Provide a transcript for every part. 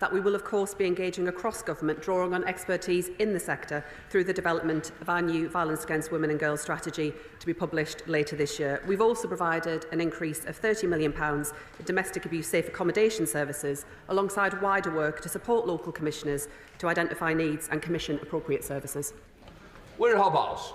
that we will of course be engaging across government, drawing on expertise in the sector through the development of our new Violence Against Women and Girls strategy to be published later this year. We've also provided an increase of £30 million in domestic abuse safe accommodation services, alongside wider work to support local commissioners to identify needs and commission appropriate services. We're Hobbs.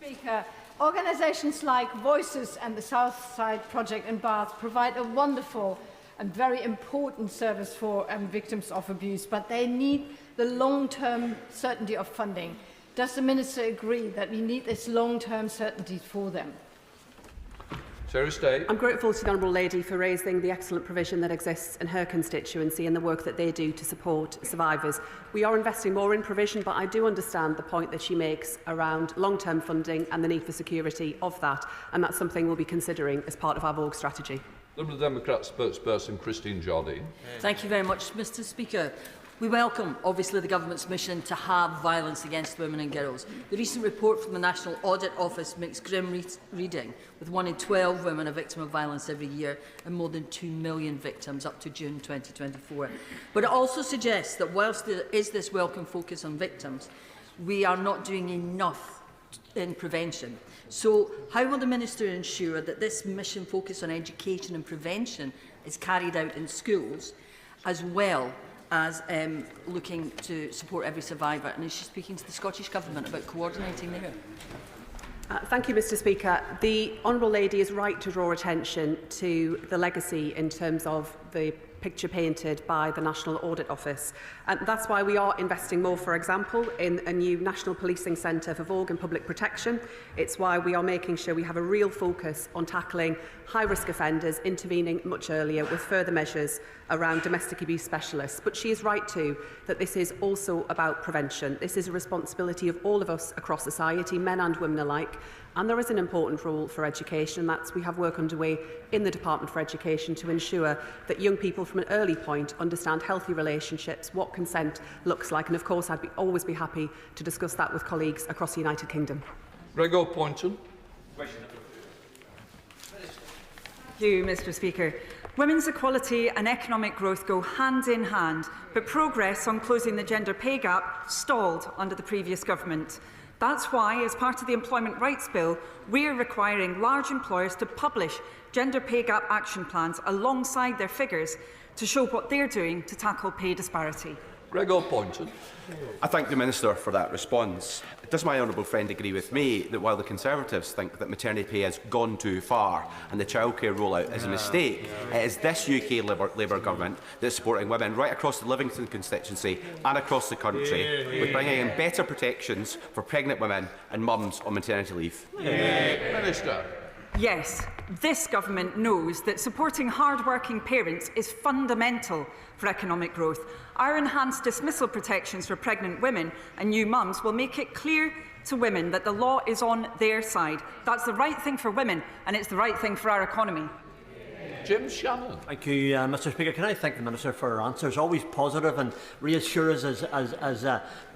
Speaker, organisations like Voices and the Southside Project in Bath provide a wonderful and very important service for victims of abuse, but they need the long-term certainty of funding. Does the Minister agree that we need this long-term certainty for them? I'm grateful to the Honourable Lady for raising the excellent provision that exists in her constituency and the work that they do to support survivors. We are investing more in provision, but I do understand the point that she makes around long-term funding and the need for security of that, and that's something we'll be considering as part of our Vogue strategy. Liberal Democrat spokesperson Christine Jardine. Thank you very much, Mr Speaker. We welcome, obviously, the Government's mission to halve violence against women and girls. The recent report from the National Audit Office makes grim reading, with 1 in 12 women a victim of violence every year and more than 2 million victims up to June 2024. But it also suggests that whilst there is this welcome focus on victims, we are not doing enough in prevention. So how will the Minister ensure that this mission focus on education and prevention is carried out in schools, as well as looking to support every survivor? And is she speaking to the Scottish Government about coordinating there? Thank you, Mr Speaker. The Honourable Lady is right to draw attention to the legacy in terms of the picture painted by the National Audit Office. And that's why we are investing more, for example, in a new National Policing Centre for Vogue and Public Protection. It's why we are making sure we have a real focus on tackling high-risk offenders, intervening much earlier with further measures around domestic abuse specialists. But she is right too that this is also about prevention. This is a responsibility of all of us across society, men and women alike. And there is an important role for education, and that's we have work underway in the Department for Education to ensure that young people from an early point understand healthy relationships, what consent looks like, and of course I'd always be happy to discuss that with colleagues across the United Kingdom. Gregor Poynton. Thank you, Mr Speaker. Women's equality and economic growth go hand in hand, but progress on closing the gender pay gap stalled under the previous government. That's why, as part of the Employment Rights Bill, we are requiring large employers to publish gender pay gap action plans alongside their figures to show what they're doing to tackle pay disparity. Gregor Poynton. I thank the Minister for that response. Does my honourable friend agree with me that while the Conservatives think that maternity pay has gone too far and the childcare rollout is a mistake, it is this UK Labour government that is supporting women right across the Livingston constituency and across the country, with bringing in better protections for pregnant women and mums on maternity leave? Minister. Yes, this government knows that supporting hard-working parents is fundamental for economic growth. Our enhanced dismissal protections for pregnant women and new mums will make it clear to women that the law is on their side. That's the right thing for women, and it's the right thing for our economy. Jim Shannon. Thank you, Mr Speaker. Can I thank the Minister for her answers? Always positive and reassure us as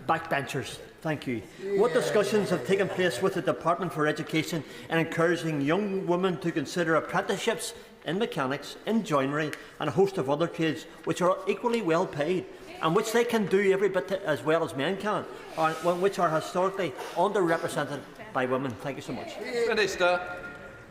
backbenchers. Thank you. What discussions have taken place with the Department for Education in encouraging young women to consider apprenticeships in mechanics, in joinery and a host of other trades which are equally well paid and which they can do every bit as well as men can, which are historically underrepresented by women? Thank you so much. Minister.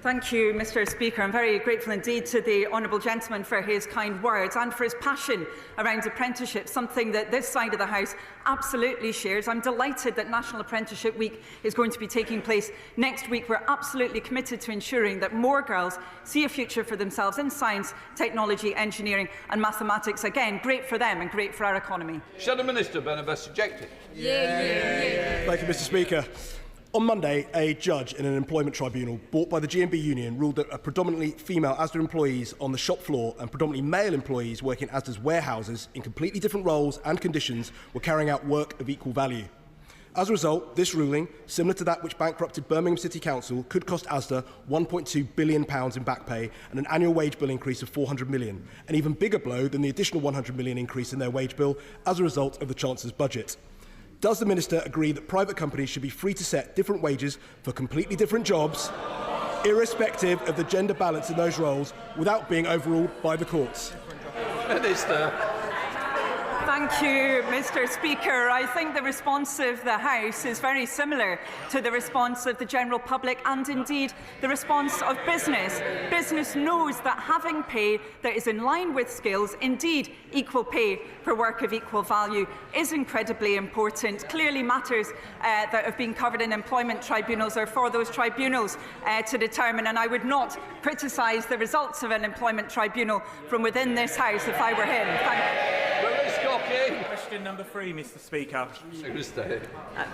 Thank you, Mr Speaker. I'm very grateful indeed to the honourable gentleman for his kind words and for his passion around apprenticeship, something that this side of the House absolutely shares. I'm delighted that National Apprenticeship Week is going to be taking place next week. We're absolutely committed to ensuring that more girls see a future for themselves in science, technology, engineering and mathematics. Again, great for them and great for our economy. Shadow Minister Benavest ejected. Thank you, Mr Speaker. On Monday, a judge in an employment tribunal bought by the GMB union ruled that predominantly female Asda employees on the shop floor and predominantly male employees working Asda's warehouses in completely different roles and conditions were carrying out work of equal value. As a result, this ruling, similar to that which bankrupted Birmingham City Council, could cost Asda £1.2 billion in back pay and an annual wage bill increase of £400 million, an even bigger blow than the additional £100 million increase in their wage bill as a result of the Chancellor's budget. Does the Minister agree that private companies should be free to set different wages for completely different jobs, irrespective of the gender balance in those roles, without being overruled by the courts? Minister. Thank you, Mr. Speaker. I think the response of the House is very similar to the response of the general public and indeed the response of business. Business knows that having pay that is in line with skills, indeed equal pay for work of equal value, is incredibly important. Clearly matters that have been covered in employment tribunals are for those tribunals to determine, and I would not criticise the results of an employment tribunal from within this House if I were him. Question number 3, Mr. Speaker.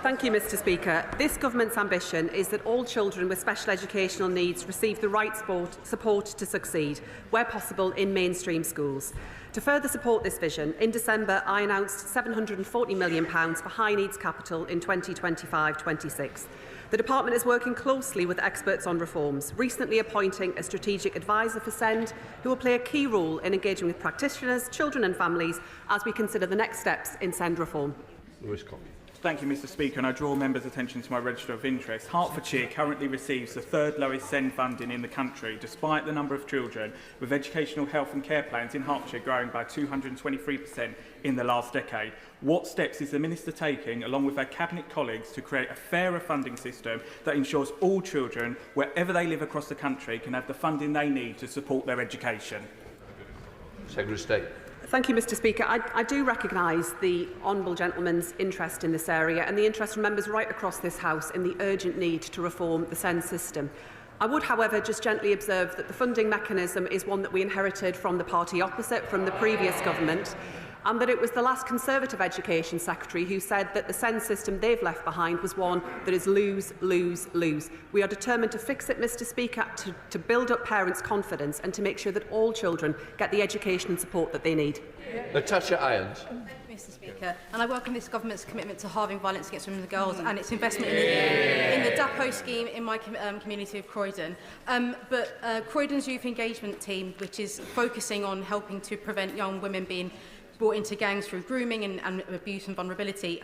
Thank you, Mr. Speaker. This government's ambition is that all children with special educational needs receive the right support to succeed, where possible, in mainstream schools. To further support this vision, in December I announced £740 million for high needs capital in 2025-26. The Department is working closely with experts on reforms, recently appointing a strategic advisor for SEND, who will play a key role in engaging with practitioners, children and families as we consider the next steps in SEND reform. Thank you, Mr. Speaker, and I draw members' attention to my register of interest. Hertfordshire currently receives the 3rd lowest SEND funding in the country, despite the number of children with educational health and care plans in Hertfordshire growing by 223% in the last decade. What steps is the Minister taking, along with her Cabinet colleagues, to create a fairer funding system that ensures all children, wherever they live across the country, can have the funding they need to support their education? Secretary of State. Thank you, Mr. Speaker. I do recognise the honourable gentleman's interest in this area and the interest from members right across this House in the urgent need to reform the SEND system. I would, however, just gently observe that the funding mechanism is one that we inherited from the party opposite, from the previous government, and that it was the last Conservative Education Secretary who said that the SEND system they've left behind was one that is lose, lose, lose. We are determined to fix it, Mr. Speaker, to build up parents' confidence and to make sure that all children get the education and support that they need. Natasha Irons. Mr. Speaker, and I welcome this government's commitment to halving violence against women and girls and its investment in the DAPO scheme in my community of Croydon. But Croydon's youth engagement team, which is focusing on helping to prevent young women being brought into gangs through grooming and abuse and vulnerability,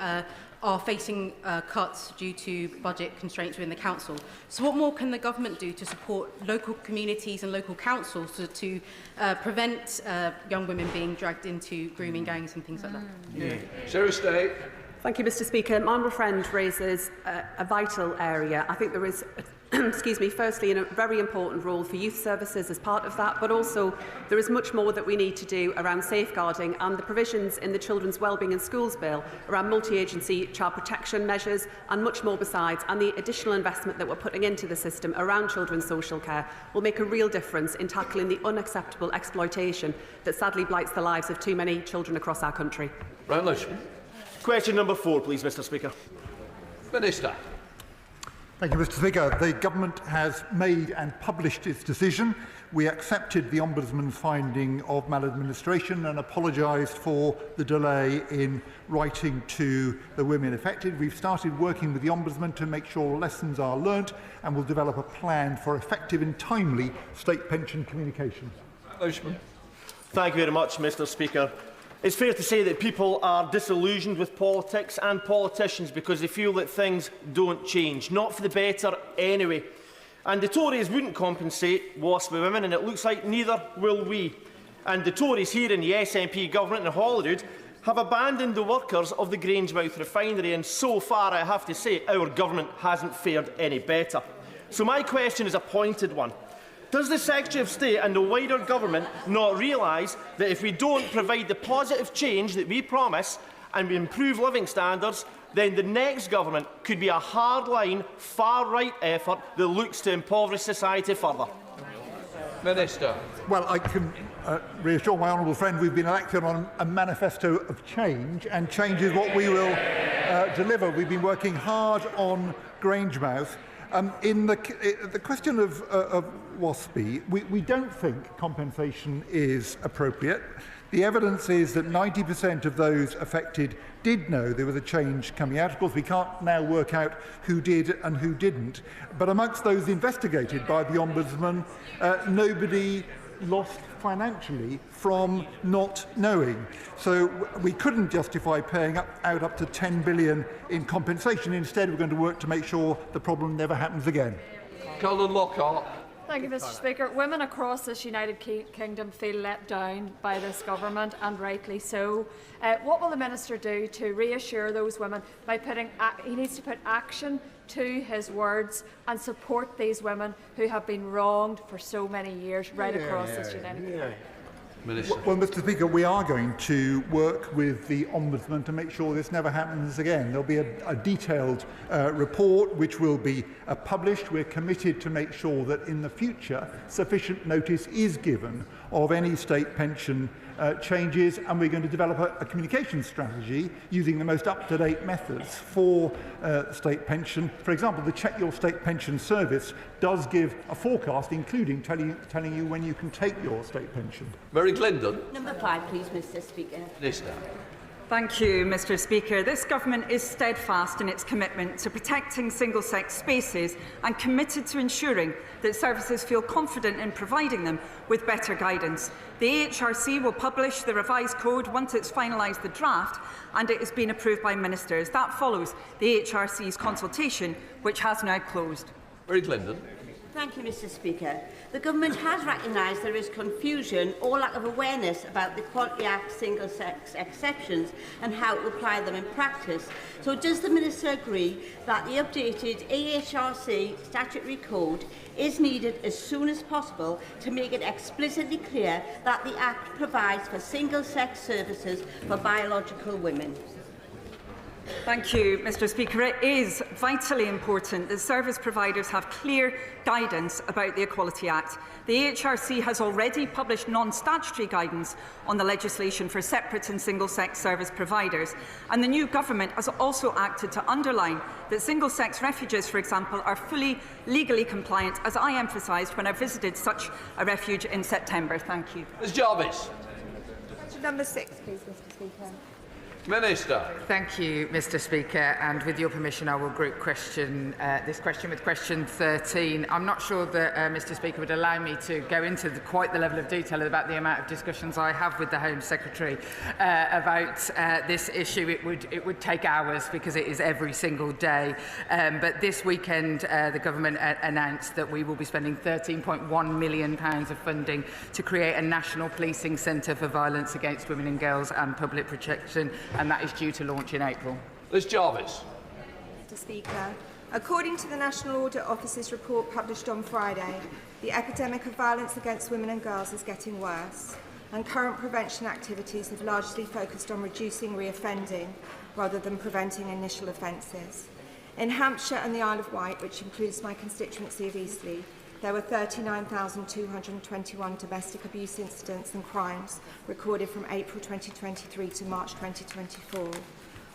are facing cuts due to budget constraints within the council. So what more can the government do to support local communities and local councils to prevent young women being dragged into grooming gangs and things like that? Secretary of State. Thank you, Mr. Speaker. My friend raises a vital area. I think there is excuse me, firstly, a very important role for youth services as part of that, but also there is much more that we need to do around safeguarding and the provisions in the Children's Wellbeing in Schools Bill around multi-agency child protection measures and much more besides, and the additional investment that we're putting into the system around children's social care will make a real difference in tackling the unacceptable exploitation that sadly blights the lives of too many children across our country. Question number 4, please, Mr. Speaker. Minister. Thank you, Mr. Speaker. The Government has made and published its decision. We accepted the Ombudsman's finding of maladministration and apologised for the delay in writing to the women affected. We've started working with the Ombudsman to make sure lessons are learnt and will develop a plan for effective and timely state pension communications. Thank you very much, Mr. Speaker. It's fair to say that people are disillusioned with politics and politicians because they feel that things don't change, not for the better anyway. And the Tories wouldn't compensate WASP women, and it looks like neither will we. And the Tories here in the SNP government in Holyrood have abandoned the workers of the Grangemouth refinery, and so far I have to say our government hasn't fared any better. So my question is a pointed one. Does the Secretary of State and the wider government not realise that if we don't provide the positive change that we promise and we improve living standards, then the next government could be a hardline, far-right effort that looks to impoverish society further? Minister. Well, I can reassure my honourable friend we've been elected on a manifesto of change, and change is what we will deliver. We've been working hard on Grangemouth. In the question of WASPI, we don't think compensation is appropriate. The evidence is that 90% of those affected did know there was a change coming out. Of course, we can't now work out who did and who didn't. But amongst those investigated by the Ombudsman, nobody lost financially from not knowing. So we couldn't justify paying out up to $10 billion in compensation. Instead, we're going to work to make sure the problem never happens again. Colin Lockhart. Thank you, Mr. Speaker. Women across this United Kingdom feel let down by this government, and rightly so. What will the Minister do to reassure those women by he needs to put action to his words and support these women who have been wronged for so many years right across this United Kingdom? Well, Mr. Speaker, we are going to work with the Ombudsman to make sure this never happens again. There'll be a detailed report which will be published. We're committed to make sure that in the future sufficient notice is given of any state pension changes, and we're going to develop a communication strategy using the most up-to-date methods for state pension. For example, the Check Your State Pension service does give a forecast, including telling you when you can take your state pension. Mary Glendon. Number 5, please, Mr. Speaker. Minister. Thank you, Mr. Speaker. This government is steadfast in its commitment to protecting single-sex spaces and committed to ensuring that services feel confident in providing them with better guidance. The AHRC will publish the revised code once it's finalised the draft and it has been approved by ministers. That follows the AHRC's consultation, which has now closed. Mary Glendon. Thank you, Mr. Speaker. The government has recognised there is confusion or lack of awareness about the Equality Act single-sex exceptions and how to apply them in practice. So does the Minister agree that the updated AHRC statutory code is needed as soon as possible to make it explicitly clear that the Act provides for single-sex services for biological women? Thank you, Mr. Speaker. It is vitally important that service providers have clear guidance about the Equality Act. The AHRC has already published non-statutory guidance on the legislation for separate and single-sex service providers, and the new government has also acted to underline that single-sex refuges, for example, are fully legally compliant, as I emphasised when I visited such a refuge in September. Thank you. Ms Jarvis. Question number 6, please, Mr. Speaker. Minister. Thank you, Mr. Speaker, and with your permission I will group this question with question 13. I'm not sure that Mr. Speaker would allow me to go into quite the level of detail about the amount of discussions I have with the Home Secretary about this issue. It would take hours because it is every single day. But this weekend the government announced that we will be spending £13.1 million of funding to create a national policing centre for violence against women and girls and public protection, and that is due to launch in April. Ms Jarvis. Mr. Speaker, according to the National Audit Office's report published on Friday, the epidemic of violence against women and girls is getting worse, and current prevention activities have largely focused on reducing reoffending rather than preventing initial offences. In Hampshire and the Isle of Wight, which includes my constituency of Eastleigh, there were 39,221 domestic abuse incidents and crimes recorded from April 2023 to March 2024.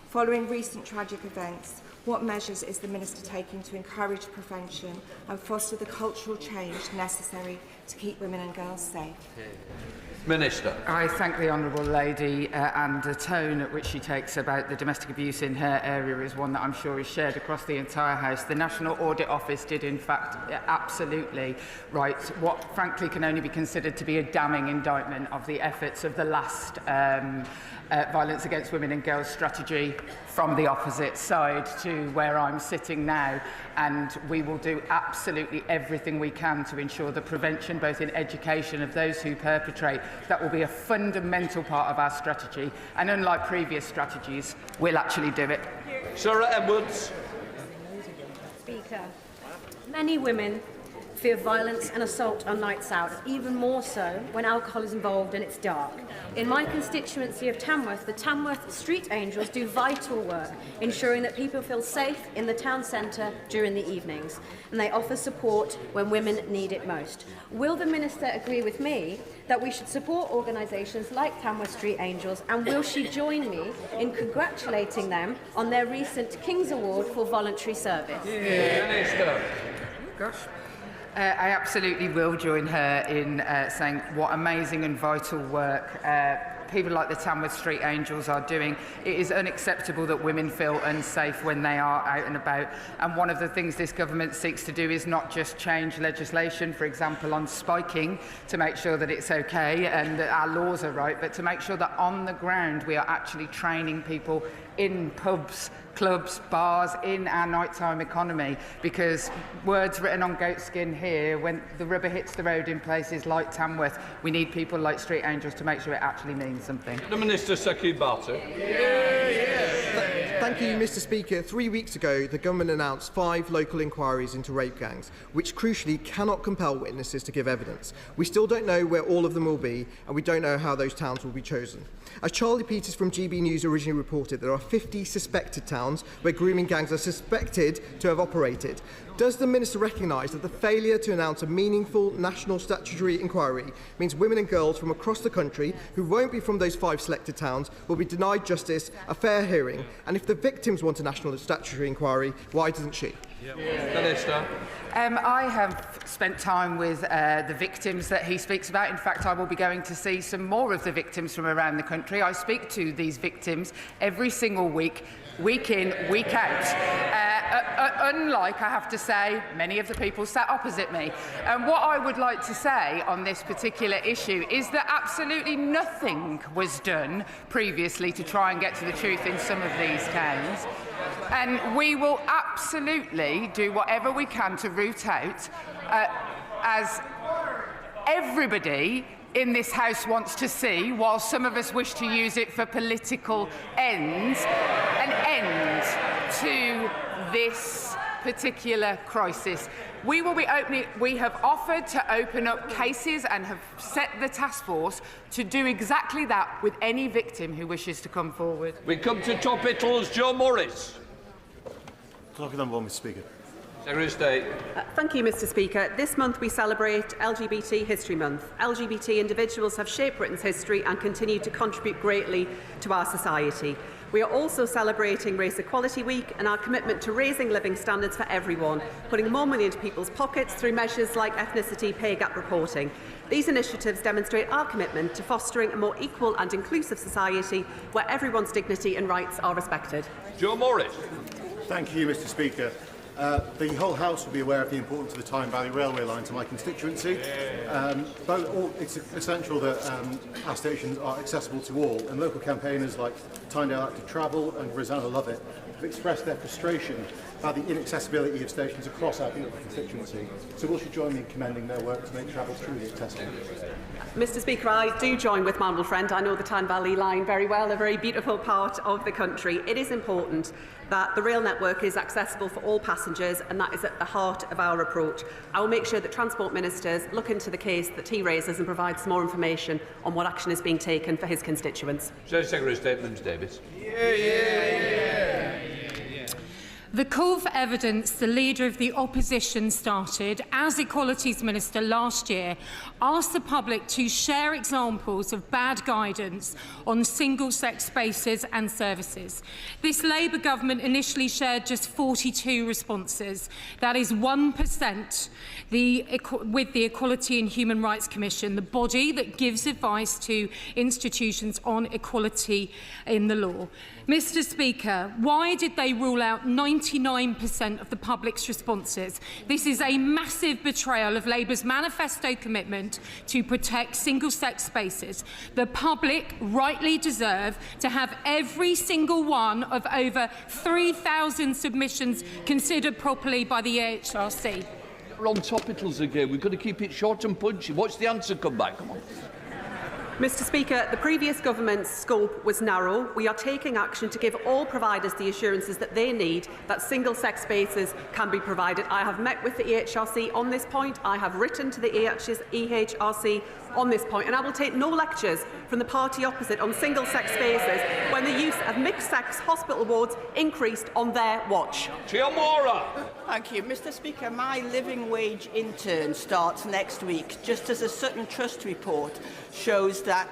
Following recent tragic events, what measures is the Minister taking to encourage prevention and foster the cultural change necessary to keep women and girls safe? Minister. I thank the Honourable Lady, and the tone at which she takes about the domestic abuse in her area is one that I'm sure is shared across the entire House. The National Audit Office did in fact absolutely write what frankly can only be considered to be a damning indictment of the efforts of the last violence against women and girls strategy from the opposite side to where I'm sitting now, and we will do absolutely everything we can to ensure the prevention, both in education of those who perpetrate. That will be a fundamental part of our strategy, and unlike previous strategies, we'll actually do it. Sarah Edwards. Speaker, many women fear violence and assault on nights out, even more so when alcohol is involved and it's dark. In my constituency of Tamworth, the Tamworth Street Angels do vital work, ensuring that people feel safe in the town centre during the evenings, and they offer support when women need it most. Will the Minister agree with me that we should support organisations like Tamworth Street Angels, and will she join me in congratulating them on their recent King's Award for voluntary service? Minister. Gosh. I absolutely will join her in saying what amazing and vital work people like the Tamworth Street Angels are doing. It is unacceptable that women feel unsafe when they are out and about. And one of the things this government seeks to do is not just change legislation, for example, on spiking, to make sure that it's okay and that our laws are right, but to make sure that on the ground we are actually training people in pubs, clubs, bars, in our nighttime economy, because words written on goatskin here, when the rubber hits the road in places like Tamworth, we need people like Street Angels to make sure it actually means something. The Minister Sir Keir Starmer. Thank you, Mr. Speaker. 3 weeks ago, the government announced 5 local inquiries into rape gangs, which crucially cannot compel witnesses to give evidence. We still don't know where all of them will be, and we don't know how those towns will be chosen. As Charlie Peters from GB News originally reported, there are 50 suspected towns where grooming gangs are suspected to have operated. Does the Minister recognise that the failure to announce a meaningful national statutory inquiry means women and girls from across the country who won't be from those 5 selected towns will be denied justice, a fair hearing? And if the victims want a national statutory inquiry, why doesn't she? Minister. I have spent time with the victims that he speaks about. In fact, I will be going to see some more of the victims from around the country. I speak to these victims every single week, week in, week out. Unlike, I have to say, many of the people sat opposite me. And what I would like to say on this particular issue is that absolutely nothing was done previously to try and get to the truth in some of these towns. And we will absolutely do whatever we can to root out, as everybody in this House wants to see, while some of us wish to use it for political ends, an end to this particular crisis. We will be opening. We have offered to open up cases and have set the task force to do exactly that with any victim who wishes to come forward. We come to Topicals. Joe Morris. Talking on one, Mr. Speaker. Secretary of State. Thank you, Mr. Speaker. This month we celebrate LGBT History Month. LGBT individuals have shaped Britain's history and continue to contribute greatly to our society. We are also celebrating Race Equality Week and our commitment to raising living standards for everyone, putting more money into people's pockets through measures like ethnicity pay gap reporting. These initiatives demonstrate our commitment to fostering a more equal and inclusive society where everyone's dignity and rights are respected. Joe Morris. Thank you, Mr. Speaker. The whole House will be aware of the importance of the Tyne Valley Railway line to my constituency. It's essential that our stations are accessible to all, and local campaigners like Tynedale Active Travel and Rosanna Lovett have expressed their frustration about the inaccessibility of stations across our beautiful constituency. So will she join me in commending their work to make travel truly accessible? Mr. Speaker, I do join with my honourable friend. I know the Tyne Valley line very well, a very beautiful part of the country. It is important that the rail network is accessible for all passengers, and that is at the heart of our approach. I will make sure that Transport Ministers look into the case that he raises and provide some more information on what action is being taken for his constituents. Secretary of State, Ms Davis. The call for evidence the Leader of the Opposition started as Equalities Minister last year asked the public to share examples of bad guidance on single-sex spaces and services. This Labour government initially shared just 42 responses. That is 1% with the Equality and Human Rights Commission, the body that gives advice to institutions on equality in the law. Mr. Speaker, why did they rule out 99% of the public's responses? This is a massive betrayal of Labour's manifesto commitment to protect single-sex spaces. The public rightly deserve to have every single one of over 3,000 submissions considered properly by the EHRC. We're on Topicals again. We've got to keep it short and punchy. Watch the answer come back. Come on. Mr. Speaker, the previous government's scope was narrow. We are taking action to give all providers the assurances that they need that single-sex spaces can be provided. I have met with the EHRC on this point. I have written to the EHRC on this point, and I will take no lectures from the party opposite on single-sex spaces when the use of mixed-sex hospital wards increased on their watch. Thank you. Mr. Speaker, my living wage intern starts next week, just as a Sutton Trust report shows that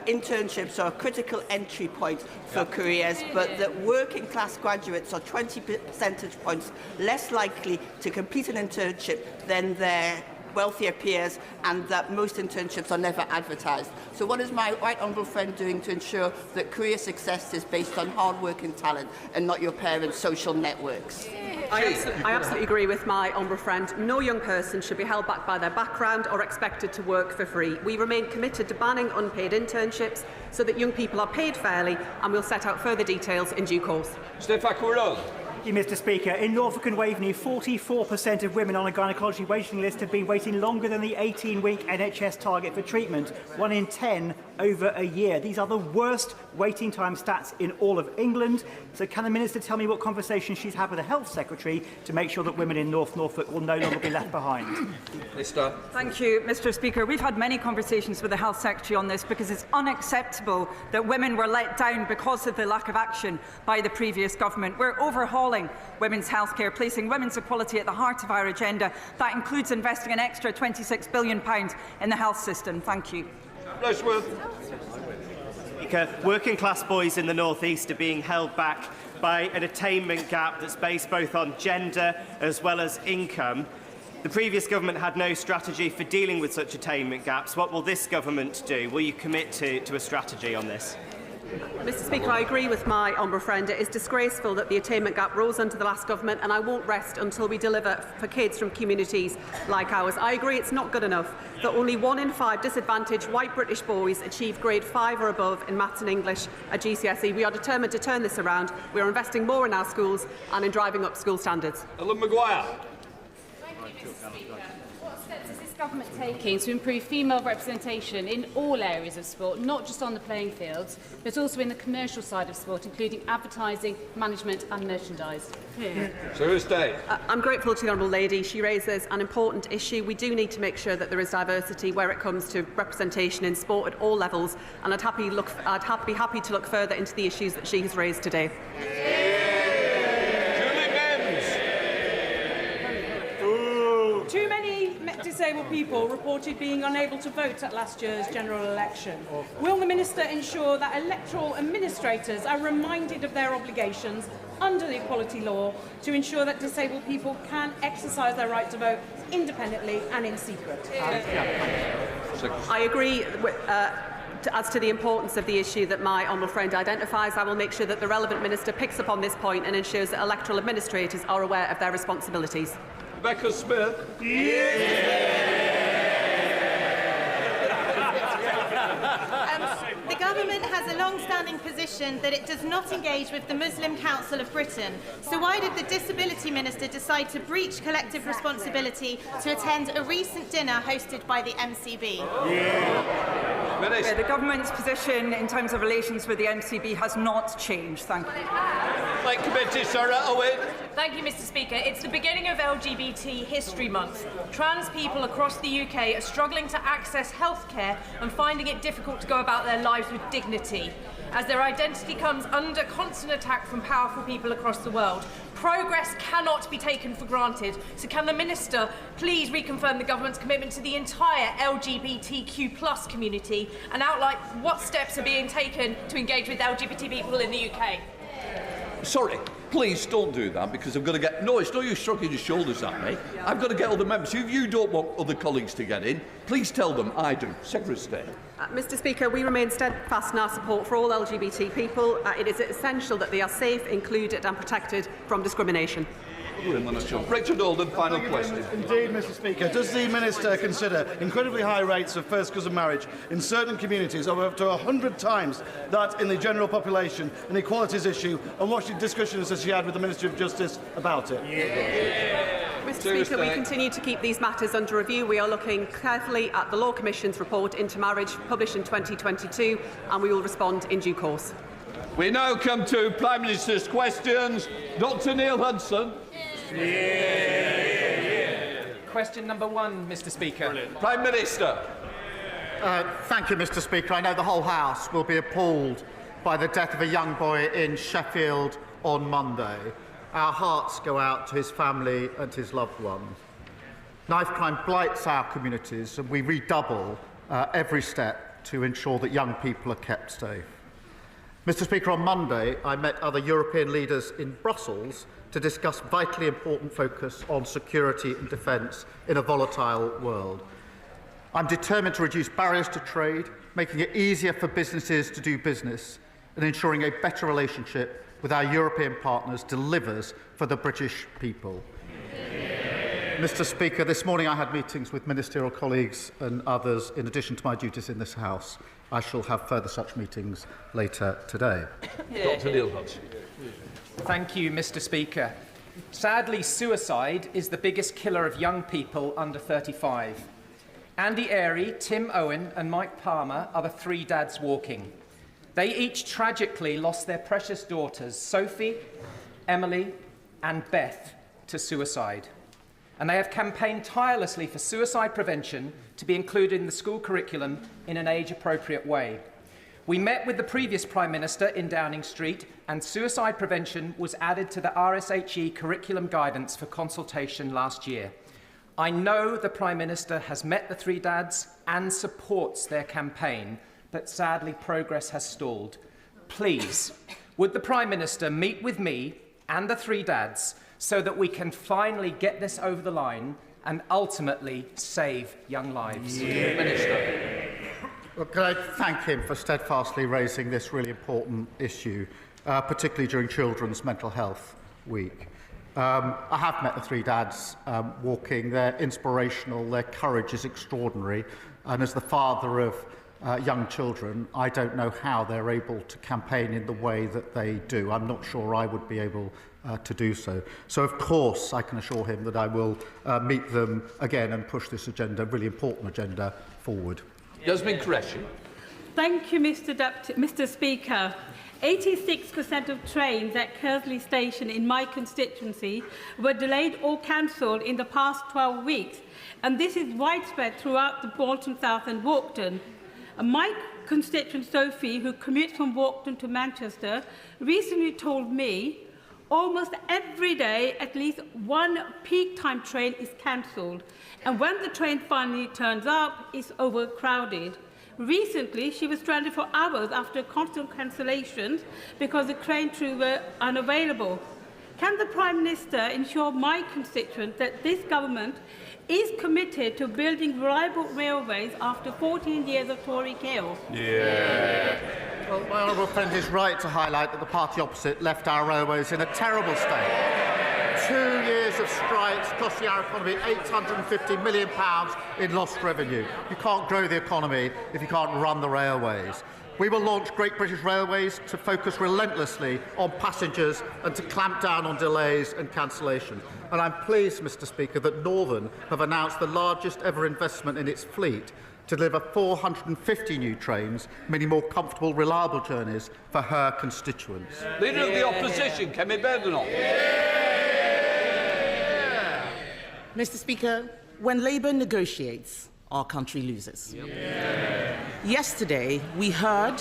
internships are a critical entry point for careers, but that working class graduates are 20 percentage points less likely to complete an internship than their wealthier peers, and that most internships are never advertised. So what is my right honourable friend doing to ensure that career success is based on hard work and talent and not your parents' social networks? I absolutely agree with my honourable friend. No young person should be held back by their background or expected to work for free. We remain committed to banning unpaid internships so that young people are paid fairly, and we'll set out further details in due course. Thank you, Mr. Speaker. In Norfolk and Waveney, 44% of women on a gynaecology waiting list have been waiting longer than the 18-week NHS target for treatment, 1 in 10 over a year. These are the worst waiting time stats in all of England. So can the Minister tell me what conversations she's had with the Health Secretary to make sure that women in North Norfolk will no longer be left behind? Minister. Thank you, Mr. Speaker. We've had many conversations with the Health Secretary on this because it's unacceptable that women were let down because of the lack of action by the previous government. We're overhauling women's healthcare, placing women's equality at the heart of our agenda. That includes investing an extra £26 billion in the health system. Thank you. Working class boys in the North East are being held back by an attainment gap that's based both on gender as well as income. The previous government had no strategy for dealing with such attainment gaps. What will this government do? Will you commit to a strategy on this? Mr. Speaker, I agree with my honourable friend. It is disgraceful that the attainment gap rose under the last government, and I won't rest until we deliver for kids from communities like ours. I agree it's not good enough that only 1 in 5 disadvantaged white British boys achieve grade 5 or above in maths and English at GCSE. We are determined to turn this around. We are investing more in our schools and in driving up school standards. Ellen Maguire. Government taking to improve female representation in all areas of sport, not just on the playing fields, but also in the commercial side of sport, including advertising, management and merchandise? I'm grateful to the Honourable Lady. She raises an important issue. We do need to make sure that there is diversity where it comes to representation in sport at all levels, and I'd be happy to look further into the issues that she has raised today. Too many disabled people reported being unable to vote at last year's general election. Will the Minister ensure that electoral administrators are reminded of their obligations under the equality law to ensure that disabled people can exercise their right to vote independently and in secret? I agree with, as to the importance of the issue that my honourable friend identifies. I will make sure that the relevant minister picks up on this point and ensures that electoral administrators are aware of their responsibilities. Rebecca Smith. The government has a long-standing position that it does not engage with the Muslim Council of Britain. So why did the Disability Minister decide to breach collective responsibility to attend a recent dinner hosted by the MCB? The government's position in terms of relations with the MCB has not changed. Thank you. Committee, Sarah Owen. Thank you, Mr. Speaker. It's the beginning of LGBT History Month. Trans people across the UK are struggling to access healthcare and finding it difficult to go about their lives with dignity, as their identity comes under constant attack from powerful people across the world. Progress cannot be taken for granted. So can the Minister please reconfirm the government's commitment to the entire LGBTQ+ community and outline what steps are being taken to engage with LGBT people in the UK? Sorry, please don't do that, because I've got to get... No, it's no use shrugging your shoulders at me. I've got to get other members. If you don't want other colleagues to get in, please tell them I do. Secretary of State. Mr. Speaker, we remain steadfast in our support for all LGBT people. It is essential that they are safe, included and protected from discrimination. Richard Alden, final question. Indeed, Mr. Speaker. Does the Minister consider incredibly high rates of first cousin marriage in certain communities of up to 100 times that in the general population, an equalities issue, and what discussions has she had with the Minister of Justice about it? Mr. Speaker, we continue to keep these matters under review. We are looking carefully at the Law Commission's report into marriage, published in 2022, and we will respond in due course. We now come to Prime Minister's questions. Dr Neil Hudson. Question number 1, Mr. Speaker. Brilliant. Prime Minister. Thank you, Mr. Speaker. I know the whole House will be appalled by the death of a young boy in Sheffield on Monday. Our hearts go out to his family and his loved ones. Knife crime blights our communities, and we redouble every step to ensure that young people are kept safe. Mr. Speaker, on Monday, I met other European leaders in Brussels to discuss vitally important focus on security and defence in a volatile world. I'm determined to reduce barriers to trade, making it easier for businesses to do business, and ensuring a better relationship with our European partners delivers for the British people. Mr. Speaker, this morning I had meetings with ministerial colleagues and others in addition to my duties in this House. I shall have further such meetings later today. Dr. Neil Hodge. Thank you, Mr. Speaker. Sadly, suicide is the biggest killer of young people under 35. Andy Airy, Tim Owen and Mike Palmer are the three dads walking. They each tragically lost their precious daughters, Sophie, Emily and Beth, to suicide. And they have campaigned tirelessly for suicide prevention to be included in the school curriculum in an age-appropriate way. We met with the previous Prime Minister in Downing Street, and suicide prevention was added to the RSHE curriculum guidance for consultation last year. I know the Prime Minister has met the three dads and supports their campaign, but sadly progress has stalled. Please, would the Prime Minister meet with me and the three dads so that we can finally get this over the line and ultimately save young lives? Minister. Well, can I thank him for steadfastly raising this really important issue, particularly during Children's Mental Health Week. I have met the three dads walking. They're inspirational, their courage is extraordinary, and as the father of young children, I don't know how they're able to campaign in the way that they do. I'm not sure I would be able to do so. So, of course, I can assure him that I will meet them again and push this agenda, really important agenda, forward. Yasmin Qureshi. Thank you, Mr. Speaker. 86% of trains at Kersley Station in my constituency were delayed or cancelled in the past 12 weeks, and this is widespread throughout the Bolton South and Walkden. My constituent Sophie, who commutes from Walkden to Manchester, recently told me almost every day at least one peak time train is cancelled, and when the train finally turns up, it's overcrowded. Recently, she was stranded for hours after constant cancellations because the train crew were unavailable. Can the Prime Minister ensure my constituents that this government is committed to building reliable railways after 14 years of Tory chaos? Yeah. Well, my honourable friend is right to highlight that the party opposite left our railways in a terrible state. 2 years of strikes costing our economy £850 million in lost revenue. You can't grow the economy if you can't run the railways. We will launch Great British Railways to focus relentlessly on passengers and to clamp down on delays and cancellation. And I'm pleased, Mr. Speaker, that Northern have announced the largest ever investment in its fleet to deliver 450 new trains, meaning more comfortable, reliable journeys for her constituents. Leader of the Opposition, Kemi Badenoch. Mr. Speaker, when Labour negotiates, our country loses. Yesterday, we heard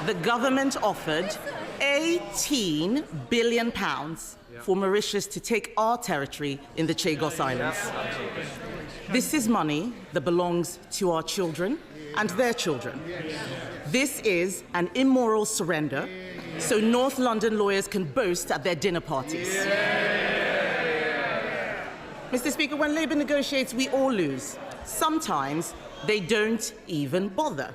the government offered £18 billion for Mauritius to take our territory in the Chagos Islands. This is money that belongs to our children and their children. This is an immoral surrender, so North London lawyers can boast at their dinner parties. Mr. Speaker, when Labour negotiates, we all lose. Sometimes they don't even bother.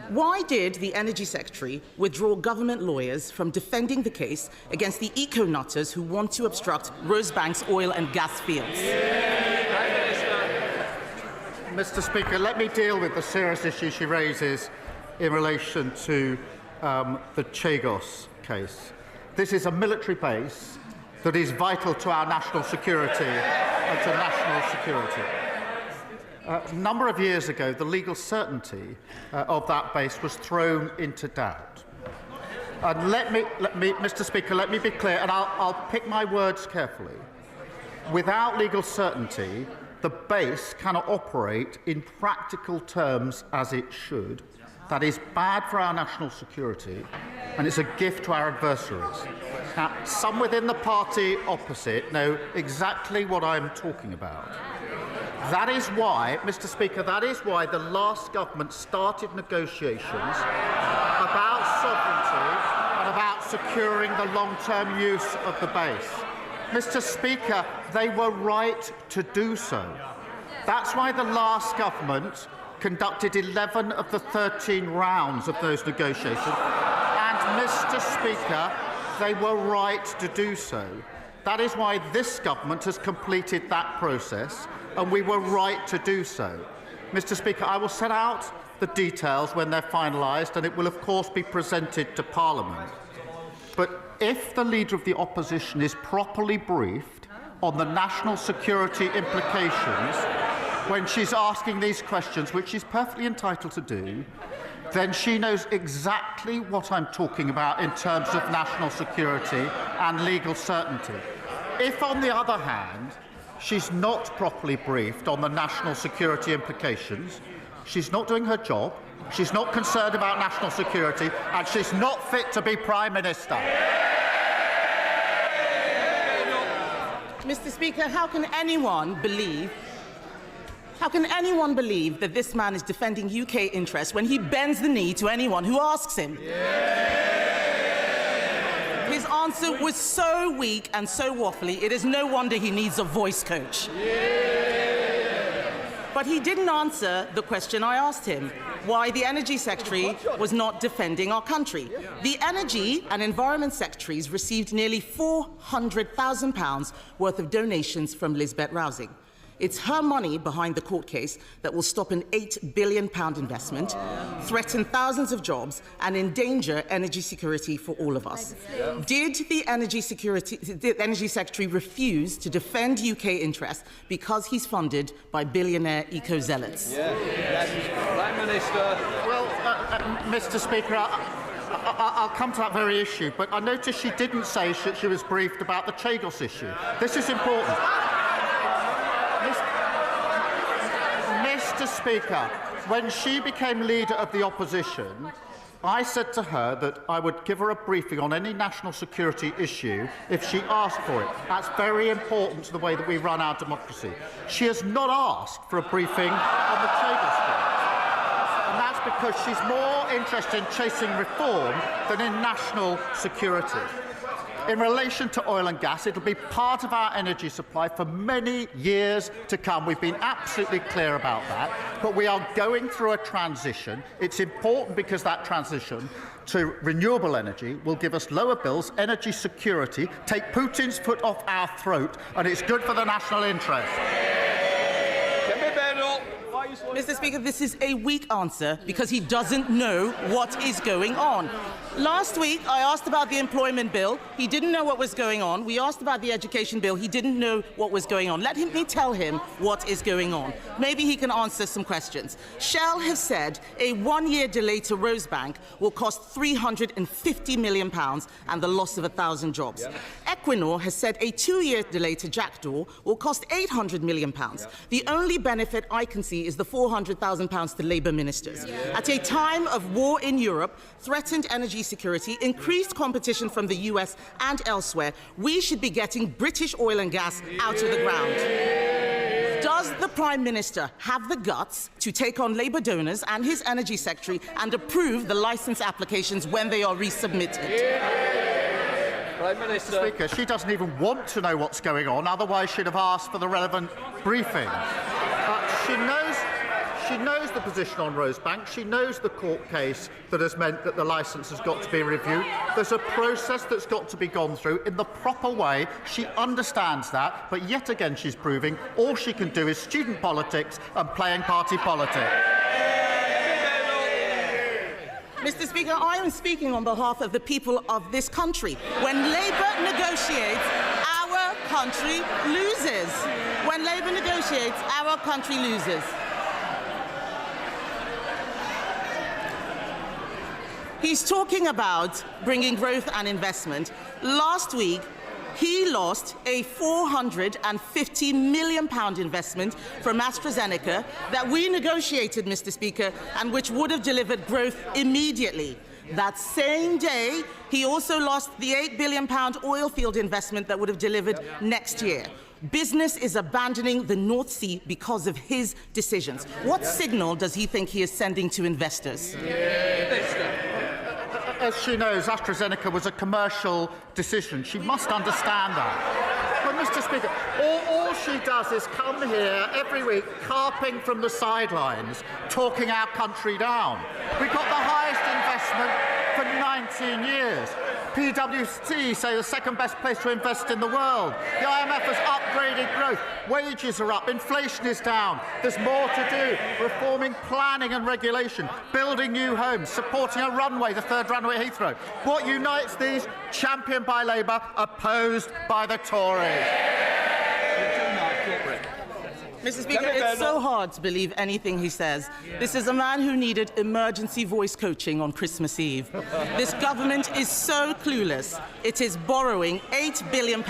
Why did the Energy Secretary withdraw government lawyers from defending the case against the eco-nutters who want to obstruct Rosebank's oil and gas fields? Mr. Speaker, let me deal with the serious issue she raises in relation to the Chagos case. This is a military base that is vital to our national security and to national security. A number of years ago, the legal certainty of that base was thrown into doubt. And let me, Mr. Speaker, let me be clear, and I'll pick my words carefully. Without legal certainty, the base cannot operate in practical terms as it should. That is bad for our national security, and it's a gift to our adversaries. Now, some within the party opposite know exactly what I'm talking about. That is why, Mr. Speaker, that is why the last government started negotiations about sovereignty securing the long-term use of the base. Mr. Speaker, they were right to do so. That's why the last government conducted 11 of the 13 rounds of those negotiations. And, Mr. Speaker, they were right to do so. That is why this government has completed that process, and we were right to do so. Mr. Speaker, I will set out the details when they're finalised, and it will, of course, be presented to Parliament. But if the Leader of the Opposition is properly briefed on the national security implications when she's asking these questions, which she's perfectly entitled to do, then she knows exactly what I'm talking about in terms of national security and legal certainty. If, on the other hand, she's not properly briefed on the national security implications, she's not doing her job, she's not concerned about national security, and she's not fit to be Prime Minister. Mr. Speaker, how can anyone believe that this man is defending UK interests when he bends the knee to anyone who asks him? His answer was so weak and so waffly, it is no wonder he needs a voice coach. But he didn't answer the question I asked him, why the Energy Secretary was not defending our country. The Energy and Environment Secretaries received nearly £400,000 worth of donations from Lisbeth Rousing. It's her money behind the court case that will stop an £8 billion investment, threaten thousands of jobs, and endanger energy security for all of us. Did the Energy Secretary refuse to defend UK interests because he's funded by billionaire eco-zealots? Prime Minister. Well, Mr. Speaker, I'll come to that very issue, but I noticed she didn't say she was briefed about the Chagos issue. This is important. Mr. Speaker, when she became Leader of the Opposition, I said to her that I would give her a briefing on any national security issue if she asked for it. That's very important to the way that we run our democracy. She has not asked for a briefing on the Chagos case. And that's because she's more interested in chasing reform than in national security. In relation to oil and gas, it'll be part of our energy supply for many years to come. We've been absolutely clear about that. But we are going through a transition. It's important because that transition to renewable energy will give us lower bills, energy security, take Putin's foot off our throat, and it's good for the national interest. Mr. Speaker, this is a weak answer because he doesn't know what is going on. Last week, I asked about the employment bill. He didn't know what was going on. We asked about the education bill. He didn't know what was going on. Let me tell him what is going on. Maybe he can answer some questions. Shell has said a one-year delay to Rosebank will cost £350 million and the loss of 1,000 jobs. Equinor has said a two-year delay to Jackdaw will cost £800 million. The only benefit I can see is the £400,000 to Labour ministers. At a time of war in Europe, threatened energy security, increased competition from the US and elsewhere, we should be getting British oil and gas out of the ground. Does the Prime Minister have the guts to take on Labour donors and his Energy Secretary and approve the licence applications when they are resubmitted? Prime Minister. Speaker, she doesn't even want to know what's going on, otherwise she'd have asked for the relevant briefing. She knows the position on Rosebank. She knows the court case that has meant that the licence has got to be reviewed. There's a process that's got to be gone through in the proper way. She understands that, but yet again she's proving all she can do is student politics and playing party politics. Mr. Speaker, I am speaking on behalf of the people of this country. When Labour negotiates, our country loses. When Labour negotiates, our country loses. He's talking about bringing growth and investment. Last week, he lost a £450 million investment from AstraZeneca that we negotiated, Mr. Speaker, and which would have delivered growth immediately. That same day, he also lost the £8 billion oil field investment that would have delivered next year. Business is abandoning the North Sea because of his decisions. What signal does he think he is sending to investors? as she knows, AstraZeneca was a commercial decision. She must understand that. But, Mr. Speaker, all she does is come here every week, carping from the sidelines, talking our country down. We've got the highest investment for 19 years. PwC say the second best place to invest in the world. The IMF has upgraded growth. Wages are up. Inflation is down. There's more to do. Reforming planning and regulation. Building new homes. Supporting a runway, the third runway at Heathrow. What unites these? Championed by Labour, opposed by the Tories. Mr. Speaker, it's so hard to believe anything he says. This is a man who needed emergency voice coaching on Christmas Eve. This government is so clueless. It is borrowing £8 billion.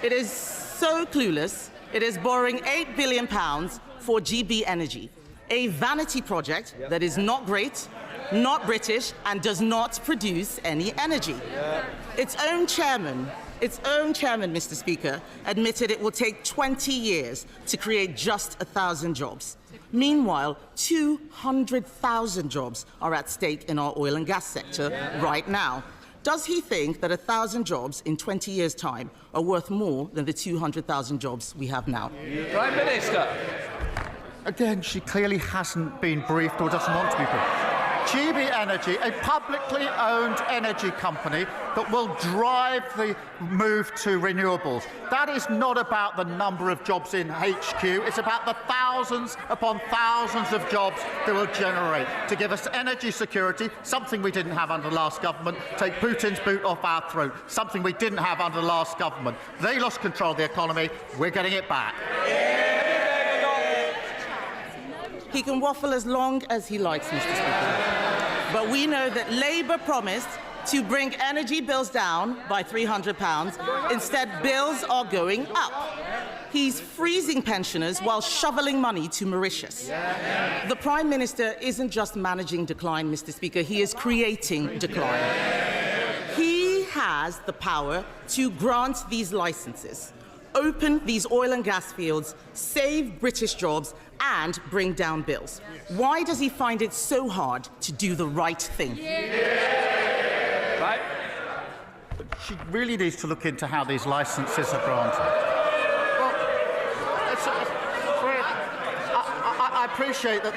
It is so clueless. It is borrowing £8 billion for GB Energy, a vanity project that is not great, not British, and does not produce any energy. Its own chairman, Mr. Speaker, admitted it will take 20 years to create just 1,000 jobs. Meanwhile, 200,000 jobs are at stake in our oil and gas sector right now. Does he think that 1,000 jobs in 20 years' time are worth more than the 200,000 jobs we have now? Prime Minister. Again, she clearly hasn't been briefed or doesn't want to be briefed. GB Energy, a publicly owned energy company that will drive the move to renewables. That is not about the number of jobs in HQ. It's about the thousands upon thousands of jobs they will generate to give us energy security, something we didn't have under the last government, take Putin's boot off our throat, something we didn't have under the last government. They lost control of the economy. We're getting it back. He can waffle as long as he likes, Mr. Speaker. But we know that Labour promised to bring energy bills down by £300. Instead, bills are going up. He's freezing pensioners while shoveling money to Mauritius. The Prime Minister isn't just managing decline, Mr. Speaker. He is creating decline. He has the power to grant these licenses, open these oil and gas fields, save British jobs, and bring down bills. Why does he find it so hard to do the right thing? Right. She really needs to look into how these licences are granted. Well, I appreciate that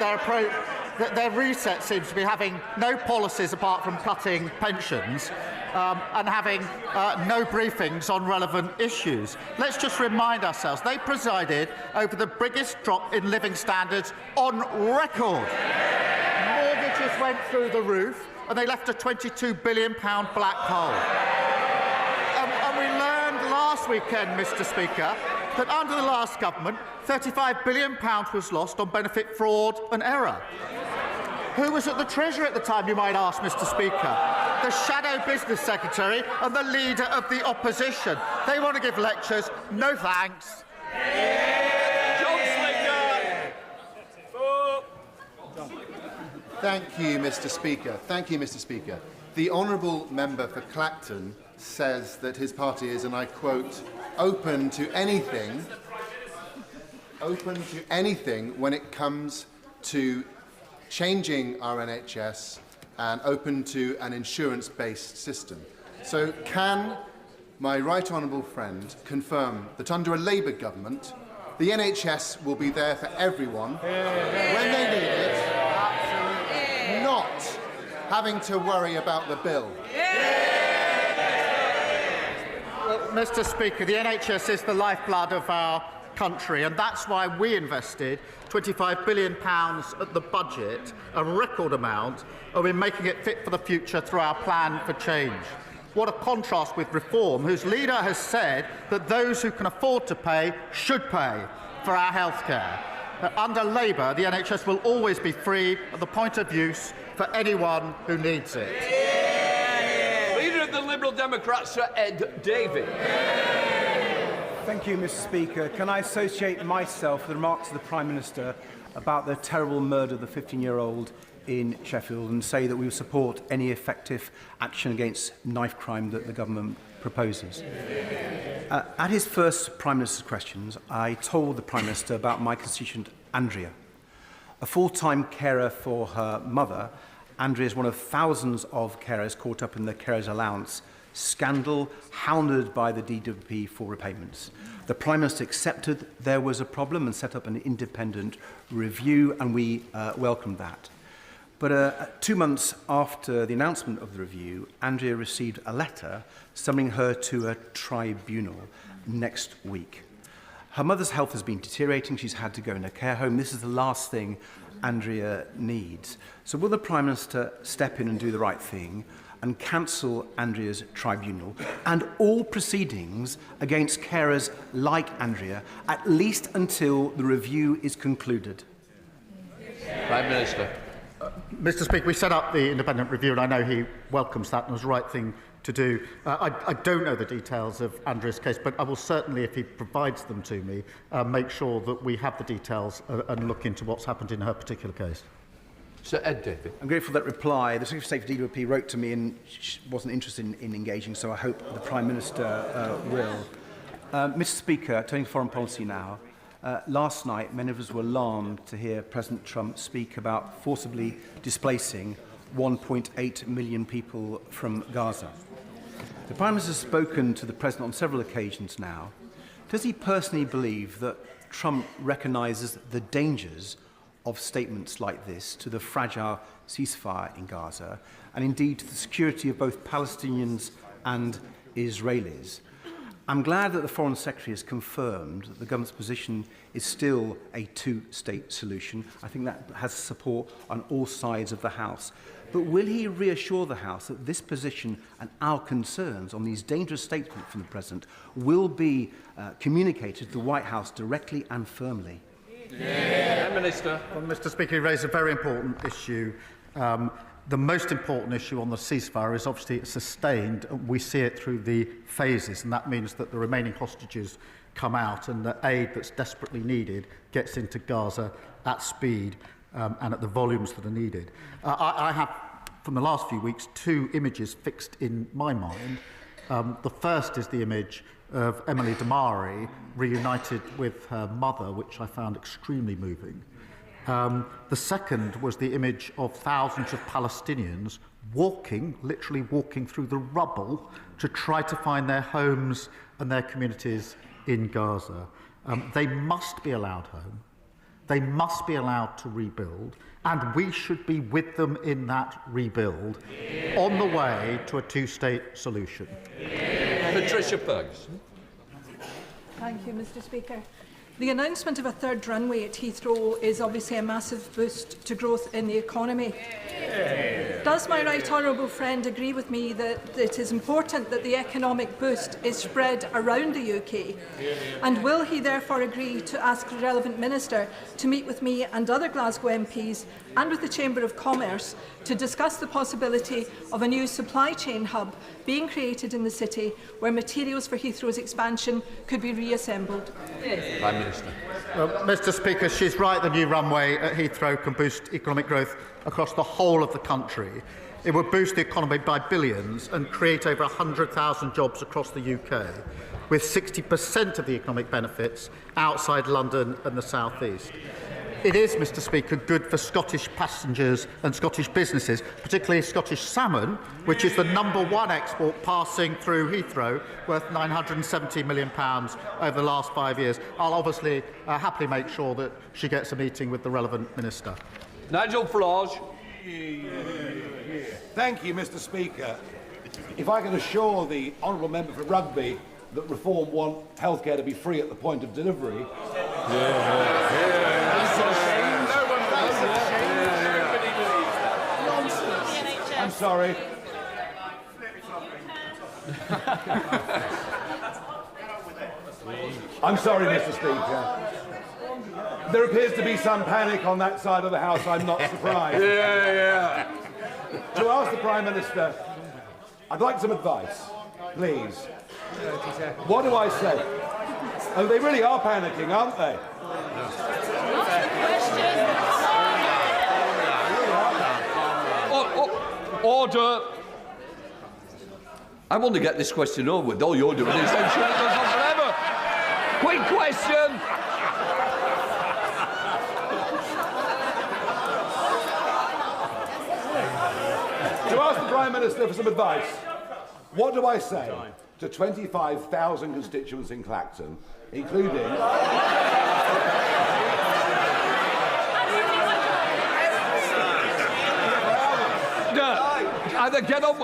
their reset seems to be having no policies apart from cutting pensions. And having no briefings on relevant issues. Let's just remind ourselves, they presided over the biggest drop in living standards on record. Mortgages went through the roof, and they left a £22 billion black hole. And we learned last weekend, Mr. Speaker, that under the last government, £35 billion was lost on benefit fraud and error. Who was at the Treasury at the time, you might ask, Mr. Speaker? The Shadow Business Secretary and the Leader of the Opposition. They want to give lectures. No thanks. Thank you, Mr. Speaker. Thank you, Mr. Speaker. The honourable member for Clacton says that his party is, and I quote, open to anything when it comes to changing our NHS and open to an insurance-based system. So can my right honourable friend confirm that under a Labour government, the NHS will be there for everyone when they need it, not having to worry about the bill? Well, Mr. Speaker, the NHS is the lifeblood of our country, and that's why we invested £25 billion at the budget, a record amount, and we're making it fit for the future through our plan for change. What a contrast with Reform, whose leader has said that those who can afford to pay should pay for our health care. Under Labour, the NHS will always be free at the point of use for anyone who needs it. Leader of the Liberal Democrats, Sir Ed Davey. Thank you, Mr. Speaker. Can I associate myself with the remarks of the Prime Minister about the terrible murder of the 15-year-old in Sheffield and say that we will support any effective action against knife crime that the government proposes? At his first Prime Minister's questions, I told the Prime Minister about my constituent Andrea, a full-time carer for her mother Andrea is one of thousands of carers caught up in the carers allowance scandal, hounded by the DWP for repayments. The Prime Minister accepted there was a problem and set up an independent review, and we welcomed that. But 2 months after the announcement of the review, Andrea received a letter summoning her to a tribunal next week. Her mother's health has been deteriorating. She's had to go in a care home. This is the last thing Andrea needs. So will the Prime Minister step in and do the right thing and cancel Andrea's tribunal and all proceedings against carers like Andrea, at least until the review is concluded? Prime Minister. Mr. Speaker, we set up the independent review, and I know he welcomes that and was the right thing to do. I don't know the details of Andrea's case, but I will certainly, if he provides them to me, make sure that we have the details and look into what's happened in her particular case. Sir Ed David. I'm grateful for that reply. The Secretary of State for DWP wrote to me and wasn't interested in engaging, so I hope the Prime Minister will. Mr. Speaker, turning to foreign policy now, last night many of us were alarmed to hear President Trump speak about forcibly displacing 1.8 million people from Gaza. The Prime Minister has spoken to the President on several occasions now. Does he personally believe that Trump recognises the dangers of statements like this to the fragile ceasefire in Gaza, and indeed to the security of both Palestinians and Israelis? I'm glad that the Foreign Secretary has confirmed that the government's position is still a two-state solution. I think that has support on all sides of the House. But will he reassure the House that this position and our concerns on these dangerous statements from the President will be communicated to the White House directly and firmly? Prime Minister. Well, Mr. Speaker, you raise a very important issue. The most important issue on the ceasefire is obviously it's sustained. We see it through the phases, and that means that the remaining hostages come out and the aid that's desperately needed gets into Gaza at speed and at the volumes that are needed. I have, from the last few weeks, two images fixed in my mind. The first is the image of Emily Damari reunited with her mother, which I found extremely moving. The second was the image of thousands of Palestinians walking, literally walking through the rubble to try to find their homes and their communities in Gaza. They must be allowed home. They must be allowed to rebuild, and we should be with them in that rebuild on the way to a two-state solution. Patricia Ferguson. Thank you, Mr. Speaker. The announcement of a third runway at Heathrow is obviously a massive boost to growth in the economy. Does my right honourable friend agree with me that it is important that the economic boost is spread around the UK? And will he therefore agree to ask the relevant minister to meet with me and other Glasgow MPs and with the Chamber of Commerce to discuss the possibility of a new supply chain hub being created in the city where materials for Heathrow's expansion could be reassembled? Prime Minister. Well, Mr. Speaker, she's right. The new runway at Heathrow can boost economic growth across the whole of the country. It would boost the economy by billions and create over 100,000 jobs across the UK, with 60% of the economic benefits outside London and the South East. It is, Mr. Speaker, good for Scottish passengers and Scottish businesses, particularly Scottish salmon, which is the #1 export passing through Heathrow, worth £970 million over the last 5 years. I'll obviously happily make sure that she gets a meeting with the relevant minister. Nigel Farage. Thank you, Mr. Speaker. If I can assure the honourable member for Rugby that Reform want healthcare to be free at the point of delivery. I'm sorry. I'm sorry, Mr. Speaker. There appears to be some panic on that side of the House. I'm not surprised. To ask the Prime Minister, I'd like some advice, please. What do I say? Oh, they really are panicking, aren't they? Order. I want to get this question over with. All you're doing is ensure it goes on forever. Quick question. Minister for some advice. What do I say to 25,000 constituents in Clacton, including... Either get on.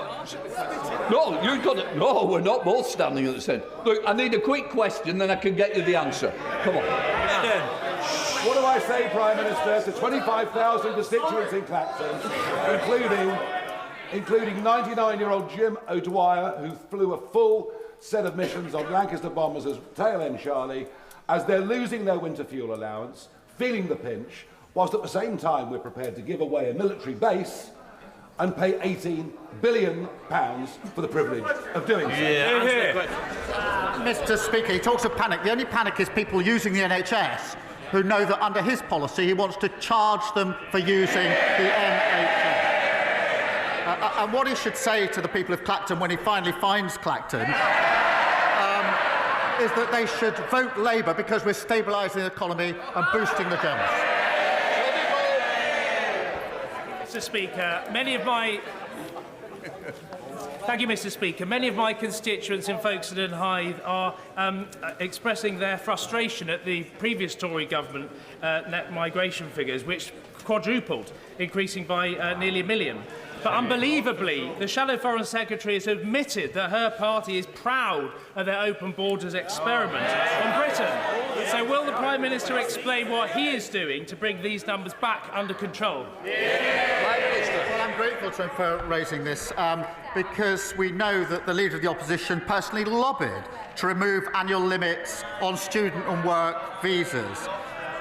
No, you've got to. No, we're not both standing at the same. Look, I need a quick question, then I can get you the answer. Come on. What do I say, Prime Minister, to 25,000 constituents in Clacton, including 99-year-old Jim O'Dwyer, who flew a full set of missions on Lancaster bombers as tail end Charlie, as they're losing their winter fuel allowance, feeling the pinch, whilst at the same time we're prepared to give away a military base and pay £18 billion for the privilege of doing so. Mr. Speaker, he talks of panic. The only panic is people using the NHS who know that under his policy he wants to charge them for using the NHS. And what he should say to the people of Clacton when he finally finds Clacton is that they should vote Labour because we're stabilising the economy and boosting the gems. Mr. Speaker, Thank you, Mr. Speaker. Many of my constituents in Folkestone and Hythe are expressing their frustration at the previous Tory government net migration figures, which quadrupled, increasing by nearly 1 million. But unbelievably, the Shadow Foreign Secretary has admitted that her party is proud of their open borders experiment on Britain. So will the Prime Minister explain what he is doing to bring these numbers back under control? Well, I'm grateful to him for raising this because we know that the Leader of the Opposition personally lobbied to remove annual limits on student and work visas.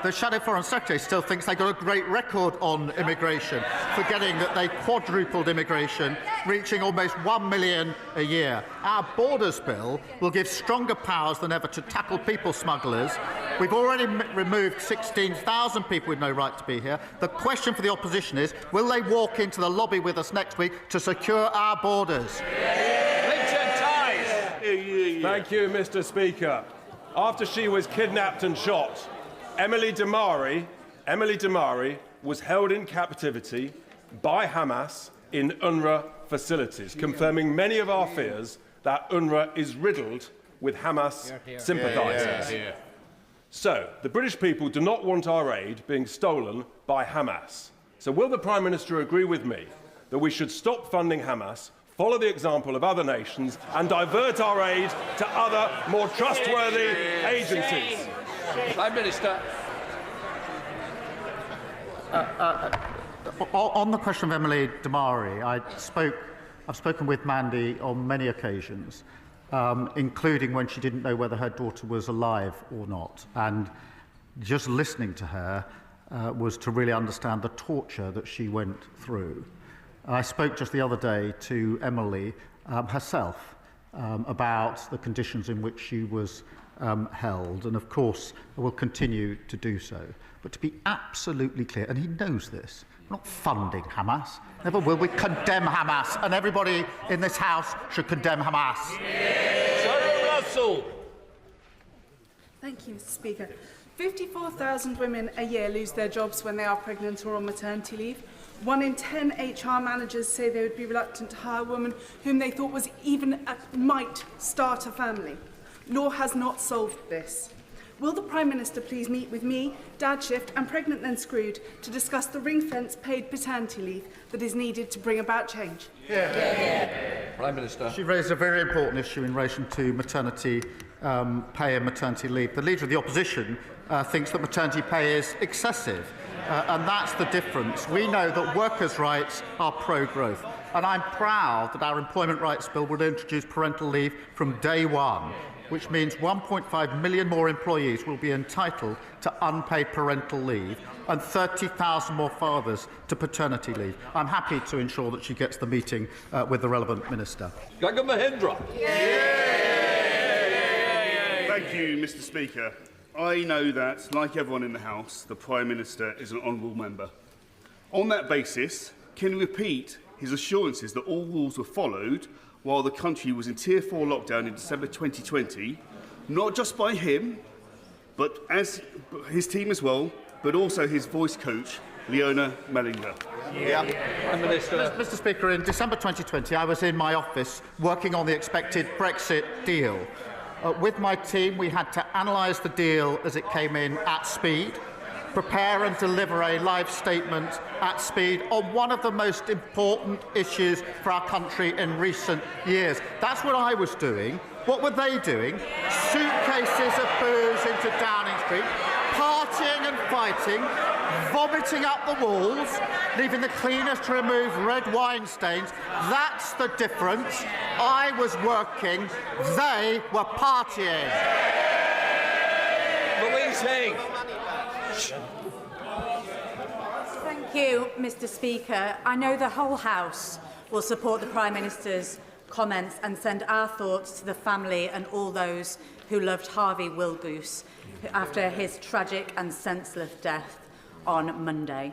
The Shadow Foreign Secretary still thinks they got a great record on immigration, forgetting that they quadrupled immigration, reaching almost 1 million a year. Our Borders Bill will give stronger powers than ever to tackle people smugglers. We've already removed 16,000 people with no right to be here. The question for the opposition is, will they walk into the lobby with us next week to secure our borders? Thank you, Mr. Speaker. After she was kidnapped and shot, Emily Damari was held in captivity by Hamas in UNRWA facilities, confirming many of our fears that UNRWA is riddled with Hamas sympathisers. So, the British people do not want our aid being stolen by Hamas. So will the Prime Minister agree with me that we should stop funding Hamas, follow the example of other nations and divert our aid to other, more trustworthy agencies? Prime Minister. On the question of Emily Damari, I've spoken with Mandy on many occasions, including when she didn't know whether her daughter was alive or not. And just listening to her was to really understand the torture that she went through. I spoke just the other day to Emily herself about the conditions in which she was held, and of course will continue to do so. But to be absolutely clear, and he knows this, we're not funding Hamas. Never will we condemn Hamas, and everybody in this House should condemn Hamas. Russell. Thank you, Mr. Speaker. 54,000 women a year lose their jobs when they are pregnant or on maternity leave. 1 in 10 HR managers say they would be reluctant to hire a woman whom they thought was might start a family. Law has not solved this. Will the Prime Minister please meet with me, Dad Shift and Pregnant and Screwed to discuss the ring-fence paid paternity leave that is needed to bring about change? Prime Minister. She raised a very important issue in relation to maternity pay and maternity leave. The Leader of the Opposition thinks that maternity pay is excessive, and that's the difference. We know that workers' rights are pro-growth, and I'm proud that our Employment Rights Bill will introduce parental leave from day one, which means 1.5 million more employees will be entitled to unpaid parental leave and 30,000 more fathers to paternity leave. I'm happy to ensure that she gets the meeting with the relevant minister. Gagan Mahindra. Thank you, Mr. Speaker. I know that, like everyone in the House, the Prime Minister is an honourable member. On that basis, can he repeat his assurances that all rules were followed while the country was in Tier 4 lockdown in December 2020, not just by him, but as his team as well, but also his voice coach, Leona Mellinger. Mr. Speaker, in December 2020, I was in my office working on the expected Brexit deal. With my team, we had to analyse the deal as it came in at speed, prepare and deliver a live statement at speed on one of the most important issues for our country in recent years. That's what I was doing. What were they doing? Suitcases of booze into Downing Street, partying and fighting, vomiting up the walls, leaving the cleaners to remove red wine stains. That's the difference. I was working, they were partying. Louise Hay. Thank you, Mr. Speaker. I know the whole House will support the Prime Minister's comments and send our thoughts to the family and all those who loved Harvey Wilgoose after his tragic and senseless death on Monday.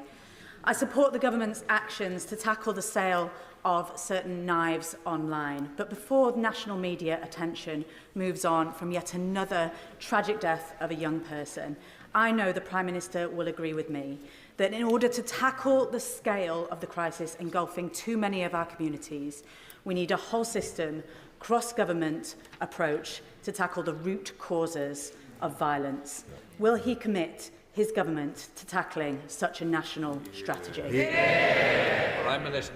I support the government's actions to tackle the sale of certain knives online. But before national media attention moves on from yet another tragic death of a young person, I know the Prime Minister will agree with me that in order to tackle the scale of the crisis engulfing too many of our communities, we need a whole system, cross-government approach to tackle the root causes of violence. Will he commit his government to tackling such a national strategy? Prime Minister.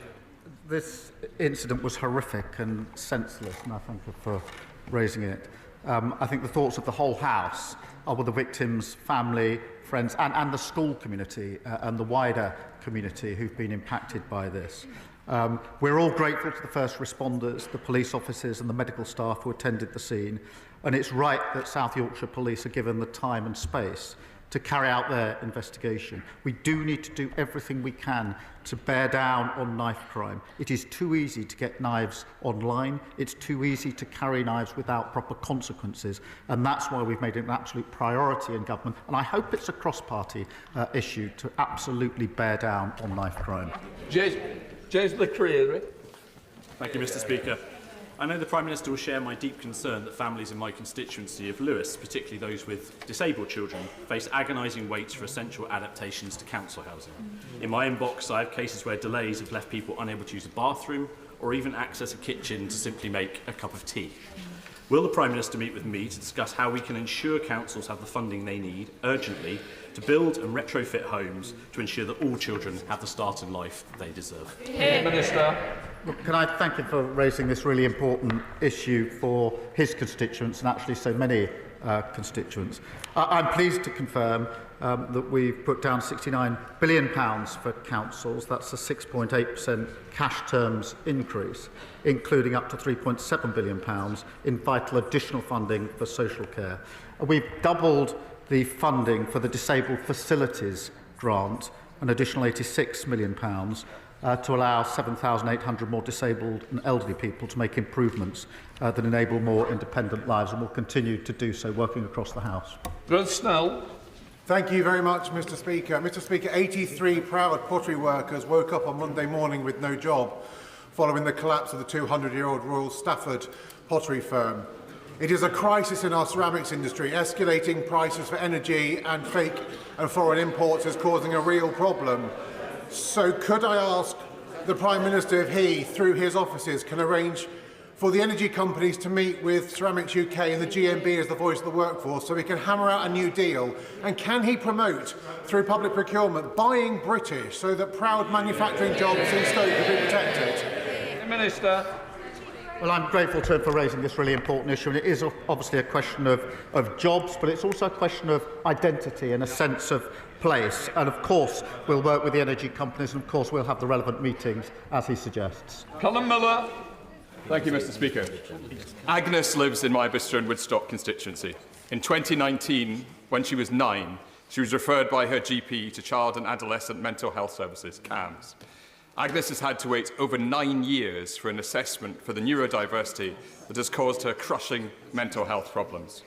This incident was horrific and senseless, and I thank you for raising it. I think the thoughts of the whole House are with the victims' family, friends, and the school community and the wider community who've been impacted by this. We're all grateful to the first responders, the police officers and the medical staff who attended the scene, and it's right that South Yorkshire Police are given the time and space to carry out their investigation. We do need to do everything we can to bear down on knife crime. It is too easy to get knives online. It's too easy to carry knives without proper consequences. And that's why we've made it an absolute priority in government. And I hope it's a cross-party issue to absolutely bear down on knife crime. James McCreary. Thank you, Mr. Speaker. I know the Prime Minister will share my deep concern that families in my constituency of Lewis, particularly those with disabled children, face agonising waits for essential adaptations to council housing. In my inbox, I have cases where delays have left people unable to use a bathroom or even access a kitchen to simply make a cup of tea. Will the Prime Minister meet with me to discuss how we can ensure councils have the funding they need urgently to build and retrofit homes to ensure that all children have the start in life they deserve? Minister. Can I thank him for raising this really important issue for his constituents and actually so many constituents. I'm pleased to confirm that we've put down £69 billion for councils. That's a 6.8% cash terms increase, including up to £3.7 billion in vital additional funding for social care. We've doubled the funding for the Disabled Facilities Grant, an additional £86 million, to allow 7,800 more disabled and elderly people to make improvements that enable more independent lives, and will continue to do so, working across the House. Ruth Snell. Thank you very much, Mr. Speaker. Mr. Speaker, 83 proud pottery workers woke up on Monday morning with no job following the collapse of the 200-year-old Royal Stafford pottery firm. It is a crisis in our ceramics industry. Escalating prices for energy and fake and foreign imports is causing a real problem. So could I ask the Prime Minister if he, through his offices, can arrange for the energy companies to meet with Ceramics UK and the GMB as the voice of the workforce so we can hammer out a new deal? And can he promote, through public procurement, buying British so that proud manufacturing jobs in Stoke can be protected? Minister. Well, I'm grateful to him for raising this really important issue, and it is obviously a question of jobs, but it's also a question of identity and a sense of place. And of course, we'll work with the energy companies, and of course, we'll have the relevant meetings, as he suggests. Colin Miller. Thank you, Mr. Speaker. Agnes lives in my Bicester and Woodstock constituency. In 2019, when she was 9, she was referred by her GP to Child and Adolescent Mental Health Services, CAMS. Agnes has had to wait over 9 years for an assessment for the neurodiversity that has caused her crushing mental health problems.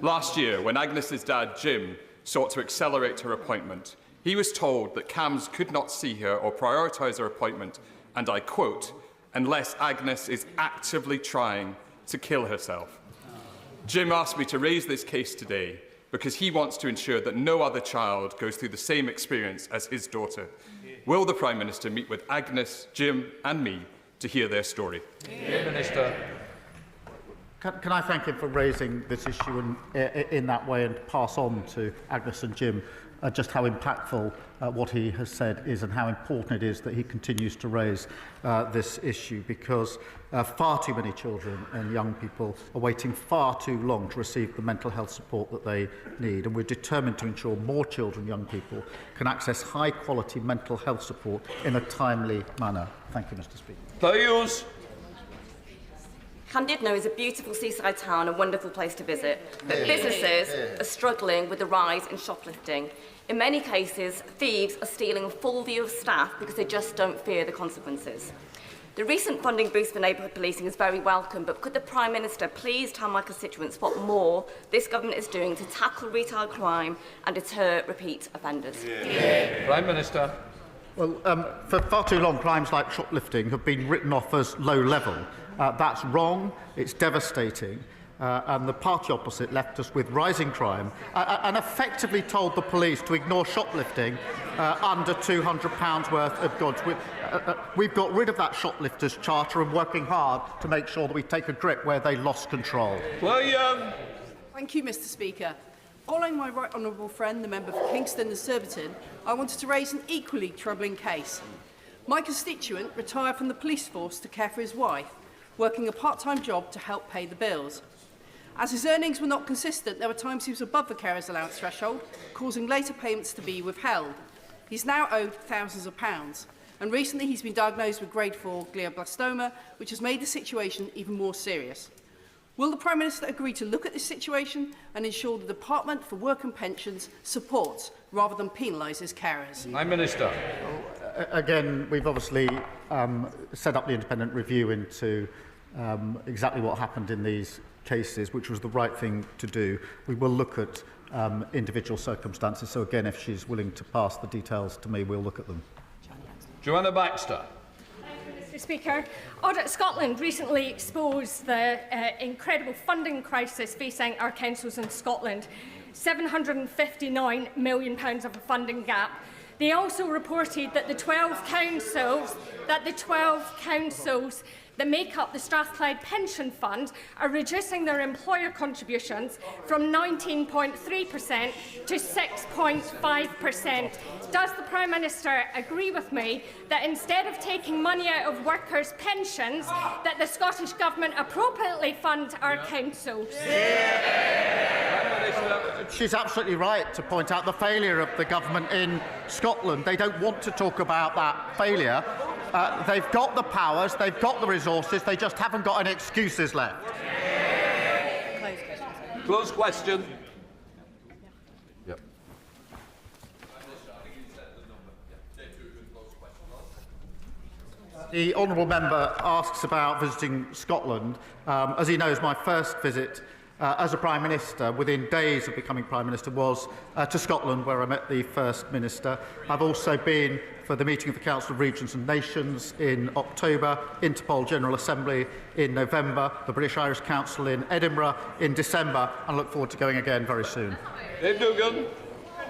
Last year, when Agnes's dad, Jim, sought to accelerate her appointment, he was told that CAMS could not see her or prioritise her appointment, and I quote, unless Agnes is actively trying to kill herself. Jim asked me to raise this case today because he wants to ensure that no other child goes through the same experience as his daughter. Will the Prime Minister meet with Agnes, Jim and me to hear their story? Minister. Can I thank him for raising this issue in that way and pass on to Agnes and Jim just how impactful what he has said is and how important it is that he continues to raise this issue, because far too many children and young people are waiting far too long to receive the mental health support that they need, and we're determined to ensure more children and young people can access high-quality mental health support in a timely manner. Thank you, Mr. Speaker. Please. Llandudno is a beautiful seaside town, a wonderful place to visit, but businesses are struggling with the rise in shoplifting. In many cases, thieves are stealing a full view of staff because they just don't fear the consequences. The recent funding boost for neighbourhood policing is very welcome, but could the Prime Minister please tell my constituents what more this government is doing to tackle retail crime and deter repeat offenders? Prime Minister. Well, for far too long, crimes like shoplifting have been written off as low level. That's wrong, it's devastating, and the party opposite left us with rising crime and effectively told the police to ignore shoplifting under £200 worth of goods. We've got rid of that shoplifters charter and working hard to make sure that we take a grip where they lost control. William. Thank you, Mr. Speaker. Following my right honourable friend, the member for Kingston and Surbiton, I wanted to raise an equally troubling case. My constituent retired from the police force to care for his wife, working a part-time job to help pay the bills. As his earnings were not consistent, there were times he was above the carer's allowance threshold, causing later payments to be withheld. He's now owed thousands of pounds, and recently he's been diagnosed with grade 4 glioblastoma, which has made the situation even more serious. Will the Prime Minister agree to look at this situation and ensure the Department for Work and Pensions supports rather than penalises carers? Prime Minister. Again, we've obviously set up the independent review into exactly what happened in these cases, which was the right thing to do. We will look at individual circumstances. So again, if she's willing to pass the details to me, we'll look at them. Joanna Baxter. Mr. Speaker, Audit Scotland recently exposed the incredible funding crisis facing our councils in Scotland. £759 million of a funding gap. They also reported that the 12 councils that make up the Strathclyde Pension Fund are reducing their employer contributions from 19.3% to 6.5%. Does the Prime Minister agree with me that instead of taking money out of workers' pensions, that the Scottish Government appropriately fund our councils? She's absolutely right to point out the failure of the government in Scotland. They don't want to talk about that failure. They've got the powers, they've got the resources, they just haven't got any excuses left. Close question. Yep. The honourable member asks about visiting Scotland. As he knows, my first visit as a Prime Minister, within days of becoming Prime Minister, was to Scotland, where I met the First Minister. I've also been for the meeting of the Council of Regions and Nations in October, Interpol General Assembly in November, the British-Irish Council in Edinburgh in December, and look forward to going again very soon. Dave Duggan.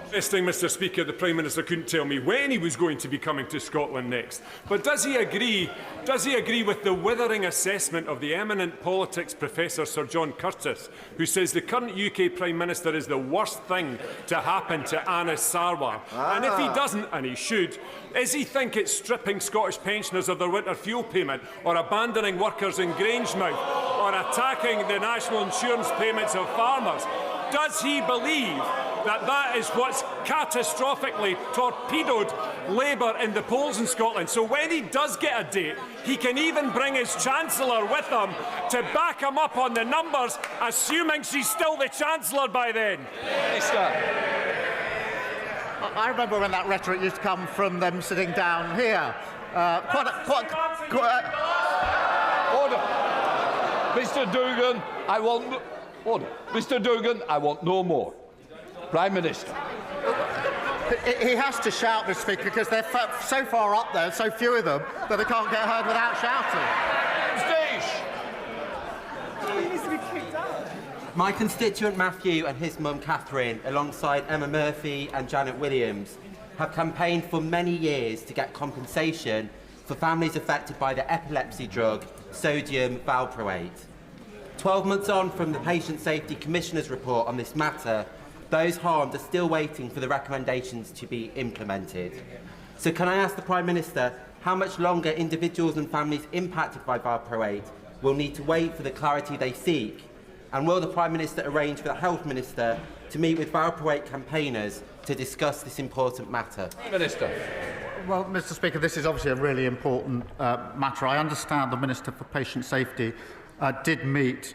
Interesting, Mr. Speaker, the Prime Minister couldn't tell me when he was going to be coming to Scotland next. But does he agree with the withering assessment of the eminent politics professor Sir John Curtis, who says the current UK Prime Minister is the worst thing to happen to Anas Sarwar? And if he doesn't, and he should, does he think it's stripping Scottish pensioners of their winter fuel payment, or abandoning workers in Grangemouth, or attacking the national insurance payments of farmers? Does he believe that is what's catastrophically torpedoed Labour in the polls in Scotland? So when he does get a date, he can even bring his Chancellor with him to back him up on the numbers, assuming she's still the Chancellor by then. I remember when that rhetoric used to come from them sitting down here. Order. Mr. Dugan, I want... Order. Mr. Dugan, I want no more. Prime Minister. He has to shout, Mr. Speaker, because they're so far up there, so few of them, that they can't get heard without shouting. Stage. He needs to be kicked out. My constituent Matthew and his mum Catherine, alongside Emma Murphy and Janet Williams, have campaigned for many years to get compensation for families affected by the epilepsy drug sodium valproate. 12 months on from the Patient Safety Commissioner's report on this matter, those harmed are still waiting for the recommendations to be implemented. So can I ask the Prime Minister how much longer individuals and families impacted by valproate will need to wait for the clarity they seek? And will the Prime Minister arrange for the Health Minister to meet with valproate campaigners to discuss this important matter? Minister. Well, Mr. Speaker, this is obviously a really important matter. I understand the Minister for Patient Safety did meet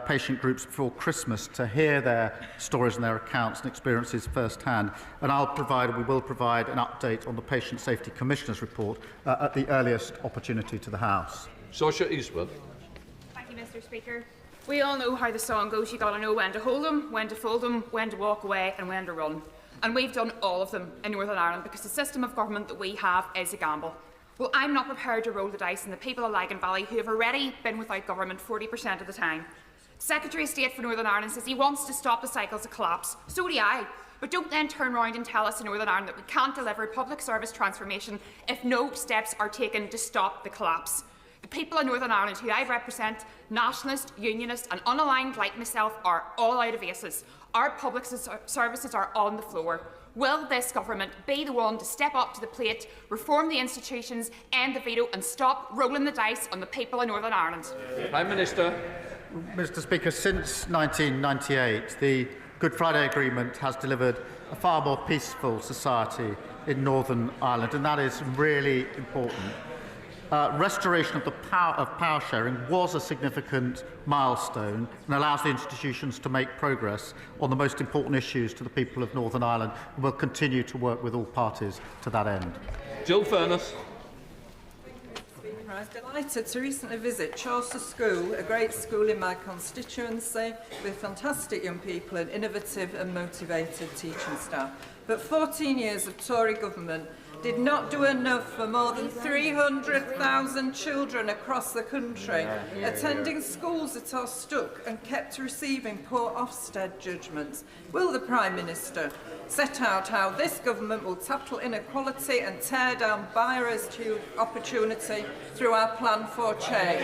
patient groups before Christmas to hear their stories and their accounts and experiences firsthand. And we will provide an update on the Patient Safety Commissioner's report at the earliest opportunity to the House. Saoirse Eastwood. Thank you, Mr. Speaker. We all know how the song goes. You got to know when to hold them, when to fold them, when to walk away and when to run. And we've done all of them in Northern Ireland because the system of government that we have is a gamble. Well, I'm not prepared to roll the dice on the people of Lagan Valley who have already been without government 40% of the time. Secretary of State for Northern Ireland says he wants to stop the cycles of collapse. So do I. But don't then turn around and tell us in Northern Ireland that we can't deliver public service transformation if no steps are taken to stop the collapse. The people of Northern Ireland who I represent, nationalist, unionist and unaligned like myself, are all out of aces. Our public services are on the floor. Will this government be the one to step up to the plate, reform the institutions, end the veto and stop rolling the dice on the people of Northern Ireland? Prime Minister. Mr. Speaker, since 1998, the Good Friday Agreement has delivered a far more peaceful society in Northern Ireland, and that is really important. Restoration of the power sharing was a significant milestone and allows the institutions to make progress on the most important issues to the people of Northern Ireland, and will continue to work with all parties to that end. Jill Furness. I was delighted to recently visit Chagos School, a great school in my constituency with fantastic young people and innovative and motivated teaching staff. But 14 years of Tory government did not do enough for more than 300,000 children across the country attending schools that are stuck and kept receiving poor Ofsted judgments. Will the Prime Minister set out how this government will tackle inequality and tear down barriers to opportunity through our plan for change?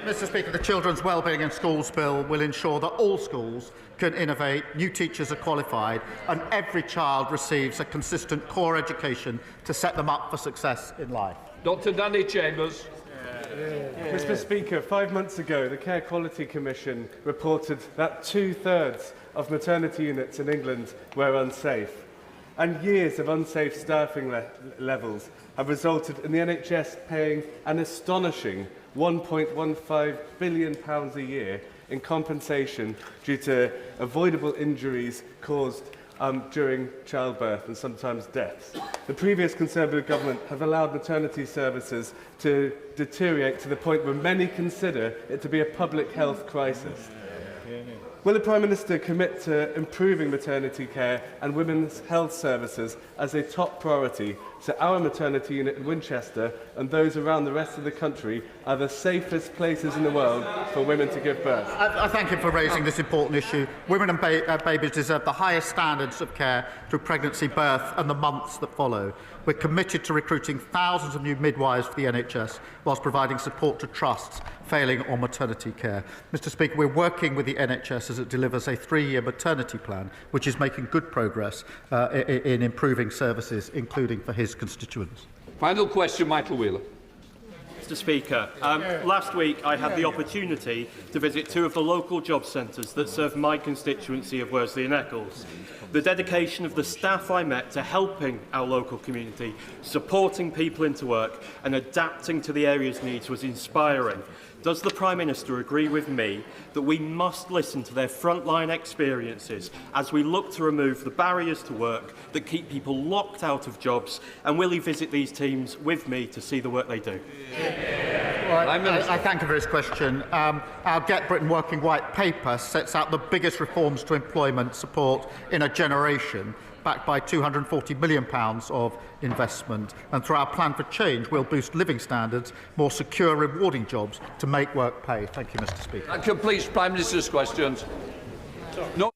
Mr. Speaker, the Children's Wellbeing in Schools Bill will ensure that all schools can innovate, new teachers are qualified, and every child receives a consistent core education to set them up for success in life. Dr. Danny Chambers. Mr. Speaker, 5 months ago, the Care Quality Commission reported that 2/3 of maternity units in England were unsafe. And years of unsafe staffing levels have resulted in the NHS paying an astonishing £1.15 billion a year in compensation due to avoidable injuries caused during childbirth and sometimes deaths. The previous Conservative government have allowed maternity services to deteriorate to the point where many consider it to be a public health crisis. Will the Prime Minister commit to improving maternity care and women's health services as a top priority so our maternity unit in Winchester and those around the rest of the country are the safest places in the world for women to give birth? I thank him for raising this important issue. Women and babies deserve the highest standards of care through pregnancy, birth and the months that follow. We're committed to recruiting thousands of new midwives for the NHS whilst providing support to trusts failing on maternity care. Mr. Speaker, we're working with the NHS as it delivers a 3-year maternity plan, which is making good progress in improving services, including for his constituents. Final question, Michael Wheeler. Mr. Speaker, last week I had the opportunity to visit 2 of the local job centres that serve my constituency of Worsley and Eccles. The dedication of the staff I met to helping our local community, supporting people into work and adapting to the area's needs was inspiring. Does the Prime Minister agree with me that we must listen to their frontline experiences as we look to remove the barriers to work that keep people locked out of jobs, and will he visit these teams with me to see the work they do? Well, I thank him for his question. Our Get Britain Working White Paper sets out the biggest reforms to employment support in a generation, backed by £240 million of investment. And through our plan for change, we'll boost living standards, more secure, rewarding jobs to make work pay. Thank you, Mr. Speaker. That completes Prime Minister's questions. No.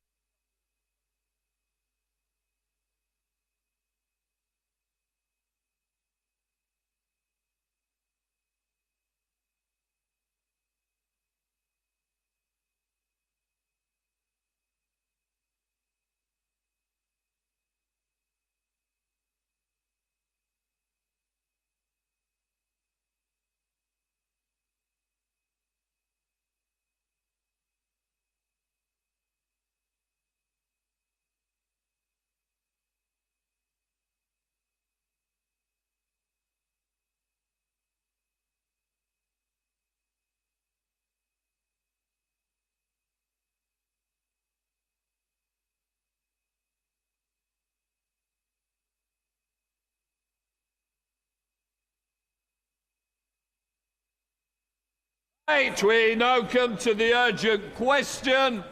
Right, we now come to the urgent question.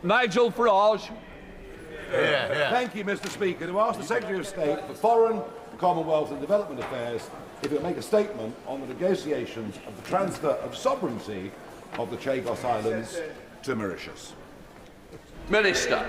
Nigel Farage. Thank you, Mr. Speaker. To ask the Secretary of State for Foreign, Commonwealth and Development Affairs if he'll make a statement on the negotiations of the transfer of sovereignty of the Chagos Islands to Mauritius. Minister.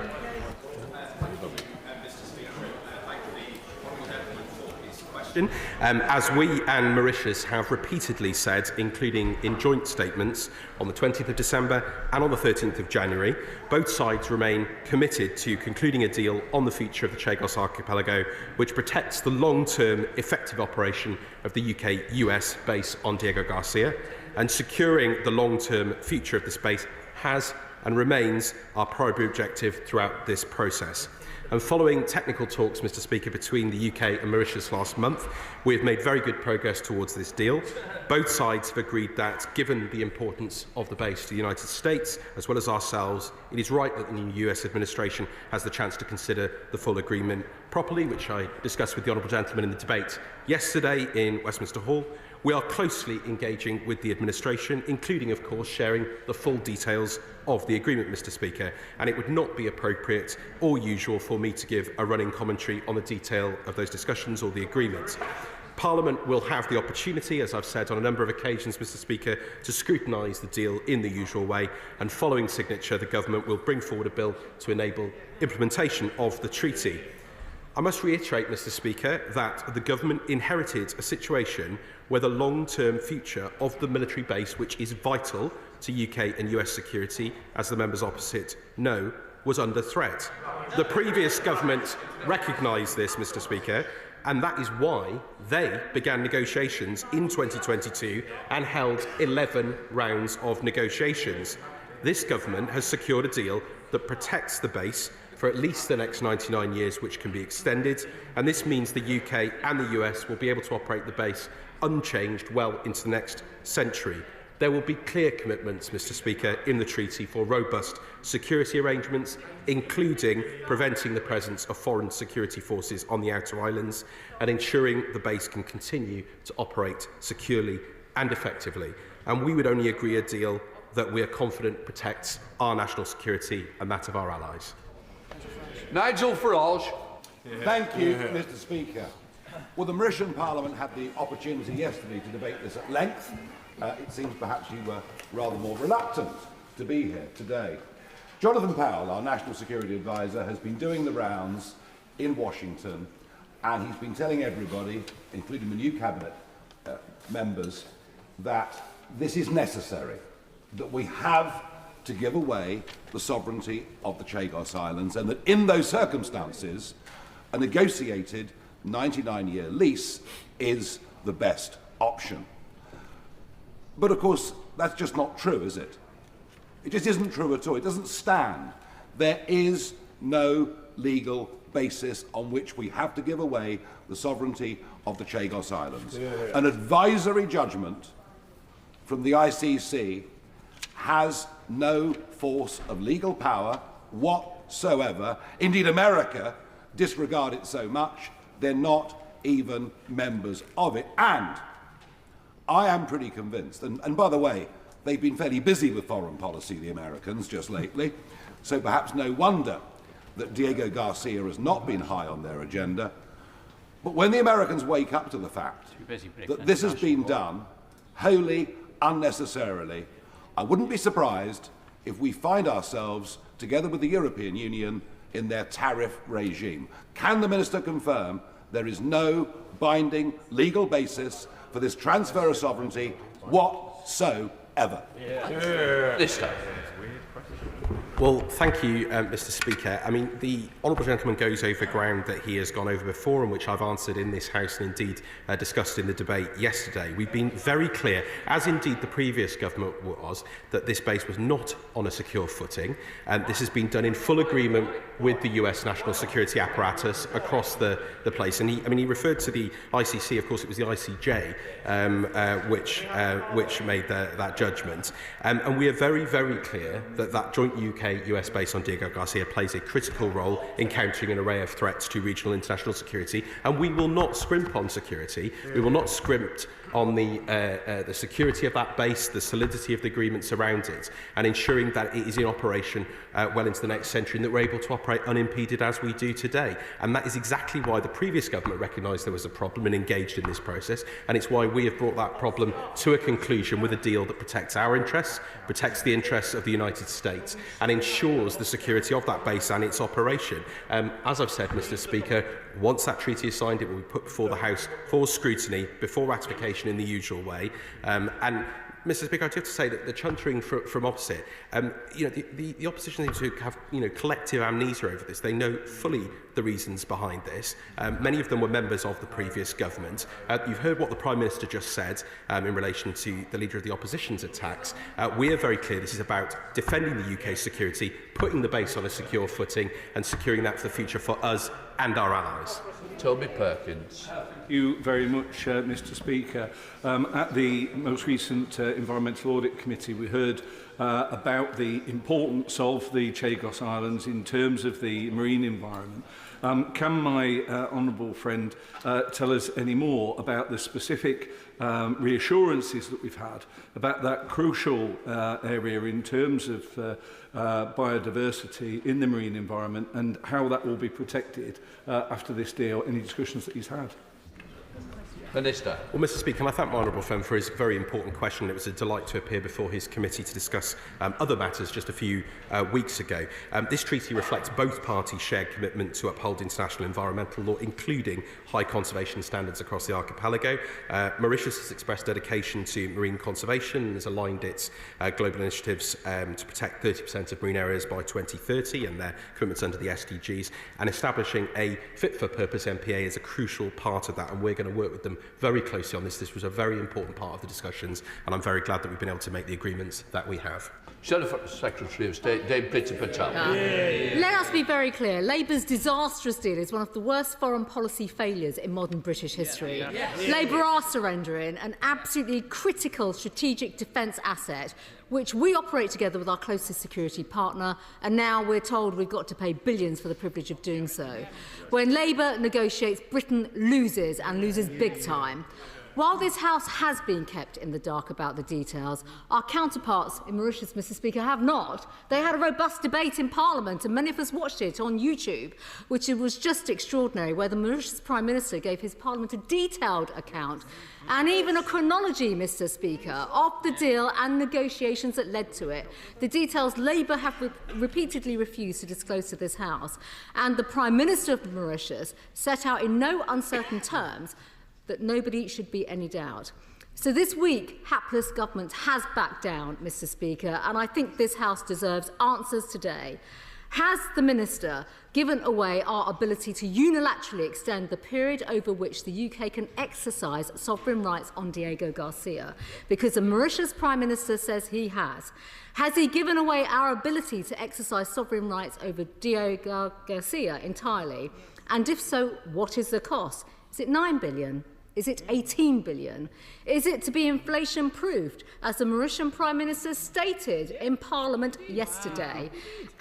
As we and Mauritius have repeatedly said, including in joint statements on the 20th of December and on the 13th of January, both sides remain committed to concluding a deal on the future of the Chagos archipelago, which protects the long-term effective operation of the UK-US base on Diego Garcia, and securing the long-term future of this base has and remains our primary objective throughout this process. And following technical talks, Mr. Speaker, between the UK and Mauritius last month, we have made very good progress towards this deal. Both sides have agreed that, given the importance of the base to the United States, as well as ourselves, it is right that the new US administration has the chance to consider the full agreement properly, which I discussed with the honourable gentleman in the debate yesterday in Westminster Hall. We are closely engaging with the administration, including, of course, sharing the full details of the agreement, Mr. Speaker, and it would not be appropriate or usual for me to give a running commentary on the detail of those discussions or the agreement. Parliament will have the opportunity, as I've said on a number of occasions, Mr. Speaker, to scrutinise the deal in the usual way, and following signature, the Government will bring forward a bill to enable implementation of the treaty. I must reiterate, Mr. Speaker, that the Government inherited a situation where the long-term future of the military base, which is vital to UK and US security, as the members opposite know, was under threat. The previous Government recognised this, Mr. Speaker, and that is why they began negotiations in 2022 and held 11 rounds of negotiations. This Government has secured a deal that protects the base for at least the next 99 years, which can be extended, and this means the UK and the US will be able to operate the base unchanged well into the next century. There will be clear commitments, Mr. Speaker, in the treaty for robust security arrangements, including preventing the presence of foreign security forces on the outer islands and ensuring the base can continue to operate securely and effectively. And we would only agree a deal that we are confident protects our national security and that of our allies. Nigel Farage. Thank you, Mr. Speaker. Well, the Mauritian Parliament had the opportunity yesterday to debate this at length. It seems perhaps you were rather more reluctant to be here today. Jonathan Powell, our National Security Advisor, has been doing the rounds in Washington, and he's been telling everybody, including the new Cabinet members, that this is necessary, that we have to give away the sovereignty of the Chagos Islands, and that in those circumstances, a negotiated 99-year lease is the best option. But of course, that's just not true, is it? It just isn't true at all. It doesn't stand. There is no legal basis on which we have to give away the sovereignty of the Chagos Islands. An advisory judgment from the ICC has no force of legal power whatsoever. Indeed, America disregard it so much, they're not even members of it. And I am pretty convinced, and by the way, they've been fairly busy with foreign policy, the Americans, just lately, so perhaps no wonder that Diego Garcia has not been high on their agenda. But when the Americans wake up to the fact that this has been done wholly unnecessarily, I wouldn't be surprised if we find ourselves, together with the European Union, in their tariff regime. Can the Minister confirm there is no binding legal basis for this transfer of sovereignty whatsoever? Minister. Well, thank you, Mr. Speaker. I mean, the honourable gentleman goes over ground that he has gone over before and which I've answered in this House and indeed discussed in the debate yesterday. We've been very clear, as indeed the previous government was, that this base was not on a secure footing, and this has been done in full agreement with the US national security apparatus across the place. And he referred to the ICC. Of course, it was the ICJ which made that judgment. And we are very, very clear that that joint UK-US base on Diego Garcia plays a critical role in countering an array of threats to regional international security. And we will not scrimp on security. We will not scrimp on the security of that base, the solidity of the agreements around it, and ensuring that it is in operation well into the next century and that we're able to operate unimpeded as we do today. And that is exactly why the previous government recognised there was a problem and engaged in this process, and it's why we have brought that problem to a conclusion with a deal that protects our interests, protects the interests of the United States, and ensures the security of that base and its operation. As I've said, Mr. Speaker, once that treaty is signed, it will be put before the House for scrutiny, before ratification in the usual way. And Mr. Speaker, I do have to say that the chuntering from opposite, the opposition seems to have collective amnesia over this. They know fully the reasons behind this. Many of them were members of the previous government. You've heard what the Prime Minister just said in relation to the Leader of the Opposition's attacks. We are very clear this is about defending the UK's security, putting the base on a secure footing and securing that for the future for us and our allies. Toby Perkins. Thank you very much, Mr. Speaker. At the most recent Environmental Audit Committee, we heard about the importance of the Chagos Islands in terms of the marine environment. Can my honourable friend tell us any more about the specific reassurances that we've had about that crucial area in terms of biodiversity in the marine environment and how that will be protected after this deal? Any discussions that he's had? Minister. Well, Mr. Speaker, can I thank my honourable friend for his very important question. It was a delight to appear before his committee to discuss other matters just a few weeks ago. This treaty reflects both parties' shared commitment to uphold international environmental law, including high conservation standards across the archipelago. Mauritius has expressed dedication to marine conservation and has aligned its global initiatives to protect 30% of marine areas by 2030 and their commitments under the SDGs, and establishing a fit-for-purpose MPA is a crucial part of that, and we're going to work with them very closely on this. This was a very important part of the discussions, and I'm very glad that we've been able to make the agreements that we have. Secretary of State Dame Priti Patel. Let us be very clear. Labour's disastrous deal is one of the worst foreign policy failures in modern British history. Labour are surrendering an absolutely critical strategic defence asset which we operate together with our closest security partner, and now we're told we've got to pay billions for the privilege of doing so. When Labour negotiates, Britain loses, and loses big time. While this House has been kept in the dark about the details, our counterparts in Mauritius, Mr. Speaker, have not. They had a robust debate in Parliament, and many of us watched it on YouTube, which was just extraordinary, where the Mauritius Prime Minister gave his Parliament a detailed account and even a chronology, Mr. Speaker, of the deal and negotiations that led to it. The details Labour have repeatedly refused to disclose to this House, and the Prime Minister of Mauritius set out in no uncertain terms that nobody should be any doubt. So this week, hapless government has backed down, Mr. Speaker, and I think this House deserves answers today. Has the Minister given away our ability to unilaterally extend the period over which the UK can exercise sovereign rights on Diego Garcia? Because the Mauritius Prime Minister says he has. Has he given away our ability to exercise sovereign rights over Diego Garcia entirely? And if so, what is the cost? Is it 9 billion? Is it 18 billion? Is it to be inflation-proofed, as the Mauritian Prime Minister stated in Parliament yesterday?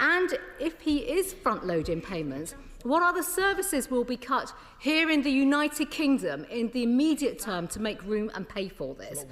And if he is front-loading payments, What other services will be cut here in the United Kingdom in the immediate term to make room and pay for this?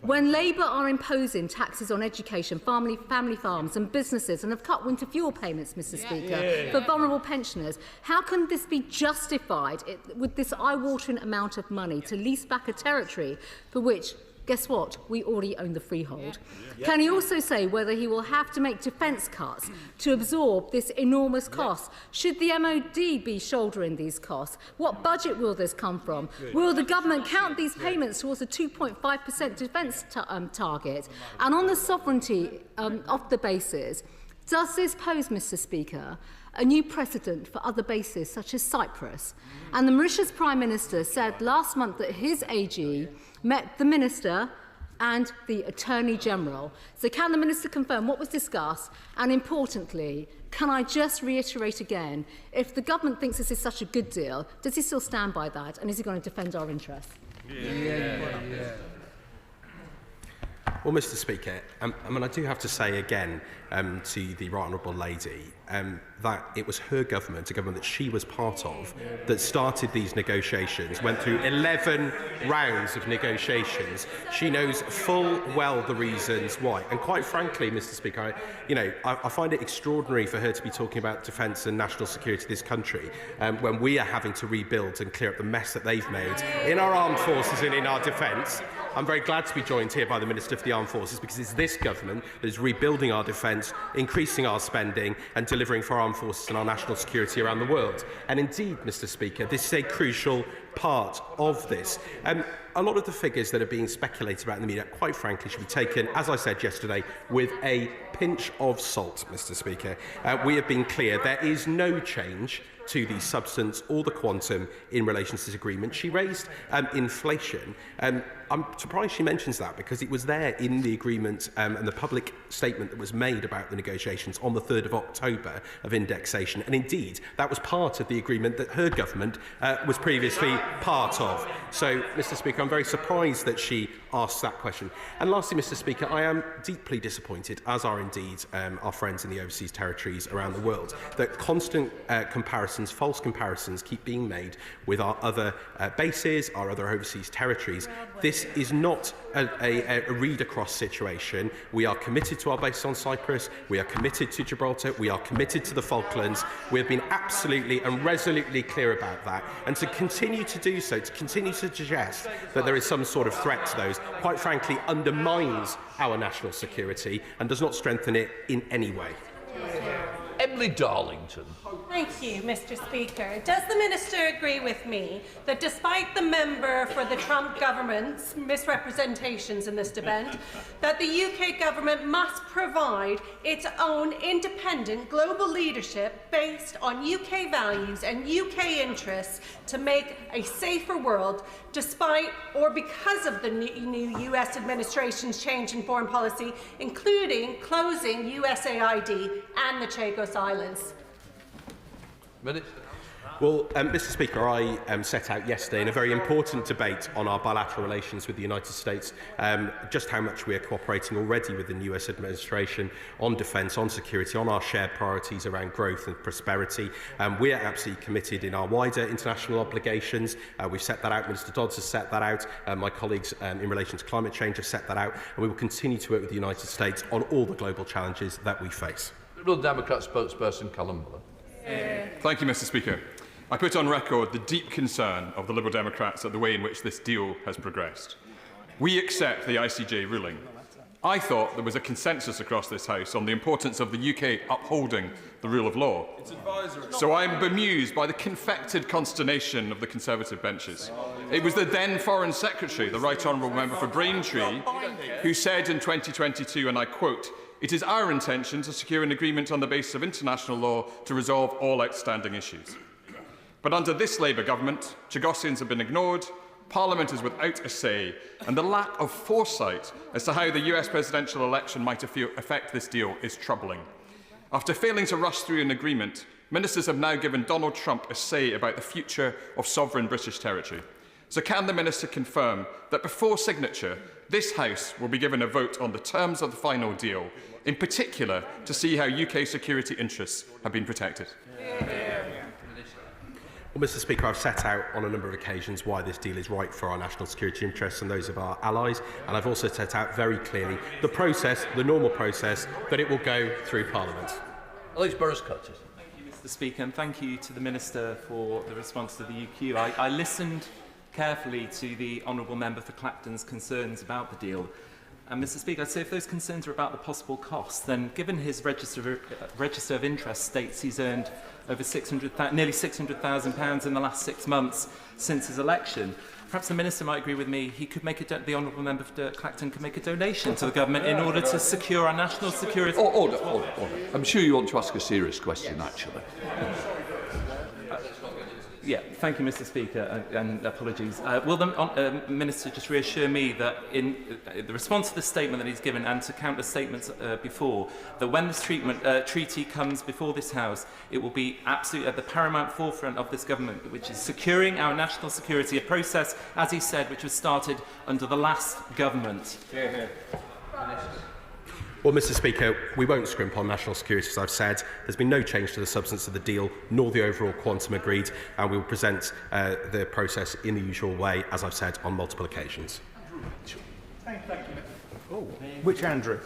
When Labour are imposing taxes on education, family farms and businesses and have cut winter fuel payments, Mr Speaker, for vulnerable pensioners, how can this be justified with this eye-watering amount of money to lease back a territory for which, guess what, we already own the freehold? Can he also say whether he will have to make defence cuts to absorb this enormous cost? Should the MOD be shouldering these costs? What budget will this come from? Will the government count these payments towards a 2.5% defence target? And on the sovereignty of the bases, does this pose, Mr Speaker, a new precedent for other bases such as Cyprus? And the Mauritius Prime Minister said last month that his AG met the Minister and the Attorney General. So can the Minister confirm what was discussed? And importantly, can I just reiterate again, if the government thinks this is such a good deal, does he still stand by that? And is he going to defend our interests? Well, Mr Speaker, I do have to say again to the Right Honourable Lady that it was her government, a government that she was part of, that started these negotiations, went through 11 rounds of negotiations. She knows full well the reasons why. And quite frankly, Mr Speaker, I find it extraordinary for her to be talking about defence and national security of this country when we are having to rebuild and clear up the mess that they've made in our armed forces and in our defence. I'm very glad to be joined here by the Minister for the Armed Forces, because it's this government that is rebuilding our defence, increasing our spending and delivering for our armed forces and our national security around the world. And indeed, Mr Speaker, this is a crucial part of this. A lot of the figures that are being speculated about in the media, quite frankly, should be taken, as I said yesterday, with a pinch of salt, Mr Speaker. We have been clear there is no change to the substance or the quantum in relation to this agreement. She raised inflation. I'm surprised she mentions that, because it was there in the agreement and the public statement that was made about the negotiations on the 3rd of October of indexation. And indeed, that was part of the agreement that her government was previously part of. So, Mr Speaker, I'm very surprised that she asked that question. And lastly, Mr Speaker, I am deeply disappointed, as are indeed our friends in the overseas territories around the world, that constant comparisons, false comparisons, keep being made with our other bases, our other overseas territories. This is not a read-across situation. We are committed to our base on Cyprus. We are committed to Gibraltar. We are committed to the Falklands. We have been absolutely and resolutely clear about that. And to continue to do so, to continue to suggest that there is some sort of threat to those, quite frankly, undermines our national security and does not strengthen it in any way. Emily Darlington. Thank you, Mr Speaker. Does the Minister agree with me that despite the member for the Trump government's misrepresentations in this debate, that the UK government must provide its own independent global leadership based on UK values and UK interests to make a safer world, despite or because of the new US administration's change in foreign policy, including closing USAID and the Chagos Islands? Well, Mr Speaker, I set out yesterday in a very important debate on our bilateral relations with the United States just how much we are cooperating already with the US administration on defence, on security, on our shared priorities around growth and prosperity. We are absolutely committed in our wider international obligations. We've set that out. Minister Dodds has set that out. My colleagues in relation to climate change have set that out. And we will continue to work with the United States on all the global challenges that we face. Liberal Democrat spokesperson Callum Miller. Thank you, Mr Speaker. I put on record the deep concern of the Liberal Democrats at the way in which this deal has progressed. We accept the ICJ ruling. I thought there was a consensus across this House on the importance of the UK upholding the rule of law. So I'm bemused by the confected consternation of the Conservative benches. It was the then Foreign Secretary, the Right Honourable Member for Braintree, who said in 2022, and I quote, "It is our intention to secure an agreement on the basis of international law to resolve all outstanding issues." But under this Labour government, Chagosians have been ignored, Parliament is without a say, and the lack of foresight as to how the US presidential election might affect this deal is troubling. After failing to rush through an agreement, ministers have now given Donald Trump a say about the future of sovereign British territory. So can the Minister confirm that before signature, this House will be given a vote on the terms of the final deal, in particular to see how UK security interests have been protected? Well, Mr. Speaker, I've set out on a number of occasions why this deal is right for our national security interests and those of our allies, and I've also set out very clearly the process, the normal process, that it will go through Parliament. Mr. Speaker, and thank you to the Minister for the response to the UQ. I listened carefully to the Honourable Member for Clacton's concerns about the deal. And Mr. Speaker, I'd say if those concerns are about the possible costs, then given his register of interest states he's earned over nearly £600,000 in the last 6 months since his election, perhaps the Minister might agree with me, he could make the Honourable Member for Clacton could make a donation to the government in order to secure our national security. Order. I'm sure you want to ask a serious question, actually. Yeah, thank you, Mr. Speaker, and apologies. Will the Minister just reassure me that in the response to the statement that he's given and to counter statements before, that when this treaty comes before this House, it will be absolutely at the paramount forefront of this government, which is securing our national security, a process, as he said, which was started under the last government. Well, Mr. Speaker, we won't scrimp on national security, as I've said. There's been no change to the substance of the deal, nor the overall quantum agreed, and we will present the process in the usual way, as I've said on multiple occasions. Thank you. Oh, which Andrew?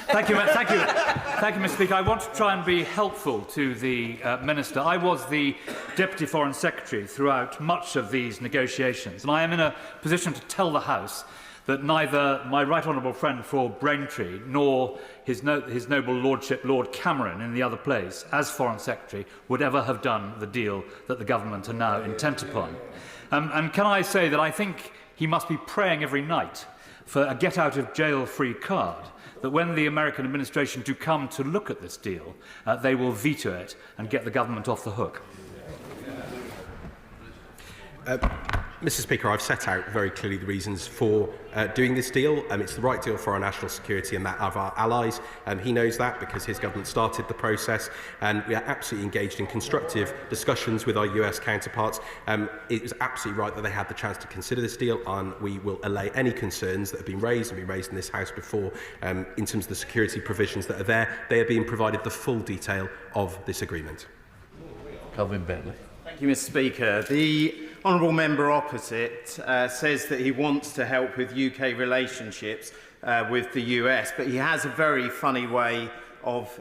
Thank you, Mr. Speaker. I want to try and be helpful to the Minister. I was the Deputy Foreign Secretary throughout much of these negotiations, and I am in a position to tell the House that neither my right honourable friend for Braintree nor his noble lordship Lord Cameron in the other place, as Foreign Secretary, would ever have done the deal that the government are now intent upon. And can I say that I think he must be praying every night for a get-out-of-jail-free card, that when the American administration do come to look at this deal, they will veto it and get the government off the hook. Mr. Speaker, I've set out very clearly the reasons for doing this deal. It's the right deal for our national security and that of our allies. He knows that because his government started the process, and we are absolutely engaged in constructive discussions with our US counterparts. It was absolutely right that they had the chance to consider this deal, and we will allay any concerns that have been raised and been raised in this House before in terms of the security provisions that are there. They are being provided the full detail of this agreement. Calvin Bentley. Thank you, Mr. Speaker. The honourable member opposite says that he wants to help with UK relationships with the US, but he has a very funny way of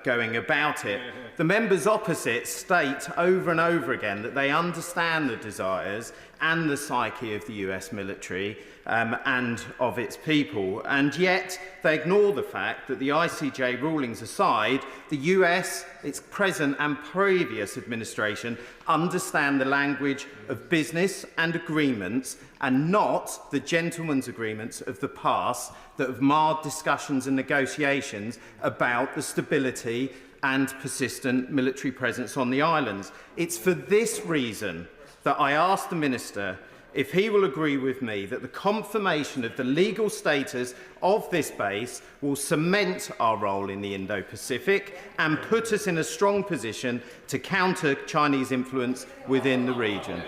going about it. The members opposite state over and over again that they understand the desires and the psyche of the US military and of its people, and yet they ignore the fact that the ICJ rulings aside, the US, its present and previous administration, understand the language of business and agreements and not the gentlemen's agreements of the past that have marred discussions and negotiations about the stability and persistent military presence on the islands. It's for this reason that I asked the Minister if he will agree with me that the confirmation of the legal status of this base will cement our role in the Indo-Pacific and put us in a strong position to counter Chinese influence within the region.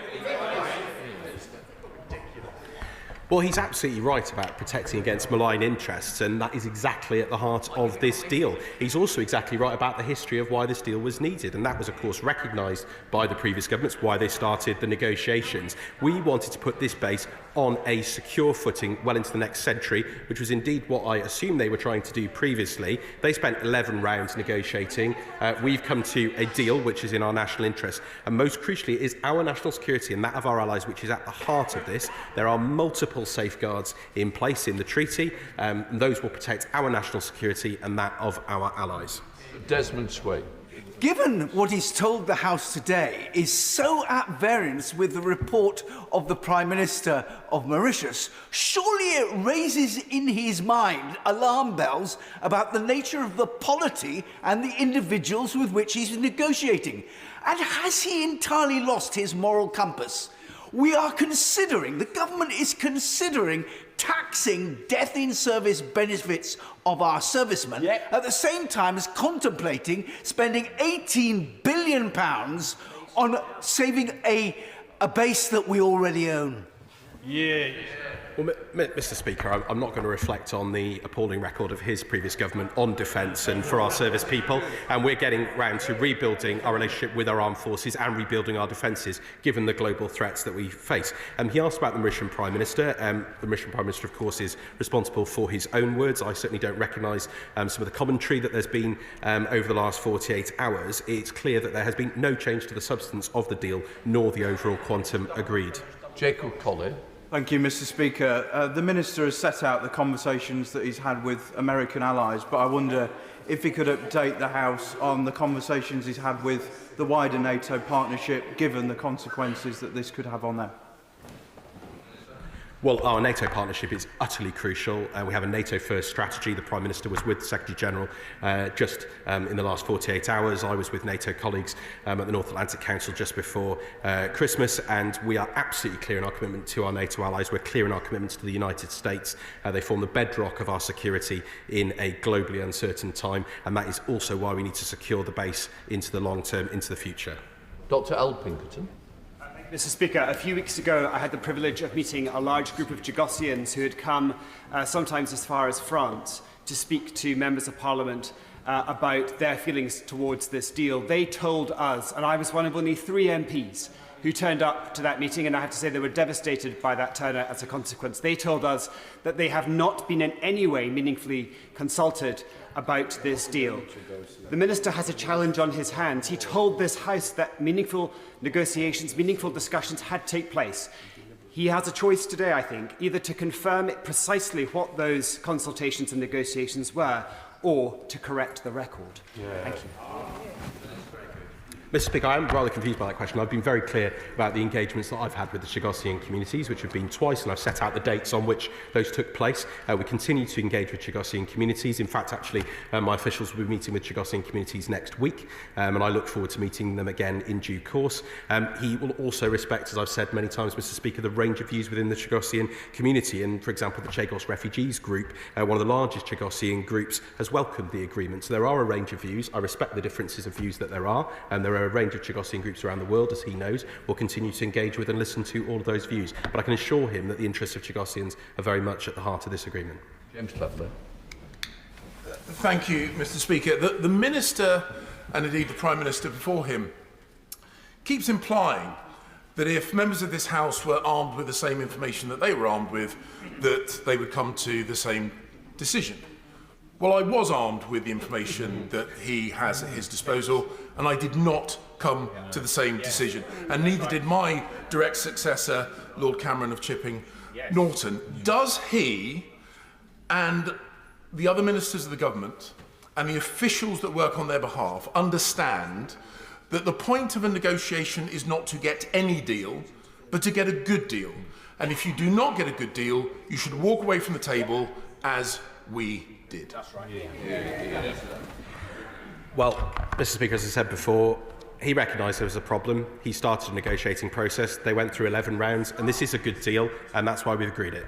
Well, he's absolutely right about protecting against malign interests, and that is exactly at the heart of this deal. He's also exactly right about the history of why this deal was needed, and that was, of course, recognised by the previous governments, why they started the negotiations. We wanted to put this base on a secure footing well into the next century, which was indeed what I assumed they were trying to do previously. They spent 11 rounds negotiating. We've come to a deal which is in our national interest, and most crucially, it is our national security and that of our allies which is at the heart of this. There are multiple safeguards in place in the treaty, and those will protect our national security and that of our allies. Desmond Swade. Given what he's told the House today is so at variance with the report of the Prime Minister of Mauritius, surely it raises in his mind alarm bells about the nature of the polity and the individuals with which he's negotiating. And has he entirely lost his moral compass? We are considering, the government is considering taxing death-in-service benefits of our servicemen, at the same time as contemplating spending £18 billion on saving a base that we already own. Well, Mr. Speaker, I'm not going to reflect on the appalling record of his previous government on defence and for our service people, and we're getting round to rebuilding our relationship with our armed forces and rebuilding our defences, given the global threats that we face. He asked about the Mauritian Prime Minister. The Mauritian Prime Minister, of course, is responsible for his own words. I certainly don't recognise some of the commentary that there's been over the last 48 hours. It's clear that there has been no change to the substance of the deal, nor the overall quantum agreed. Jacob Colley. Thank you, Mr. Speaker. The Minister has set out the conversations that he's had with American allies, but I wonder if he could update the House on the conversations he's had with the wider NATO partnership, given the consequences that this could have on them. Well, our NATO partnership is utterly crucial. We have a NATO-first strategy. The Prime Minister was with the Secretary-General just in the last 48 hours. I was with NATO colleagues at the North Atlantic Council just before Christmas, and we are absolutely clear in our commitment to our NATO allies. We're clear in our commitments to the United States. They form the bedrock of our security in a globally uncertain time, and that is also why we need to secure the base into the long term, into the future. Dr. Al Pinkerton. Mr. Speaker, a few weeks ago I had the privilege of meeting a large group of Chagosians who had come sometimes as far as France to speak to members of Parliament about their feelings towards this deal. They told us, and I was one of only 3 MPs who turned up to that meeting, and I have to say they were devastated by that turnout as a consequence. They told us that they have not been in any way meaningfully consulted about this deal. The Minister has a challenge on his hands. He told this House that meaningful negotiations, meaningful discussions had to take place. He has a choice today, I think, either to confirm precisely what those consultations and negotiations were, or to correct the record. Thank you. Mr. Speaker, I am rather confused by that question. I've been very clear about the engagements that I've had with the Chagosian communities, which have been twice, and I've set out the dates on which those took place. We continue to engage with Chagosian communities. In fact, actually, my officials will be meeting with Chagosian communities next week, and I look forward to meeting them again in due course. He will also respect, as I've said many times, Mr. Speaker, the range of views within the Chagosian community. And, for example, the Chagos Refugees Group, one of the largest Chagosian groups, has welcomed the agreement. So there are a range of views. I respect the differences of views that there are, and there are a range of Chagosian groups around the world, as he knows. We'll continue to engage with and listen to all of those views. But I can assure him that the interests of Chagosians are very much at the heart of this agreement. James Cleverly. Thank you, Mr. Speaker. The Minister, and indeed the Prime Minister before him, keeps implying that if members of this House were armed with the same information that they were armed with, that they would come to the same decision. Well, I was armed with the information that he has at his disposal, and I did not come to the same decision. And neither did my direct successor, Lord Cameron of Chipping Norton. Does he and the other ministers of the government and the officials that work on their behalf understand that the point of a negotiation is not to get any deal, but to get a good deal? And if you do not get a good deal, you should walk away from the table as we did. That's right. Well, Mr. Speaker, as I said before, he recognised there was a problem. He started a negotiating process. They went through 11 rounds, and this is a good deal, and that's why we've agreed it.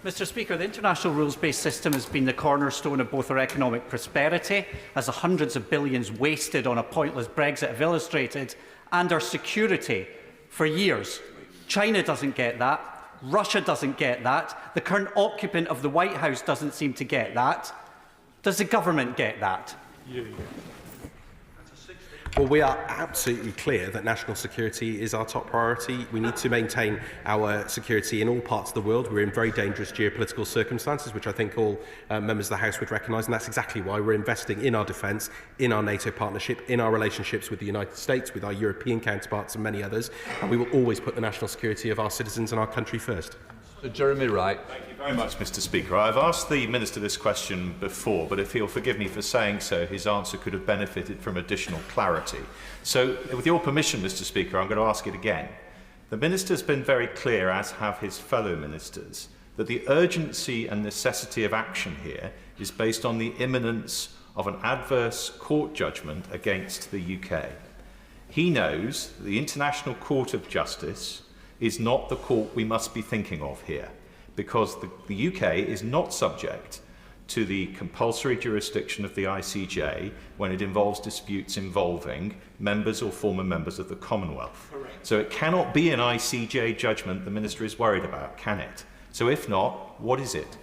Mr. Speaker, the international rules-based system has been the cornerstone of both our economic prosperity, as the hundreds of billions wasted on a pointless Brexit have illustrated, and our security for years. China doesn't get that. Russia doesn't get that. The current occupant of the White House doesn't seem to get that. Does the government get that? Well, we are absolutely clear that national security is our top priority. We need to maintain our security in all parts of the world. We're in very dangerous geopolitical circumstances, which I think all members of the House would recognise, and that's exactly why we're investing in our defence, in our NATO partnership, in our relationships with the United States, with our European counterparts and many others, and we will always put the national security of our citizens and our country first. Jeremy Wright. Thank you very much, Mr. Speaker. I've asked the Minister this question before, but if he'll forgive me for saying so, his answer could have benefited from additional clarity. So, with your permission, Mr. Speaker, I'm going to ask it again. The Minister's been very clear, as have his fellow ministers, that the urgency and necessity of action here is based on the imminence of an adverse court judgment against the UK. He knows that the International Court of Justice is not the court we must be thinking of here, because the UK is not subject to the compulsory jurisdiction of the ICJ when it involves disputes involving members or former members of the Commonwealth. Correct. So it cannot be an ICJ judgment the Minister is worried about, can it? So if not, what is it?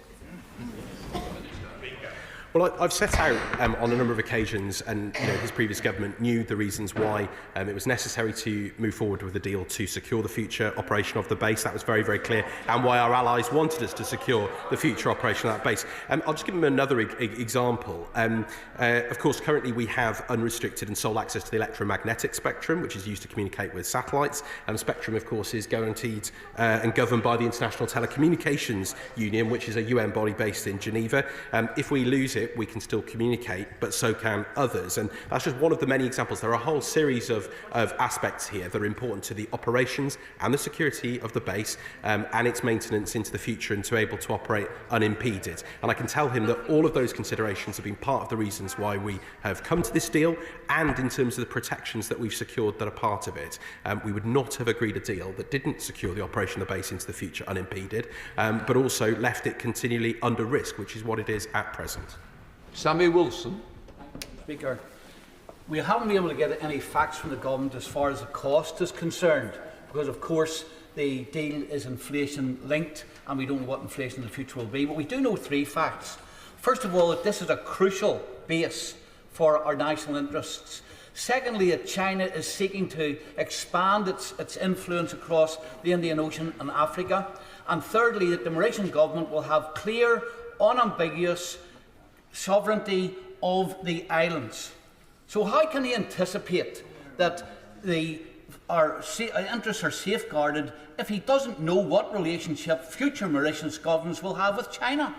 Well, I've set out on a number of occasions, and his previous government knew the reasons why it was necessary to move forward with the deal to secure the future operation of the base. That was very, very clear, and why our allies wanted us to secure the future operation of that base. I'll just give them another example. Of course, currently we have unrestricted and sole access to the electromagnetic spectrum, which is used to communicate with satellites. Spectrum, of course, is guaranteed and governed by the International Telecommunications Union, which is a UN body based in Geneva. If we lose it, we can still communicate, but so can others. And that's just one of the many examples. There are a whole series of aspects here that are important to the operations and the security of the base and its maintenance into the future, and to be able to operate unimpeded. And I can tell him that all of those considerations have been part of the reasons why we have come to this deal, and in terms of the protections that we've secured that are part of it. We would not have agreed a deal that didn't secure the operation of the base into the future unimpeded, but also left it continually under risk, which is what it is at present. Sammy Wilson. Speaker, we haven't been able to get any facts from the government as far as the cost is concerned, because of course the deal is inflation linked and we don't know what inflation in the future will be. But we do know three facts. First of all, that this is a crucial base for our national interests. Secondly, that China is seeking to expand its influence across the Indian Ocean and Africa. And thirdly, that the Mauritian government will have clear, unambiguous sovereignty of the islands. So how can he anticipate that our interests are safeguarded if he doesn't know what relationship future Mauritius governments will have with China?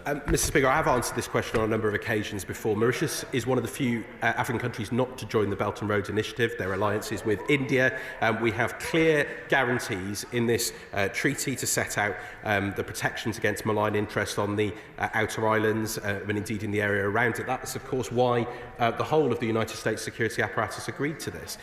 Mr. Speaker, I have answered this question on a number of occasions before. Mauritius is one of the few African countries not to join the Belt and Road Initiative. Their alliances with India. We have clear guarantees in this treaty to set out the protections against malign interest on the outer islands and indeed in the area around it. That's, of course, why the whole of the United States security apparatus agreed to this.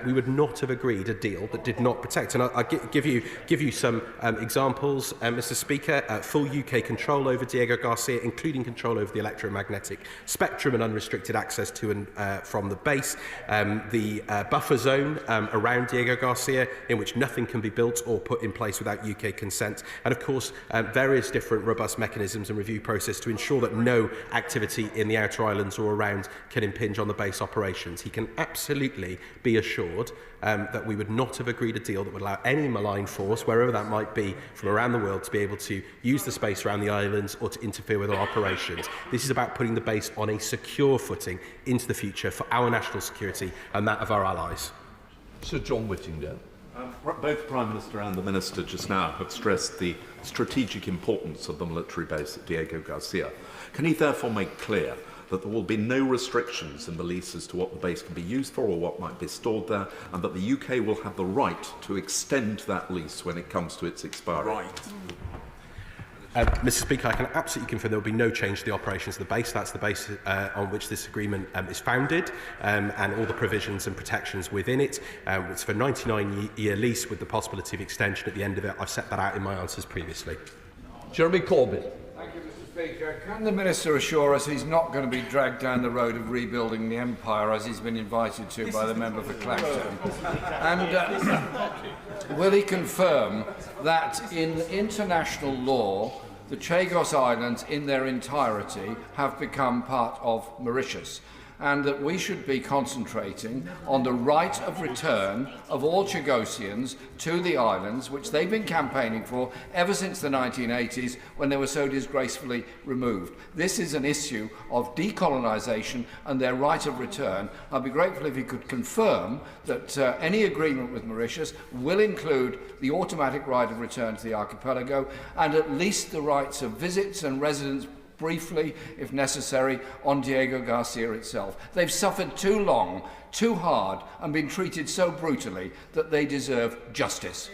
We would not have agreed a deal that did not protect. And I'll give you some examples, Mr. Speaker. Full UK control over Diego Garcia, including control over the electromagnetic spectrum and unrestricted access to and from the base, the buffer zone around Diego Garcia, in which nothing can be built or put in place without UK consent, and of course various different robust mechanisms and review process to ensure that no activity in the outer islands or around can impinge on the base operations. He can absolutely be assured that we would not have agreed a deal that would allow any malign force, wherever that might be, from around the world to be able to use the space around the islands or to interfere with our operations. This is about putting the base on a secure footing into the future for our national security and that of our allies. Sir John Whittingdale. Both the Prime Minister and the Minister just now have stressed the strategic importance of the military base at Diego Garcia. Can he therefore make clear that there will be no restrictions in the lease as to what the base can be used for or what might be stored there, and that the UK will have the right to extend that lease when it comes to its expiry? Right. Mr. Speaker, I can absolutely confirm there will be no change to the operations of the base. That's the base on which this agreement is founded, and all the provisions and protections within it. It's for a 99-year lease with the possibility of extension at the end of it. I've set that out in my answers previously. Jeremy Corbyn. Thank you, Mr. Speaker. Can the Minister assure us he's not going to be dragged down the road of rebuilding the empire as he's been invited to by the member for Clacton? And will he confirm that in international law the Chagos Islands in their entirety have become part of Mauritius, and that we should be concentrating on the right of return of all Chagosians to the islands, which they've been campaigning for ever since the 1980s, when they were so disgracefully removed. This is an issue of decolonisation and their right of return. I'd be grateful if he could confirm that any agreement with Mauritius will include the automatic right of return to the archipelago, and at least the rights of visits and residence briefly, if necessary, on Diego Garcia itself. They've suffered too long, too hard, and been treated so brutally that they deserve justice.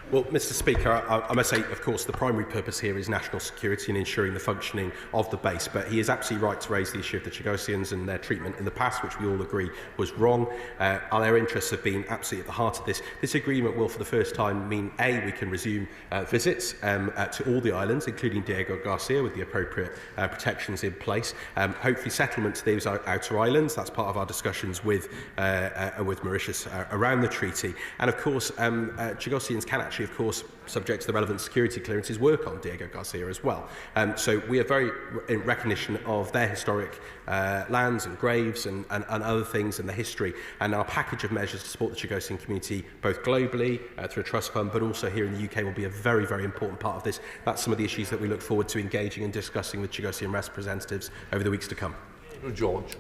Well, Mr. Speaker, I must say, of course, the primary purpose here is national security and ensuring the functioning of the base. But he is absolutely right to raise the issue of the Chagosians and their treatment in the past, which we all agree was wrong. Our interests have been absolutely at the heart of this. This agreement will, for the first time, mean, A, we can resume visits to all the islands, including Diego Garcia, with the appropriate protections in place. Hopefully, settlement to those outer islands. That's part of our discussions with Mauritius around the treaty. And, of course, Chagosians can actually, of course, subject to the relevant security clearances, work on Diego Garcia as well. So we are very in recognition of their historic lands and graves and other things and the history, and our package of measures to support the Chagosian community, both globally through a trust fund, but also here in the UK, will be a very, very important part of this. That's some of the issues that we look forward to engaging and discussing with Chagosian representatives over the weeks to come. George.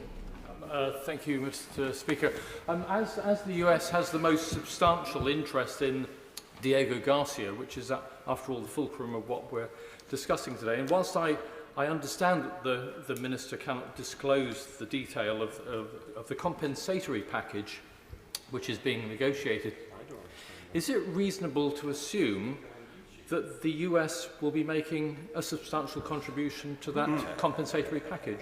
Thank you, Mr. Speaker. As the US has the most substantial interest in Diego Garcia, which is, after all, the fulcrum of what we're discussing today, and whilst I understand that the Minister cannot disclose the detail of the compensatory package which is being negotiated, is it reasonable to assume that the US will be making a substantial contribution to that compensatory package?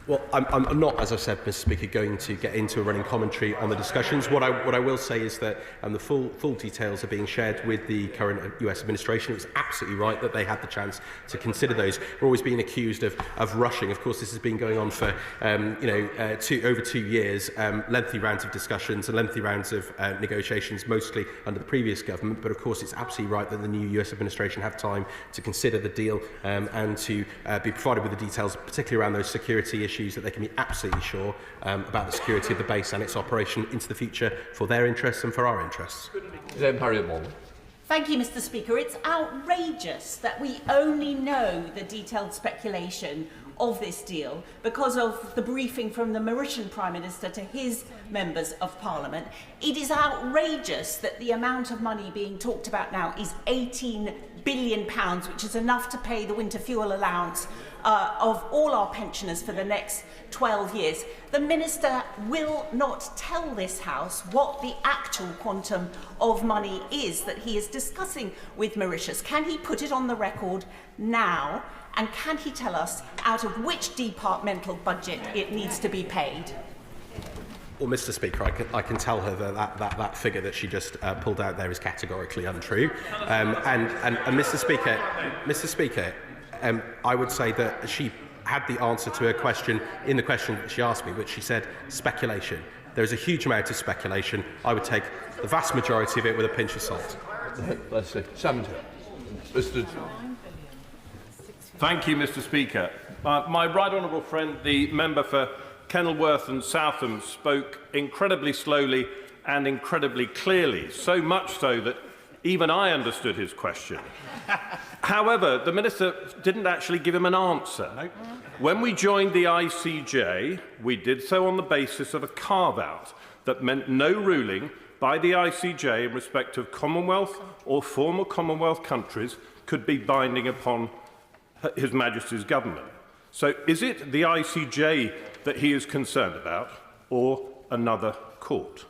Well, I'm not, as I said, Mr. Speaker, going to get into a running commentary on the discussions. What I will say is that the full details are being shared with the current US administration. It was absolutely right that they had the chance to consider those. We're always being accused of rushing. Of course, this has been going on for over 2 years, lengthy rounds of discussions and lengthy rounds of negotiations, mostly under the previous government. But of course, it's absolutely right that the new US administration have time to consider the deal and to be provided with the details, particularly around those security issues, that they can be absolutely sure about the security of the base and its operation into the future for their interests and for our interests. Thank you, Mr. Speaker. It's outrageous that we only know the detailed speculation of this deal because of the briefing from the Mauritian Prime Minister to his members of Parliament. It is outrageous that the amount of money being talked about now is £18 billion, which is enough to pay the winter fuel allowance of all our pensioners for the next 12 years. The Minister will not tell this House what the actual quantum of money is that he is discussing with Mauritius. Can he put it on the record now? And can he tell us out of which departmental budget it needs to be paid? Well, Mr. Speaker, I can tell her that figure that she just pulled out there is categorically untrue. And Mr. Speaker, I would say that she had the answer to her question in the question that she asked me, which she said speculation. There is a huge amount of speculation. I would take the vast majority of it with a pinch of salt. Let's see. 70. Thank you, Mr. Speaker. My right honourable friend, the member for Kenilworth and Southam, spoke incredibly slowly and incredibly clearly, so much so that even I understood his question. However, the Minister didn't actually give him an answer. No. When we joined the ICJ, we did so on the basis of a carve-out that meant no ruling by the ICJ in respect of Commonwealth or former Commonwealth countries could be binding upon His Majesty's government. So is it the ICJ that he is concerned about or another court?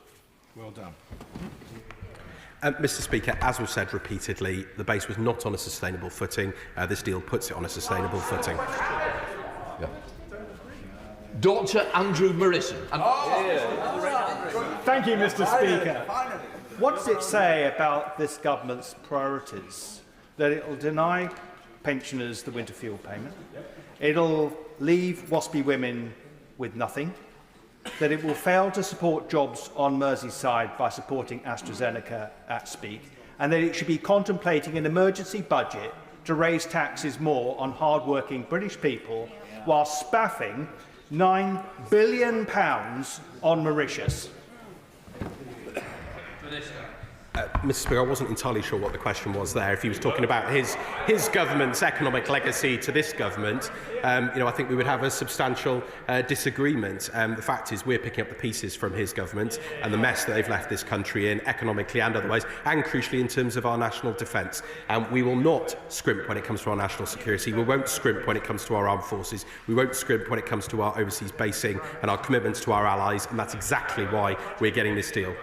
Well done. Mr. Speaker, as we've said repeatedly, the base was not on a sustainable footing. This deal puts it on a sustainable footing. Yeah. Dr. Andrew Morrison. Thank you, Mr. Speaker. What does it say about this government's priorities? That it will deny pensioners the winter fuel payment, it'll leave WASPy women with nothing, that it will fail to support jobs on Merseyside by supporting AstraZeneca at Speak, and that it should be contemplating an emergency budget to raise taxes more on hard-working British people while spaffing £9 billion on Mauritius. Mr. Speaker, I wasn't entirely sure what the question was there. If he was talking about his government's economic legacy to this government, I think we would have a substantial disagreement. The fact is we're picking up the pieces from his government and the mess that they've left this country in, economically and otherwise, and crucially in terms of our national defence. We will not scrimp when it comes to our national security. We won't scrimp when it comes to our armed forces. We won't scrimp when it comes to our overseas basing and our commitments to our allies, and that's exactly why we're getting this deal.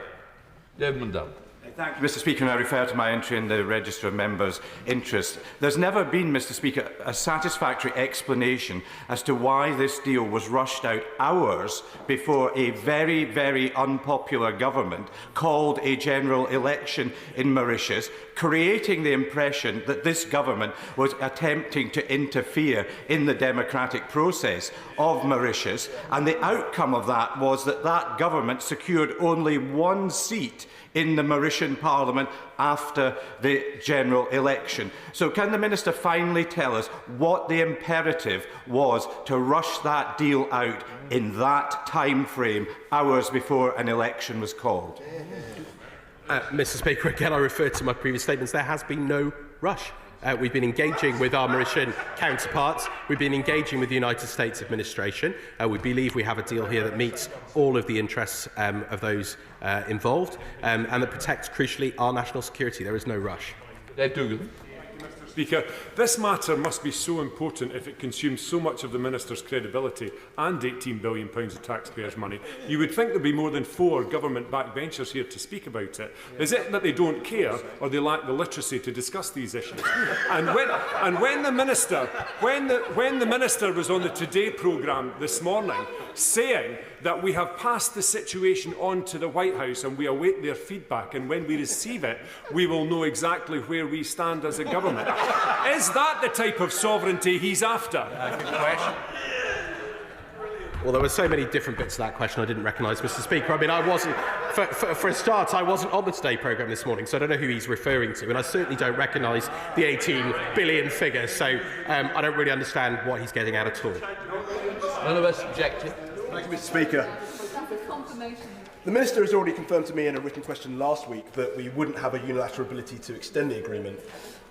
David Mundell. Thank you, Mr. Speaker, and I refer to my entry in the Register of Members' Interest. There's never been, Mr. Speaker, a satisfactory explanation as to why this deal was rushed out hours before a very, very unpopular government called a general election in Mauritius, creating the impression that this government was attempting to interfere in the democratic process of Mauritius, and the outcome of that was that that government secured only one seat in the Mauritian Parliament after the general election. So can the Minister finally tell us what the imperative was to rush that deal out in that time frame, hours before an election was called? Mr. Speaker, again, I refer to my previous statements. There has been no rush. We've been engaging with our Mauritian counterparts. We've been engaging with the United States administration. We believe we have a deal here that meets all of the interests of those involved and that protects, crucially, our national security. There is no rush. Dave Dougal. Speaker, this matter must be so important if it consumes so much of the Minister's credibility and £18 billion of taxpayers' money. You would think there would be more than 4 government backbenchers here to speak about it. Is it that they don't care or they lack the literacy to discuss these issues? And when the Minister was on the Today programme this morning saying that we have passed the situation on to the White House and we await their feedback, and when we receive it, we will know exactly where we stand as a government. Is that the type of sovereignty he's after? Good question. Well, there were so many different bits of that question I didn't recognise, Mr. Speaker. I mean, I wasn't, for a start, I wasn't on the Today programme this morning, so I don't know who he's referring to, and I certainly don't recognise the 18 billion figure, so I don't really understand what he's getting at at all. None of us objected. Thank you, Mr. Speaker. The Minister has already confirmed to me in a written question last week that we wouldn't have a unilateral ability to extend the agreement.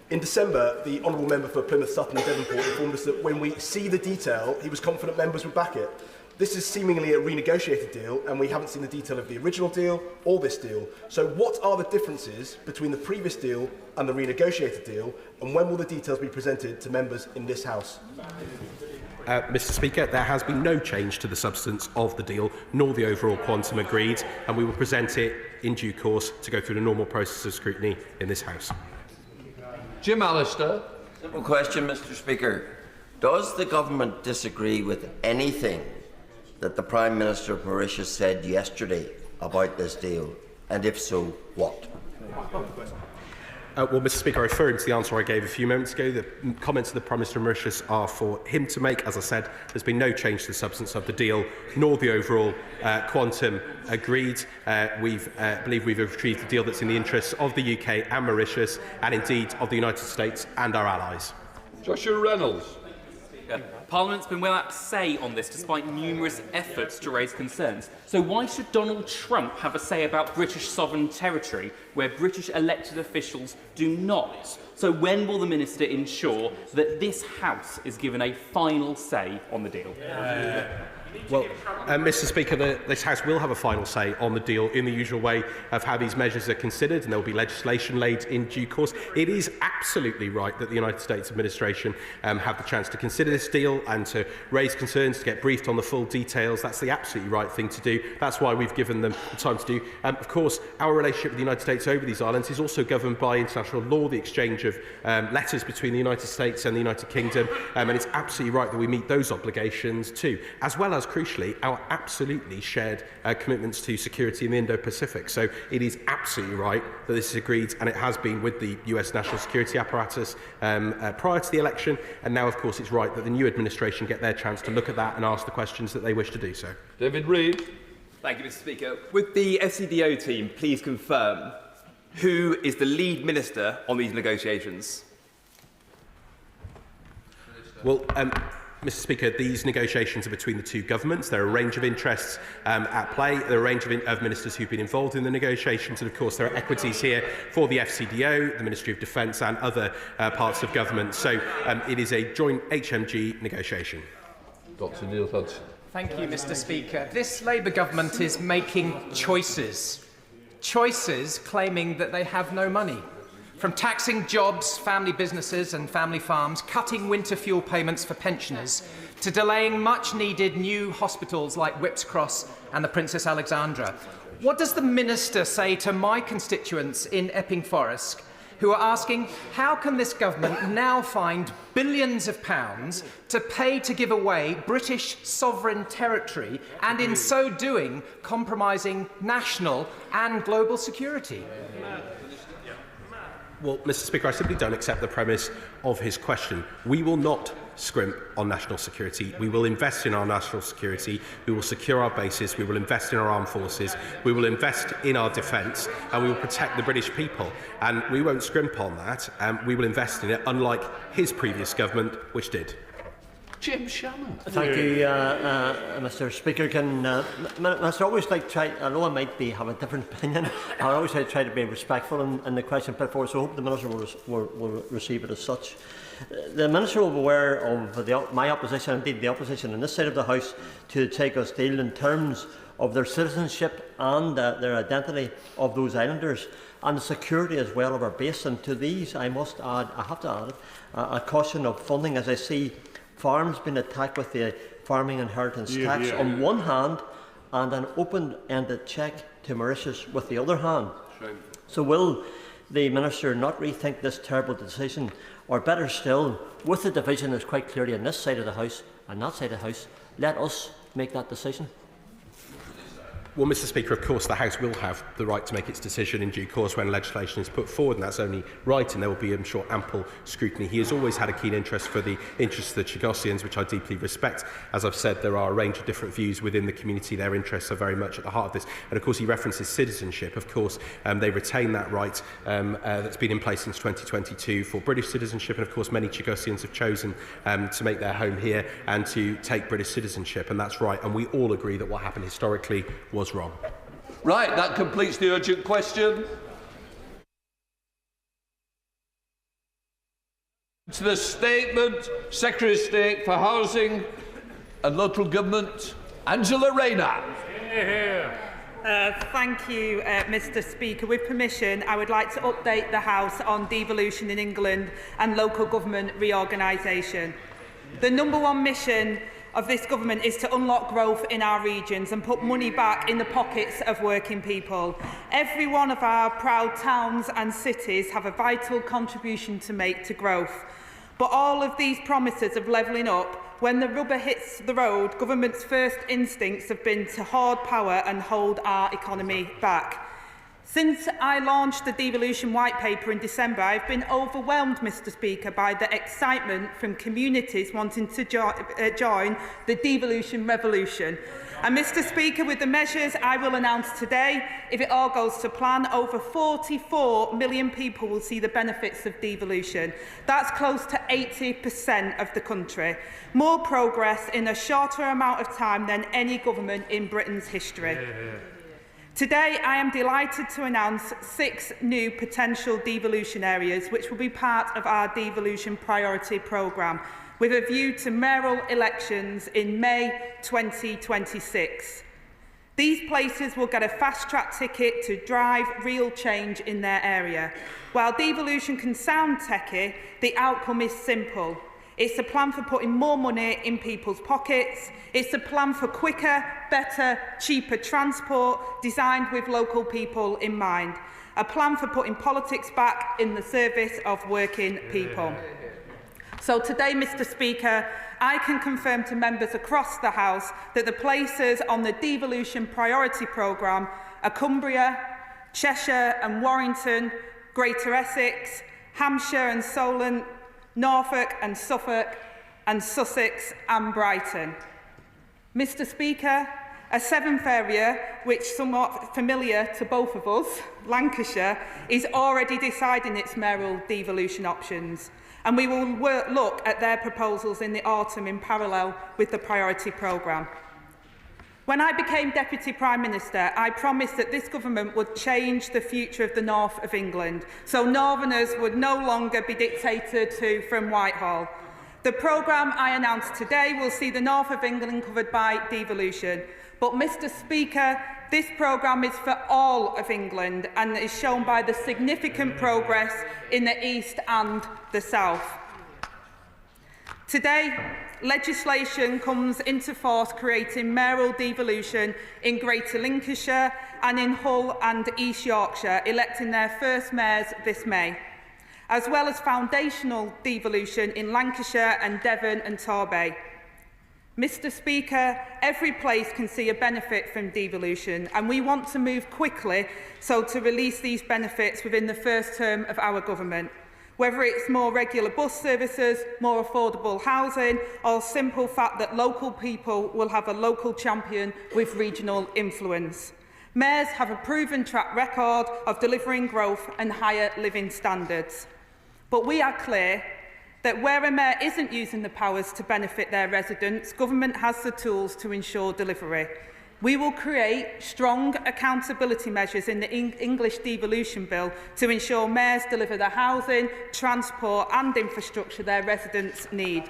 In December, the Honourable Member for Plymouth, Sutton and Devonport informed us that when we see the detail, he was confident members would back it. This is seemingly a renegotiated deal, and we haven't seen the detail of the original deal or this deal. So what are the differences between the previous deal and the renegotiated deal, and when will the details be presented to members in this House? Mr. Speaker, there has been no change to the substance of the deal, nor the overall quantum agreed, and we will present it in due course to go through the normal process of scrutiny in this House. Jim Allister. Simple question, Mr. Speaker. Does the government disagree with anything that the Prime Minister of Mauritius said yesterday about this deal? And if so, what? Well, Mr. Speaker, referring to the answer I gave a few moments ago, the comments of the Prime Minister of Mauritius are for him to make. As I said, there's been no change to the substance of the deal, nor the overall quantum agreed. We believe we've achieved a deal that's in the interests of the UK and Mauritius, and indeed of the United States and our allies. Joshua Reynolds. Parliament's been without say on this despite numerous efforts to raise concerns. So why should Donald Trump have a say about British sovereign territory where British elected officials do not? So when will the Minister ensure that this House is given a final say on the deal? Well, Mr. Speaker, this House will have a final say on the deal in the usual way of how these measures are considered, and there will be legislation laid in due course. It is absolutely right that the United States administration have the chance to consider this deal and to raise concerns, to get briefed on the full details. That's the absolutely right thing to do. That's why we've given them the time to do. Of course, our relationship with the United States over these islands is also governed by international law, the exchange of letters between the United States and the United Kingdom, and it's absolutely right that we meet those obligations too, as well as, crucially, our absolutely shared commitments to security in the Indo-Pacific. So it is absolutely right that this is agreed, and it has been with the US national security apparatus prior to the election, and now, of course, it's right that the new administration get their chance to look at that and ask the questions that they wish to do so. David Reid. Thank you, Mr. Speaker. Would the FCDO team please confirm who is the lead minister on these negotiations? Well, Mr. Speaker, these negotiations are between the two governments. There are a range of interests at play. There are a range of ministers who've been involved in the negotiations. And, of course, there are equities here for the FCDO, the Ministry of Defence and other parts of government. So it is a joint HMG negotiation. Dr Neil Hudson. Thank you, Mr. Speaker. This Labour government is making choices. Choices claiming that they have no money. From taxing jobs, family businesses and family farms, cutting winter fuel payments for pensioners, to delaying much-needed new hospitals like Whipps Cross and the Princess Alexandra. What does the Minister say to my constituents in Epping Forest who are asking, how can this government now find billions of pounds to pay to give away British sovereign territory and in so doing compromising national and global security? Well, Mr. Speaker, I simply don't accept the premise of his question. We will not scrimp on national security. We will invest in our national security. We will secure our bases. We will invest in our armed forces. We will invest in our defence, and we will protect the British people. And we won't scrimp on that. We will invest in it, unlike his previous government, which did. Jim Shannon. Thank you, Mr. Speaker. Minister, I always like try. I know I might have a different opinion. I always try to be respectful in the question put forward. So I hope the Minister will receive it as such. The Minister will be aware of my opposition, indeed the opposition on this side of the House, to the Chagos deal in terms of their citizenship and their identity of those islanders, and the security as well of our base. And to these, I must add, I have to add it, a caution of funding, as I see farms being attacked with the farming inheritance tax on one hand, and an open-ended cheque to Mauritius with the other hand. So will the Minister not rethink this terrible decision, or better still, with the division that's quite clearly on this side of the House and that side of the House, let us make that decision? Well, Mr. Speaker, of course, the House will have the right to make its decision in due course when legislation is put forward, and that's only right, and there will be, I'm sure, ample scrutiny. He has always had a keen interest for the interests of the Chagosians, which I deeply respect. As I've said, there are a range of different views within the community. Their interests are very much at the heart of this. And, of course, he references citizenship. Of course, they retain that right that's been in place since 2022 for British citizenship, and, of course, many Chagosians have chosen to make their home here and to take British citizenship, and that's right. And we all agree that what happened historically was wrong. Right, that completes the urgent question. To the statement, Secretary of State for Housing and Local Government, Angela Rayner. Thank you, Mr. Speaker. With permission, I would like to update the House on devolution in England and local government reorganisation. The #1 mission of this government is to unlock growth in our regions and put money back in the pockets of working people. Every one of our proud towns and cities have a vital contribution to make to growth. But all of these promises of levelling up, when the rubber hits the road, government's first instincts have been to hoard power and hold our economy back. Since I launched the devolution white paper in December, I've been overwhelmed, Mr. Speaker, by the excitement from communities wanting to join the devolution revolution. And, Mr. Speaker, with the measures I will announce today, if it all goes to plan, over 44 million people will see the benefits of devolution. That's close to 80% of the country. More progress in a shorter amount of time than any government in Britain's history. Today, I am delighted to announce 6 new potential devolution areas which will be part of our devolution priority programme, with a view to mayoral elections in May 2026. These places will get a fast-track ticket to drive real change in their area. While devolution can sound techie, the outcome is simple. It's a plan for putting more money in people's pockets. It's a plan for quicker, better, cheaper transport designed with local people in mind. A plan for putting politics back in the service of working people. So today, Mr. Speaker, I can confirm to members across the House that the places on the devolution priority programme are Cumbria, Cheshire and Warrington, Greater Essex, Hampshire and Solent, Norfolk and Suffolk, and Sussex and Brighton. Mr. Speaker, a 7th area, which is somewhat familiar to both of us, Lancashire, is already deciding its mayoral devolution options, and we will look at their proposals in the autumn in parallel with the priority programme. When I became Deputy Prime Minister, I promised that this government would change the future of the north of England, so Northerners would no longer be dictated to from Whitehall. The programme I announced today will see the north of England covered by devolution. But, Mr. Speaker, this programme is for all of England and is shown by the significant progress in the east and the south. Today, legislation comes into force creating mayoral devolution in Greater Lincolnshire and in Hull and East Yorkshire electing their first mayors this May, as well as foundational devolution in Lancashire and Devon and Torbay. Mr Speaker, every place can see a benefit from devolution, and we want to move quickly so to release these benefits within the first term of our government. Whether it's more regular bus services, more affordable housing, or simple fact that local people will have a local champion with regional influence. Mayors have a proven track record of delivering growth and higher living standards. But we are clear that where a mayor isn't using the powers to benefit their residents, government has the tools to ensure delivery. We will create strong accountability measures in the English devolution bill to ensure mayors deliver the housing, transport and infrastructure their residents need.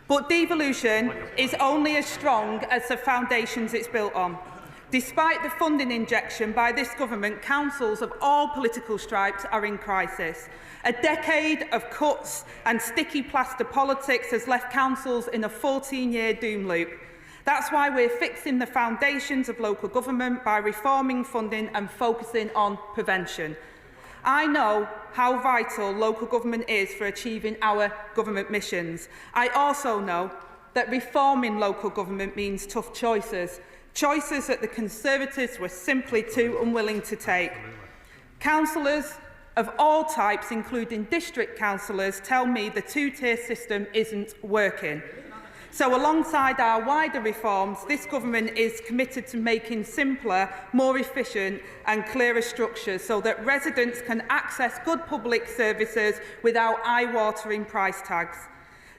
But devolution is only as strong as the foundations it's built on. Despite the funding injection by this government, councils of all political stripes are in crisis. A decade of cuts and sticky plaster politics has left councils in a 14-year doom loop. That's why we're fixing the foundations of local government by reforming funding and focusing on prevention. I know how vital local government is for achieving our government missions. I also know that reforming local government means tough choices. Choices that the Conservatives were simply too unwilling to take. Councillors of all types, including district councillors, tell me the two-tier system isn't working. So alongside our wider reforms, this government is committed to making simpler, more efficient and clearer structures so that residents can access good public services without eye-watering price tags.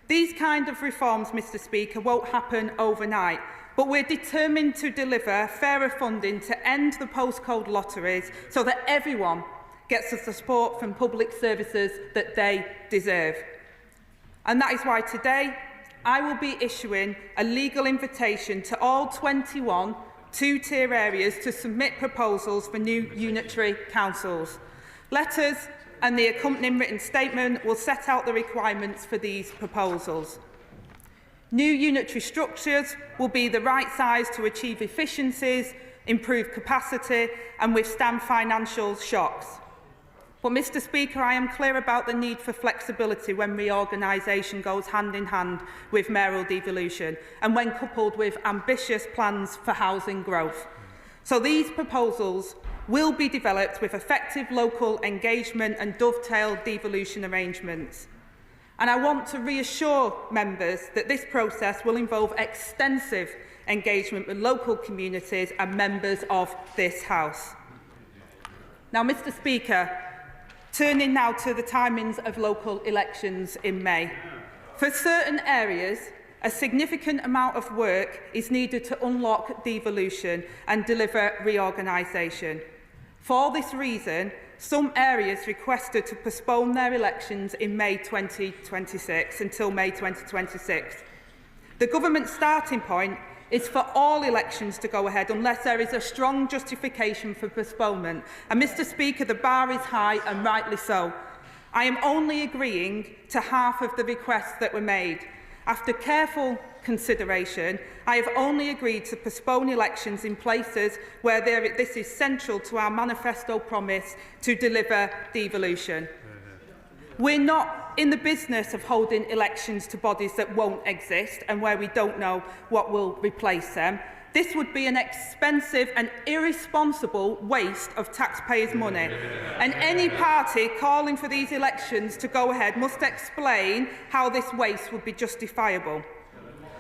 These kind of reforms, Mr Speaker, won't happen overnight. But we're determined to deliver fairer funding to end the postcode lotteries so that everyone gets the support from public services that they deserve. And that is why today I will be issuing a legal invitation to all 21 two-tier areas to submit proposals for new unitary councils. Letters and the accompanying written statement will set out the requirements for these proposals. New unitary structures will be the right size to achieve efficiencies, improve capacity and withstand financial shocks. But, Mr Speaker, I am clear about the need for flexibility when reorganisation goes hand in hand with mayoral devolution and when coupled with ambitious plans for housing growth. So these proposals will be developed with effective local engagement and dovetailed devolution arrangements. And I want to reassure members that this process will involve extensive engagement with local communities and members of this House. Now, Mr Speaker, turning now to the timings of local elections in May. For certain areas, a significant amount of work is needed to unlock devolution and deliver reorganisation. For this reason, some areas requested to postpone their elections in May 2026 until May 2026. The government's starting point is for all elections to go ahead unless there is a strong justification for postponement. And, Mr Speaker, the bar is high and rightly so. I am only agreeing to half of the requests that were made. After careful consideration, I have only agreed to postpone elections in places where this is central to our manifesto promise to deliver devolution. We're not in the business of holding elections to bodies that won't exist and where we don't know what will replace them. This would be an expensive and irresponsible waste of taxpayers' money. And any party calling for these elections to go ahead must explain how this waste would be justifiable.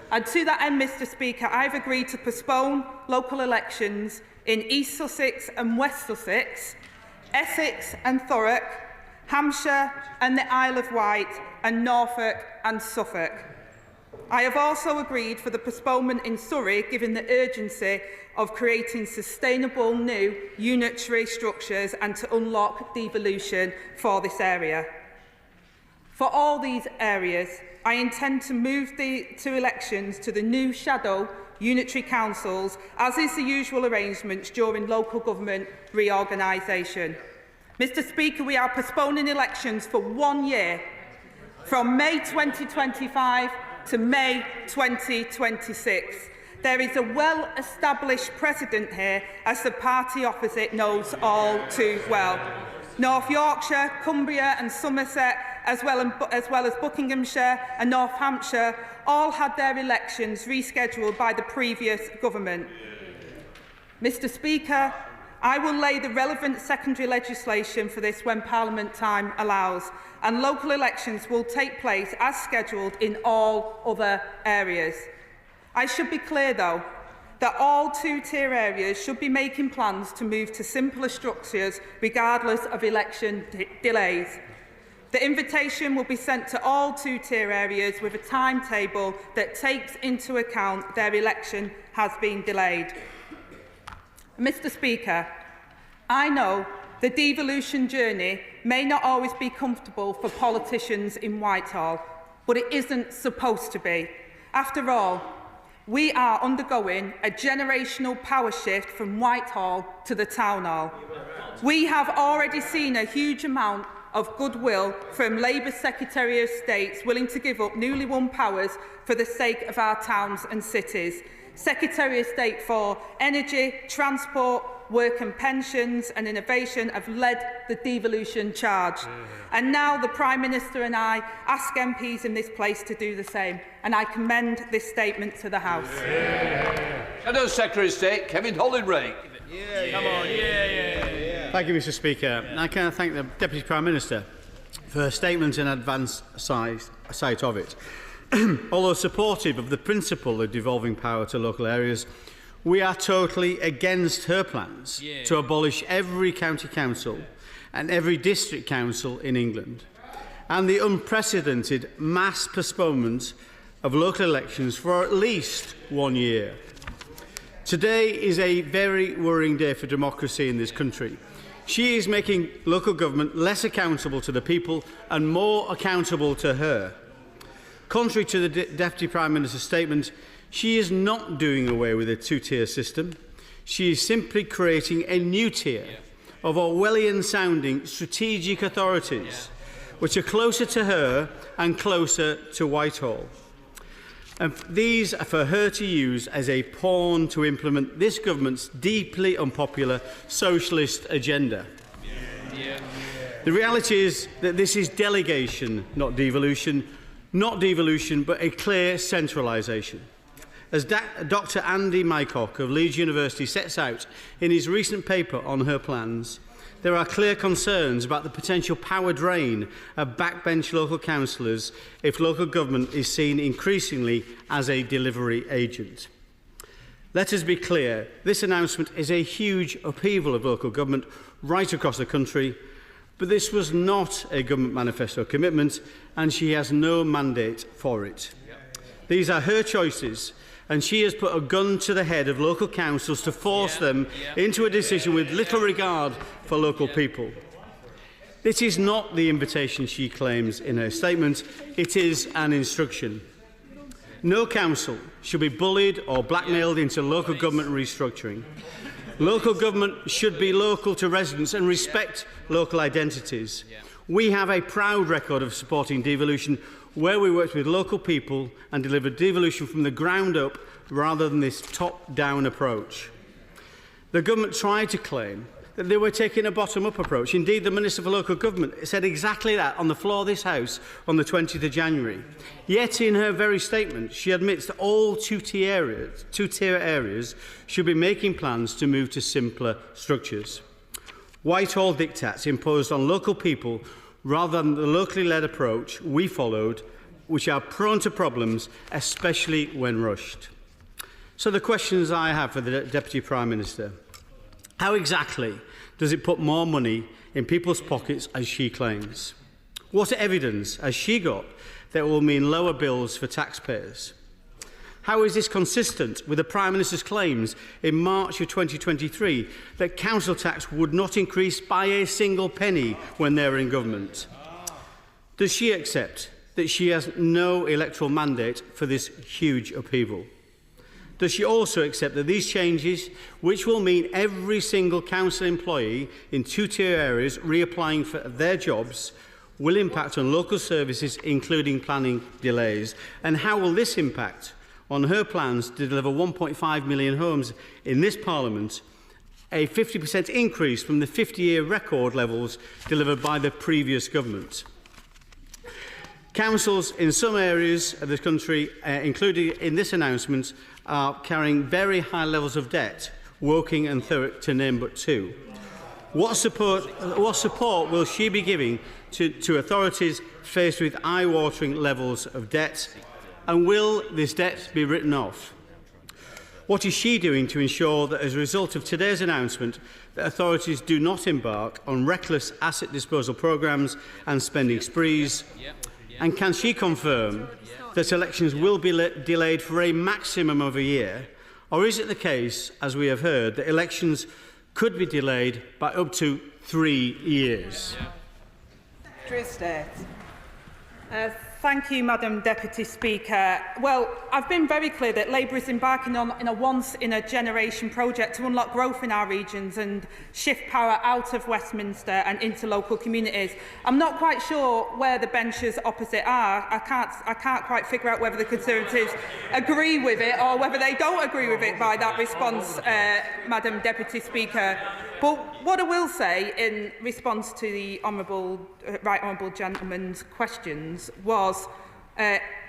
And to that end, Mr Speaker, I've agreed to postpone local elections in East Sussex and West Sussex, Essex and Thurrock, Hampshire and the Isle of Wight, and Norfolk and Suffolk. I have also agreed for the postponement in Surrey, given the urgency of creating sustainable new unitary structures and to unlock devolution for this area. For all these areas, I intend to move to elections to the new shadow unitary councils, as is the usual arrangements during local government reorganisation. Mr Speaker, we are postponing elections for 1 year, from May 2025 to May 2026. There is a well-established precedent here, as the party opposite knows all too well. North Yorkshire, Cumbria and Somerset, as well as Buckinghamshire and North Hampshire, all had their elections rescheduled by the previous government. Mr Speaker, I will lay the relevant secondary legislation for this when Parliament time allows, and local elections will take place as scheduled in all other areas. I should be clear, though, that all two-tier areas should be making plans to move to simpler structures regardless of election delays. The invitation will be sent to all two-tier areas with a timetable that takes into account their election has been delayed. Mr Speaker, I know the devolution journey may not always be comfortable for politicians in Whitehall, but it isn't supposed to be. After all, we are undergoing a generational power shift from Whitehall to the Town Hall. We have already seen a huge amount of goodwill from Labour Secretary of States willing to give up newly won powers for the sake of our towns and cities. Secretary of State for Energy, Transport, Work and Pensions and Innovation have led the devolution charge. And now the Prime Minister and I ask MPs in this place to do the same. And I commend this statement to the House. Shadow Secretary of State Kevin Hollingray. Thank you, Mr Speaker. I can thank the Deputy Prime Minister for her statement in advance sight of it. Although supportive of the principle of devolving power to local areas, we are totally against her plans to abolish every county council and every district council in England, and the unprecedented mass postponement of local elections for at least 1 year. Today is a very worrying day for democracy in this country. She is making local government less accountable to the people and more accountable to her. Contrary to the Deputy Prime Minister's statement, she is not doing away with a two-tier system. She is simply creating a new tier of Orwellian-sounding strategic authorities, which are closer to her and closer to Whitehall. And these are for her to use as a pawn to implement this government's deeply unpopular socialist agenda. The reality is that this is delegation, not devolution, but a clear centralisation. As Dr Andy Mycock of Leeds University sets out in his recent paper on her plans, there are clear concerns about the potential power drain of backbench local councillors if local government is seen increasingly as a delivery agent. Let us be clear, this announcement is a huge upheaval of local government right across the country, but this was not a government manifesto commitment and she has no mandate for it. These are her choices, and she has put a gun to the head of local councils to force them into a decision with little regard for local people. It is not the invitation she claims in her statement, it is an instruction. No council should be bullied or blackmailed into local government restructuring. Local government should be local to residents and respect local identities. We have a proud record of supporting devolution where we worked with local people and delivered devolution from the ground up rather than this top-down approach. The government tried to claim that they were taking a bottom-up approach. Indeed, the Minister for Local Government said exactly that on the floor of this House on the 20th of January. Yet, in her very statement, she admits that all two-tier areas should be making plans to move to simpler structures. Whitehall diktats imposed on local people rather than the locally led approach we followed, which are prone to problems, especially when rushed. So the questions I have for the Deputy Prime Minister: how exactly does it put more money in people's pockets as she claims? What evidence has she got that it will mean lower bills for taxpayers? How is this consistent with the Prime Minister's claims in March of 2023 that council tax would not increase by a single penny when they were in government? Does she accept that she has no electoral mandate for this huge upheaval? Does she also accept that these changes, which will mean every single council employee in two-tier areas reapplying for their jobs, will impact on local services, including planning delays? And how will this impact on her plans to deliver 1.5 million homes in this Parliament, a 50% increase from the 50-year record levels delivered by the previous government. Councils in some areas of this country, including in this announcement, are carrying very high levels of debt, Woking and Thurrock to name but two. What support will she be giving to authorities faced with eye-watering levels of debt? And will this debt be written off? What is she doing to ensure that as a result of today's announcement that authorities do not embark on reckless asset disposal programmes and spending sprees? And can she confirm that elections will be delayed for a maximum of a year? Or is it the case, as we have heard, that elections could be delayed by up to 3 years? Thank you, Madam Deputy Speaker. Well, I've been very clear that Labour is embarking on a once-in-a-generation project to unlock growth in our regions and shift power out of Westminster and into local communities. I'm not quite sure where the benches opposite are. I can't quite figure out whether the Conservatives agree with it or whether they don't agree with it by that response, Madam Deputy Speaker. But what I will say in response to the Right Honourable Gentleman's questions was,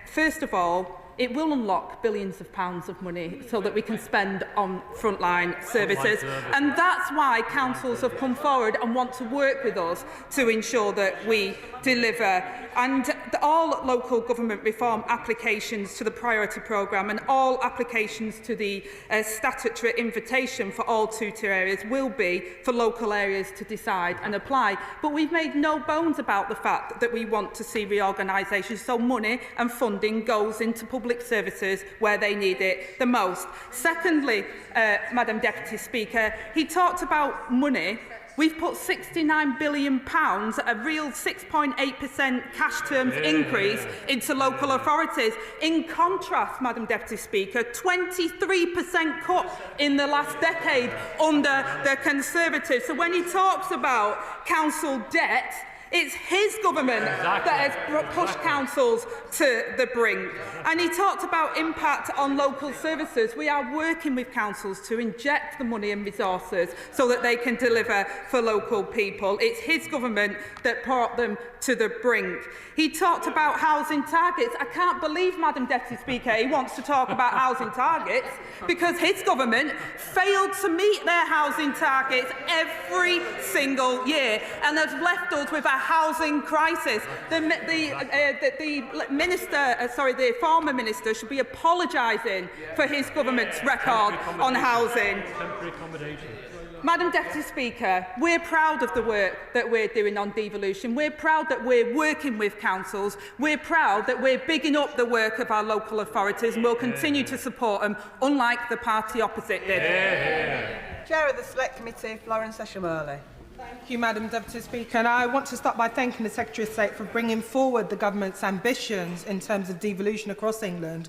first of all, it will unlock billions of pounds of money so that we can spend on frontline services. And that's why councils have come forward and want to work with us to ensure that we deliver. And all local government reform applications to the priority programme and all applications to the statutory invitation for all two-tier areas will be for local areas to decide and apply. But we've made no bones about the fact that we want to see reorganisation, so money and funding goes into public services where they need it the most. Secondly, Madam Deputy Speaker, he talked about money. We've put £69 billion, a real 6.8% cash terms increase into local authorities. In contrast, Madam Deputy Speaker, 23% cut in the last decade under the Conservatives. So when he talks about council debt, it's his government that has pushed councils to the brink. And he talked about impact on local services. We are working with councils to inject the money and resources so that they can deliver for local people. It's his government that brought them to the brink. He talked about housing targets. I can't believe, Madam Deputy Speaker, he wants to talk about housing targets because his government failed to meet their housing targets every single year and has left us with a housing crisis. The former minister should be apologising for his government's record on housing. Madam Deputy Speaker, we're proud of the work that we're doing on devolution. We're proud that we're working with councils. We're proud that we're bigging up the work of our local authorities and we'll continue to support them, unlike the party opposite did. Chair of the Select Committee, Florence Eshamurley. Thank you, Madam Deputy Speaker. And I want to start by thanking the Secretary of State for bringing forward the government's ambitions in terms of devolution across England.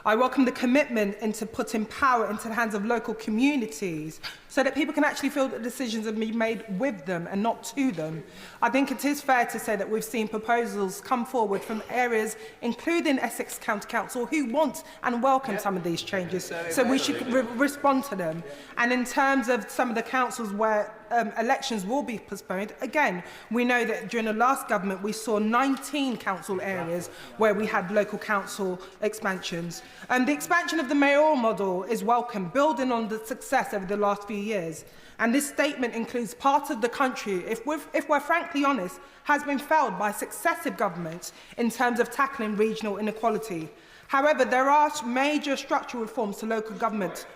I welcome the commitment into putting power into the hands of local communities so that people can actually feel that decisions are being made with them and not to them. I think it is fair to say that we've seen proposals come forward from areas, including Essex County Council, who want and welcome some of these changes, so we should respond to them. And in terms of some of the councils where elections will be postponed, again, we know that during the last government we saw 19 council areas where we had local council expansions. The expansion of the mayoral model is welcome, building on the success over the last few years. And this statement includes parts of the country, if we're frankly honest, has been failed by successive governments in terms of tackling regional inequality. However, there are major structural reforms to local government.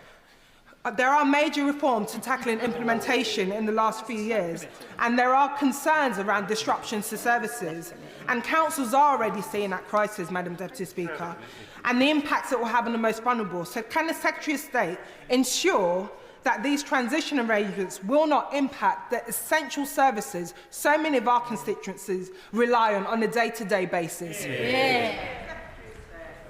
There are major reforms to tackling implementation in the last few years, and there are concerns around disruptions to services. And councils are already seeing that crisis, Madam Deputy Speaker, and the impacts it will have on the most vulnerable. So can the Secretary of State ensure that these transition arrangements will not impact the essential services so many of our constituencies rely on a day-to-day basis?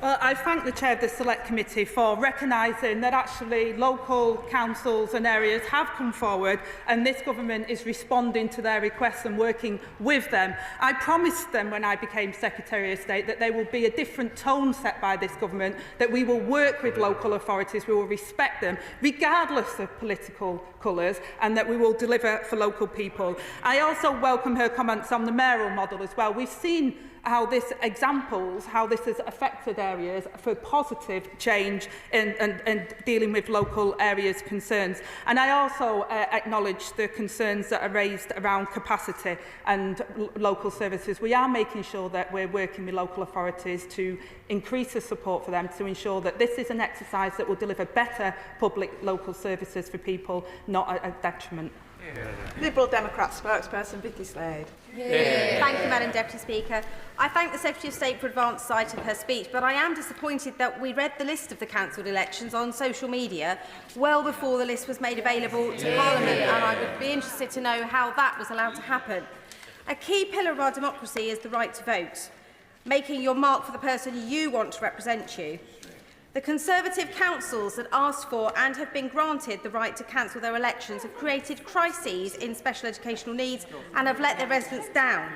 Well, I thank the Chair of the Select Committee for recognising that actually local councils and areas have come forward and this government is responding to their requests and working with them. I promised them when I became Secretary of State that there will be a different tone set by this government, that we will work with local authorities, we will respect them regardless of political colours, and that we will deliver for local people. I also welcome her comments on the mayoral model as well. We've seen how this has affected areas for positive change and dealing with local areas' concerns. And I also acknowledge the concerns that are raised around capacity and local services. We are making sure that we're working with local authorities to increase the support for them, to ensure that this is an exercise that will deliver better public local services for people, not a detriment. Liberal Democrat spokesperson Vicky Slade. Thank you, Madam Deputy Speaker. I thank the Secretary of State for advance sight of her speech, but I am disappointed that we read the list of the cancelled elections on social media well before the list was made available to Parliament, and I would be interested to know how that was allowed to happen. A key pillar of our democracy is the right to vote, making your mark for the person you want to represent you. The Conservative councils that asked for and have been granted the right to cancel their elections have created crises in special educational needs and have let their residents down.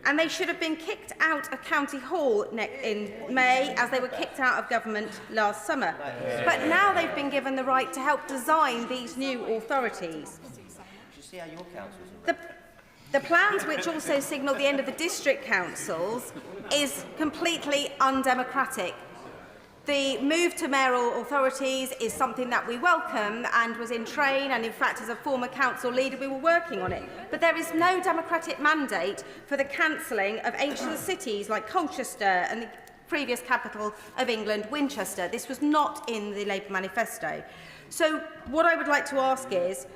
And they should have been kicked out of County Hall in May, as they were kicked out of government last summer. But now they've been given the right to help design these new authorities. The plans, which also signal the end of the district councils, is completely undemocratic. The move to mayoral authorities is something that we welcome and was in train, and in fact as a former council leader we were working on it. But there is no democratic mandate for the cancelling of ancient cities like Colchester and the previous capital of England, Winchester. This was not in the Labour manifesto. So what I would like to ask is,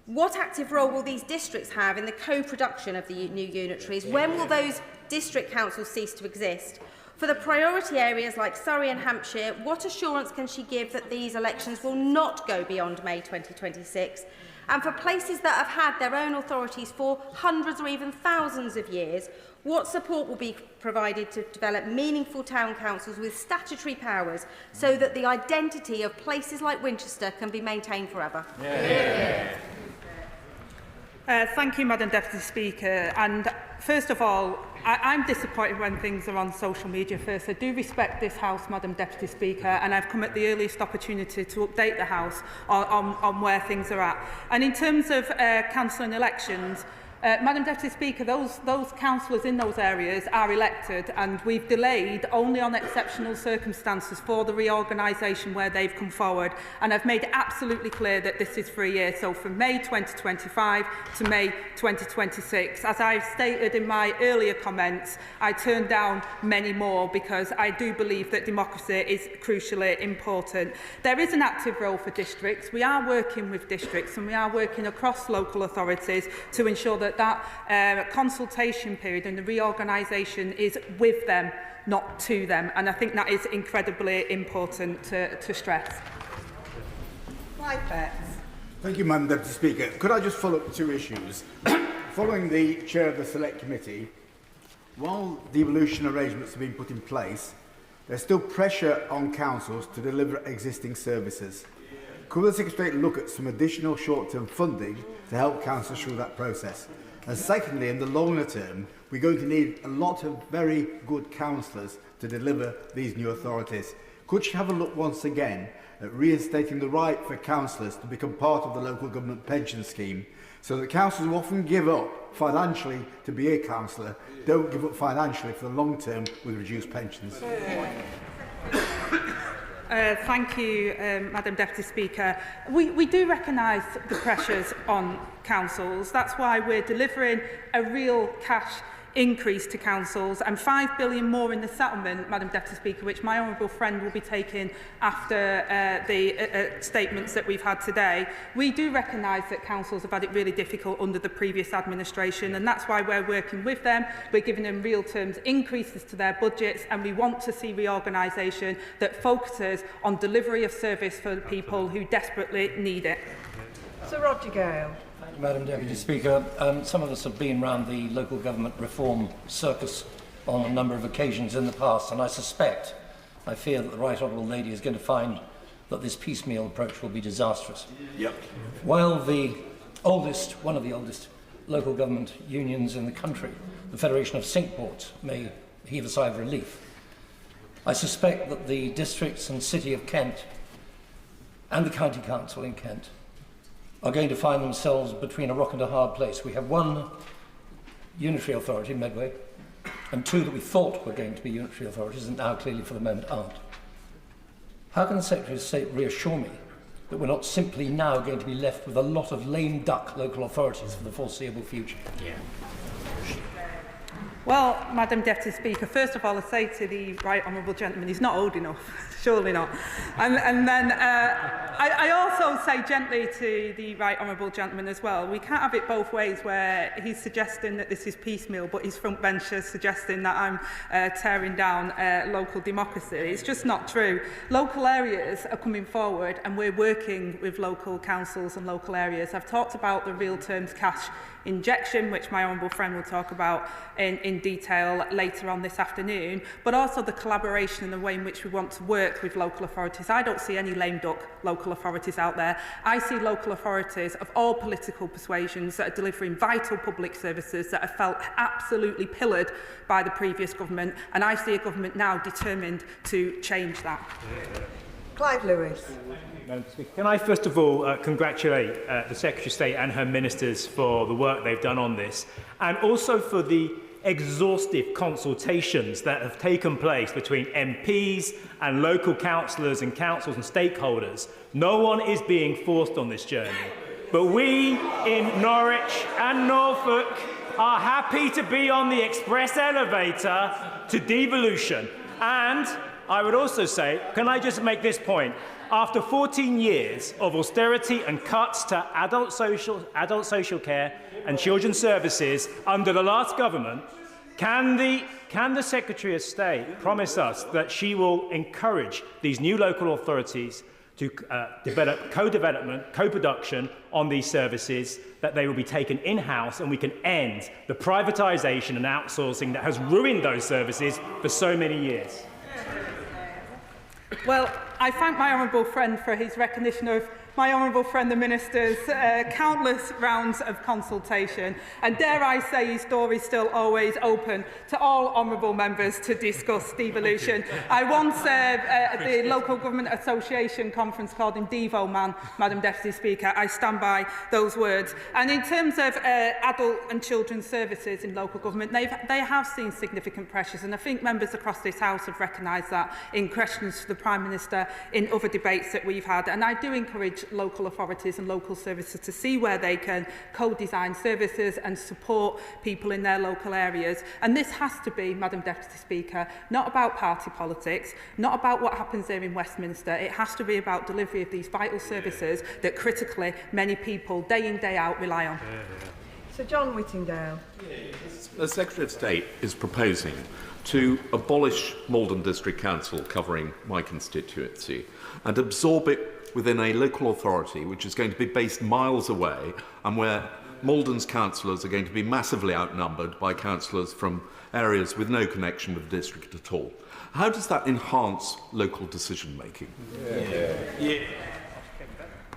what active role will these districts have in the co-production of the new unitaries? When will those district councils cease to exist? For the priority areas like Surrey and Hampshire, what assurance can she give that these elections will not go beyond May 2026? And for places that have had their own authorities for hundreds or even thousands of years, what support will be provided to develop meaningful town councils with statutory powers so that the identity of places like Winchester can be maintained forever? Thank you, Madam Deputy Speaker. And first of all, I'm disappointed when things are on social media first. I do respect this House, Madam Deputy Speaker, and I've come at the earliest opportunity to update the House on where things are at. And in terms of cancelling elections, Madam Deputy Speaker, those councillors in those areas are elected, and we've delayed only on exceptional circumstances for the reorganisation where they've come forward. And I've made it absolutely clear that this is for a year, so from May 2025 to May 2026. As I've stated in my earlier comments, I turned down many more because I do believe that democracy is crucially important. There is an active role for districts. We are working with districts and we are working across local authorities to ensure that consultation period and the reorganisation is with them, not to them. And I think that is incredibly important to stress. Thank you, Madam Deputy Speaker. Could I just follow up two issues? Following the Chair of the Select Committee, while devolution arrangements have been put in place, there's still pressure on councils to deliver existing services. Could the Secretary of State look at some additional short-term funding to help councils through that process? And secondly, in the longer term, we're going to need a lot of very good councillors to deliver these new authorities. Could she have a look once again at reinstating the right for councillors to become part of the local government pension scheme, so that councillors who often give up financially to be a councillor don't give up financially for the long term with reduced pensions? Thank you, Madam Deputy Speaker. We do recognise the pressures on councils. That's why we're delivering a real cash increase to councils and £5 billion more in the settlement, Madam Deputy Speaker, which my honourable friend will be taking after the statements that we've had today. We do recognise that councils have had it really difficult under the previous administration, and that's why we're working with them. We're giving them real terms increases to their budgets, and we want to see reorganisation that focuses on delivery of service for the people who desperately need it. Sir Roger Gale. Madam Deputy Speaker, some of us have been round the local government reform circus on a number of occasions in the past, and I suspect I fear that the Right Honourable Lady is going to find that this piecemeal approach will be disastrous. Yep. While one of the oldest local government unions in the country, the Federation of Southport, may heave a sigh of relief, I suspect that the districts and city of Kent and the county council in Kent are going to find themselves between a rock and a hard place. We have one unitary authority, Medway, and two that we thought were going to be unitary authorities and now clearly for the moment aren't. How can the Secretary of State reassure me that we're not simply now going to be left with a lot of lame duck local authorities for the foreseeable future? Yeah. Well, Madam Deputy Speaker, first of all, I say to the Right Honourable Gentleman, he's not old enough, surely not. And then I also say gently to the Right Honourable Gentleman as well, we can't have it both ways where he's suggesting that this is piecemeal, but his front benchers suggesting that I'm tearing down local democracy. It's just not true. Local areas are coming forward and we're working with local councils and local areas. I've talked about the real terms cash injection, which my honourable friend will talk about in detail later on this afternoon, but also the collaboration and the way in which we want to work with local authorities. I don't see any lame duck local authorities out there. I see local authorities of all political persuasions that are delivering vital public services that have felt absolutely pillared by the previous government, and I see a government now determined to change that. Clive Lewis. Madam Speaker, can I first of all congratulate the Secretary of State and her ministers for the work they've done on this, and also for the exhaustive consultations that have taken place between MPs and local councillors and councils and stakeholders. No one is being forced on this journey, but we in Norwich and Norfolk are happy to be on the express elevator to devolution. And I would also say, can I just make this point? After 14 years of austerity and cuts to adult social care and children's services under the last government, can the Secretary of State promise us that she will encourage these new local authorities to develop co-development, co-production on these services, that they will be taken in-house and we can end the privatisation and outsourcing that has ruined those services for so many years? Well, I thank my honourable friend for his recognition of my honourable friend the Minister's countless rounds of consultation, and dare I say his door is still always open to all honourable members to discuss devolution. I once at the Local Government Association conference called him Devo Man, Madam Deputy Speaker. I stand by those words. And in terms of adult and children's services in local government, they have seen significant pressures, and I think members across this House have recognised that in questions to the Prime Minister in other debates that we've had. And I do encourage local authorities and local services to see where they can co-design services and support people in their local areas. And this has to be, Madam Deputy Speaker, not about party politics, not about what happens there in Westminster. It has to be about delivery of these vital services that critically many people day in, day out rely on. Sir John Whittingdale. The Secretary of State is proposing to abolish Malden District Council covering my constituency and absorb it within a local authority which is going to be based miles away and where Malden's councillors are going to be massively outnumbered by councillors from areas with no connection with the district at all. How does that enhance local decision making?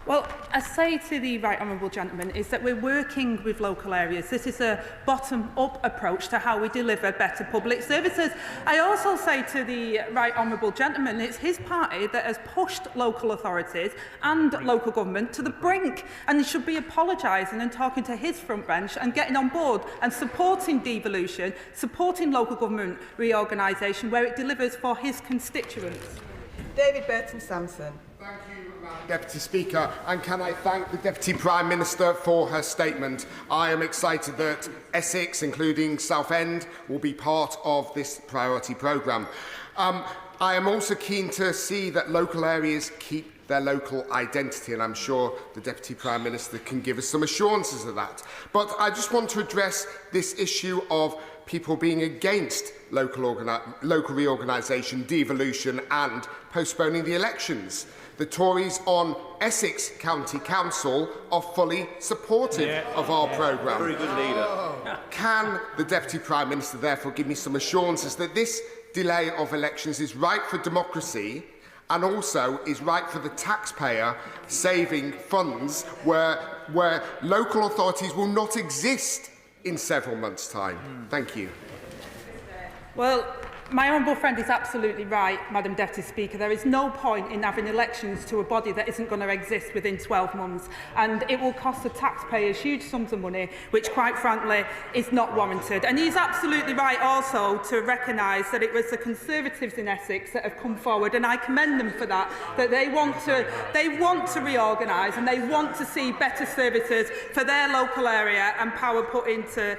Well, I say to the Right Honourable Gentleman is that we're working with local areas. This is a bottom-up approach to how we deliver better public services. I also say to the Right Honourable Gentleman it's his party that has pushed local authorities and local government to the brink, and he should be apologising and talking to his front bench and getting on board and supporting devolution, supporting local government reorganisation where it delivers for his constituents. David Burton-Sampson. Thank you, Deputy Speaker, and can I thank the Deputy Prime Minister for her statement. I am excited that Essex, including Southend, will be part of this priority programme. I am also keen to see that local areas keep their local identity, and I'm sure the Deputy Prime Minister can give us some assurances of that. But I just want to address this issue of people being against local reorganisation, devolution and postponing the elections. The Tories on Essex County Council are fully supportive of our programme. Very good leader. Can the Deputy Prime Minister therefore give me some assurances that this delay of elections is right for democracy and also is right for the taxpayer, saving funds where local authorities will not exist in several months' time. Thank you. Well, my honourable friend is absolutely right, Madam Deputy Speaker. There is no point in having elections to a body that isn't going to exist within 12 months. And it will cost the taxpayers huge sums of money, which, quite frankly, is not warranted. And he's absolutely right also to recognise that it was the Conservatives in Essex that have come forward, and I commend them for that, that they want to reorganise and they want to see better services for their local area and power put into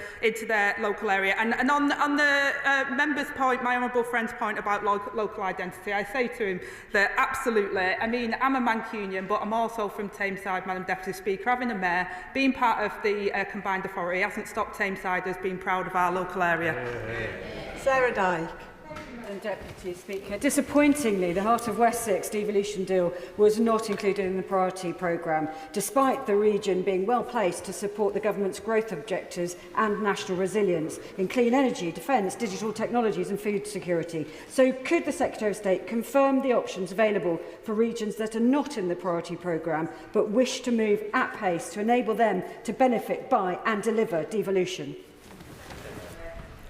their local area. And on the member's point, my honourable friend's point about local identity, I say to him that absolutely, I mean, I'm a Mancunian, but I'm also from Tameside, Madam Deputy Speaker. Having a mayor, being part of the combined authority hasn't stopped Tamesiders being proud of our local area. Sarah Dyke. Deputy Speaker, disappointingly, the Heart of Wessex devolution deal was not included in the priority programme, despite the region being well placed to support the government's growth objectives and national resilience in clean energy, defence, digital technologies and food security. So could the Secretary of State confirm the options available for regions that are not in the priority programme but wish to move at pace to enable them to benefit by and deliver devolution?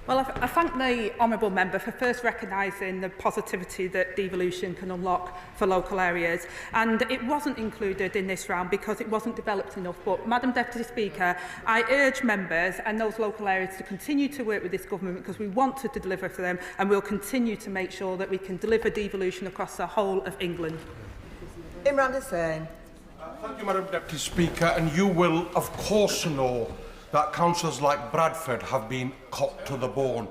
Well, I thank the honourable member for first recognising the positivity that devolution can unlock for local areas. And it wasn't included in this round because it wasn't developed enough. But, Madam Deputy Speaker, I urge members and those local areas to continue to work with this government because we want to deliver for them, and we'll continue to make sure that we can deliver devolution across the whole of England. Imran Hussain. Thank you, Madam Deputy Speaker. And you will, of course, know that councils like Bradford have been cut to the bone.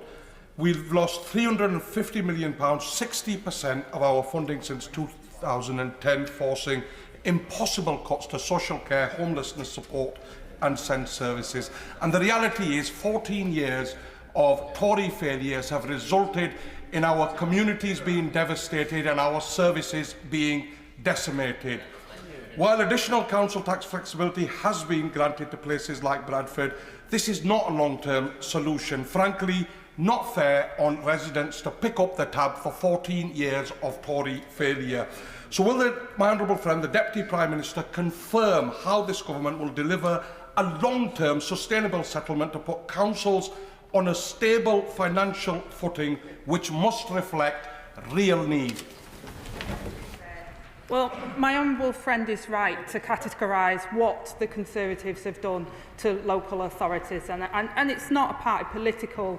We've lost £350 million, 60% of our funding since 2010, forcing impossible cuts to social care, homelessness support and SEND services. And the reality is 14 years of Tory failures have resulted in our communities being devastated and our services being decimated. While additional council tax flexibility has been granted to places like Bradford, this is not a long-term solution. Frankly, not fair on residents to pick up the tab for 14 years of Tory failure. So will my honourable friend, the Deputy Prime Minister, confirm how this government will deliver a long-term sustainable settlement to put councils on a stable financial footing which must reflect real need? Well, my honourable friend is right to categorise what the Conservatives have done to local authorities, and it's not a party political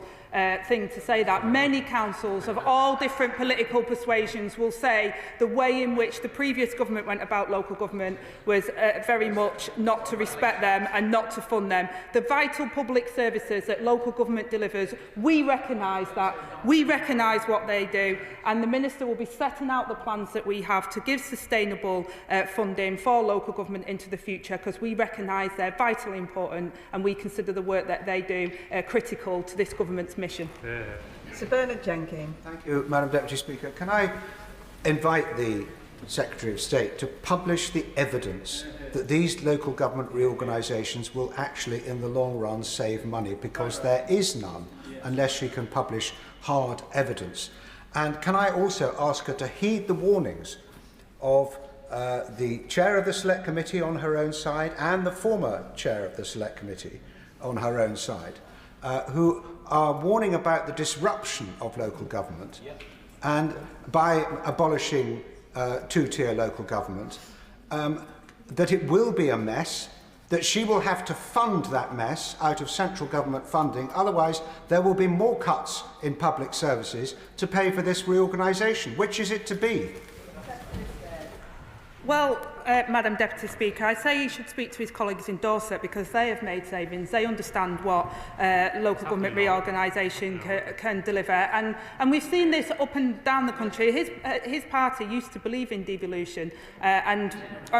thing to say that. Many councils of all different political persuasions will say the way in which the previous government went about local government was very much not to respect them and not to fund them. The vital public services that local government delivers, we recognise that. We recognise what they do, and the Minister will be setting out the plans that we have to give sustainable funding for local government into the future, because we recognise they're vitally important and we consider the work that they do critical to this government's mission. Sir Bernard Jenkins. Thank you, Madam Deputy Speaker. Can I invite the Secretary of State to publish the evidence that these local government reorganisations will actually, in the long run, save money, because there is none unless she can publish hard evidence. And can I also ask her to heed the warnings of the Chair of the Select Committee on her own side and the former Chair of the Select Committee on her own side, who are warning about the disruption of local government and by abolishing two-tier local government, that it will be a mess, that she will have to fund that mess out of central government funding. Otherwise, there will be more cuts in public services to pay for this reorganisation. Which is it to be? Well, Madam Deputy Speaker, I say he should speak to his colleagues in Dorset, because they have made savings. They understand what local government reorganisation can deliver. And we've seen this up and down the country. His party used to believe in devolution, and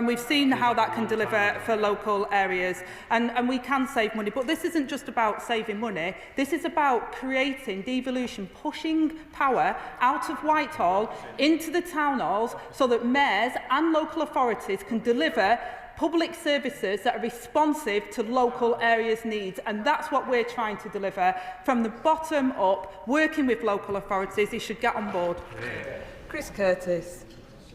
we've seen how that can deliver for local areas. And we can save money. But this isn't just about saving money. This is about creating devolution, pushing power out of Whitehall into the town halls so that mayors and local authorities can deliver public services that are responsive to local areas' needs, and that's what we're trying to deliver from the bottom up, working with local authorities. He should get on board. Chris Curtis.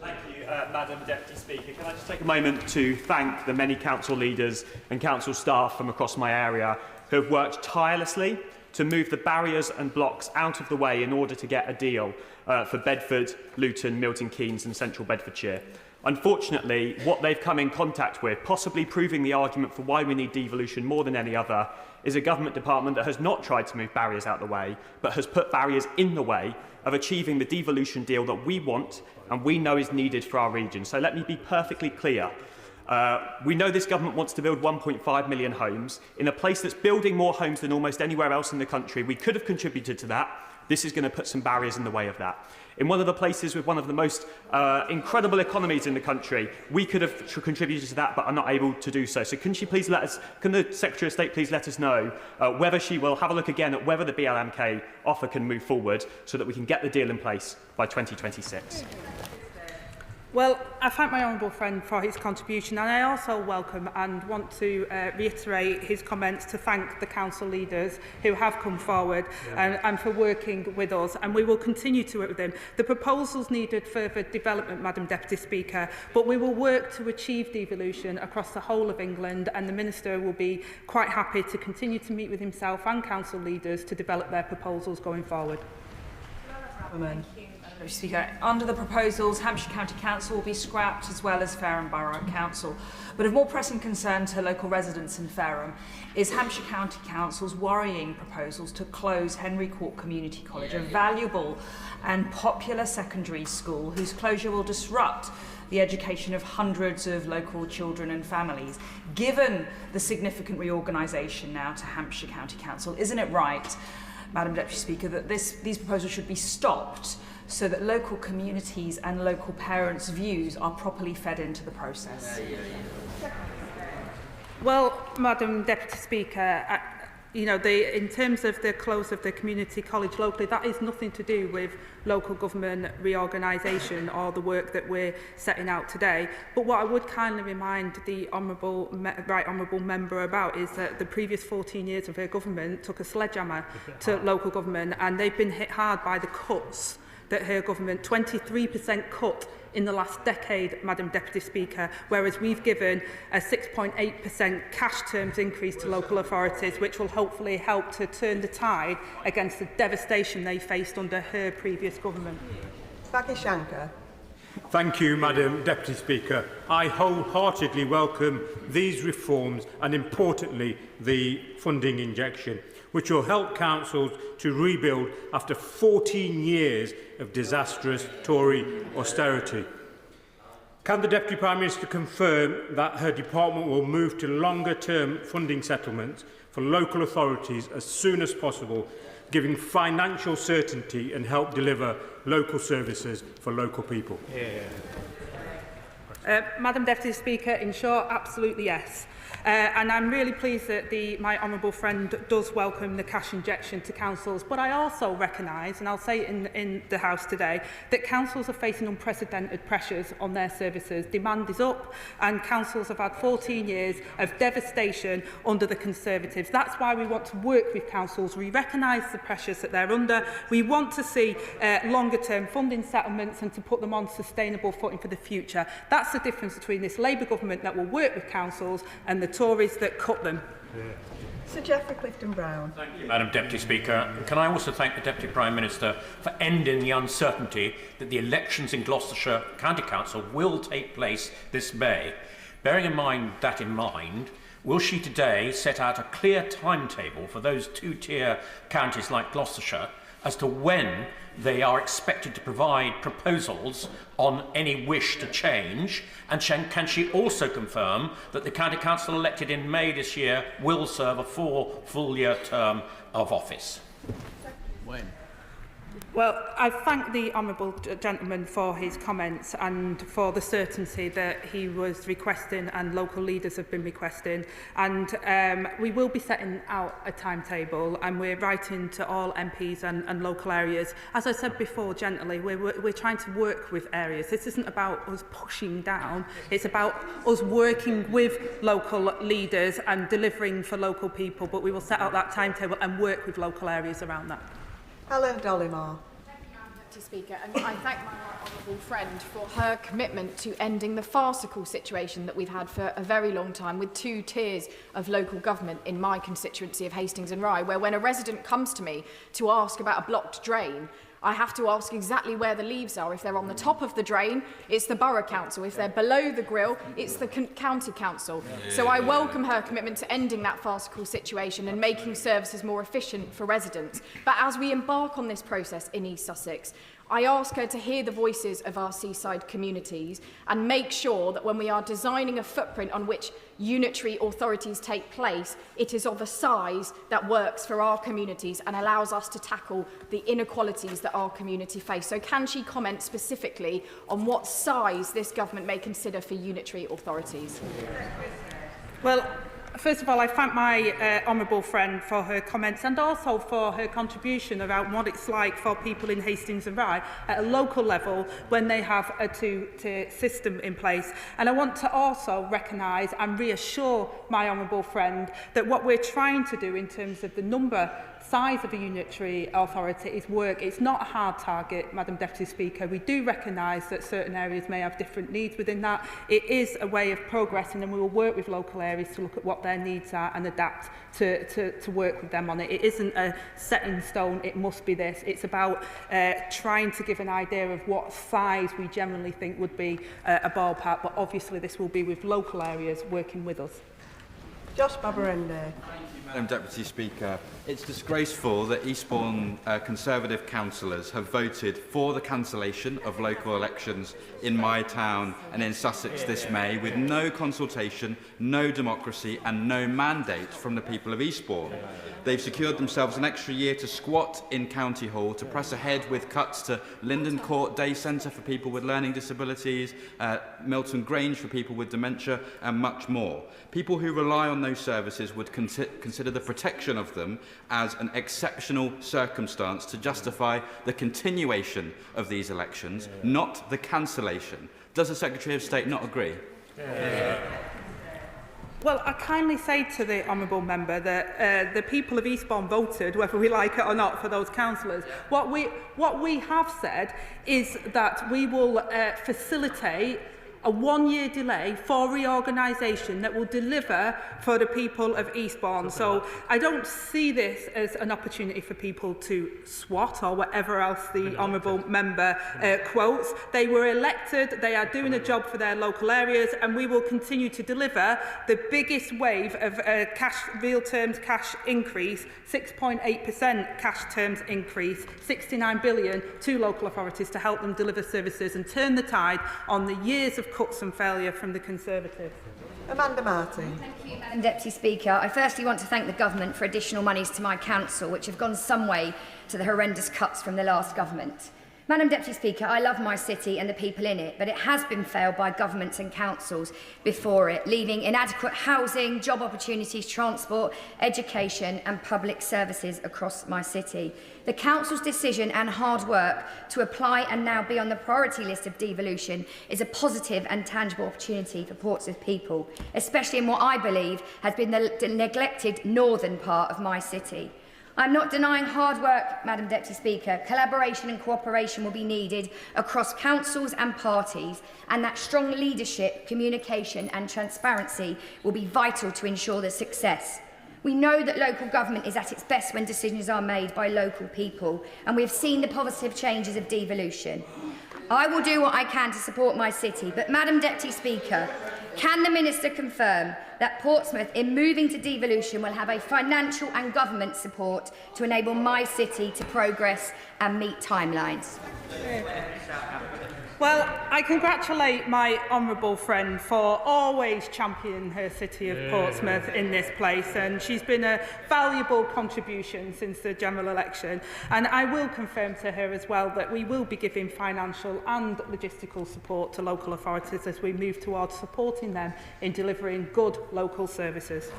Thank you, Madam Deputy Speaker. Can I just take a moment to thank the many council leaders and council staff from across my area who have worked tirelessly to move the barriers and blocks out of the way in order to get a deal for Bedford, Luton, Milton Keynes and Central Bedfordshire. Unfortunately, what they've come in contact with, possibly proving the argument for why we need devolution more than any other, is a government department that has not tried to move barriers out the way, but has put barriers in the way of achieving the devolution deal that we want and we know is needed for our region. So let me be perfectly clear. We know this government wants to build 1.5 million homes. In a place that's building more homes than almost anywhere else in the country, we could have contributed to that. This is going to put some barriers in the way of that. In one of the places with one of the most incredible economies in the country, we could have contributed to that, but are not able to do so. So can the Secretary of State please let us know whether she will have a look again at whether the BLMK offer can move forward so that we can get the deal in place by 2026. Well, I thank my honourable friend for his contribution, and I also welcome and want to reiterate his comments to thank the council leaders who have come forward and for working with us, and we will continue to work with them. The proposals needed further development, Madam Deputy Speaker, but we will work to achieve devolution across the whole of England, and the Minister will be quite happy to continue to meet with himself and council leaders to develop their proposals going forward. Speaker, under the proposals, Hampshire County Council will be scrapped, as well as Fareham Borough Council. But of more pressing concern to local residents in Fareham is Hampshire County Council's worrying proposals to close Henry Court Community College, a valuable and popular secondary school whose closure will disrupt the education of hundreds of local children and families. Given the significant reorganisation now to Hampshire County Council, isn't it right, Madam Deputy Speaker, that these proposals should be stopped so that local communities and local parents' views are properly fed into the process? Well, Madam Deputy Speaker, in terms of the close of the community college locally, that is nothing to do with local government reorganisation or the work that we're setting out today. But what I would kindly remind the right honourable member about is that the previous 14 years of her government took a sledgehammer to local government, and they've been hit hard by the cuts that her government, 23% cut in the last decade, Madam Deputy Speaker, whereas we've given a 6.8% cash terms increase to local authorities, which will hopefully help to turn the tide against the devastation they faced under her previous government. Shankar. Thank you, Madam Deputy Speaker. I wholeheartedly welcome these reforms and, importantly, the funding injection, which will help councils to rebuild after 14 years of disastrous Tory austerity. Can the Deputy Prime Minister confirm that her department will move to longer-term funding settlements for local authorities as soon as possible, giving financial certainty and help deliver local services for local people? Madam Deputy Speaker, in short, absolutely yes. And I'm really pleased that my honourable friend does welcome the cash injection to councils, but I also recognise, and I'll say it in the House today, that councils are facing unprecedented pressures on their services. Demand is up, and councils have had 14 years of devastation under the Conservatives. That's why we want to work with councils. We recognise the pressures that they're under. We want to see longer-term funding settlements and to put them on sustainable footing for the future. That's the difference between this Labour government that will work with councils and the Tories that cut them. Sir Geoffrey Clifton-Brown. Thank you, Madam Deputy Speaker. Can I also thank the Deputy Prime Minister for ending the uncertainty that the elections in Gloucestershire County Council will take place this May. Bearing in mind, will she today set out a clear timetable for those two-tier counties like Gloucestershire as to when they are expected to provide proposals on any wish to change? And can she also confirm that the County Council elected in May this year will serve a full-year term of office? When? Well, I thank the honourable gentleman for his comments and for the certainty that he was requesting and local leaders have been requesting. And we will be setting out a timetable, and we're writing to all MPs and local areas. As I said before, gently, we're trying to work with areas. This isn't about us pushing down. It's about us working with local leaders and delivering for local people. But we will set out that timetable and work with local areas around that. Helen Dolimar. Speaker, and I thank my honourable friend for her commitment to ending the farcical situation that we've had for a very long time with 2 tiers of local government in my constituency of Hastings and Rye, where when a resident comes to me to ask about a blocked drain, I have to ask exactly where the leaves are. If they're on the top of the drain, it's the borough council. If they're below the grill, it's the county council. So I welcome her commitment to ending that farcical situation and making services more efficient for residents. But as we embark on this process in East Sussex, I ask her to hear the voices of our seaside communities and make sure that when we are designing a footprint on which unitary authorities take place, it is of a size that works for our communities and allows us to tackle the inequalities that our community face. So can she comment specifically on what size this government may consider for unitary authorities? Well, first of all, I thank my honourable friend for her comments and also for her contribution about what it's like for people in Hastings and Rye at a local level when they have a two-tier system in place. And I want to also recognise and reassure my honourable friend that what we're trying to do in terms of the size of a unitary authority is work. It's not a hard target, Madam Deputy Speaker. We do recognise that certain areas may have different needs within that. It is a way of progressing, and we will work with local areas to look at what their needs are and adapt to work with them on it. It isn't a set in stone, it must be this. It's about trying to give an idea of what size we generally think would be a ballpark, but obviously this will be with local areas working with us. Josh Babarende. Madam Deputy Speaker, it's disgraceful that Eastbourne Conservative councillors have voted for the cancellation of local elections in my town and in Sussex this May with no consultation, no democracy and no mandate from the people of Eastbourne. They've secured themselves an extra year to squat in County Hall, to press ahead with cuts to Linden Court Day Centre for people with learning disabilities, Milton Grange for people with dementia and much more. People who rely on those services would consider the protection of them as an exceptional circumstance to justify the continuation of these elections, not the cancellation. Does the Secretary of State not agree? Well, I kindly say to the honourable member that the people of Eastbourne voted, whether we like it or not, for those councillors. What we have said is that we will facilitate a 1-year delay for reorganisation that will deliver for the people of Eastbourne. So I don't see this as an opportunity for people to swat or whatever else the honourable member quotes. They were elected, they are doing a job for their local areas, and we will continue to deliver the biggest wave of real terms cash increase, 6.8% cash terms increase, 69 billion to local authorities to help them deliver services and turn the tide on the years of cuts and failure from the Conservatives. Amanda Martin. Thank you, Madam Deputy Speaker. I firstly want to thank the Government for additional monies to my council, which have gone some way to the horrendous cuts from the last government. Madam Deputy Speaker, I love my city and the people in it, but it has been failed by governments and councils before it, leaving inadequate housing, job opportunities, transport, education and public services across my city. The council's decision and hard work to apply and now be on the priority list of devolution is a positive and tangible opportunity for Portsmouth people, especially in what I believe has been the neglected northern part of my city. I'm not denying hard work, Madam Deputy Speaker. Collaboration and cooperation will be needed across councils and parties, and that strong leadership, communication and transparency will be vital to ensure the success. We know that local government is at its best when decisions are made by local people, and we have seen the positive changes of devolution. I will do what I can to support my city, but Madam Deputy Speaker, can the Minister confirm that Portsmouth, in moving to devolution, will have a financial and government support to enable my city to progress and meet timelines? Well, I congratulate my honourable friend for always championing her city of Portsmouth in this place, and she's been a valuable contribution since the general election. And I will confirm to her as well that we will be giving financial and logistical support to local authorities as we move towards supporting them in delivering good local services.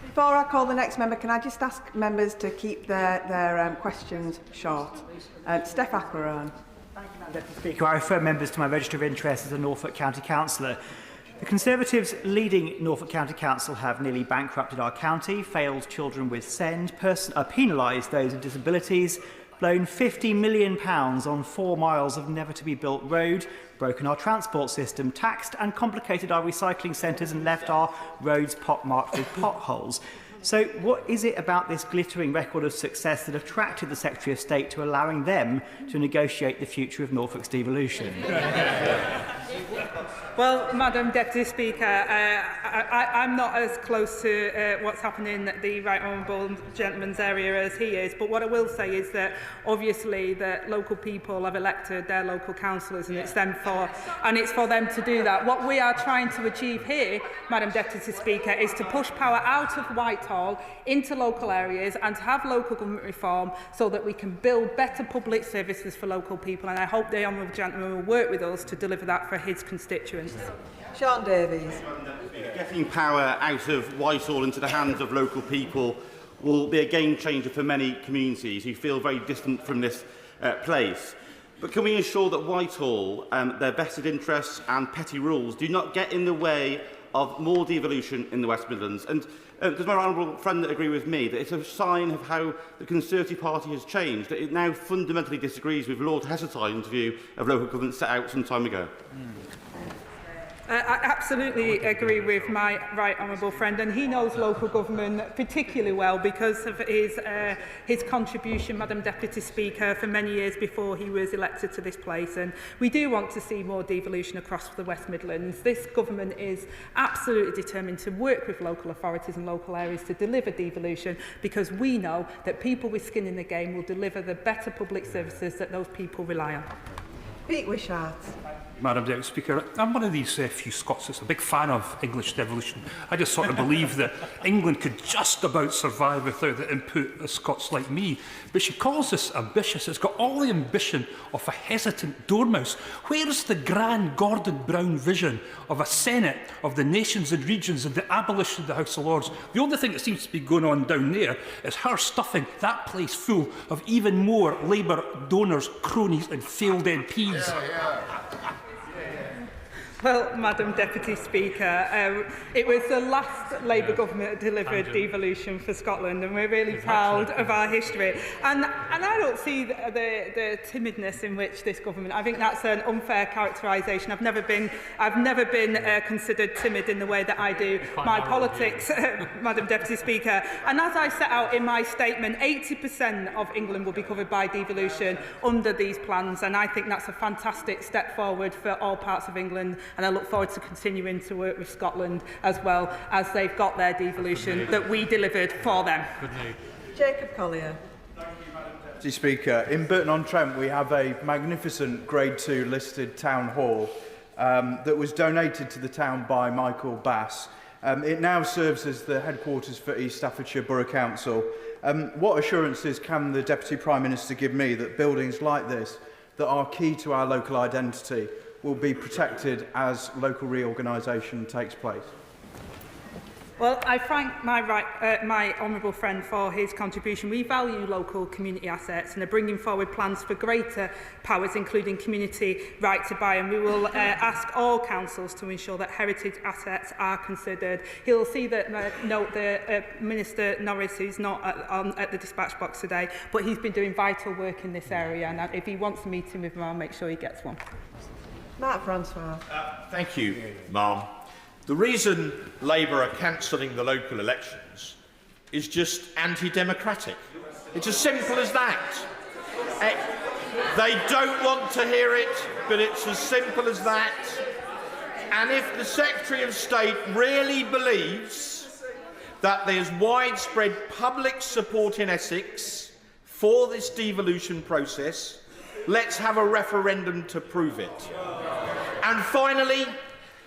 Before I call the next member, can I just ask members to keep their questions short? Steph Acklerone. Deputy Speaker, I refer members to my register of interest as a Norfolk County Councillor. The Conservatives leading Norfolk County Council have nearly bankrupted our county, failed children with SEND, penalised those with disabilities, blown £50 million on 4 miles of never-to-be-built road, broken our transport system, taxed and complicated our recycling centres and left our roads pockmarked with potholes. So what is it about this glittering record of success that attracted the Secretary of State to allowing them to negotiate the future of Norfolk's devolution? Well, Madam Deputy Speaker, I'm not as close to what's happening in the Right Honourable Gentleman's area as he is, but what I will say is that obviously that local people have elected their local councillors, and it's for them to do that. What we are trying to achieve here, Madam Deputy Speaker, is to push power out of Whitehall into local areas and to have local government reform so that we can build better public services for local people, and I hope the Honourable Gentleman will work with us to deliver that for his constituents. Sean Davies. Getting power out of Whitehall into the hands of local people will be a game changer for many communities who feel very distant from this place. But can we ensure that Whitehall, their vested interests and petty rules do not get in the way of more devolution in the West Midlands? And does my honourable friend agree with me that it's a sign of how the Conservative Party has changed, that it now fundamentally disagrees with Lord Heseltine's view of local government set out some time ago? I absolutely agree with my right honourable friend, and he knows local government particularly well because of his contribution, Madam Deputy Speaker, for many years before he was elected to this place. And we do want to see more devolution across the West Midlands. This government is absolutely determined to work with local authorities and local areas to deliver devolution, because we know that people with skin in the game will deliver the better public services that those people rely on. Pete Wishart. Madam Deputy Speaker, I'm one of these few Scots that's a big fan of English devolution. I just sort of believe that England could just about survive without the input of Scots like me. But she calls this ambitious. It's got all the ambition of a hesitant dormouse. Where's the grand Gordon Brown vision of a Senate of the nations and regions and the abolition of the House of Lords? The only thing that seems to be going on down there is her stuffing that place full of even more Labour donors, cronies and failed MPs. Well, Madam Deputy Speaker, it was the last Labour government that delivered devolution for Scotland, and we're really proud of our history. And I don't see the timidness in which this government. I think that's an unfair characterisation. I've never been considered timid in the way that I do my politics, Madam Deputy Speaker. And as I set out in my statement, 80% of England will be covered by devolution under these plans, and I think that's a fantastic step forward for all parts of England. And I look forward to continuing to work with Scotland as well as they've got their devolution that we delivered for them. Jacob Collier. Deputy Speaker, in Burton-on-Trent we have a magnificent Grade 2 listed town hall that was donated to the town by Michael Bass. It now serves as the headquarters for East Staffordshire Borough Council. What assurances can the Deputy Prime Minister give me that buildings like this, that are key to our local identity, will be protected as local reorganisation takes place? Well, I thank my honourable friend for his contribution. We value local community assets and are bringing forward plans for greater powers, including community right to buy, and we will ask all councils to ensure that heritage assets are considered. He'll see that note the Minister Norris, who's not at the dispatch box today, but he's been doing vital work in this area, and if he wants a meeting with him, I'll make sure he gets one. Mark Francois. Thank you, ma'am. The reason Labour are cancelling the local elections is just anti-democratic. It's as simple as that. They don't want to hear it, but it's as simple as that. And if the Secretary of State really believes that there's widespread public support in Essex for this devolution process, let's have a referendum to prove it. And finally,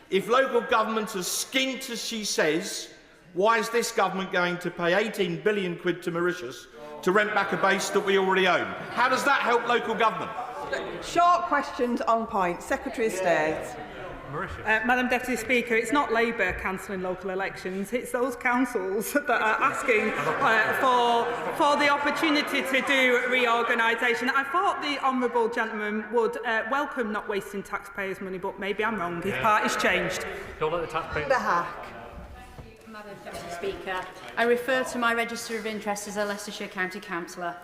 if local government is skint as she says, why is this government going to pay 18 billion quid to Mauritius to rent back a base that we already own? How does that help local government? Short questions on point. Secretary of State. Madam Deputy Speaker, it's not Labour cancelling local elections, it's those councils that are asking for the opportunity to do reorganisation. I thought the honourable gentleman would welcome not wasting taxpayers' money, but maybe I'm wrong. His party's changed. Don't let the taxpayers... Madam Deputy Speaker, I refer to my register of interest as a Leicestershire County Councillor.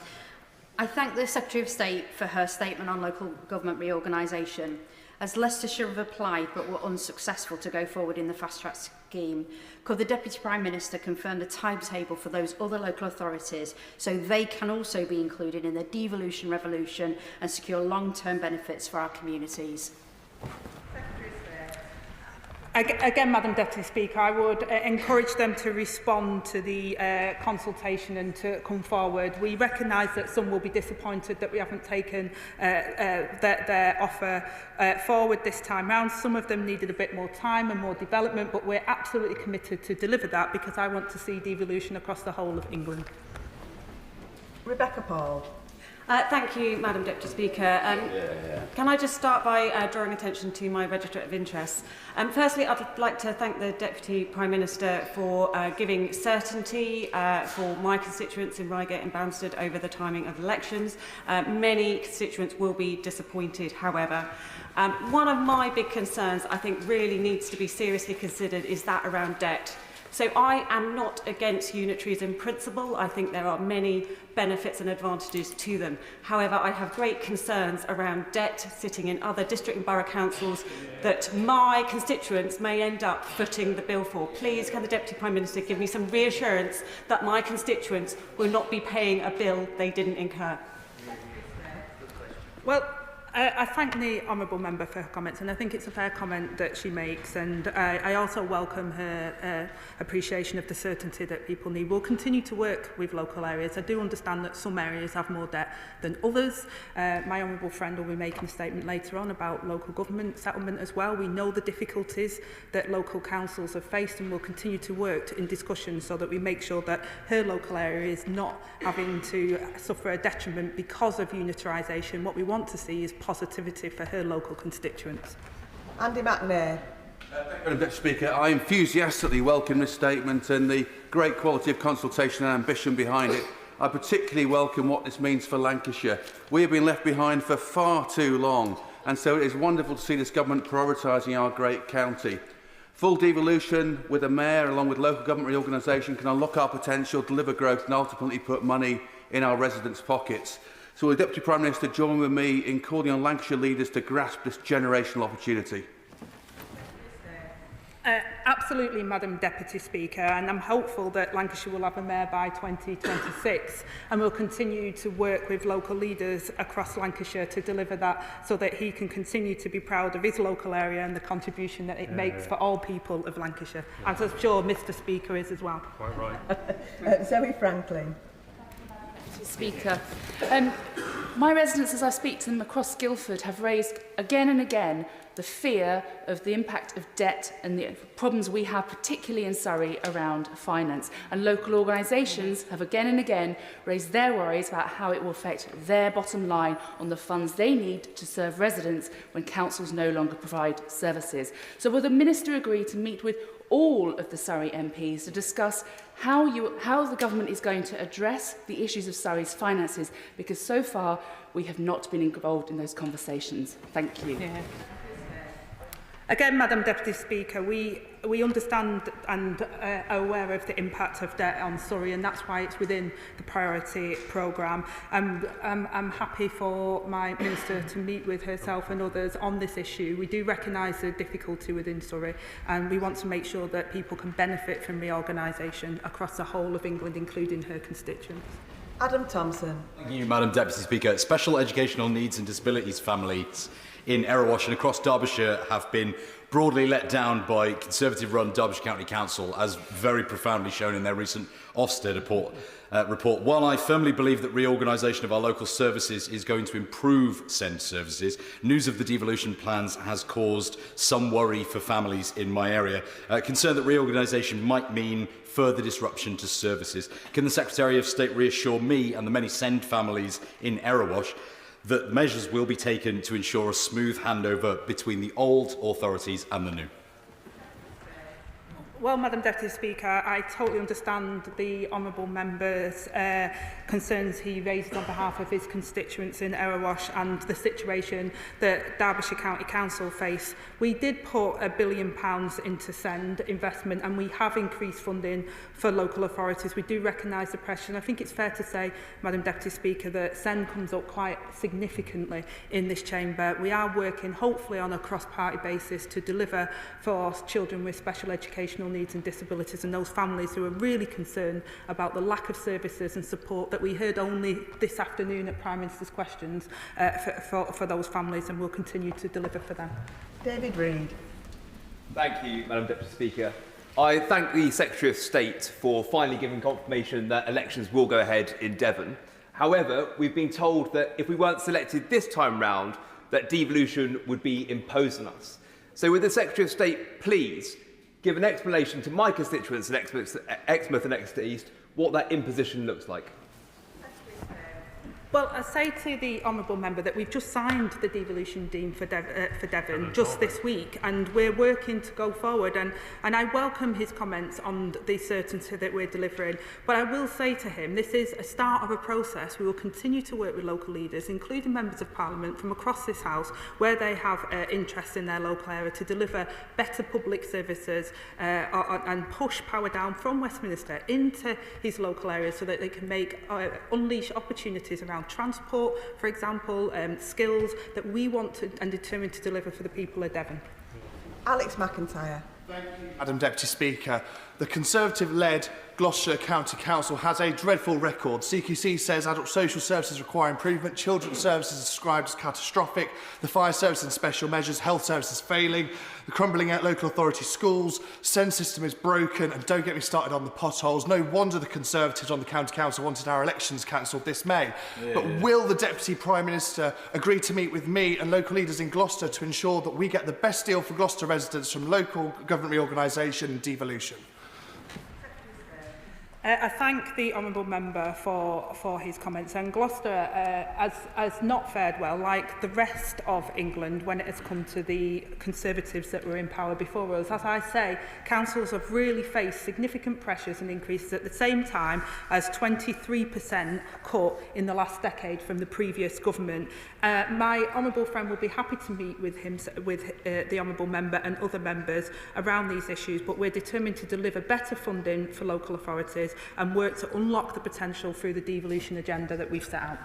I thank the Secretary of State for her statement on local government reorganisation. As Leicestershire have applied but were unsuccessful to go forward in the fast-track scheme, could the Deputy Prime Minister confirm the timetable for those other local authorities so they can also be included in the devolution revolution and secure long-term benefits for our communities? Again, Madam Deputy Speaker, I would encourage them to respond to the consultation and to come forward. We recognise that some will be disappointed that we haven't taken their offer forward this time round. Some of them needed a bit more time and more development, but we're absolutely committed to deliver that because I want to see devolution across the whole of England. Rebecca Paul. Thank you, Madam Deputy Speaker. Can I just start by drawing attention to my register of interests? Firstly, I'd like to thank the Deputy Prime Minister for giving certainty for my constituents in Reigate and Banstead over the timing of elections. Many constituents will be disappointed, however. One of my big concerns, I think, really needs to be seriously considered is that around debt. So I am not against unitaries in principle. I think there are many benefits and advantages to them. However, I have great concerns around debt sitting in other district and borough councils that my constituents may end up footing the bill for. Please, can the Deputy Prime Minister give me some reassurance that my constituents will not be paying a bill they didn't incur? Well, I thank the honourable member for her comments, and I think it's a fair comment that she makes, and I also welcome her appreciation of the certainty that people need. We'll continue to work with local areas. I do understand that some areas have more debt than others. My honourable friend will be making a statement later on about local government settlement as well. We know the difficulties that local councils have faced, and we'll continue to work in discussions so that we make sure that her local area is not having to suffer a detriment because of unitarisation. What we want to see is positivity for her local constituents. Andy McNair. Madam Deputy Speaker, I enthusiastically welcome this statement and the great quality of consultation and ambition behind it. I particularly welcome what this means for Lancashire. We have been left behind for far too long, and so it is wonderful to see this government prioritising our great county. Full devolution with a mayor along with local government reorganisation can unlock our potential, deliver growth and ultimately put money in our residents' pockets. So will the Deputy Prime Minister join with me in calling on Lancashire leaders to grasp this generational opportunity? Absolutely, Madam Deputy Speaker, and I'm hopeful that Lancashire will have a mayor by 2026, and we'll continue to work with local leaders across Lancashire to deliver that so that he can continue to be proud of his local area and the contribution that it makes for all people of Lancashire, as I'm sure Mr Speaker is as well. Quite right. Zoe Franklin. Speaker. My residents, as I speak to them across Guildford, have raised again and again the fear of the impact of debt and the problems we have, particularly in Surrey, around finance. And local organisations have again and again raised their worries about how it will affect their bottom line on the funds they need to serve residents when councils no longer provide services. So will the Minister agree to meet with all of the Surrey MPs to discuss how the government is going to address the issues of Surrey's finances, because so far we have not been involved in those conversations? Thank you. Yeah. Again, Madam Deputy Speaker, we understand and are aware of the impact of debt on Surrey, and that's why it's within the priority programme. I'm happy for my Minister to meet with herself and others on this issue. We do recognise the difficulty within Surrey, and we want to make sure that people can benefit from reorganisation across the whole of England, including her constituents. Adam Thompson. Thank you, Madam Deputy Speaker. Special educational needs and disabilities families in Erewash and across Derbyshire have been broadly let down by Conservative-run Derbyshire County Council, as very profoundly shown in their recent Ofsted report. While I firmly believe that reorganisation of our local services is going to improve SEND services, news of the devolution plans has caused some worry for families in my area, concerned that reorganisation might mean further disruption to services. Can the Secretary of State reassure me and the many SEND families in Erewash that measures will be taken to ensure a smooth handover between the old authorities and the new? Well, Madam Deputy Speaker, I totally understand the honourable member's concerns he raises on behalf of his constituents in Erewash and the situation that Derbyshire County Council face. We did put £1 billion into SEND investment, and we have increased funding for local authorities. We do recognise the pressure, and I think it's fair to say, Madam Deputy Speaker, that SEND comes up quite significantly in this chamber. We are working, hopefully on a cross-party basis, to deliver for children with special educational needs and disabilities, and those families who are really concerned about the lack of services and support that we heard only this afternoon at Prime Minister's questions for those families, and we'll continue to deliver for them. David Reid. Thank you, Madam Deputy Speaker. I thank the Secretary of State for finally giving confirmation that elections will go ahead in Devon. However, we've been told that if we weren't selected this time round, that devolution would be imposed on us. So would the Secretary of State please give an explanation to my constituents in Exmouth and Exeter East what that imposition looks like? Well, I say to the honourable member that we've just signed the devolution deed for Devon just this week, and we're working to go forward, and I welcome his comments on the certainty that we're delivering. But I will say to him, this is a start of a process. We will continue to work with local leaders, including members of Parliament from across this House, where they have interest in their local area, to deliver better public services and push power down from Westminster into his local areas so that they can unleash opportunities around transport, for example, skills that we want to and determined to deliver for the people of Devon. Alex McIntyre. Thank you, Madam Deputy Speaker. The Conservative-led Gloucestershire County Council has a dreadful record. CQC says adult social services require improvement, children's services are described as catastrophic, the fire service and special measures, health services failing, the crumbling at local authority schools, SEND system is broken, and don't get me started on the potholes. No wonder the Conservatives on the County Council wanted our elections cancelled this May. Yeah. But will the Deputy Prime Minister agree to meet with me and local leaders in Gloucester to ensure that we get the best deal for Gloucester residents from local government reorganisation and devolution? I thank the honourable member for his comments, and Gloucester has not fared well, like the rest of England, when it has come to the Conservatives that were in power before us. As I say, councils have really faced significant pressures and increases at the same time as 23% cut in the last decade from the previous government. My honourable friend will be happy to meet with the honourable member and other members around these issues, but we're determined to deliver better funding for local authorities and work to unlock the potential through the devolution agenda that we've set out.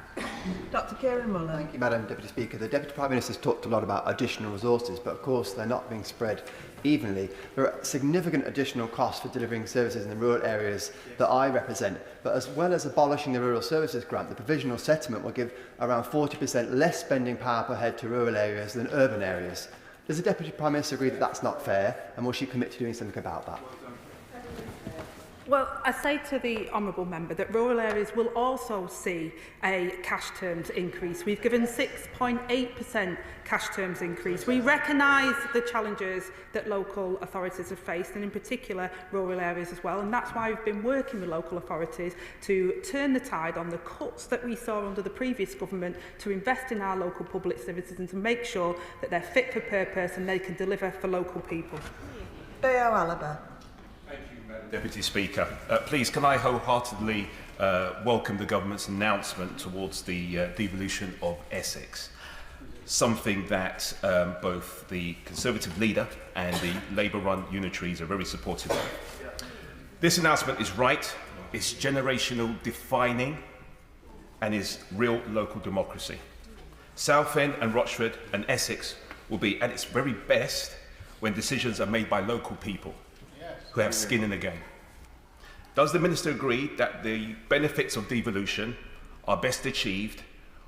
Dr Kieran Muller. Thank you, Madam Deputy Speaker. The Deputy Prime Minister has talked a lot about additional resources, but of course they're not being spread evenly. There are significant additional costs for delivering services in the rural areas that I represent, but as well as abolishing the Rural Services Grant, the provisional settlement will give around 40% less spending power per head to rural areas than urban areas. Does the Deputy Prime Minister agree that that's not fair, and will she commit to doing something about that? Well, I say to the honourable member that rural areas will also see a cash terms increase. We've given 6.8% cash terms increase. We recognise the challenges that local authorities have faced, and in particular rural areas as well, and that's why we've been working with local authorities to turn the tide on the cuts that we saw under the previous government, to invest in our local public services and to make sure that they're fit for purpose and they can deliver for local people. Deo Alaba. Deputy Speaker, please can I wholeheartedly welcome the government's announcement towards the devolution of Essex, something that both the Conservative leader and the Labour-run unitaries are very supportive of. This announcement is right, it's generational defining, and is real local democracy. Southend and Rochford and Essex will be at its very best when decisions are made by local people who have skin in the game. Does the Minister agree that the benefits of devolution are best achieved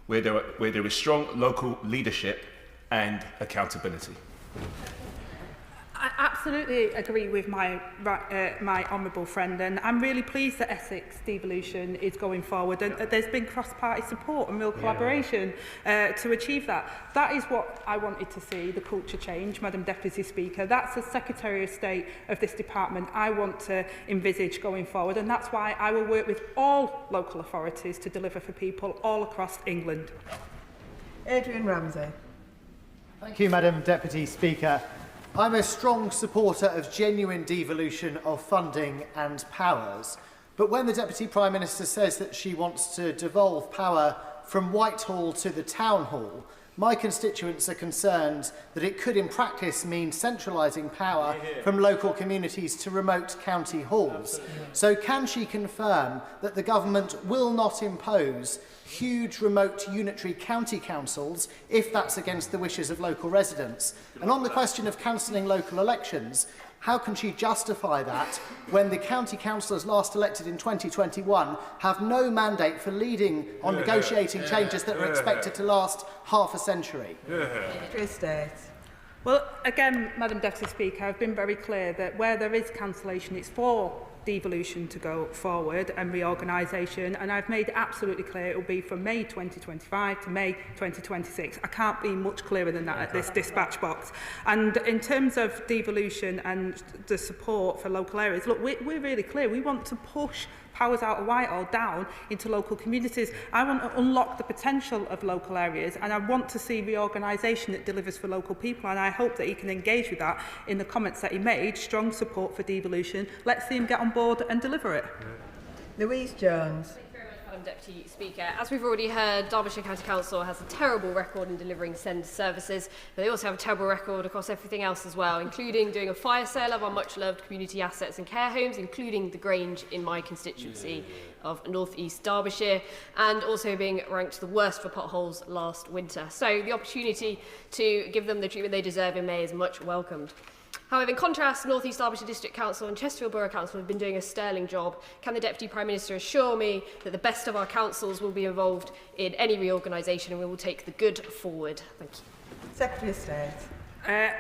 where there is strong local leadership and accountability. I absolutely agree with my honourable friend, and I'm really pleased that Essex devolution is going forward, and there's been cross-party support and real collaboration to achieve that. That is what I wanted to see, the culture change, Madam Deputy Speaker. That's the Secretary of State of this department I want to envisage going forward, and that's why I will work with all local authorities to deliver for people all across England. Adrian Ramsey. Thank you, Madam Deputy Speaker. I'm a strong supporter of genuine devolution of funding and powers. But when the Deputy Prime Minister says that she wants to devolve power from Whitehall to the Town Hall, my constituents are concerned that it could in practice mean centralising power from local communities to remote county halls. So can she confirm that the government will not impose huge remote unitary county councils if that's against the wishes of local residents? And on the question of cancelling local elections, how can she justify that when the county councillors last elected in 2021 have no mandate for leading on negotiating changes that are expected to last half a century? Well, again, Madam Deputy Speaker, I've been very clear that where there is cancellation, it's for devolution to go forward and reorganisation, and I've made it absolutely clear it will be from May 2025 to May 2026. I can't be much clearer than that at this dispatch box. And in terms of devolution and the support for local areas, look, we're really clear. We want to push powers out of Whitehall down into local communities. I want to unlock the potential of local areas, and I want to see reorganisation that delivers for local people, and I hope that he can engage with that in the comments that he made. Strong support for devolution. Let's see him get on board and deliver it. Louise Jones. Madam Deputy Speaker, as we've already heard, Derbyshire County Council has a terrible record in delivering SEND services, but they also have a terrible record across everything else as well, including doing a fire sale of our much-loved community assets and care homes, including the Grange in my constituency of North East Derbyshire, and also being ranked the worst for potholes last winter. So the opportunity to give them the treatment they deserve in May is much welcomed. However, in contrast, North East Derbyshire District Council and Chesterfield Borough Council have been doing a sterling job. Can the Deputy Prime Minister assure me that the best of our councils will be involved in any reorganisation and we will take the good forward? Thank you. Secretary of State.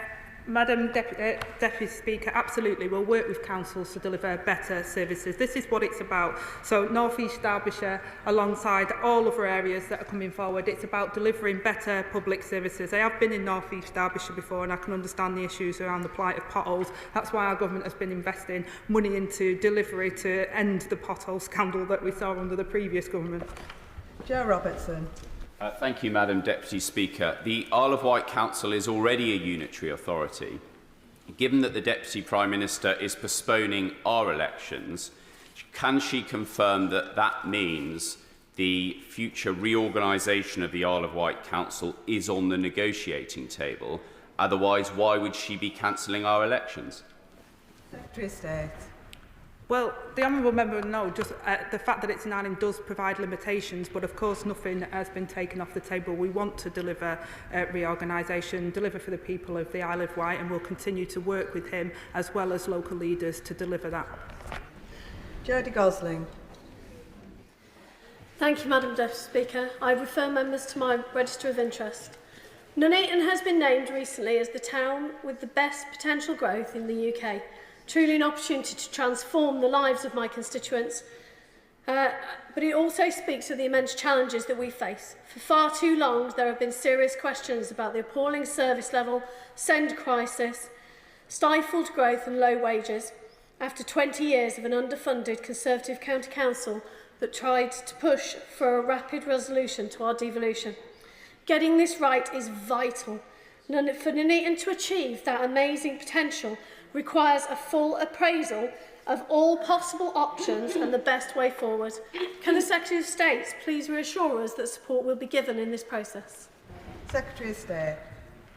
Madam Deputy Speaker, absolutely, we'll work with councils to deliver better services. This is what it's about. So North East Derbyshire, alongside all other areas that are coming forward, it's about delivering better public services. I have been in North East Derbyshire before, and I can understand the issues around the plight of potholes. That's why our government has been investing money into delivery to end the pothole scandal that we saw under the previous government. Joe Robertson. Thank you, Madam Deputy Speaker. The Isle of Wight Council is already a unitary authority. Given that the Deputy Prime Minister is postponing our elections, can she confirm that that means the future reorganisation of the Isle of Wight Council is on the negotiating table? Otherwise, why would she be cancelling our elections? Secretary of State. Well, the honourable member will know just the fact that it's an island does provide limitations, but of course nothing has been taken off the table. We want to deliver reorganisation, deliver for the people of the Isle of Wight, and we'll continue to work with him as well as local leaders to deliver that. Jodie Gosling. Thank you, Madam Deputy Speaker. I refer members to my register of interest. Nuneaton has been named recently as the town with the best potential growth in the UK. Truly an opportunity to transform the lives of my constituents, but it also speaks of the immense challenges that we face. For far too long, there have been serious questions about the appalling service level, SEND crisis, stifled growth and low wages, after 20 years of an underfunded Conservative County Council that tried to push for a rapid resolution to our devolution. Getting this right is vital. For Nuneaton to achieve that amazing potential requires a full appraisal of all possible options and the best way forward. Can the Secretary of State please reassure us that support will be given in this process? Secretary of State.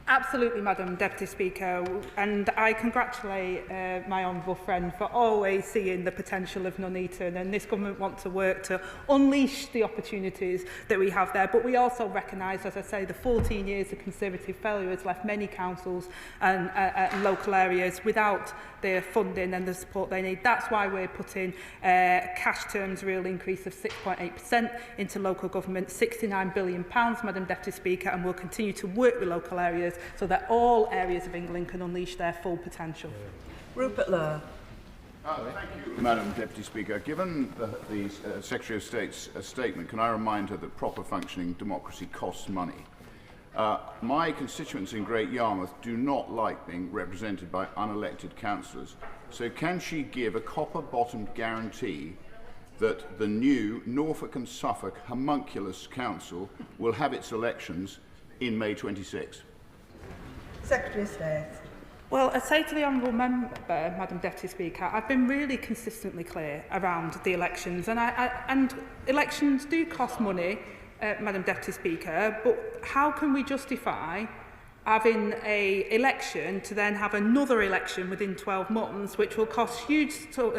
Absolutely, Madam Deputy Speaker, and I congratulate my honourable friend for always seeing the potential of Nuneaton, and this government wants to work to unleash the opportunities that we have there. But we also recognise, as I say, the 14 years of Conservative failure has left many councils and local areas without the funding and the support they need. That's why we're putting cash terms real increase of 6.8% into local government, £69 billion, Madam Deputy Speaker, and we'll continue to work with local areas so that all areas of England can unleash their full potential. Rupert Lowe. Thank you, Madam Deputy Speaker. Given the Secretary of State's statement, can I remind her that proper functioning democracy costs money? My constituents in Great Yarmouth do not like being represented by unelected councillors, so can she give a copper-bottomed guarantee that the new Norfolk and Suffolk homunculus council will have its elections in May 26? Secretary of State. Well, I say to the honourable member, Madam Deputy Speaker, I've been really consistently clear around the elections, and elections do cost money, Madam Deputy Speaker, but how can we justify having an election to then have another election within 12 months, which will cost huge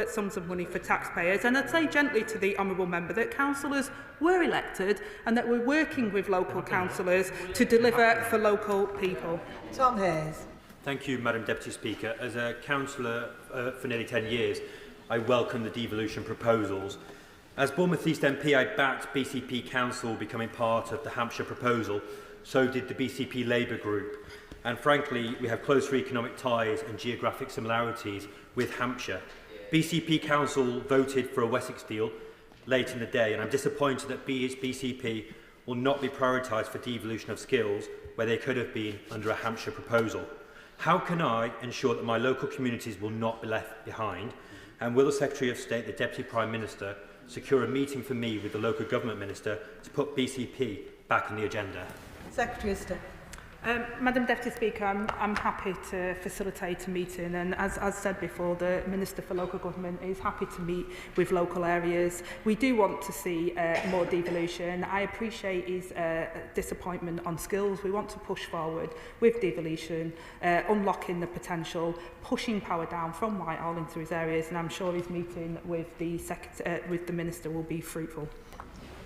sums of money for taxpayers? And I'd say gently to the honourable member that councillors were elected and that we're working with local councillors to deliver for local people. Tom Hayes. Thank you, Madam Deputy Speaker. As a councillor for nearly 10 years, I welcome the devolution proposals. As Bournemouth East MP, I backed BCP Council becoming part of the Hampshire proposal. So did the BCP Labour Group. And frankly, we have closer economic ties and geographic similarities with Hampshire. BCP Council voted for a Wessex deal late in the day, and I'm disappointed that BCP will not be prioritised for devolution of skills where they could have been under a Hampshire proposal. How can I ensure that my local communities will not be left behind? And will the Secretary of State, the Deputy Prime Minister, secure a meeting for me with the local government minister to put BCP back on the agenda? Secretary of State. Madam Deputy Speaker, I'm happy to facilitate a meeting, and as said before, the Minister for Local Government is happy to meet with local areas. We do want to see more devolution. I appreciate his disappointment on skills. We want to push forward with devolution, unlocking the potential, pushing power down from Whitehall into his areas, and I'm sure his meeting with the Minister will be fruitful.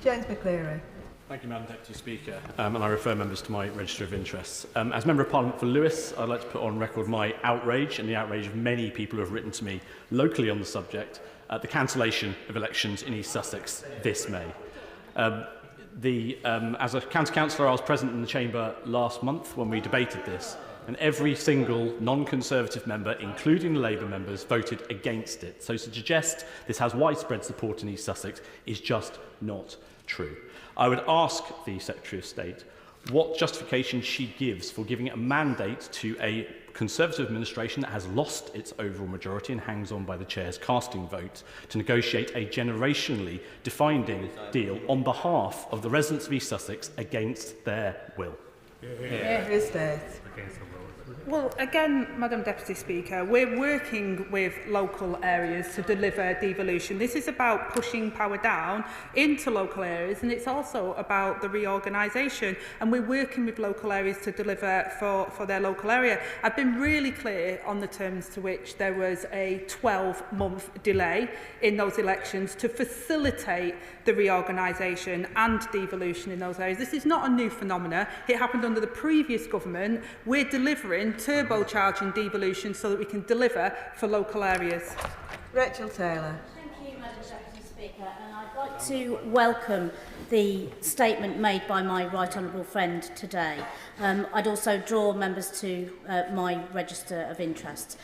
James McCleary. Thank you, Madam Deputy Speaker, and I refer members to my register of interests. As Member of Parliament for Lewis, I'd like to put on record my outrage and the outrage of many people who have written to me locally on the subject at the cancellation of elections in East Sussex this May. As a county councillor, I was present in the chamber last month when we debated this, and every single non-Conservative member, including the Labour members, voted against it. So to suggest this has widespread support in East Sussex is just not true. I would ask the Secretary of State what justification she gives for giving a mandate to a Conservative administration that has lost its overall majority and hangs on by the Chair's casting vote to negotiate a generationally defining deal on behalf of the residents of East Sussex against their will. Well, again, Madam Deputy Speaker, we're working with local areas to deliver devolution. This is about pushing power down into local areas, and it's also about the reorganisation. And we're working with local areas to deliver for their local area. I've been really clear on the terms to which there was a 12-month delay in those elections to facilitate the reorganisation and devolution in those areas. This is not a new phenomenon. It happened under the previous government. We're delivering turbocharging devolution so that we can deliver for local areas. Rachel Taylor. Thank you, Madam Deputy Speaker, and I'd like to welcome the statement made by my right honourable friend today. I'd also draw members to my register of interests.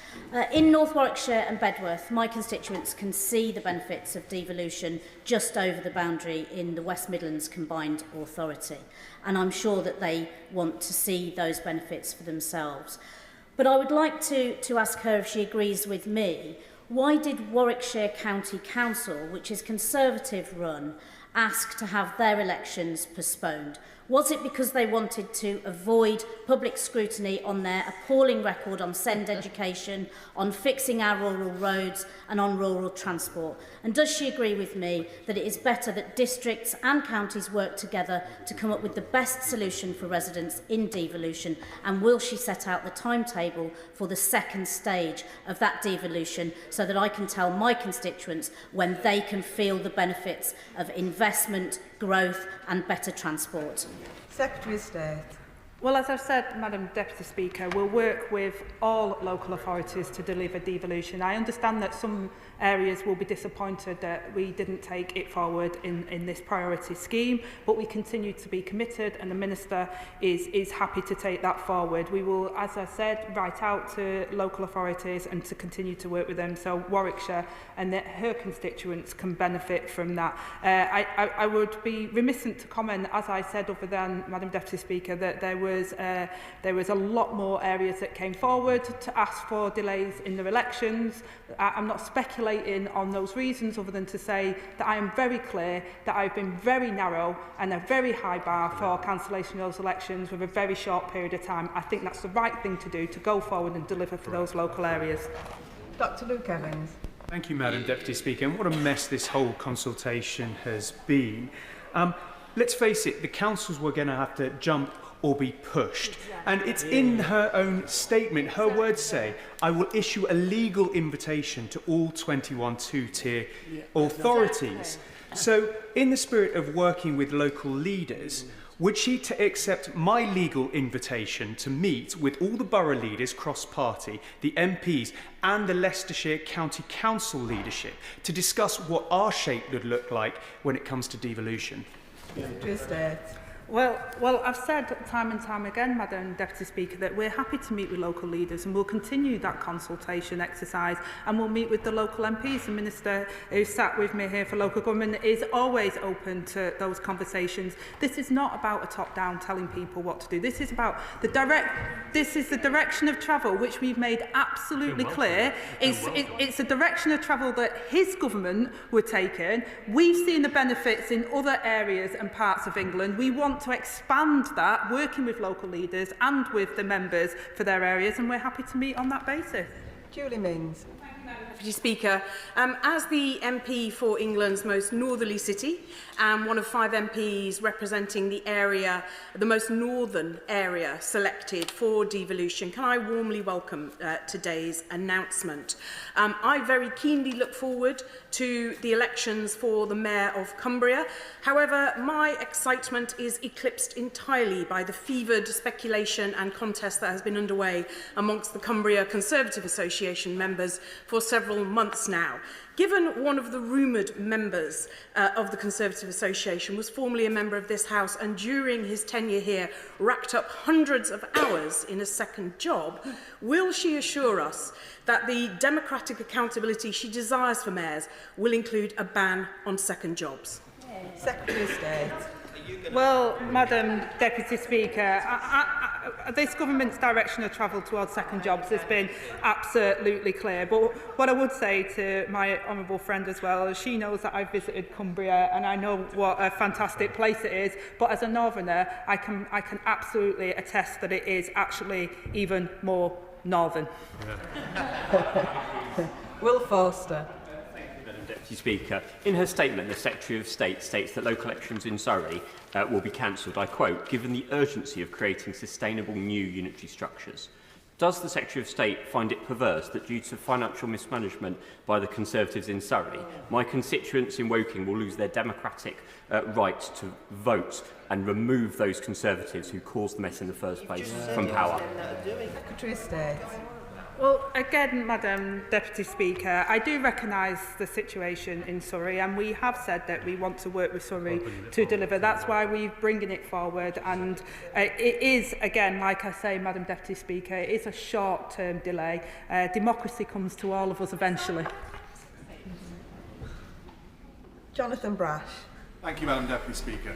In North Warwickshire and Bedworth, my constituents can see the benefits of devolution just over the boundary in the West Midlands Combined Authority, and I'm sure that they want to see those benefits for themselves. But I would like to ask her if she agrees with me. Why did Warwickshire County Council, which is Conservative run ask to have their elections postponed? Was it because they wanted to avoid public scrutiny on their appalling record on SEND education, on fixing our rural roads and on rural transport? And does she agree with me that it is better that districts and counties work together to come up with the best solution for residents in devolution? And will she set out the timetable for the second stage of that devolution so that I can tell my constituents when they can feel the benefits of investment, growth and better transport? Secretary of State. Well, as I've said, Madam Deputy Speaker, we'll work with all local authorities to deliver devolution. I understand that some areas will be disappointed that we didn't take it forward in this priority scheme, but we continue to be committed and the Minister is happy to take that forward. We will, as I said, write out to local authorities and to continue to work with them so Warwickshire and her constituents can benefit from that. I would be remiss to comment, as I said over then, Madam Deputy Speaker, that there was a lot more areas that came forward to ask for delays in their elections. I'm not speculating on those reasons other than to say that I am very clear that I've been very narrow and a very high bar for cancellation of those elections with a very short period of time. I think that's the right thing to do, to go forward and deliver for those local areas. Dr Luke Evans. Thank you, Madam Deputy Speaker. And what a mess this whole consultation has been. Let's face it, the councils were going to have to jump or be pushed. And it's in her own statement. Her words say, I will issue a legal invitation to all 21 two-tier authorities. So in the spirit of working with local leaders, would she accept my legal invitation to meet with all the borough leaders cross-party, the MPs and the Leicestershire County Council leadership to discuss what our shape would look like when it comes to devolution? Well, I've said time and time again, Madam Deputy Speaker, that we're happy to meet with local leaders and we'll continue that consultation exercise and we'll meet with the local MPs. The Minister who sat with me here for local government is always open to those conversations. This is not about a top-down telling people what to do. This is about the direction of travel, which we've made absolutely clear. It's a direction of travel that his government were taking. We've seen the benefits in other areas and parts of England. We want to expand that, working with local leaders and with the members for their areas, and we're happy to meet on that basis. Julie Means. Deputy Speaker, as the MP for England's most northerly city and one of 5 MPs representing the area, the most northern area selected for devolution, can I warmly welcome today's announcement. I very keenly look forward to the elections for the Mayor of Cumbria. However, my excitement is eclipsed entirely by the fevered speculation and contest that has been underway amongst the Cumbria Conservative Association members for several months now. Given one of the rumoured members of the Conservative Association was formerly a member of this House and during his tenure here racked up hundreds of hours in a second job, will she assure us that the democratic accountability she desires for mayors will include a ban on second jobs? Secretary of State. Well, Madam Deputy Speaker, this government's direction of travel towards second jobs has been absolutely clear. But what I would say to my honourable friend as well is she knows that I've visited Cumbria and I know what a fantastic place it is. But as a northerner, I can absolutely attest that it is actually even more northern. Will Forster. Madam Deputy Speaker, in her statement, the Secretary of State states that local elections in Surrey will be cancelled, I quote, given the urgency of creating sustainable new unitary structures. Does the Secretary of State find it perverse that due to financial mismanagement by the Conservatives in Surrey, my constituents in Woking will lose their democratic right to vote and remove those Conservatives who caused the mess in the first place from power? Secretary of State. Well, again, Madam Deputy Speaker, I do recognise the situation in Surrey and we have said that we want to work with Surrey to deliver. That's why we're bringing it forward and it is, again, like I say, Madam Deputy Speaker, it is a short-term delay. Democracy comes to all of us eventually. Jonathan Brash. Thank you, Madam Deputy Speaker.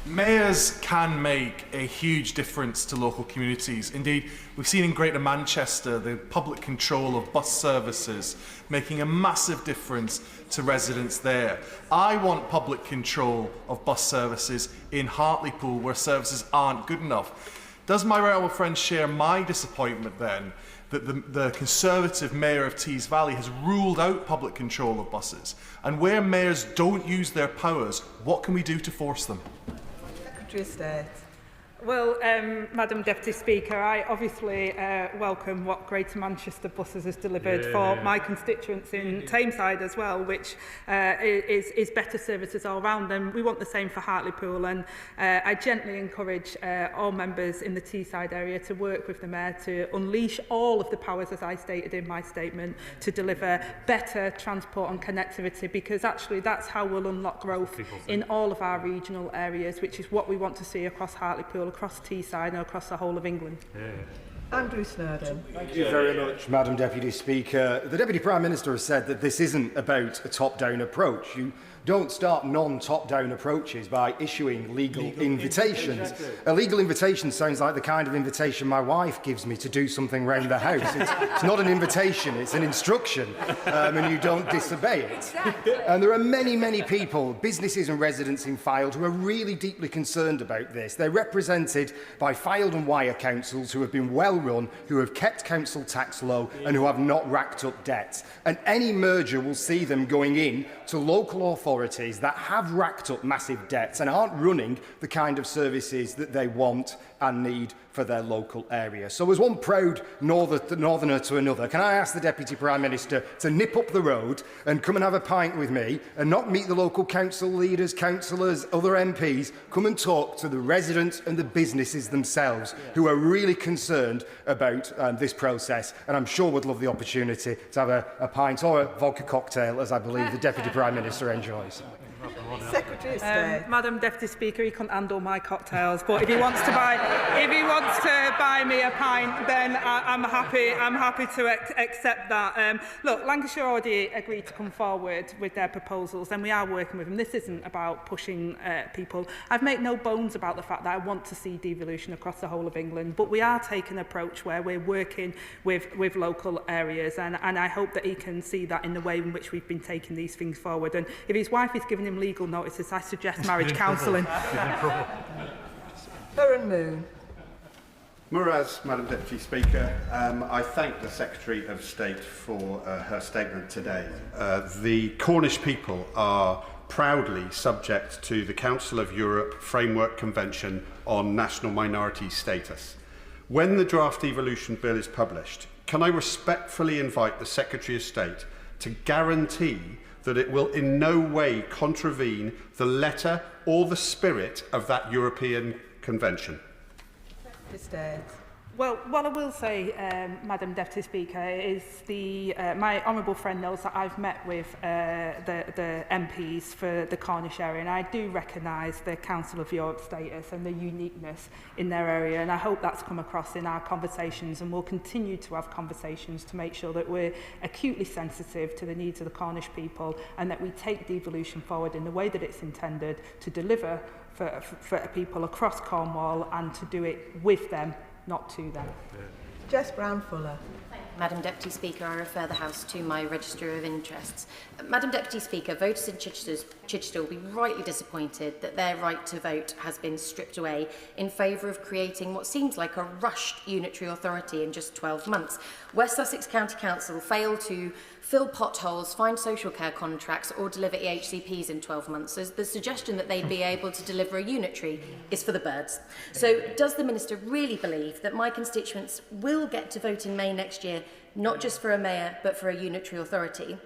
Mayors can make a huge difference to local communities. Indeed, we've seen in Greater Manchester the public control of bus services making a massive difference to residents there. I want public control of bus services in Hartlepool where services aren't good enough. Does my right friend share my disappointment then that the Conservative Mayor of Tees Valley has ruled out public control of buses? And where mayors don't use their powers, what can we do to force them? Secretary of State. Well, Madam Deputy Speaker, I obviously welcome what Greater Manchester Buses has delivered for my constituents in Tameside as well, which is better services all round. And we want the same for Hartlepool. And I gently encourage all members in the Teesside area to work with the Mayor to unleash all of the powers, as I stated in my statement, to deliver better transport and connectivity, because actually that's how we'll unlock growth in all of our regional areas, which is what we want to see across Hartlepool, across Teesside and across the whole of England. Andrew Snowden. Thank you very much, Madam Deputy Speaker. The Deputy Prime Minister has said that this isn't about a top-down approach. You don't start non-top-down approaches by issuing legal invitations. A legal invitation sounds like the kind of invitation my wife gives me to do something round the house. It's not an invitation, it's an instruction, and you don't disobey it. And there are many, many people, businesses and residents in Fylde, who are really deeply concerned about this. They're represented by Fylde and Wyre councils who have been well run, who have kept council tax low and who have not racked up debts. And any merger will see them going in to local authorities that have racked up massive debts and aren't running the kind of services that they want and need for their local area. So as one proud northerner to another, can I ask the Deputy Prime Minister to nip up the road and come and have a pint with me and not meet the local council leaders, councillors, other MPs, come and talk to the residents and the businesses themselves who are really concerned about this process, and I'm sure would love the opportunity to have a pint or a vodka cocktail, as I believe the Deputy Prime Minister enjoys. Secretary of State. Madam Deputy Speaker, he can't handle my cocktails, but if he wants to buy me a pint, then I'm happy to accept that. Look, Lancashire already agreed to come forward with their proposals, and we are working with them. This isn't about pushing people. I've made no bones about the fact that I want to see devolution across the whole of England, but we are taking an approach where we're working with local areas, and I hope that he can see that in the way in which we've been taking these things forward. And if his wife is giving him legal notices, I suggest marriage counselling. Baron Moon. Muraz, Madam Deputy Speaker, I thank the Secretary of State for her statement today. The Cornish people are proudly subject to the Council of Europe Framework Convention on National Minority Status. When the draft devolution bill is published, can I respectfully invite the Secretary of State to guarantee that it will in no way contravene the letter or the spirit of that European Convention? Well, what I will say, Madam Deputy Speaker, is my honourable friend knows that I've met with the MPs for the Cornish area, and I do recognise the Council of Europe status and the uniqueness in their area, and I hope that's come across in our conversations, and we'll continue to have conversations to make sure that we're acutely sensitive to the needs of the Cornish people and that we take devolution forward in the way that it's intended to deliver for people across Cornwall and to do it with them, not to them. Jess Brown-Fuller. Madam Deputy Speaker, I refer the House to my register of interests. Madam Deputy Speaker, voters in Chichester will be rightly disappointed that their right to vote has been stripped away in favour of creating what seems like a rushed unitary authority in just 12 months. West Sussex County Council failed to fill potholes, find social care contracts or deliver EHCPs in 12 months. So the suggestion that they'd be able to deliver a unitary is for the birds. So does the Minister really believe that my constituents will get to vote in May next year, not just for a mayor, but for a unitary authority?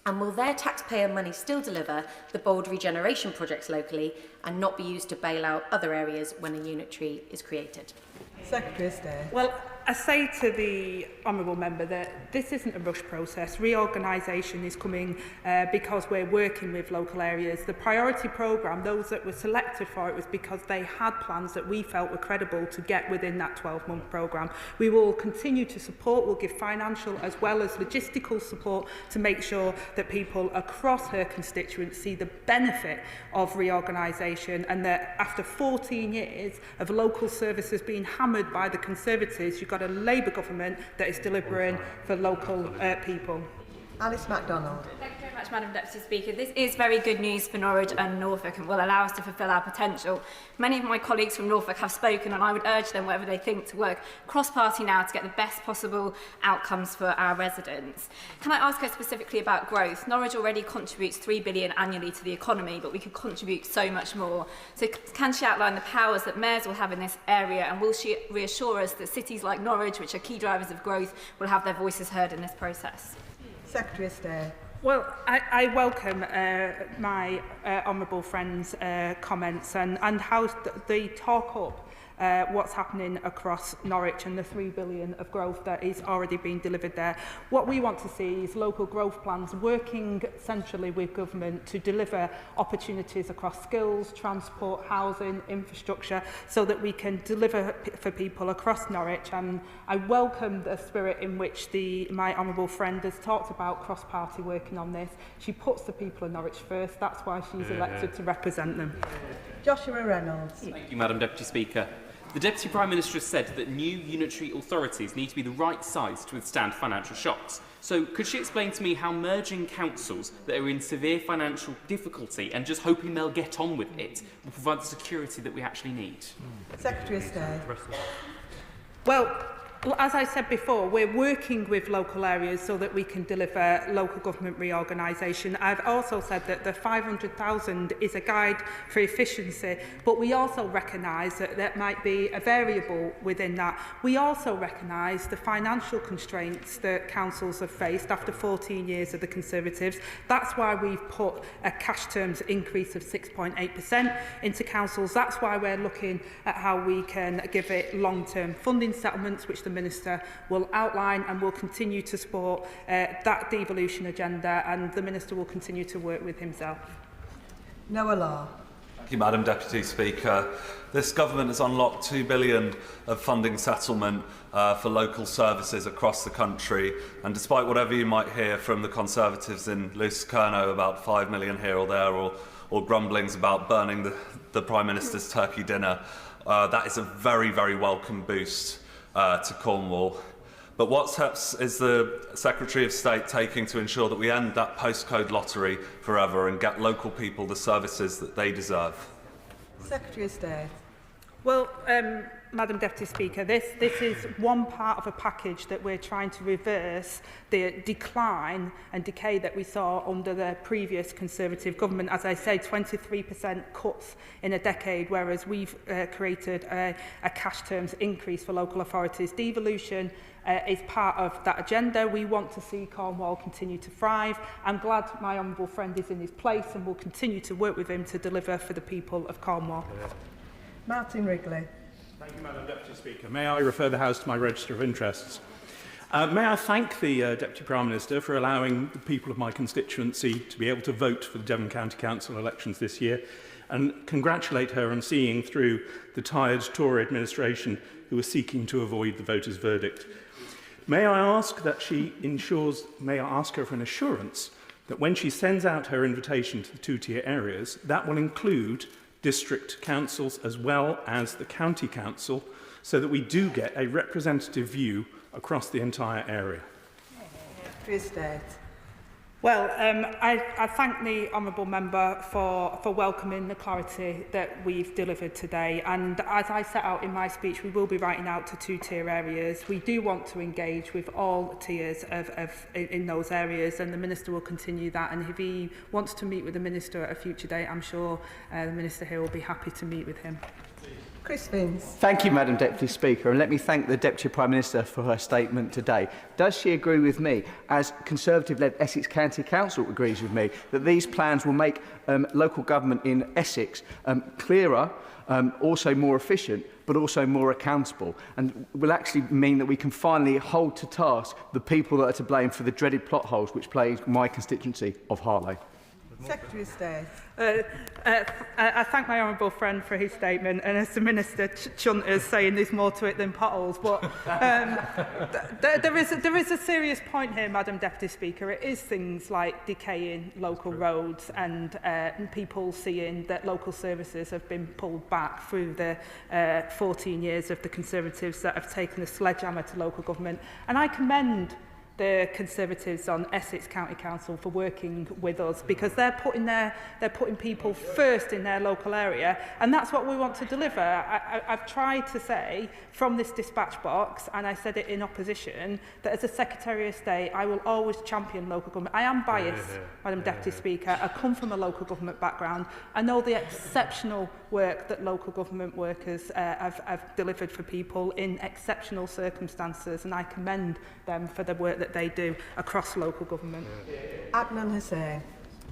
And will their taxpayer money still deliver the bold regeneration projects locally and not be used to bail out other areas when a unitary is created? Secretary of State. Well, I say to the honourable member that this isn't a rush process. Reorganisation is coming because we're working with local areas. The priority programme, those that were selected for it was because they had plans that we felt were credible to get within that 12-month programme. We will continue to support, we'll give financial as well as logistical support to make sure that people across her constituency see the benefit of reorganisation, and that after 14 years of local services being hammered by the Conservatives, you've got a Labour government that is delivering for local people. Alice MacDonald. Thank you very much, Madam Deputy Speaker. This is very good news for Norwich and Norfolk and will allow us to fulfil our potential. Many of my colleagues from Norfolk have spoken, and I would urge them, whatever they think, to work cross-party now to get the best possible outcomes for our residents. Can I ask her specifically about growth? Norwich already contributes £3 billion annually to the economy, but we could contribute so much more. So can she outline the powers that mayors will have in this area, and will she reassure us that cities like Norwich, which are key drivers of growth, will have their voices heard in this process? Secretary of State. Well, I welcome my honourable friend's comments and how they talk up what's happening across Norwich and the £3 billion of growth that is already being delivered there. What we want to see is local growth plans working centrally with government to deliver opportunities across skills, transport, housing, infrastructure, so that we can deliver for people across Norwich. And I welcome the spirit in which my honourable friend has talked about cross-party working on this. She puts the people of Norwich first. That's why she's elected to represent them. Joshua Reynolds. Thank you, Madam Deputy Speaker. The Deputy Prime Minister has said that new unitary authorities need to be the right size to withstand financial shocks. So could she explain to me how merging councils that are in severe financial difficulty and just hoping they'll get on with it will provide the security that we actually need? Secretary of State. Well, as I said before, we're working with local areas so that we can deliver local government reorganisation. I've also said that the 500,000 is a guide for efficiency, but we also recognise that there might be a variable within that. We also recognise the financial constraints that councils have faced after 14 years of the Conservatives. That's why we've put a cash terms increase of 6.8% into councils. That's why we're looking at how we can give it long-term funding settlements, which the Minister will outline, and will continue to support that devolution agenda, and the Minister will continue to work with himself. Noah Law. Thank you, Madam Deputy Speaker. This government has unlocked £2 billion of funding settlement for local services across the country, and despite whatever you might hear from the Conservatives in Lucerno about £5 million here or there, or grumblings about burning the Prime Minister's turkey dinner, that is a very, very welcome boost to Cornwall. But what steps is the Secretary of State taking to ensure that we end that postcode lottery forever and get local people the services that they deserve? Secretary of State. Well, Madam Deputy Speaker, this is one part of a package that we're trying to reverse the decline and decay that we saw under the previous Conservative government. As I say, 23% cuts in a decade, whereas we've created a cash terms increase for local authorities. Devolution is part of that agenda. We want to see Cornwall continue to thrive. I'm glad my honourable friend is in his place, and will continue to work with him to deliver for the people of Cornwall. Martin Wrigley. Thank you, Madam Deputy Speaker. May I refer the House to my register of interests? May I thank the Deputy Prime Minister for allowing the people of my constituency to be able to vote for the Devon County Council elections this year, and congratulate her on seeing through the tired Tory administration who are seeking to avoid the voters' verdict. May I ask her for an assurance that when she sends out her invitation to the two-tier areas, that will include district councils as well as the county council, so that we do get a representative view across the entire area. Well, I thank the honourable member for welcoming the clarity that we've delivered today. And as I set out in my speech, we will be writing out to two-tier areas. We do want to engage with all tiers in those areas, and the Minister will continue that. And if he wants to meet with the Minister at a future date, I'm sure the Minister here will be happy to meet with him. Chris Vince. Thank you, Madam Deputy Speaker, and let me thank the Deputy Prime Minister for her statement today. Does she agree with me, as Conservative-led Essex County Council agrees with me, that these plans will make local government in Essex clearer, also more efficient, but also more accountable, and will actually mean that we can finally hold to task the people that are to blame for the dreaded plot holes which plague my constituency of Harlow? Secretary of State. I thank my honourable friend for his statement, and as the Minister chunters saying there's more to it than potholes, but there is a serious point here, Madam Deputy Speaker. It is things like decaying local roads and people seeing that local services have been pulled back through the 14 years of the Conservatives that have taken a sledgehammer to local government. And I commend the Conservatives on Essex County Council for working with us, because they're putting people first in their local area, and that's what we want to deliver. I've tried to say from this dispatch box, and I said it in opposition, that as a Secretary of State I will always champion local government. I am biased, Madam Deputy Speaker. I come from a local government background. I know the exceptional work that local government workers have delivered for people in exceptional circumstances, and I commend them for the work that they do across local government. Adnan Hussain.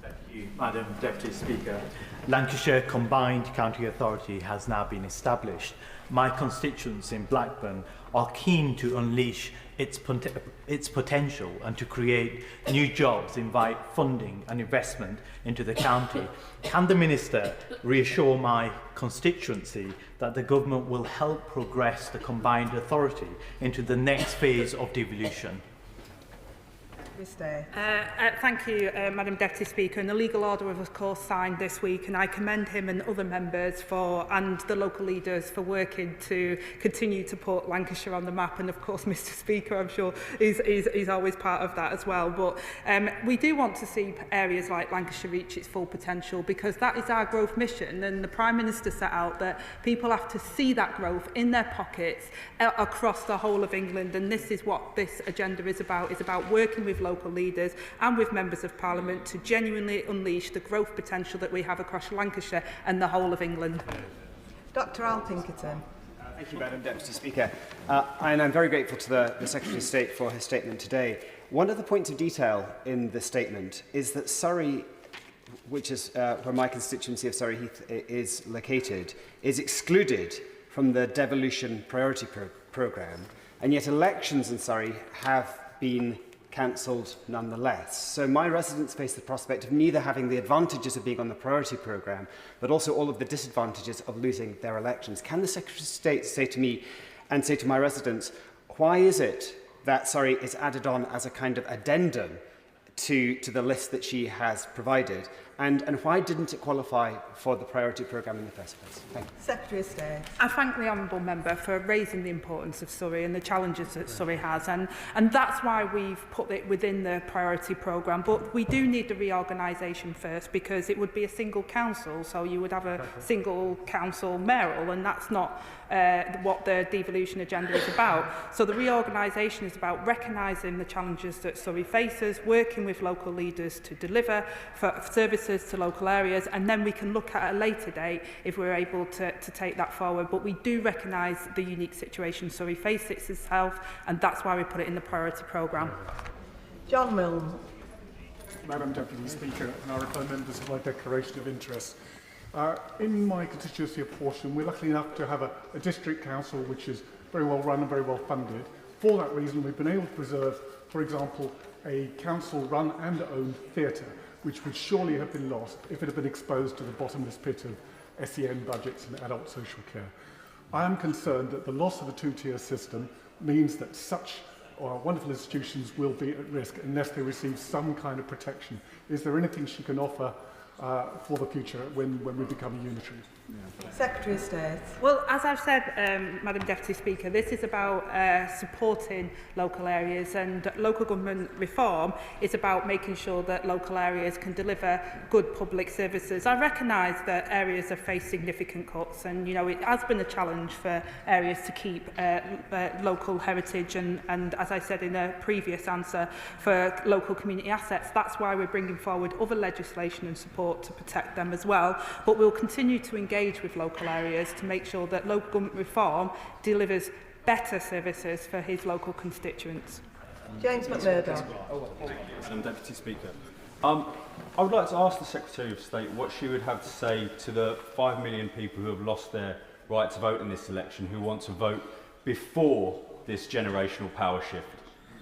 Thank you, Madam Deputy Speaker. Lancashire Combined County Authority has now been established. My constituents in Blackburn are keen to unleash its potential and to create new jobs, invite funding and investment into the county. Can the Minister reassure my constituency that the government will help progress the combined authority into the next phase of devolution? Thank you, Madam Deputy Speaker. And the legal order was, of course, signed this week, and I commend him and other members and the local leaders for working to continue to put Lancashire on the map. And of course, Mr. Speaker, I'm sure he's always part of that as well. But we do want to see areas like Lancashire reach its full potential, because that is our growth mission. And the Prime Minister set out that people have to see that growth in their pockets across the whole of England. And this is what this agenda is about. It's about working with local leaders and with members of Parliament to genuinely unleash the growth potential that we have across Lancashire and the whole of England. Dr Al Pinkerton. Thank you, Madam Deputy Speaker. And I'm very grateful to the Secretary of State for his statement today. One of the points of detail in the statement is that Surrey, which is where my constituency of Surrey Heath is located, is excluded from the devolution priority programme, and yet elections in Surrey have been cancelled nonetheless. So my residents face the prospect of neither having the advantages of being on the priority programme, but also all of the disadvantages of losing their elections. Can the Secretary of State say to me and say to my residents, why is it that Surrey is added on as a kind of addendum to the list that she has provided? And why didn't it qualify for the priority programme in the first place? Thank you. Secretary of State. I thank the honourable member for raising the importance of Surrey and the challenges that Surrey has, and that's why we've put it within the priority programme. But we do need the reorganisation first, because it would be a single council, so you would have a single council mayoral, and that's not what the devolution agenda is about. So the reorganisation is about recognising the challenges that Surrey faces, working with local leaders to deliver for services to local areas, and then we can look at a later date if we're able to take that forward. But we do recognise the unique situation Surrey faces itself, and that's why we put it in the priority programme. John Milne. Madam Deputy Speaker, and I refer members of my declaration of interest. In my constituency of Horsham, we're lucky enough to have a district council which is very well run and very well funded. For that reason, we've been able to preserve, for example, a council-run and owned theatre, which would surely have been lost if it had been exposed to the bottomless pit of SEN budgets and adult social care. I am concerned that the loss of a two-tier system means that such wonderful institutions will be at risk unless they receive some kind of protection. Is there anything she can offer for the future when we become unitary? Secretary of State. Well, as I've said, Madam Deputy Speaker, this is about supporting local areas, and local government reform is about making sure that local areas can deliver good public services. I recognise that areas have faced significant cuts, and it has been a challenge for areas to keep local heritage and as I said in a previous answer, for local community assets. That's why we're bringing forward other legislation and support to protect them as well. But we'll continue to engage engage with local areas to make sure that local government reform delivers better services for his local constituents. James McMurdo. Madam Deputy Speaker. I would like to ask the Secretary of State what she would have to say to the 5 million people who have lost their right to vote in this election, who want to vote before this generational power shift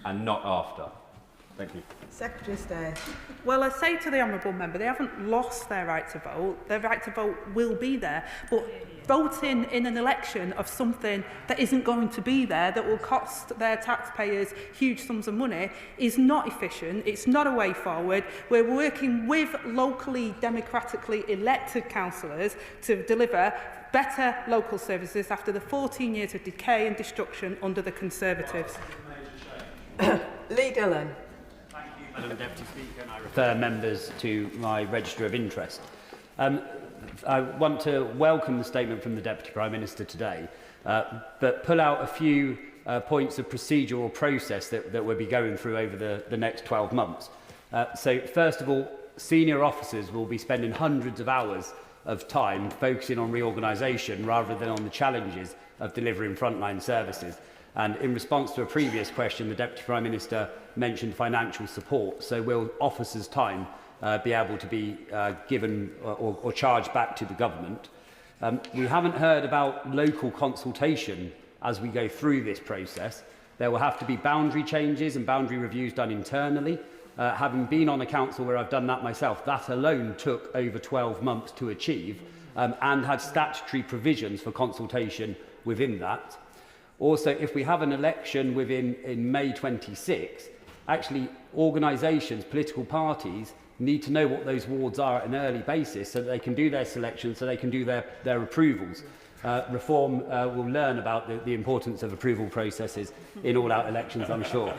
and not after. Thank you. Secretary of State. Well, I say to the honourable member, they haven't lost their right to vote. Their right to vote will be there. But voting in an election of something that isn't going to be there, that will cost their taxpayers huge sums of money, is not efficient. It's not a way forward. We're working with locally democratically elected councillors to deliver better local services after the 14 years of decay and destruction under the Conservatives. Lee Dillon. Madam Deputy Speaker, and I refer members to my register of interest. I want to welcome the statement from the Deputy Prime Minister today, but pull out a few points of procedural process that we'll be going through over the next 12 months. So first of all, senior officers will be spending hundreds of hours of time focusing on reorganisation rather than on the challenges of delivering frontline services. And in response to a previous question, the Deputy Prime Minister mentioned financial support. So will officers' time be able to be given or charged back to the government? We haven't heard about local consultation as we go through this process. There will have to be boundary changes and boundary reviews done internally. Having been on a council where I've done that myself, that alone took over 12 months to achieve and had statutory provisions for consultation within that. Also, if we have an election in May 26, actually organisations, political parties, need to know what those wards are at an early basis so that they can do their selections, so they can do their approvals. Reform will learn about the importance of approval processes in all-out elections, I'm sure.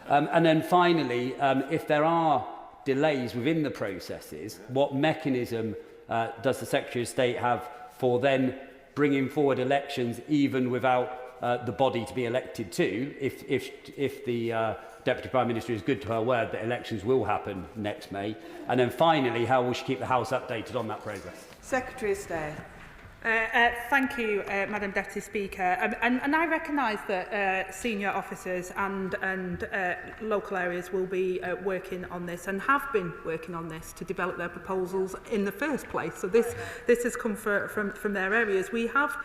And then finally, if there are delays within the processes, what mechanism does the Secretary of State have for then bringing forward elections even without the body to be elected to, if the Deputy Prime Minister is good to her word that elections will happen next May? And then finally, how will she keep the House updated on that progress? Secretary of State. Thank you, Madam Deputy Speaker. And I recognise that senior officers and local areas will be working on this and have been working on this to develop their proposals in the first place. So this has come from their areas. We have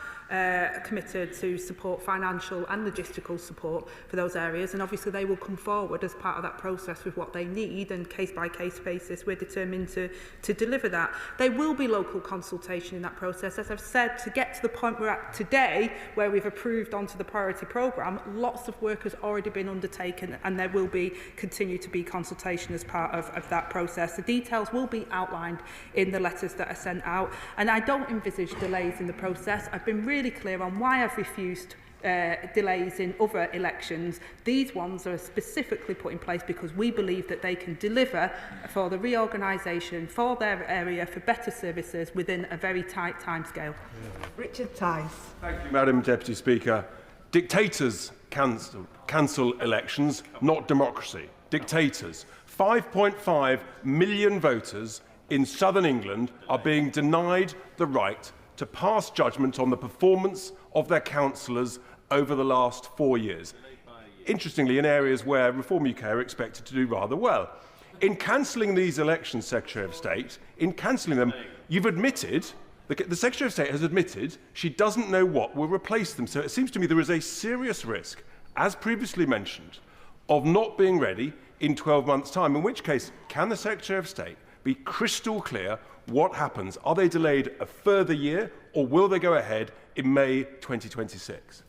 committed to support financial and logistical support for those areas, and obviously they will come forward as part of that process with what they need, and case-by-case basis we're determined to deliver that. There will be local consultation in that process. As I've said, to get to the point we're at today, where we've approved onto the priority programme, lots of work has already been undertaken, and there will continue to be consultation as part of that process. The details will be outlined in the letters that are sent out, and I don't envisage delays in the process. I've been really clear on why I've refused delays in other elections. These ones are specifically put in place because we believe that they can deliver for the reorganisation, for their area, for better services within a very tight timescale. Richard Tice. Thank you, Madam Deputy Speaker. Dictators cancel elections, not democracy. Dictators. 5.5 million voters in southern England are being denied the right to pass judgment on the performance of their councillors over the last 4 years. Interestingly, in areas where Reform UK are expected to do rather well. In cancelling these elections, Secretary of State, in cancelling them, you've admitted, the Secretary of State has admitted she doesn't know what will replace them. So it seems to me there is a serious risk, as previously mentioned, of not being ready in 12 months' time, in which case, can the Secretary of State be crystal clear what happens? Are they delayed a further year, or will they go ahead in May 2026?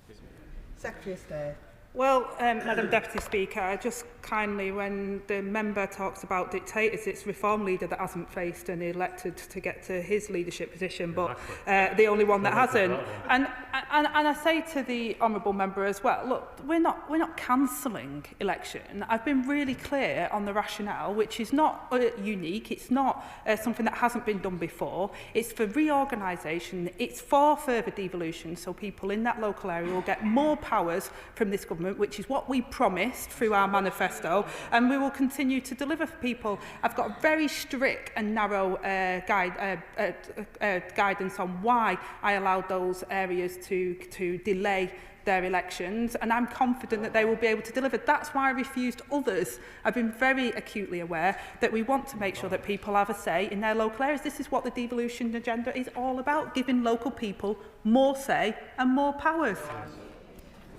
Secretary of State. Well, Madam Deputy Speaker, just kindly, when the member talks about dictators, it's Reform Leader that hasn't faced and elected to get to his leadership position, but the only one that hasn't. And I say to the honourable member as well, look, we're not cancelling election. I've been really clear on the rationale, which is not unique. It's not something that hasn't been done before. It's for reorganisation. It's for further devolution, so people in that local area will get more powers from this government government, which is what we promised through our manifesto, and we will continue to deliver for people. I've got a very strict and narrow guidance on why I allowed those areas to delay their elections, and I'm confident that they will be able to deliver. That's why I refused others. I've been very acutely aware that we want to make sure that people have a say in their local areas. This is what the devolution agenda is all about, giving local people more say and more powers.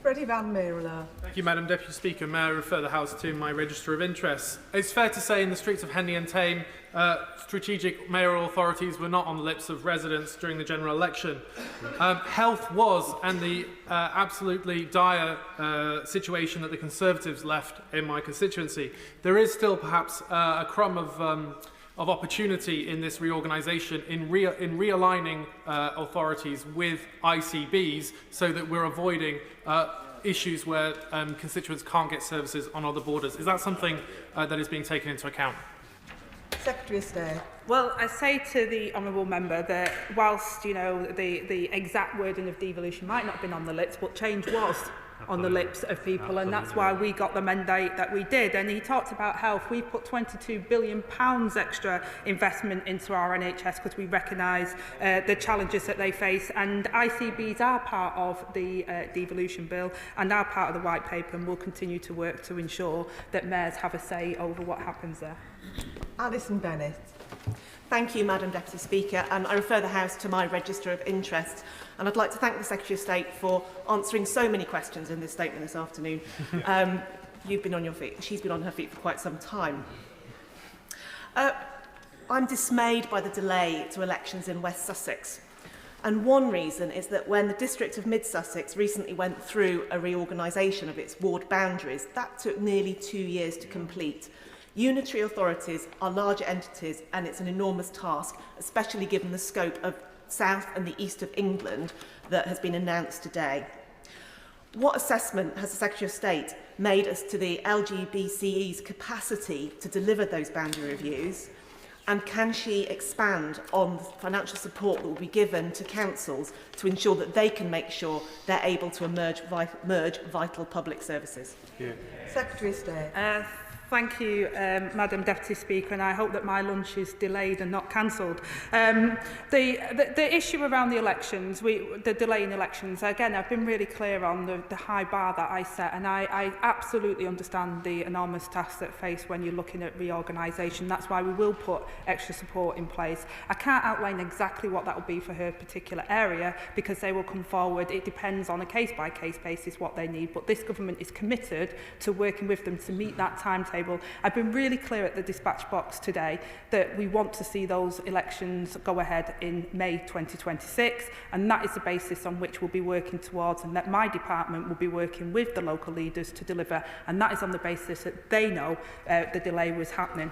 Freddie Van Mierlo. Thank you, Madam Deputy Speaker. May I refer the House to my register of interests? It's fair to say in the streets of Henley and Tame, strategic mayoral authorities were not on the lips of residents during the general election. Health was, and the absolutely dire situation that the Conservatives left in my constituency. There is still perhaps a crumb of opportunity in this reorganisation in realigning authorities with ICBs so that we're avoiding issues where constituents can't get services on other borders. Is that something that is being taken into account? Secretary of State. Well, I say to the honourable member that whilst the exact wording of devolution might not have been on the lips, but change was on the lips of people, and that's why we got the mandate that we did. And he talked about health. We put £22 billion extra investment into our NHS because we recognise the challenges that they face, and ICBs are part of the devolution bill and are part of the white paper, and will continue to work to ensure that mayors have a say over what happens there. Alison Bennett. Thank you, Madam Deputy Speaker. I refer the House to my register of interests, and I'd like to thank the Secretary of State for answering so many questions in this statement this afternoon. You've been on your feet. She's been on her feet for quite some time. I'm dismayed by the delay to elections in West Sussex. And one reason is that when the district of Mid Sussex recently went through a reorganisation of its ward boundaries, that took nearly 2 years to complete. Unitary authorities are larger entities, and it's an enormous task, especially given the scope of South and the East of England that has been announced today. What assessment has the Secretary of State made as to the LGBCE's capacity to deliver those boundary reviews? And can she expand on the financial support that will be given to councils to ensure that they can make sure they're able to merge vital public services? Yeah. Secretary of State. Thank you, Madam Deputy Speaker, and I hope that my lunch is delayed and not cancelled. The issue around the elections, the delay in elections, again, I've been really clear on the high bar that I set, and I absolutely understand the enormous tasks that face when you're looking at reorganisation. That's why we will put extra support in place. I can't outline exactly what that will be for her particular area, because they will come forward. It depends on a case-by-case basis what they need, but this government is committed to working with them to meet that timetable. I've been really clear at the dispatch box today that we want to see those elections go ahead in May 2026, and that is the basis on which we'll be working towards, and that my department will be working with the local leaders to deliver, and that is on the basis that they know the delay was happening.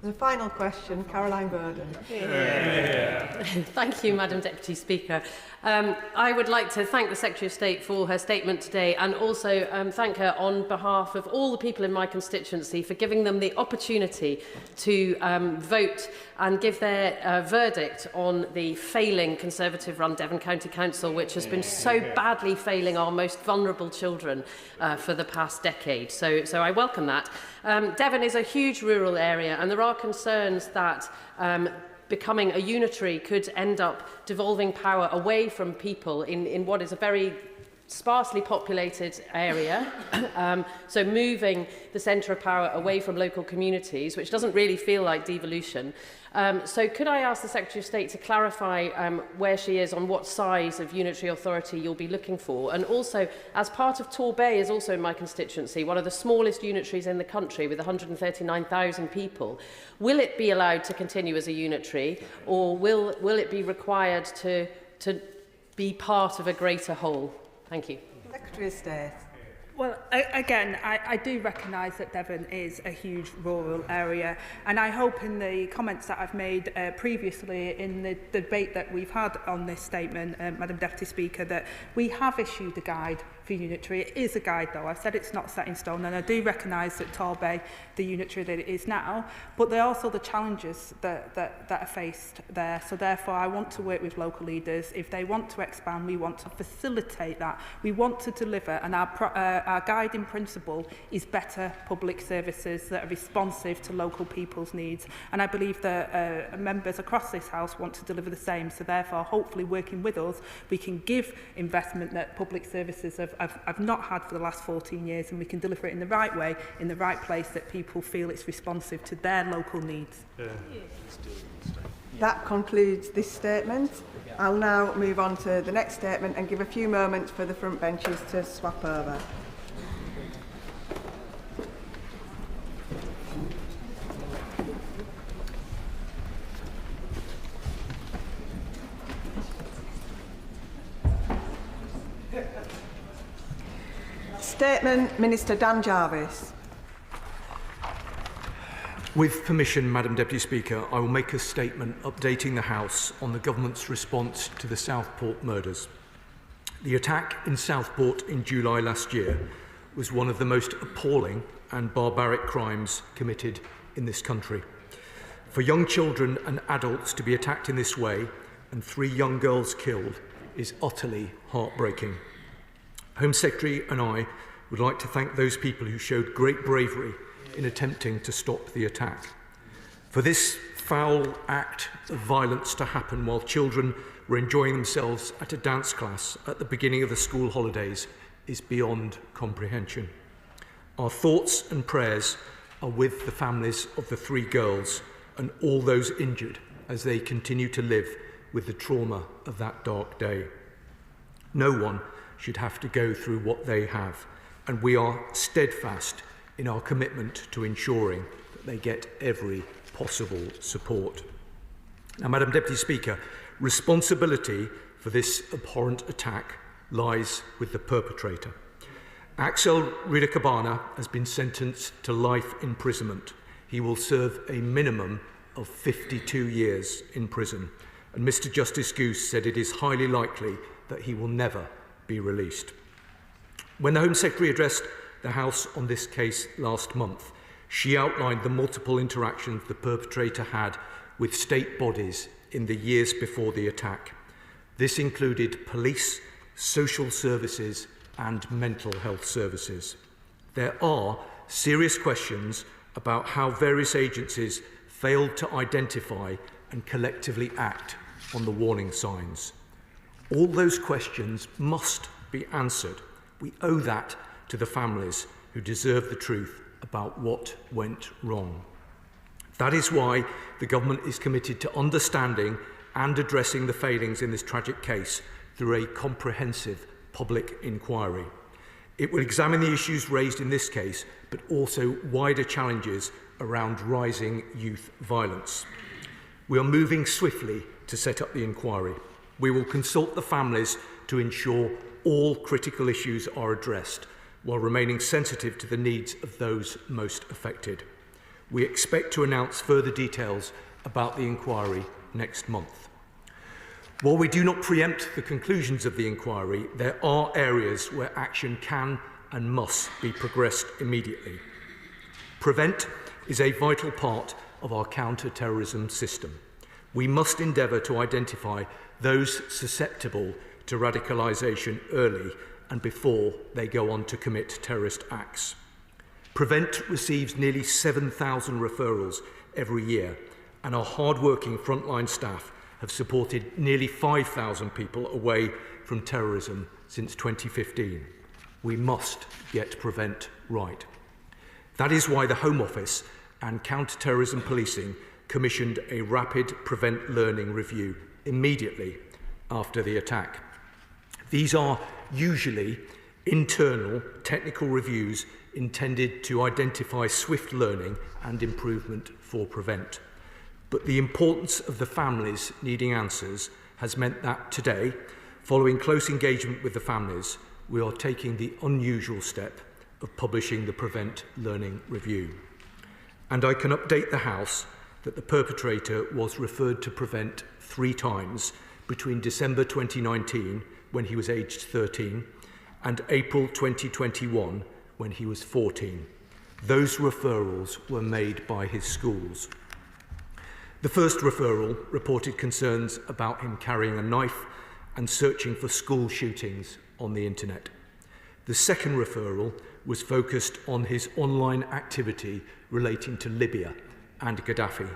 The final question, Caroline Burden. Yeah. Thank you, Madam Deputy Speaker. I would like to thank the Secretary of State for her statement today, and also thank her on behalf of all the people in my constituency for giving them the opportunity to vote and give their verdict on the failing Conservative-run Devon County Council, which has been so badly failing our most vulnerable children for the past decade. So I welcome that. Devon is a huge rural area, and there are concerns that becoming a unitary could end up devolving power away from people in what is a very sparsely populated area, so moving the centre of power away from local communities, which doesn't really feel like devolution. So could I ask the Secretary of State to clarify where she is on what size of unitary authority you'll be looking for? And also, as part of Torbay is also in my constituency, one of the smallest unitaries in the country with 139,000 people, will it be allowed to continue as a unitary, or will it be required to be part of a greater whole? Thank you. Secretary of State. Well, again, I do recognise that Devon is a huge rural area, and I hope in the comments that I've made previously in the debate that we've had on this statement, Madam Deputy Speaker, that we have issued a guide for unitary. It is a guide, though. I've said it's not set in stone, and I do recognise that Torbay, the unitary that it is now, but there are also the challenges that are faced there. So therefore, I want to work with local leaders. If they want to expand, we want to facilitate that. We want to deliver, and our our guiding principle is better public services that are responsive to local people's needs. And I believe that members across this House want to deliver the same. So therefore, hopefully working with us, we can give investment that public services have not had for the last 14 years, and we can deliver it in the right way, in the right place, that people feel it's responsive to their local needs. That concludes this statement. I'll now move on to the next statement and give a few moments for the front benches to swap over. Statement, Minister Dan Jarvis. With permission, Madam Deputy Speaker, I will make a statement updating the House on the Government's response to the Southport murders. The attack in Southport in July last year was one of the most appalling and barbaric crimes committed in this country. For young children and adults to be attacked in this way and 3 young girls killed is utterly heartbreaking. Home Secretary and I would like to thank those people who showed great bravery in attempting to stop the attack. For this foul act of violence to happen while children were enjoying themselves at a dance class at the beginning of the school holidays is beyond comprehension. Our thoughts and prayers are with the families of the 3 girls and all those injured as they continue to live with the trauma of that dark day. No one should have to go through what they have, and we are steadfast in our commitment to ensuring that they get every possible support. Now, Madam Deputy Speaker, responsibility for this abhorrent attack lies with the perpetrator. Axel Ridikabana has been sentenced to life imprisonment. He will serve a minimum of 52 years in prison, and Mr. Justice Goose said it is highly likely that he will never be released. When the Home Secretary addressed the House on this case last month, she outlined the multiple interactions the perpetrator had with state bodies in the years before the attack. This included police, social services, and mental health services. There are serious questions about how various agencies failed to identify and collectively act on the warning signs. All those questions must be answered. We owe that to the families who deserve the truth about what went wrong. That is why the Government is committed to understanding and addressing the failings in this tragic case through a comprehensive public inquiry. It will examine the issues raised in this case, but also wider challenges around rising youth violence. We are moving swiftly to set up the inquiry. We will consult the families to ensure all critical issues are addressed, while remaining sensitive to the needs of those most affected. We expect to announce further details about the inquiry next month. While we do not preempt the conclusions of the inquiry, there are areas where action can and must be progressed immediately. Prevent is a vital part of our counter-terrorism system. We must endeavour to identify those susceptible to radicalisation early and before they go on to commit terrorist acts. Prevent receives nearly 7,000 referrals every year, and our hard-working frontline staff have supported nearly 5,000 people away from terrorism since 2015. We must get Prevent right. That is why the Home Office and Counter-Terrorism Policing commissioned a rapid Prevent learning review immediately after the attack. These are usually internal technical reviews intended to identify swift learning and improvement for Prevent. But the importance of the families needing answers has meant that today, following close engagement with the families, we are taking the unusual step of publishing the Prevent Learning Review. And I can update the House that the perpetrator was referred to Prevent 3 times between December 2019, when he was aged 13, and April 2021, when he was 14. Those referrals were made by his schools. The first referral reported concerns about him carrying a knife and searching for school shootings on the internet. The second referral was focused on his online activity relating to Libya and Gaddafi.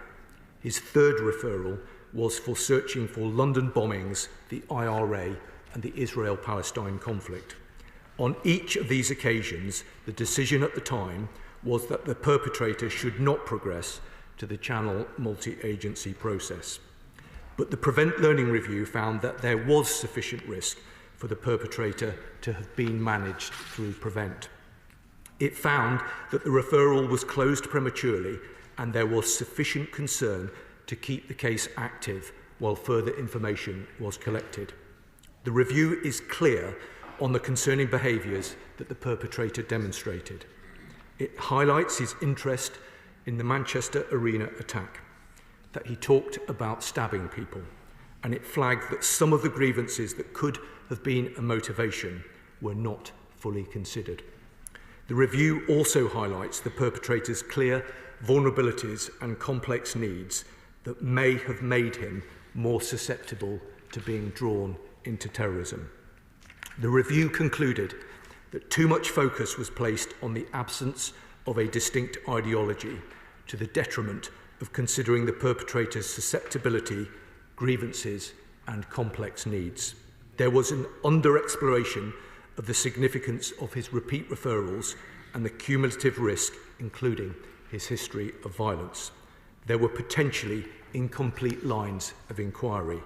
His third referral was for searching for London bombings, the IRA, and the Israel-Palestine conflict. On each of these occasions, the decision at the time was that the perpetrator should not progress to the Channel multi-agency process. But the Prevent Learning Review found that there was sufficient risk for the perpetrator to have been managed through Prevent. It found that the referral was closed prematurely and there was sufficient concern to keep the case active while further information was collected. The review is clear on the concerning behaviours that the perpetrator demonstrated. It highlights his interest in the Manchester Arena attack, that he talked about stabbing people, and it flagged that some of the grievances that could have been a motivation were not fully considered. The review also highlights the perpetrator's clear vulnerabilities and complex needs that may have made him more susceptible to being drawn into terrorism. The review concluded that too much focus was placed on the absence of a distinct ideology to the detriment of considering the perpetrator's susceptibility, grievances, and complex needs. There was an under-exploration of the significance of his repeat referrals and the cumulative risk, including his history of violence. There were potentially incomplete lines of inquiry,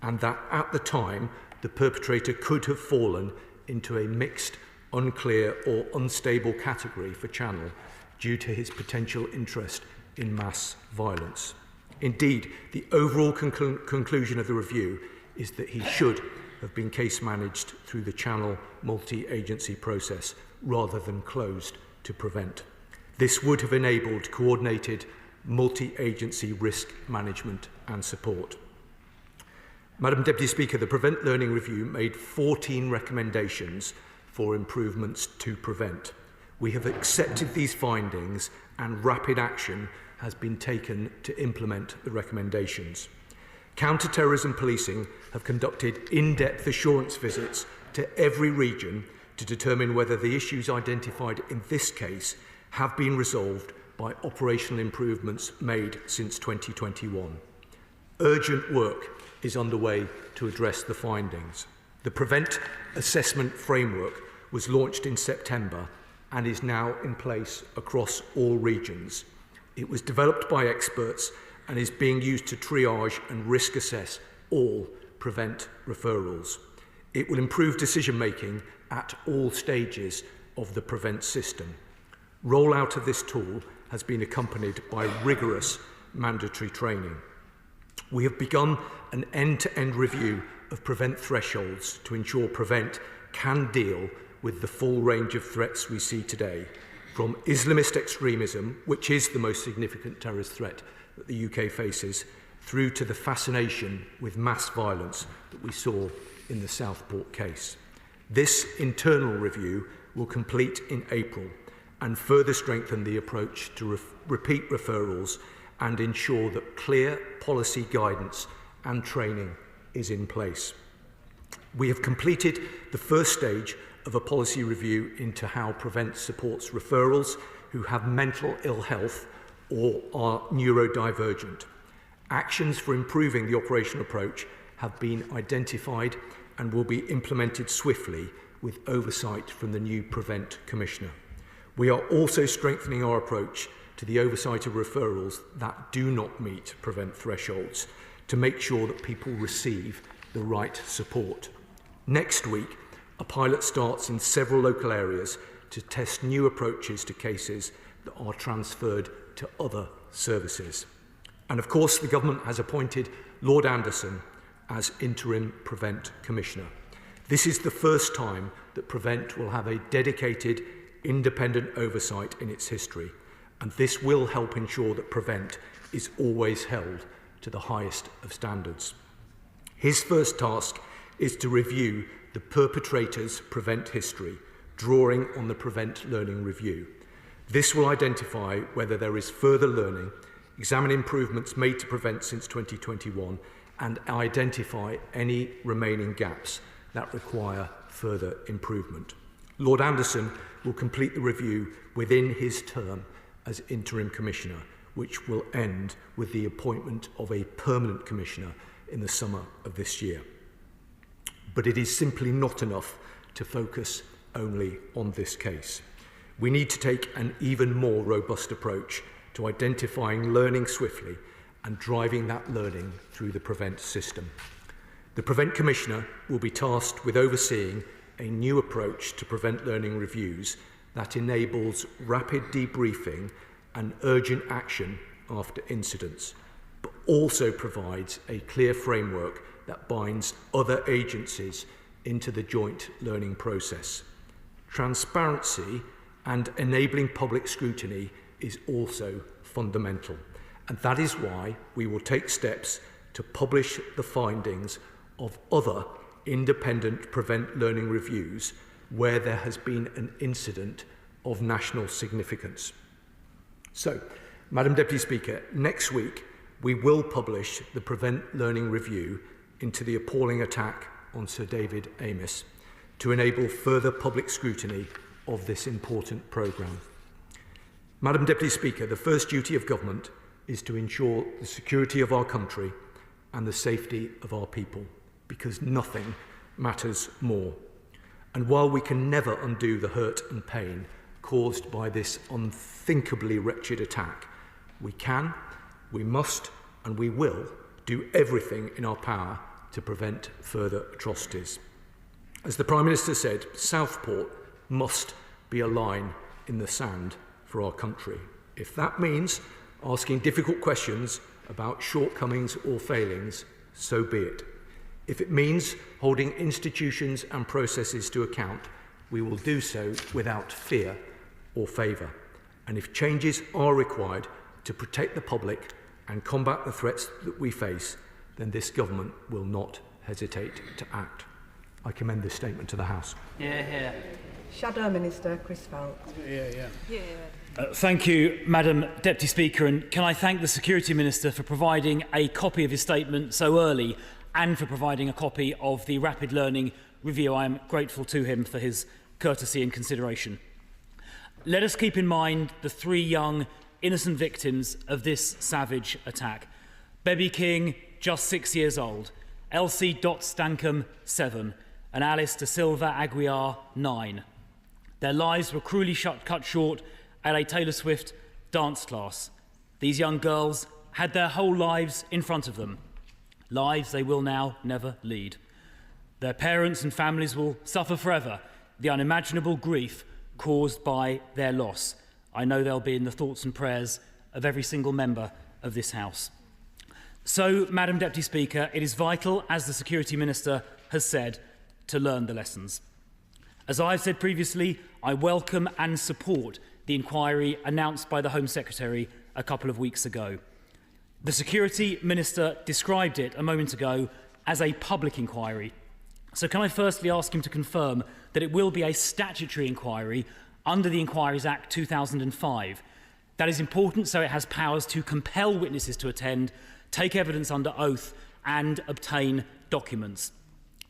and that at the time the perpetrator could have fallen into a mixed, unclear or unstable category for Channel due to his potential interest in mass violence. Indeed, the overall conclusion of the review is that he should have been case managed through the Channel multi-agency process rather than closed to Prevent. This would have enabled coordinated multi-agency risk management and support. Madam Deputy Speaker, the Prevent Learning Review made 14 recommendations for improvements to Prevent. We have accepted these findings and rapid action has been taken to implement the recommendations. Counter-terrorism policing have conducted in-depth assurance visits to every region to determine whether the issues identified in this case have been resolved by operational improvements made since 2021. Urgent work is underway to address the findings. The Prevent Assessment Framework was launched in September and is now in place across all regions. It was developed by experts and is being used to triage and risk assess all Prevent referrals. It will improve decision-making at all stages of the Prevent system. Rollout of this tool has been accompanied by rigorous mandatory training. We have begun an end-to-end review of Prevent thresholds to ensure Prevent can deal with the full range of threats we see today, from Islamist extremism, which is the most significant terrorist threat that the UK faces, through to the fascination with mass violence that we saw in the Southport case. This internal review will complete in April and further strengthen the approach to repeat referrals and ensure that clear policy guidance and training is in place. We have completed the first stage of a policy review into how Prevent supports referrals who have mental ill health or are neurodivergent. Actions for improving the operational approach have been identified and will be implemented swiftly with oversight from the new Prevent Commissioner. We are also strengthening our approach to the oversight of referrals that do not meet Prevent thresholds to make sure that people receive the right support. Next week, a pilot starts in several local areas to test new approaches to cases that are transferred to other services. And of course, the government has appointed Lord Anderson as interim Prevent Commissioner. This is the first time that Prevent will have a dedicated, independent oversight in its history, and this will help ensure that Prevent is always held to the highest of standards. His first task is to review the perpetrator's Prevent history, drawing on the Prevent Learning Review. This will identify whether there is further learning, examine improvements made to Prevent since 2021, and identify any remaining gaps that require further improvement. Lord Anderson will complete the review within his term as Interim Commissioner, which will end with the appointment of a permanent Commissioner in the summer of this year. But it is simply not enough to focus only on this case. We need to take an even more robust approach to identifying learning swiftly and driving that learning through the Prevent system. The Prevent Commissioner will be tasked with overseeing a new approach to prevent learning reviews that enables rapid debriefing and urgent action after incidents, but also provides a clear framework that binds other agencies into the joint learning process. Transparency and enabling public scrutiny is also fundamental, and that is why we will take steps to publish the findings of other independent Prevent Learning reviews where there has been an incident of national significance. So, Madam Deputy Speaker, next week we will publish the Prevent Learning review into the appalling attack on Sir David Amess to enable further public scrutiny of this important programme. Madam Deputy Speaker, the first duty of government is to ensure the security of our country and the safety of our people, because nothing matters more. And while we can never undo the hurt and pain caused by this unthinkably wretched attack, we can, we must, and we will do everything in our power to prevent further atrocities. As the Prime Minister said, Southport must be a line in the sand for our country. If that means asking difficult questions about shortcomings or failings, so be it. If it means holding institutions and processes to account, we will do so without fear or favour. And if changes are required to protect the public and combat the threats that we face, then this government will not hesitate to act. I commend this statement to the House. Shadow Minister Chris Felt. Thank you, Madam Deputy Speaker, and can I thank the Security Minister for providing a copy of his statement so early and for providing a copy of the Rapid Learning Review. I am grateful to him for his courtesy and consideration. Let us keep in mind the 3 young, innocent victims of this savage attack. Bebby King, just 6 years old, Elsie Dot Stankham, 7, and Alice De Silva Aguiar, 9. Their lives were cruelly cut short at a Taylor Swift dance class. These young girls had their whole lives in front of them, lives they will now never lead. Their parents and families will suffer forever the unimaginable grief caused by their loss. I know they'll be in the thoughts and prayers of every single member of this House. So, Madam Deputy Speaker, it is vital, as the Security Minister has said, to learn the lessons. As I've said previously, I welcome and support the inquiry announced by the Home Secretary a couple of weeks ago. The Security Minister described it a moment ago as a public inquiry. So can I firstly ask him to confirm that it will be a statutory inquiry under the Inquiries Act 2005? That is important, so it has powers to compel witnesses to attend, take evidence under oath and obtain documents.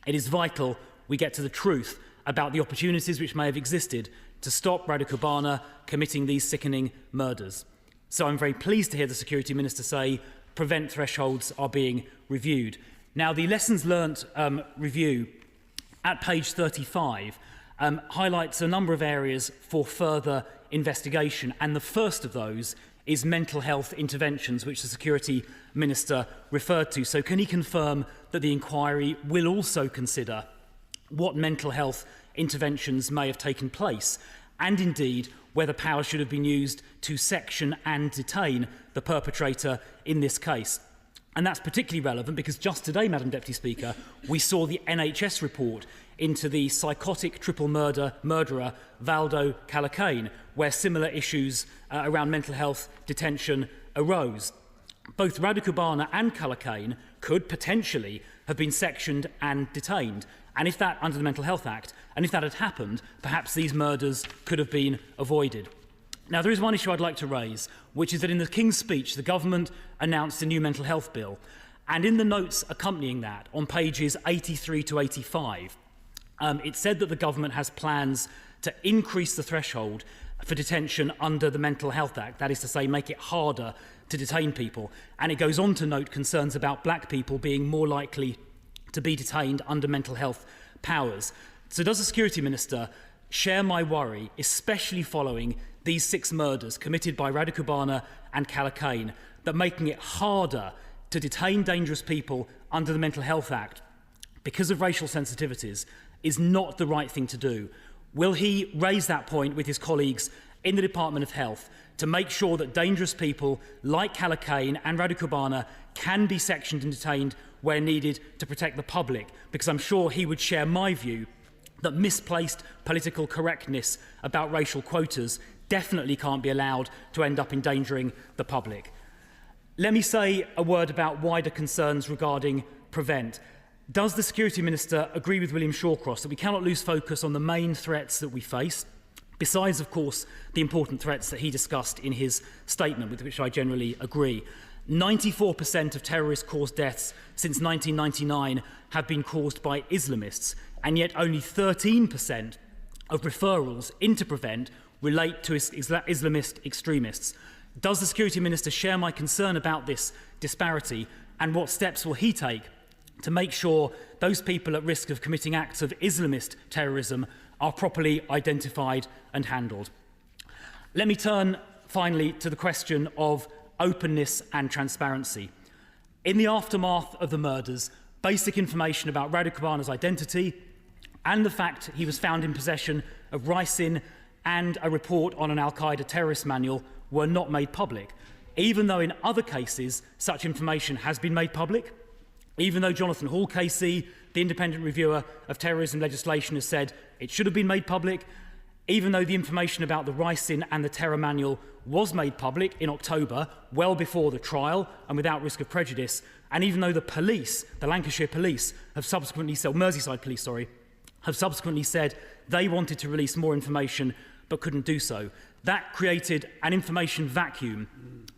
It is vital we get to the truth about the opportunities which may have existed to stop Radu Kobana committing these sickening murders. So I'm very pleased to hear the Security Minister say prevent thresholds are being reviewed. Now, the Lessons Learnt review at page 35 highlights a number of areas for further investigation, and the first of those is mental health interventions, which the Security Minister referred to. So can he confirm that the inquiry will also consider what mental health interventions may have taken place, and indeed whether power should have been used to section and detain the perpetrator in this case? And that's particularly relevant because just today, Madam Deputy Speaker, we saw the NHS report into the psychotic triple murderer Valdo Calacane, where similar issues around mental health detention arose. Both Radu Kobana and Calacane could potentially have been sectioned and detained, and if that, under the Mental Health Act, and if that had happened, perhaps these murders could have been avoided. Now, there is one issue I'd like to raise, which is that in the King's speech, the government announced a new mental health bill, and in the notes accompanying that, on pages 83 to 85, It said that the government has plans to increase the threshold for detention under the Mental Health Act, that is to say, make it harder to detain people. And it goes on to note concerns about black people being more likely to be detained under mental health powers. So does the Security Minister share my worry, especially following these 6 murders committed by Radu Kubana and Kalakain, that making it harder to detain dangerous people under the Mental Health Act because of racial sensitivities is not the right thing to do? Will he raise that point with his colleagues in the Department of Health to make sure that dangerous people like Kalakain and Radu Kubana can be sectioned and detained where needed to protect the public? Because I'm sure he would share my view that misplaced political correctness about racial quotas definitely can't be allowed to end up endangering the public. Let me say a word about wider concerns regarding Prevent. Does the Security Minister agree with William Shawcross that we cannot lose focus on the main threats that we face, besides, of course, the important threats that he discussed in his statement, with which I generally agree? 94% of terrorist-caused deaths since 1999 have been caused by Islamists, and yet only 13% of referrals into Prevent relate to Islamist extremists. Does the Security Minister share my concern about this disparity, and what steps will he take to make sure those people at risk of committing acts of Islamist terrorism are properly identified and handled? Let me turn finally to the question of openness and transparency. In the aftermath of the murders, basic information about Radu Kubana's identity and the fact he was found in possession of ricin and a report on an Al-Qaeda terrorist manual were not made public, even though in other cases such information has been made public. Even though Jonathan Hall KC, the independent reviewer of terrorism legislation, has said it should have been made public, even though the information about the ricin and the terror manual was made public in October, well before the trial and without risk of prejudice, and even though the police, the Lancashire police, have subsequently said, Merseyside police, sorry, have subsequently said they wanted to release more information but couldn't do so. That created an information vacuum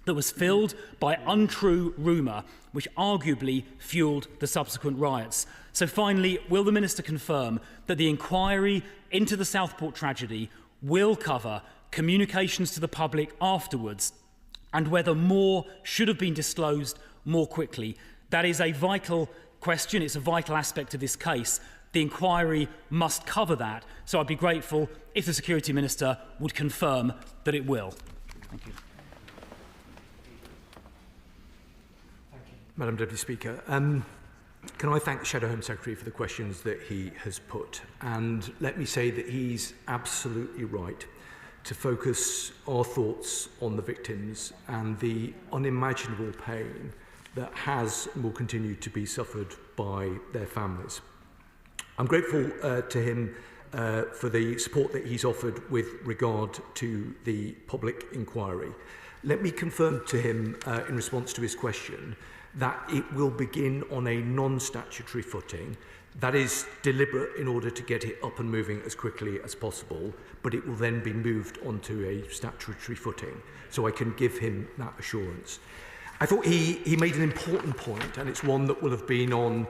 that was filled by untrue rumour, which arguably fuelled the subsequent riots. So finally, will the Minister confirm that the inquiry into the Southport tragedy will cover communications to the public afterwards, and whether more should have been disclosed more quickly? That is a vital question. It's a vital aspect of this case. The inquiry must cover that. So I'd be grateful if the Security Minister would confirm that it will. Thank you. Madam Deputy Speaker, can I thank the Shadow Home Secretary for the questions that he has put? And let me say that he's absolutely right to focus our thoughts on the victims and the unimaginable pain that has and will continue to be suffered by their families. I'm grateful to him for the support that he's offered with regard to the public inquiry. Let me confirm to him, in response to his question, that it will begin on a non-statutory footing. That is deliberate in order to get it up and moving as quickly as possible, but it will then be moved onto a statutory footing. So I can give him that assurance. I thought he made an important point, and it's one that will have been on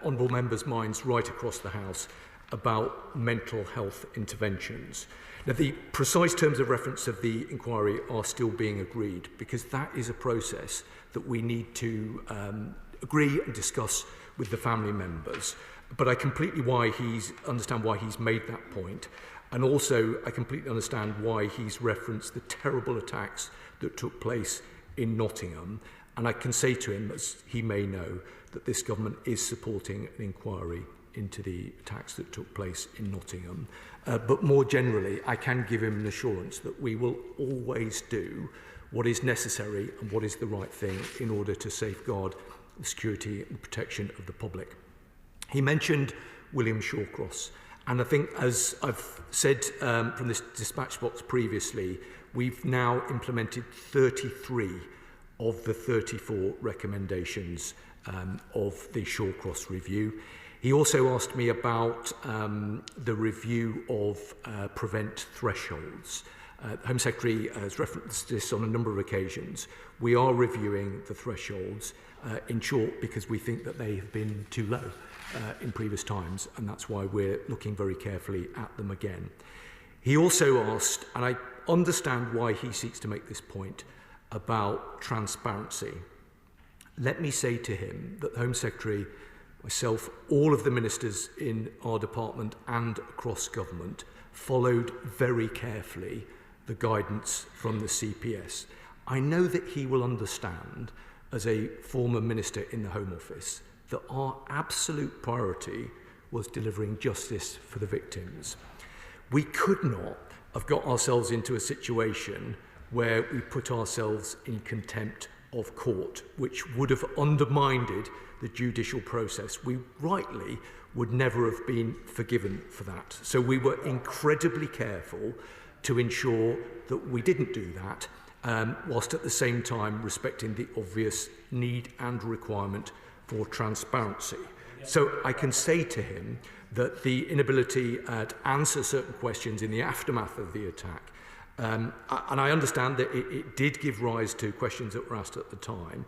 honourable members' minds right across the House, about mental health interventions. Now, the precise terms of reference of the inquiry are still being agreed, because that is a process that we need to agree and discuss with the family members. But I completely understand why he's made that point, and also I completely understand why he's referenced the terrible attacks that took place in Nottingham. And I can say to him, as he may know, that this government is supporting an inquiry into the attacks that took place in Nottingham. But more generally, I can give him an assurance that we will always do what is necessary and what is the right thing in order to safeguard the security and protection of the public. He mentioned William Shawcross, and I think, as I've said from this dispatch box previously, we've now implemented 33 of the 34 recommendations of the Shawcross review. He also asked me about the review of prevent thresholds. The Home Secretary has referenced this on a number of occasions. We are reviewing the thresholds, in short, because we think that they have been too low. in previous times, and that's why we're looking very carefully at them again. He also asked, and I understand why he seeks to make this point, about transparency. Let me say to him that the Home Secretary, myself, all of the ministers in our department and across government followed very carefully the guidance from the CPS. I know that he will understand, as a former minister in the Home Office, that our absolute priority was delivering justice for the victims. We could not have got ourselves into a situation where we put ourselves in contempt of court, which would have undermined the judicial process. We rightly would never have been forgiven for that. So we were incredibly careful to ensure that we didn't do that, whilst at the same time respecting the obvious need and requirement for transparency. So I can say to him that the inability to answer certain questions in the aftermath of the attack, and I understand that it did give rise to questions that were asked at the time,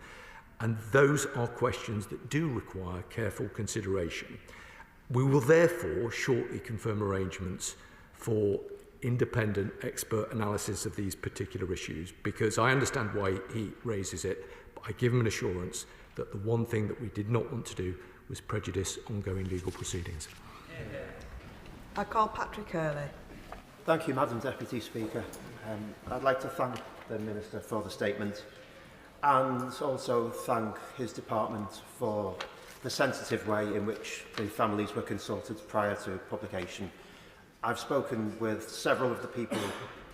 and those are questions that do require careful consideration. We will therefore shortly confirm arrangements for independent expert analysis of these particular issues, because I understand why he raises it, but I give him an assurance that the one thing that we did not want to do was prejudice ongoing legal proceedings. I call Patrick Hurley. Thank you, Madam Deputy Speaker. I'd like to thank the Minister for the statement and also thank his department for the sensitive way in which the families were consulted prior to publication. I've spoken with several of the people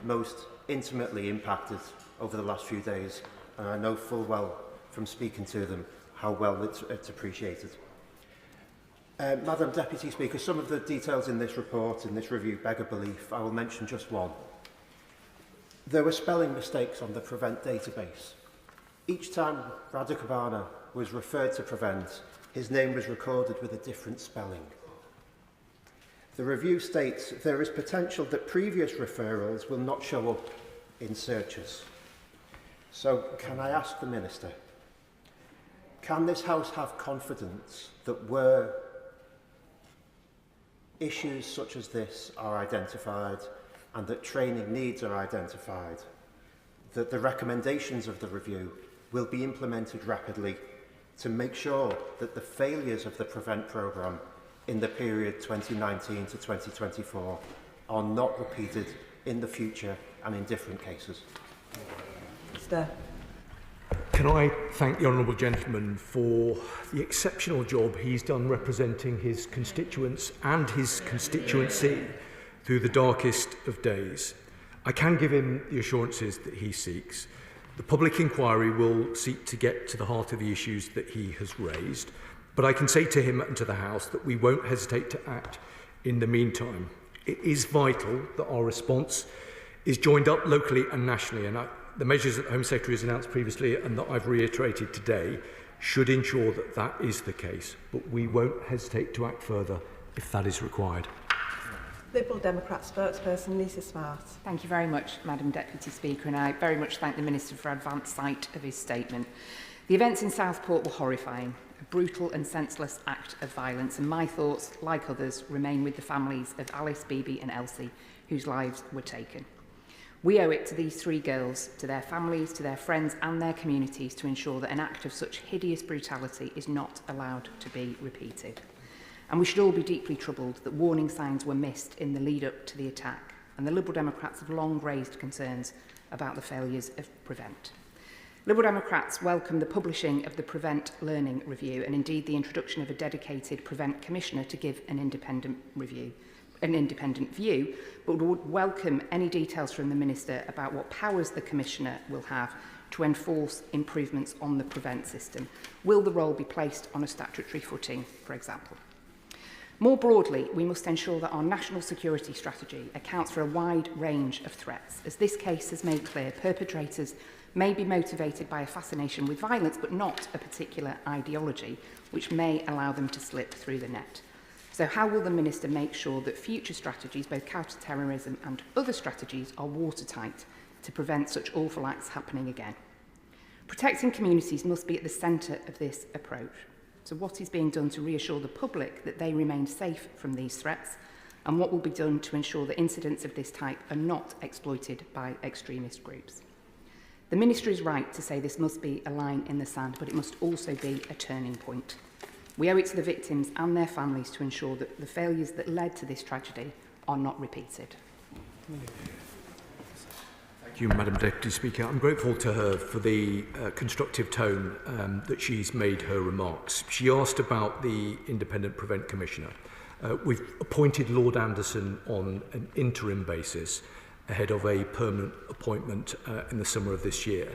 most intimately impacted over the last few days, and I know full well from speaking to them how well it's appreciated. Madam Deputy Speaker, some of the details in this report, in this review, beg a belief. I will mention just one. There were spelling mistakes on the Prevent database. Each time Radha was referred to Prevent, his name was recorded with a different spelling. The review states there is potential that previous referrals will not show up in searches. So can I ask the Minister, can this House have confidence that where issues such as this are identified and that training needs are identified, that the recommendations of the review will be implemented rapidly to make sure that the failures of the Prevent programme in the period 2019 to 2024 are not repeated in the future and in different cases? Minister. Can I thank the honourable gentleman for the exceptional job he's done representing his constituents and his constituency through the darkest of days. I can give him the assurances that he seeks. The public inquiry will seek to get to the heart of the issues that he has raised, but I can say to him and to the House that we won't hesitate to act in the meantime. It is vital that our response is joined up locally and nationally, and the measures that the Home Secretary has announced previously and that I've reiterated today should ensure that that is the case, but we won't hesitate to act further if that is required. Liberal Democrat spokesperson Lisa Smart. Thank you very much, Madam Deputy Speaker, and I very much thank the Minister for advance sight of his statement. The events in Southport were horrifying, a brutal and senseless act of violence, and my thoughts, like others, remain with the families of Alice, Bibi and Elsie, whose lives were taken. We owe it to these three girls, to their families, to their friends and their communities to ensure that an act of such hideous brutality is not allowed to be repeated. And we should all be deeply troubled that warning signs were missed in the lead up to the attack, and the Liberal Democrats have long raised concerns about the failures of Prevent. Liberal Democrats welcome the publishing of the Prevent Learning Review and indeed the introduction of a dedicated Prevent Commissioner to give an independent view, but would welcome any details from the Minister about what powers the Commissioner will have to enforce improvements on the Prevent system. Will the role be placed on a statutory footing, for example? More broadly, we must ensure that our national security strategy accounts for a wide range of threats. As this case has made clear, perpetrators may be motivated by a fascination with violence, but not a particular ideology, which may allow them to slip through the net. So how will the Minister make sure that future strategies, both counter-terrorism and other strategies, are watertight to prevent such awful acts happening again? Protecting communities must be at the centre of this approach. So what is being done to reassure the public that they remain safe from these threats? And what will be done to ensure that incidents of this type are not exploited by extremist groups? The Minister is right to say this must be a line in the sand, but it must also be a turning point. We owe it to the victims and their families to ensure that the failures that led to this tragedy are not repeated. Thank you, Madam Deputy Speaker. I'm grateful to her for the constructive tone that she's made her remarks. She asked about the Independent Prevent Commissioner. We've appointed Lord Anderson on an interim basis ahead of a permanent appointment in the summer of this year.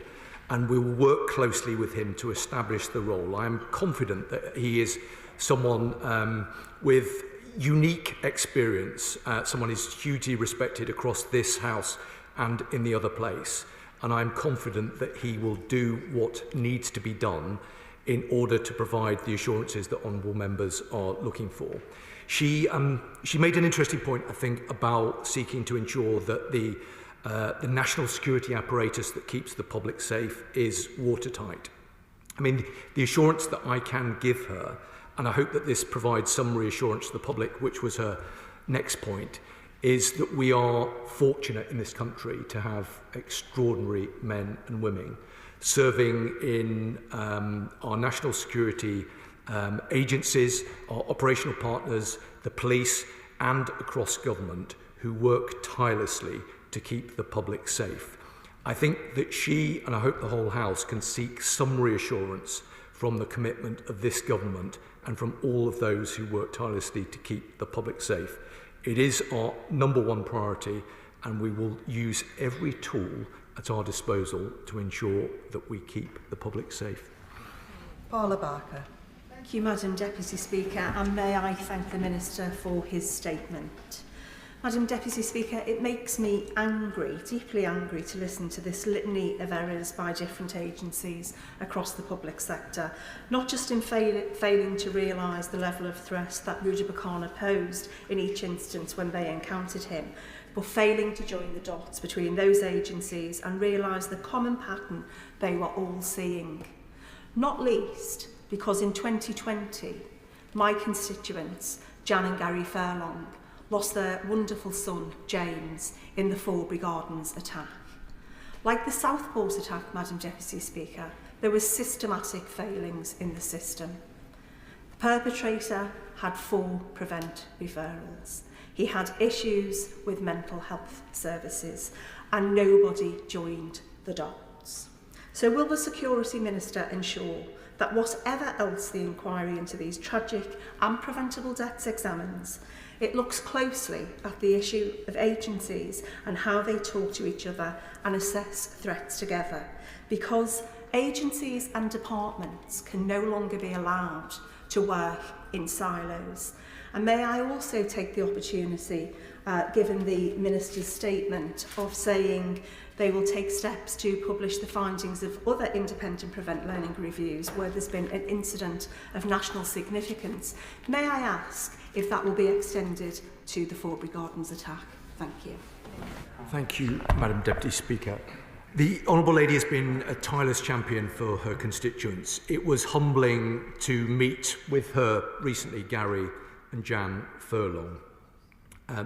And we will work closely with him to establish the role. I am confident that he is someone with unique experience, someone who's hugely respected across this House and in the other place. And I'm confident that he will do what needs to be done in order to provide the assurances that honourable members are looking for. She made an interesting point, I think, about seeking to ensure that the national security apparatus that keeps the public safe is watertight. I mean, the assurance that I can give her, and I hope that this provides some reassurance to the public, which was her next point, is that we are fortunate in this country to have extraordinary men and women serving in our national security agencies, our operational partners, the police, and across government who work tirelessly to keep the public safe. I think that she, and I hope the whole House, can seek some reassurance from the commitment of this government and from all of those who work tirelessly to keep the public safe. It is our number one priority, and we will use every tool at our disposal to ensure that we keep the public safe. Paula Barker. Thank you, Madam Deputy Speaker, and may I thank the Minister for his statement. Madam Deputy Speaker, it makes me angry, deeply angry, to listen to this litany of errors by different agencies across the public sector, not just in failing to realise the level of threat that Rujabakana posed in each instance when they encountered him, but failing to join the dots between those agencies and realise the common pattern they were all seeing. Not least because in 2020, my constituents, Jan and Gary Furlong, lost their wonderful son, James, in the Forbury Gardens attack. Like the Southport attack, Madam Deputy Speaker, there were systematic failings in the system. The perpetrator had 4 prevent referrals. He had issues with mental health services, and nobody joined the dots. So will the Security Minister ensure that whatever else the inquiry into these tragic and preventable deaths examines, it looks closely at the issue of agencies and how they talk to each other and assess threats together, because agencies and departments can no longer be allowed to work in silos. And may I also take the opportunity, given the Minister's statement, of saying they will take steps to publish the findings of other independent prevent learning reviews where there's been an incident of national significance. May I ask if that will be extended to the Forbury Gardens attack? Thank you. Thank you, Madam Deputy Speaker. The Honourable Lady has been a tireless champion for her constituents. It was humbling to meet with her recently, Gary and Jan Furlong.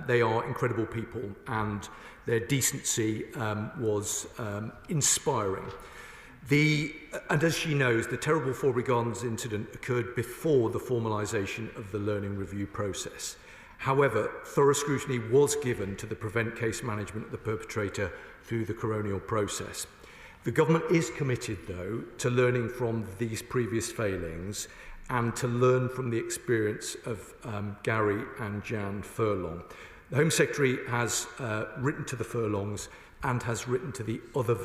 They are incredible people, and their decency was inspiring. And as she knows, the terrible Forbury Gardens incident occurred before the formalisation of the learning review process. However, thorough scrutiny was given to the prevent case management of the perpetrator through the coronial process. The government is committed, though, to learning from these previous failings and to learn from the experience of Gary and Jan Furlong. The Home Secretary has written to the Furlongs and has written to the other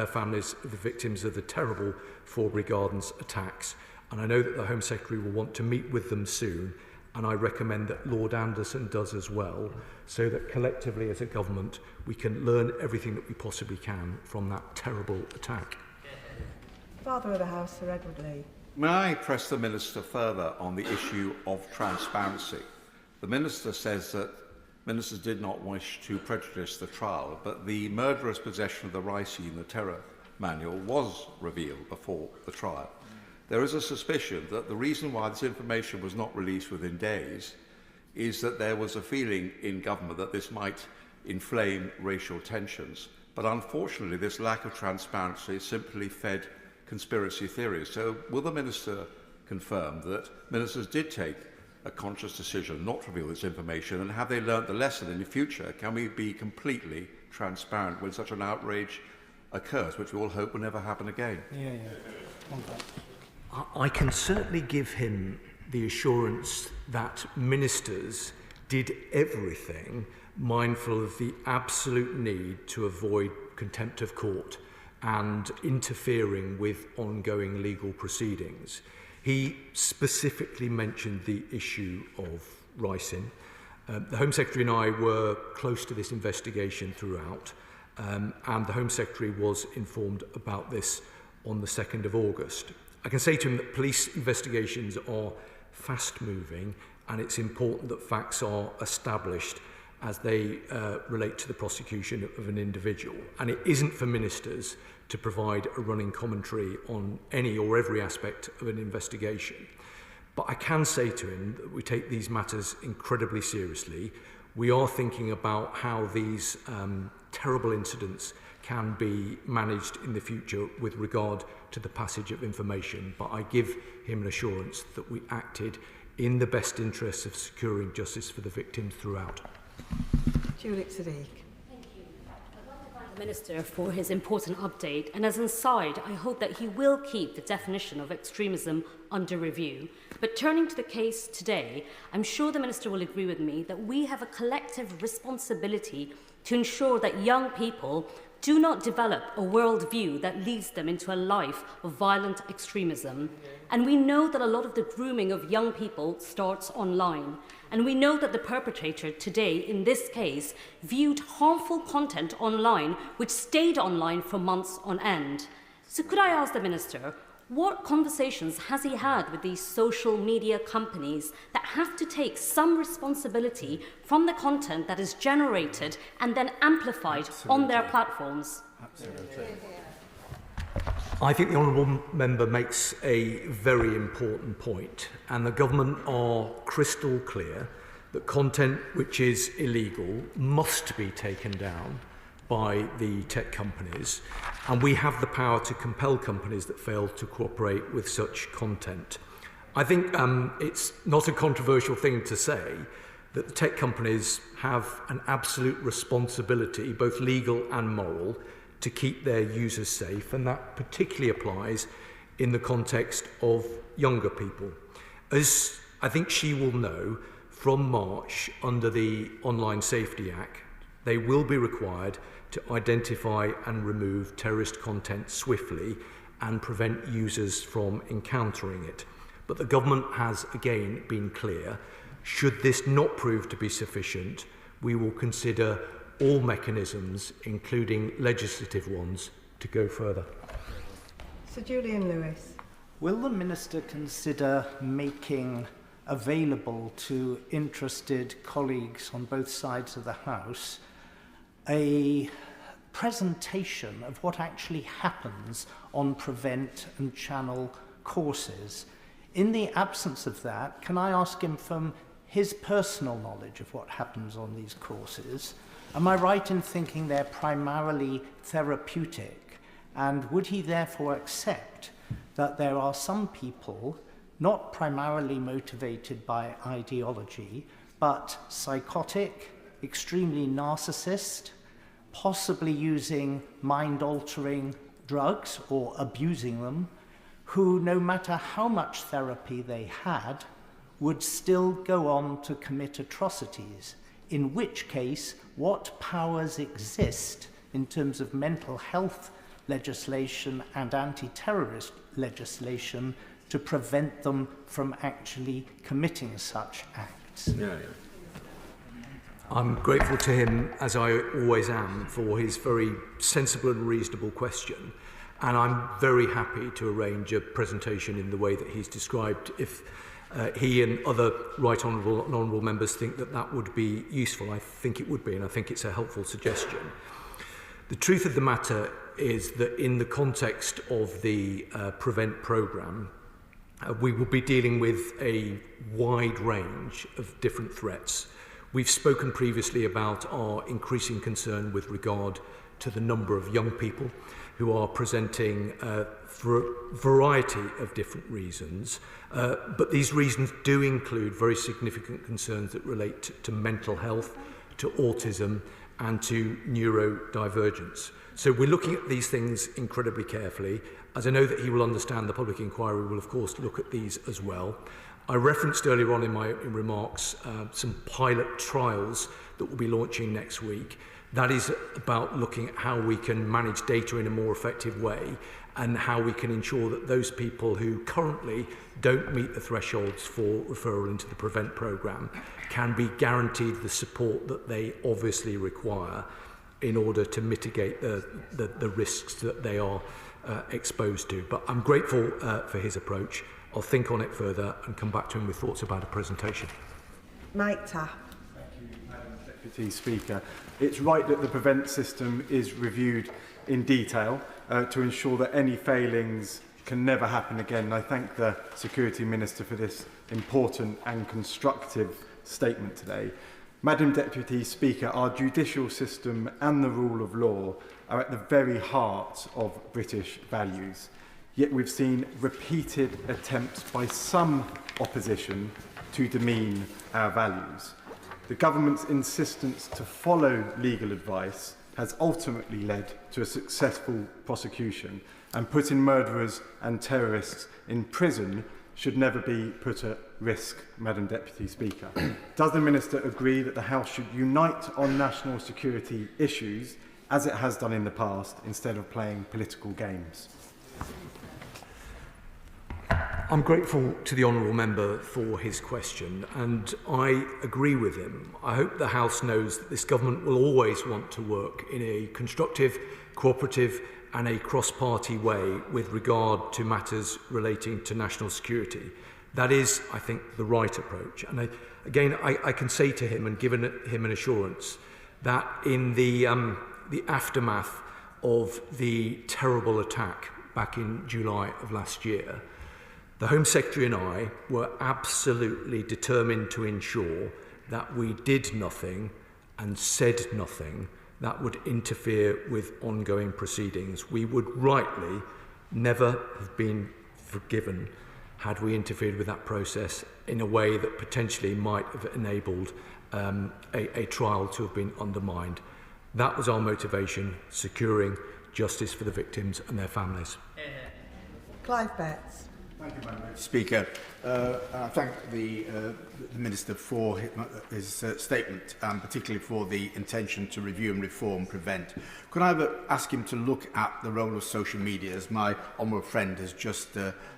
families of the victims of the terrible Forbury Gardens attacks. And I know that the Home Secretary will want to meet with them soon, and I recommend that Lord Anderson does as well, so that collectively as a government we can learn everything that we possibly can from that terrible attack. Father of the House, Sir Edward Lee. May I press the Minister further on the issue of transparency? The Minister says that Ministers did not wish to prejudice the trial, but the murderous possession of the ricin, the terror manual, was revealed before the trial. There is a suspicion that the reason why this information was not released within days is that there was a feeling in government that this might inflame racial tensions. But unfortunately, this lack of transparency simply fed conspiracy theories. So will the Minister confirm that ministers did take a conscious decision not to reveal this information, and have they learnt the lesson in the future? Can we be completely transparent when such an outrage occurs, which we all hope will never happen again? I can certainly give him the assurance that ministers did everything mindful of the absolute need to avoid contempt of court and interfering with ongoing legal proceedings. He specifically mentioned the issue of ricin. The Home Secretary and I were close to this investigation throughout, and the Home Secretary was informed about this on the 2nd of August. I can say to him that police investigations are fast-moving, and it's important that facts are established as they relate to the prosecution of an individual. And it isn't for ministers to provide a running commentary on any or every aspect of an investigation. But I can say to him that we take these matters incredibly seriously. We are thinking about how these terrible incidents can be managed in the future with regard to the passage of information. But I give him an assurance that we acted in the best interests of securing justice for the victims throughout. Juliet Sadiq. Minister for his important update, and as an aside, I hope that he will keep the definition of extremism under review. But turning to the case today, I'm sure the Minister will agree with me that we have a collective responsibility to ensure that young people do not develop a worldview that leads them into a life of violent extremism. And we know that a lot of the grooming of young people starts online. And we know that the perpetrator today, in this case, viewed harmful content online, which stayed online for months on end. So could I ask the Minister, what conversations has he had with these social media companies that have to take some responsibility from the content that is generated and then amplified on their platforms? Absolutely. I think the Honourable Member makes a very important point, and the Government are crystal clear that content which is illegal must be taken down by the tech companies, and we have the power to compel companies that fail to cooperate with such content. I think it's not a controversial thing to say that the tech companies have an absolute responsibility, both legal and moral, to keep their users safe, and that particularly applies in the context of younger people. As I think she will know, from March, under the Online Safety Act, they will be required to identify and remove terrorist content swiftly and prevent users from encountering it. But the government has again been clear, should this not prove to be sufficient, we will consider all mechanisms, including legislative ones, to go further. Sir Julian Lewis. Will the Minister consider making available to interested colleagues on both sides of the House a presentation of what actually happens on Prevent and Channel courses? In the absence of that, can I ask him from his personal knowledge of what happens on these courses, am I right in thinking they're primarily therapeutic? And would he therefore accept that there are some people, not primarily motivated by ideology, but psychotic, extremely narcissist, possibly using mind-altering drugs or abusing them, who, no matter how much therapy they had, would still go on to commit atrocities? In which case, what powers exist in terms of mental health legislation and anti-terrorist legislation to prevent them from actually committing such acts? I'm grateful to him, as I always am, for his very sensible and reasonable question. And I'm very happy to arrange a presentation in the way that he's described if he and other right honourable and honourable members think that that would be useful. I think it would be, and I think it's a helpful suggestion. The truth of the matter is that in the context of the Prevent programme, We will be dealing with a wide range of different threats. We've spoken previously about our increasing concern with regard to the number of young people who are presenting for a variety of different reasons, but these reasons do include very significant concerns that relate to mental health, to autism and to neurodivergence. So we're looking at these things incredibly carefully. As I know that he will understand, the public inquiry will of course look at these as well. I referenced earlier on in my remarks some pilot trials that we'll be launching next week. That is about looking at how we can manage data in a more effective way and how we can ensure that those people who currently don't meet the thresholds for referral into the PREVENT programme can be guaranteed the support that they obviously require in order to mitigate the risks that they are exposed to. But I'm grateful for his approach. I'll think on it further and come back to him with thoughts about a presentation. Mike Tapp. Thank you, Madam Deputy Speaker. It's right that the PREVENT system is reviewed in detail to ensure that any failings can never happen again. And I thank the Security Minister for this important and constructive statement today. Madam Deputy Speaker, our judicial system and the rule of law are at the very heart of British values. Yet we've seen repeated attempts by some opposition to demean our values. The government's insistence to follow legal advice has ultimately led to a successful prosecution, and putting murderers and terrorists in prison should never be put at risk, Madam Deputy Speaker. Does the Minister agree that the House should unite on national security issues, as it has done in the past, instead of playing political games? I'm grateful to the Honourable Member for his question, and I agree with him. I hope the House knows that this government will always want to work in a constructive, cooperative and a cross-party way with regard to matters relating to national security. That is, I think, the right approach. And I can say to him and give him an assurance that in the aftermath of the terrible attack back in July of last year, the Home Secretary and I were absolutely determined to ensure that we did nothing and said nothing that would interfere with ongoing proceedings. We would rightly never have been forgiven had we interfered with that process in a way that potentially might have enabled a trial to have been undermined. That was our motivation, securing justice for the victims and their families. Clive Betts. Thank you, Madam Speaker. I thank the Minister for his statement, and particularly for the intention to review and reform PREVENT. Could I ask him to look at the role of social media, as my honourable friend has just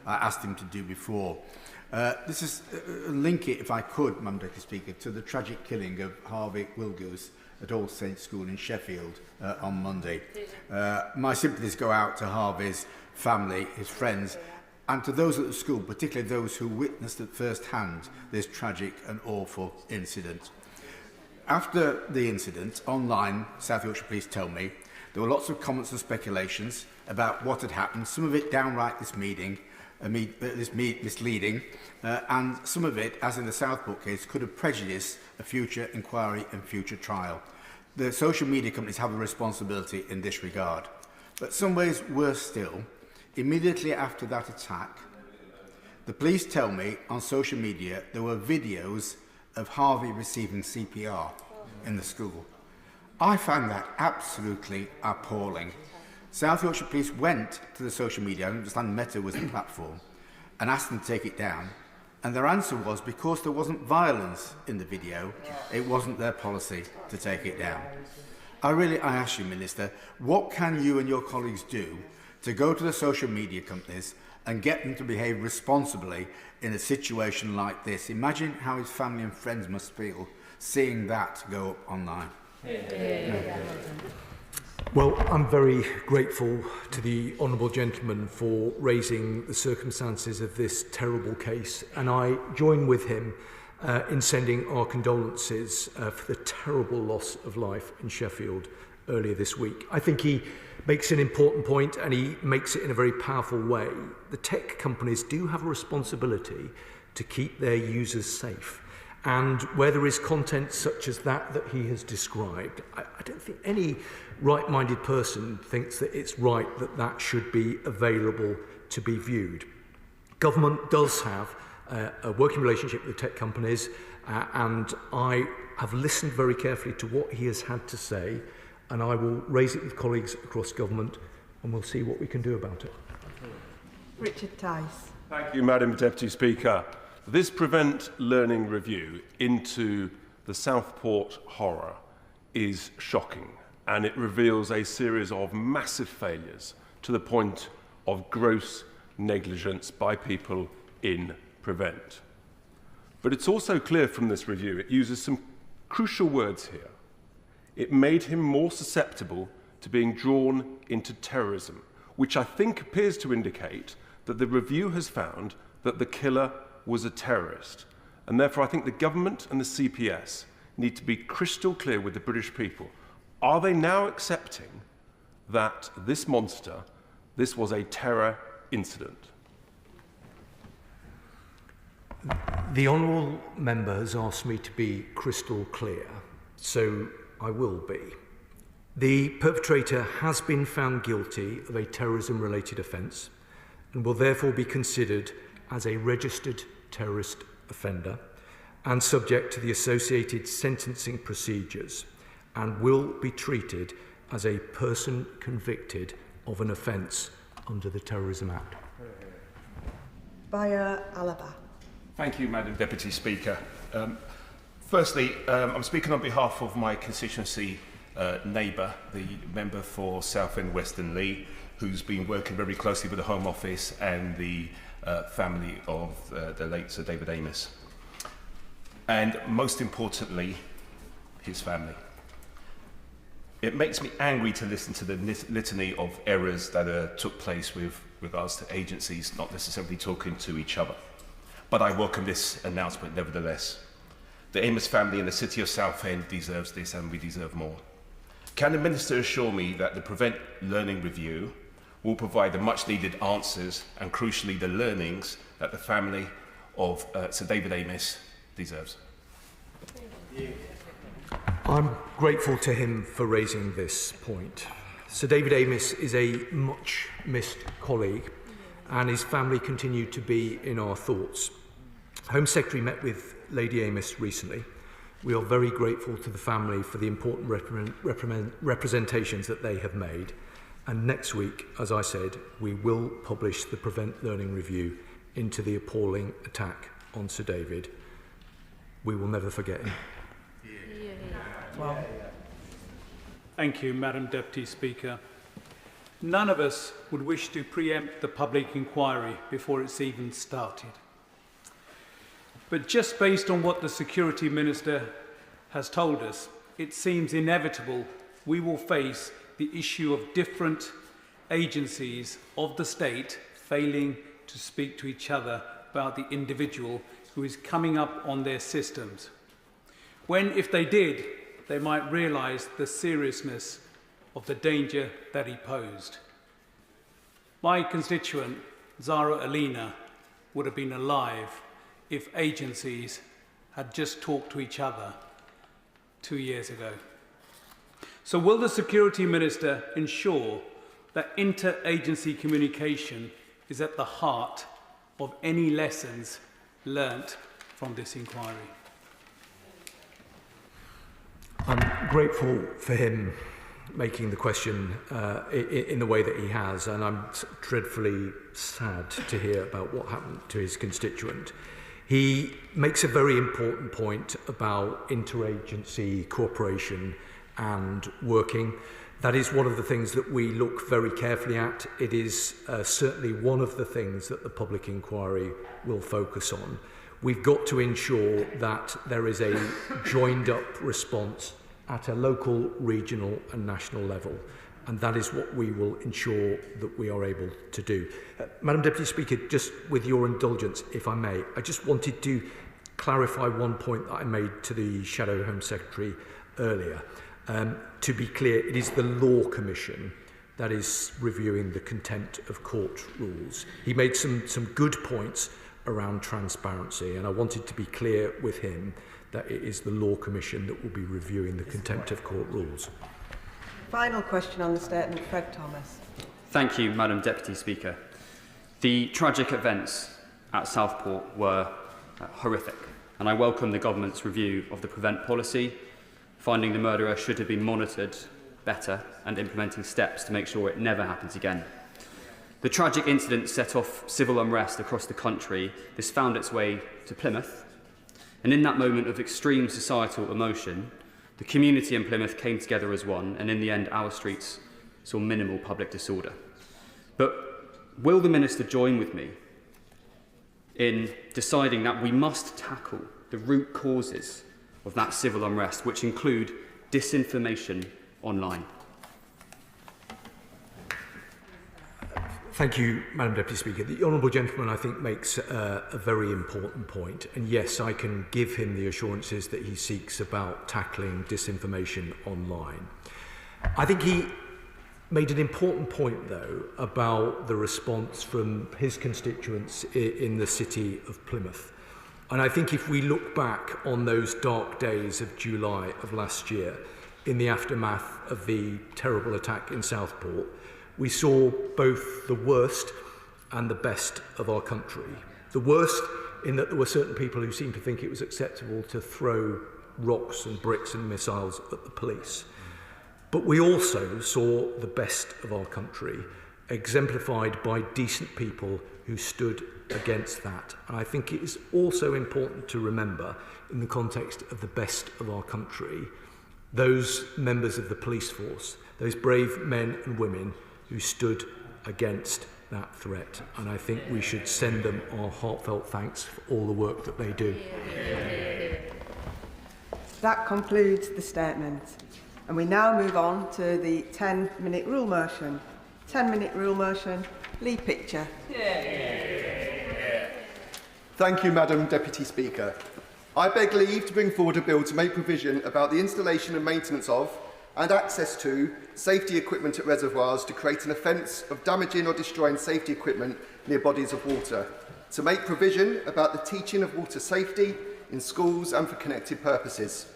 asked him to do before? This is link it, if I could, Madam Deputy Speaker, to the tragic killing of Harvey Wilgoose at All Saints School in Sheffield on Monday. My sympathies go out to Harvey's family, his friends, and to those at the school, particularly those who witnessed at first hand this tragic and awful incident. After the incident, online, South Yorkshire Police tell me, there were lots of comments and speculations about what had happened, some of it downright misleading, and some of it, as in the Southport case, could have prejudiced a future inquiry and future trial. The social media companies have a responsibility in this regard. But some ways worse still, immediately after that attack, the police tell me on social media there were videos of Harvey receiving CPR in the school. I found that absolutely appalling. South Yorkshire Police went to the social media, I understand Meta was the platform, and asked them to take it down. And their answer was because there wasn't violence in the video, it wasn't their policy to take it down. I ask you, Minister, what can you and your colleagues do to go to the social media companies and get them to behave responsibly in a situation like this? Imagine how his family and friends must feel seeing that go up online. Well, I'm very grateful to the Honourable Gentleman for raising the circumstances of this terrible case, and I join with him in sending our condolences for the terrible loss of life in Sheffield earlier this week. I think he makes an important point, and he makes it in a very powerful way. The tech companies do have a responsibility to keep their users safe. And where there is content such as that he has described, I don't think any right-minded person thinks that it's right that that should be available to be viewed. Government does have a working relationship with the tech companies, and I have listened very carefully to what he has had to say, and I will raise it with colleagues across government, and we'll see what we can do about it. Richard Tice. Thank you, Madam Deputy Speaker. This Prevent Learning review into the Southport horror is shocking, and it reveals a series of massive failures to the point of gross negligence by people in Prevent. But it's also clear from this review, it uses some crucial words here. It made him more susceptible to being drawn into terrorism, which I think appears to indicate that the review has found that the killer was a terrorist. And therefore, I think the government and the CPS need to be crystal clear with the British people. Are they now accepting that this monster, this was a terror incident? The honourable member has asked me to be crystal clear, so I will be. The perpetrator has been found guilty of a terrorism-related offence and will therefore be considered as a registered terrorist offender and subject to the associated sentencing procedures, and will be treated as a person convicted of an offence under the Terrorism Act. Bayer Alaba. Thank you, Madam Deputy Speaker. Firstly, I'm speaking on behalf of my constituency neighbour, the member for Southend Western Lee, who's been working very closely with the Home Office and the family of the late Sir David Amos. And most importantly, his family. It makes me angry to listen to the litany of errors that took place with regards to agencies not necessarily talking to each other. But I welcome this announcement nevertheless. The Amos family in the city of Southend deserves this, and we deserve more. Can the Minister assure me that the Prevent Learning Review will provide the much needed answers and crucially the learnings that the family of Sir David Amos deserves? I'm grateful to him for raising this point. Sir David Amos is a much missed colleague, and his family continue to be in our thoughts. Home Secretary met with Lady Amos recently. We are very grateful to the family for the important representations that they have made. And next week, as I said, we will publish the Prevent Learning Review into the appalling attack on Sir David. We will never forget him. Well, thank you, Madam Deputy Speaker. None of us would wish to preempt the public inquiry before it's even started. But just based on what the Security Minister has told us, it seems inevitable we will face the issue of different agencies of the state failing to speak to each other about the individual who is coming up on their systems. When, if they did, they might realise the seriousness of the danger that he posed. My constituent, Zara Alina, would have been alive if agencies had just talked to each other 2 years ago. So will the Security Minister ensure that inter-agency communication is at the heart of any lessons learnt from this inquiry? I'm grateful for him making the question in the way that he has, and I'm dreadfully sad to hear about what happened to his constituent. He makes a very important point about interagency cooperation and working. That is one of the things that we look very carefully at. It is certainly one of the things that the public inquiry will focus on. We've got to ensure that there is a joined-up response at a local, regional and national level, and that is what we will ensure that we are able to do. Madam Deputy Speaker, just with your indulgence, if I may, I just wanted to clarify one point that I made to the Shadow Home Secretary earlier. To be clear, it is the Law Commission that is reviewing the contempt of court rules. He made some good points around transparency, and I wanted to be clear with him that it is the Law Commission that will be reviewing the contempt of court rules. Final question on the statement, Fred Thomas. Thank you, Madam Deputy Speaker. The tragic events at Southport were horrific, and I welcome the government's review of the Prevent policy, finding the murderer should have been monitored better and implementing steps to make sure it never happens again. The tragic incident set off civil unrest across the country. This found its way to Plymouth, and in that moment of extreme societal emotion, the community in Plymouth came together as one, and in the end our streets saw minimal public disorder. But will the Minister join with me in deciding that we must tackle the root causes of that civil unrest, which include disinformation online? Thank you, Madam Deputy Speaker. The Honourable Gentleman, I think, makes a very important point. And yes, I can give him the assurances that he seeks about tackling disinformation online. I think he made an important point, though, about the response from his constituents in the city of Plymouth. And I think if we look back on those dark days of July of last year, in the aftermath of the terrible attack in Southport, we saw both the worst and the best of our country. The worst in that there were certain people who seemed to think it was acceptable to throw rocks and bricks and missiles at the police. But we also saw the best of our country, exemplified by decent people who stood against that. And I think it is also important to remember, in the context of the best of our country, those members of the police force, those brave men and women who stood against that threat. And I think we should send them our heartfelt thanks for all the work that they do. That concludes the statement. And we now move on to the 10-minute rule motion. 10-minute rule motion. Lee Pitcher. Thank you, Madam Deputy Speaker. I beg leave to bring forward a bill to make provision about the installation and maintenance of and access to safety equipment at reservoirs to create an offence of damaging or destroying safety equipment near bodies of water, to make provision about the teaching of water safety in schools and for connected purposes.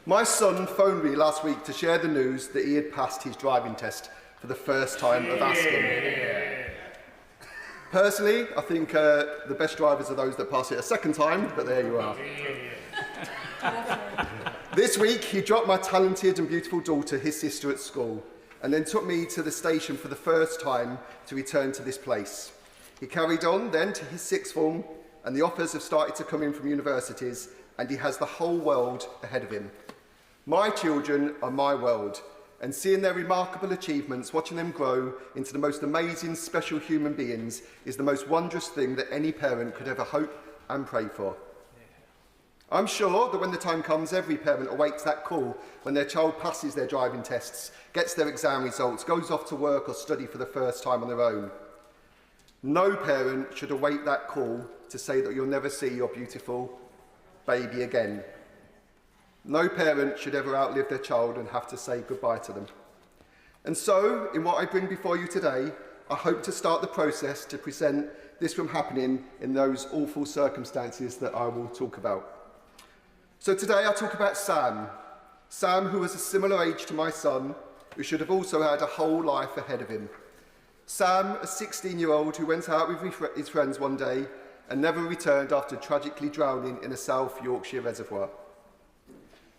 My son phoned me last week to share the news that he had passed his driving test for the first time of asking. Personally, I think the best drivers are those that pass it a second time, but there you are. This week, he dropped my talented and beautiful daughter, his sister, at school, and then took me to the station for the first time to return to this place. He carried on then to his sixth form, and the offers have started to come in from universities, and he has the whole world ahead of him. My children are my world, and seeing their remarkable achievements, watching them grow into the most amazing, special human beings is the most wondrous thing that any parent could ever hope and pray for. I'm sure that when the time comes, every parent awaits that call when their child passes their driving tests, gets their exam results, goes off to work or study for the first time on their own. No parent should await that call to say that you'll never see your beautiful baby again. No parent should ever outlive their child and have to say goodbye to them. And so, in what I bring before you today, I hope to start the process to prevent this from happening in those awful circumstances that I will talk about. So today I'll talk about Sam. Sam, who was a similar age to my son, who should have also had a whole life ahead of him. Sam, a 16-year-old who went out with his friends one day and never returned after tragically drowning in a South Yorkshire reservoir.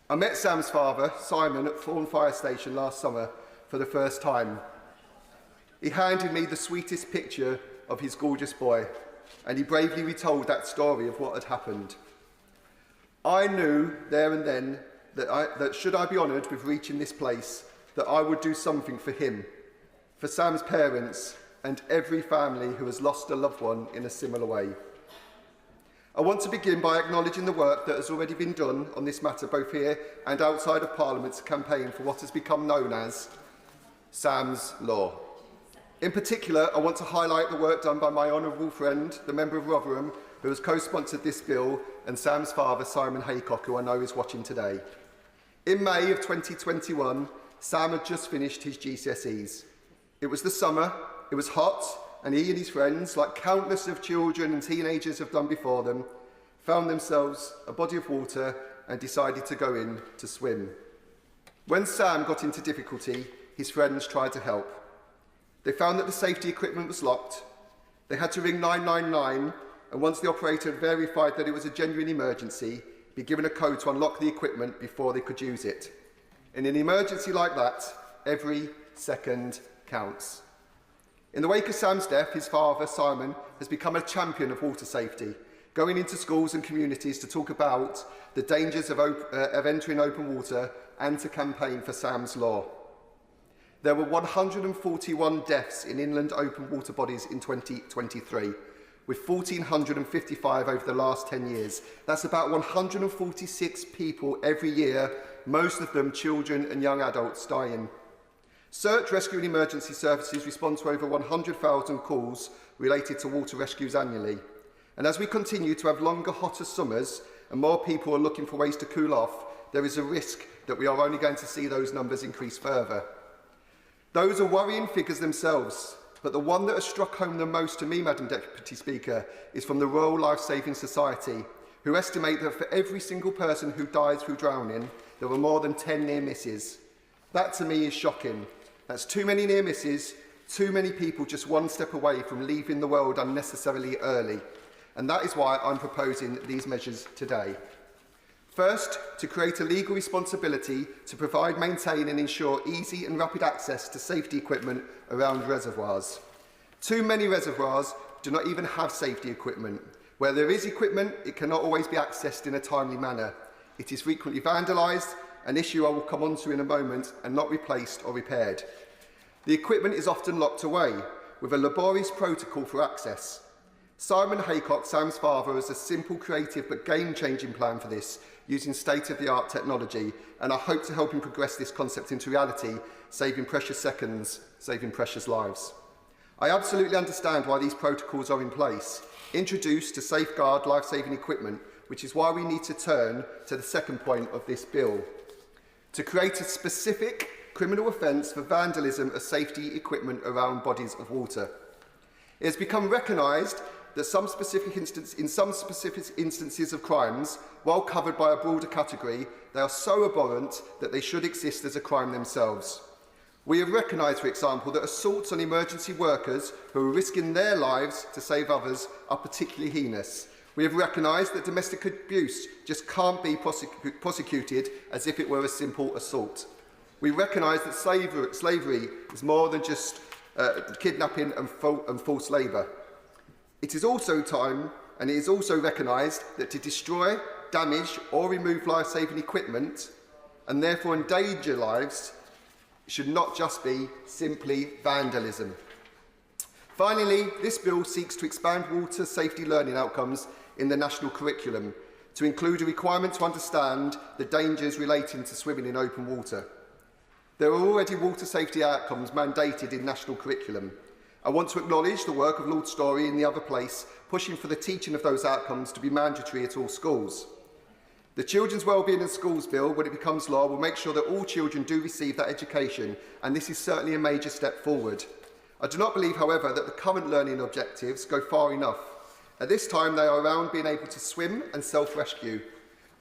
I met Sam's father, Simon, at Thorn Fire Station last summer for the first time. He handed me the sweetest picture of his gorgeous boy, and he bravely retold that story of what had happened. I knew there and then that should I be honoured with reaching this place, that I would do something for him, for Sam's parents, and every family who has lost a loved one in a similar way. I want to begin by acknowledging the work that has already been done on this matter, both here and outside of Parliament, to campaign for what has become known as Sam's Law. In particular, I want to highlight the work done by my honourable friend, the member of Rotherham, who has co-sponsored this bill, and Sam's father, Simon Haycock, who I know is watching today. In May of 2021, Sam had just finished his GCSEs. It was the summer, it was hot, and he and his friends, like countless of children and teenagers have done before them, found themselves a body of water and decided to go in to swim. When Sam got into difficulty, his friends tried to help. They found that the safety equipment was locked. They had to ring 999, and once the operator had verified that it was a genuine emergency, be given a code to unlock the equipment before they could use it. In an emergency like that, every second counts. In the wake of Sam's death, his father, Simon, has become a champion of water safety, going into schools and communities to talk about the dangers of entering open water and to campaign for Sam's Law. There were 141 deaths in inland open water bodies in 2023, with 1,455 over the last 10 years. That's about 146 people every year, most of them children and young adults dying. Search, rescue and emergency services respond to over 100,000 calls related to water rescues annually. And as we continue to have longer, hotter summers and more people are looking for ways to cool off, there is a risk that we are only going to see those numbers increase further. Those are worrying figures themselves, but the one that has struck home the most to me, Madam Deputy Speaker, is from the Royal Life Saving Society, who estimate that for every single person who dies through drowning, there were more than 10 near misses. That to me is shocking. That's too many near misses, too many people just one step away from leaving the world unnecessarily early. And that is why I'm proposing these measures today. First, to create a legal responsibility to provide, maintain and ensure easy and rapid access to safety equipment around reservoirs. Too many reservoirs do not even have safety equipment. Where there is equipment, it cannot always be accessed in a timely manner. It is frequently vandalised, an issue I will come on to in a moment, and not replaced or repaired. The equipment is often locked away, with a laborious protocol for access. Simon Haycock, Sam's father, has a simple, creative but game-changing plan for this, using state-of-the-art technology, and I hope to help him progress this concept into reality, saving precious seconds, saving precious lives. I absolutely understand why these protocols are in place, introduced to safeguard life-saving equipment, which is why we need to turn to the second point of this bill, to create a specific criminal offence for vandalism of safety equipment around bodies of water. It has become recognised that in some specific instances of crimes, while covered by a broader category, they are so abhorrent that they should exist as a crime themselves. We have recognised, for example, that assaults on emergency workers who are risking their lives to save others are particularly heinous. We have recognised that domestic abuse just can't be prosecuted as if it were a simple assault. We recognise that slavery is more than just kidnapping and forced labour. It is also time, and it is also recognised, that to destroy, damage or remove life-saving equipment, and therefore endanger lives, should not just be simply vandalism. Finally, this bill seeks to expand water safety learning outcomes in the national curriculum to include a requirement to understand the dangers relating to swimming in open water. There are already water safety outcomes mandated in national curriculum. I want to acknowledge the work of Lord Storey in the other place, pushing for the teaching of those outcomes to be mandatory at all schools. The Children's Wellbeing in Schools Bill, when it becomes law, will make sure that all children do receive that education, and this is certainly a major step forward. I do not believe, however, that the current learning objectives go far enough. At this time, they are around being able to swim and self-rescue.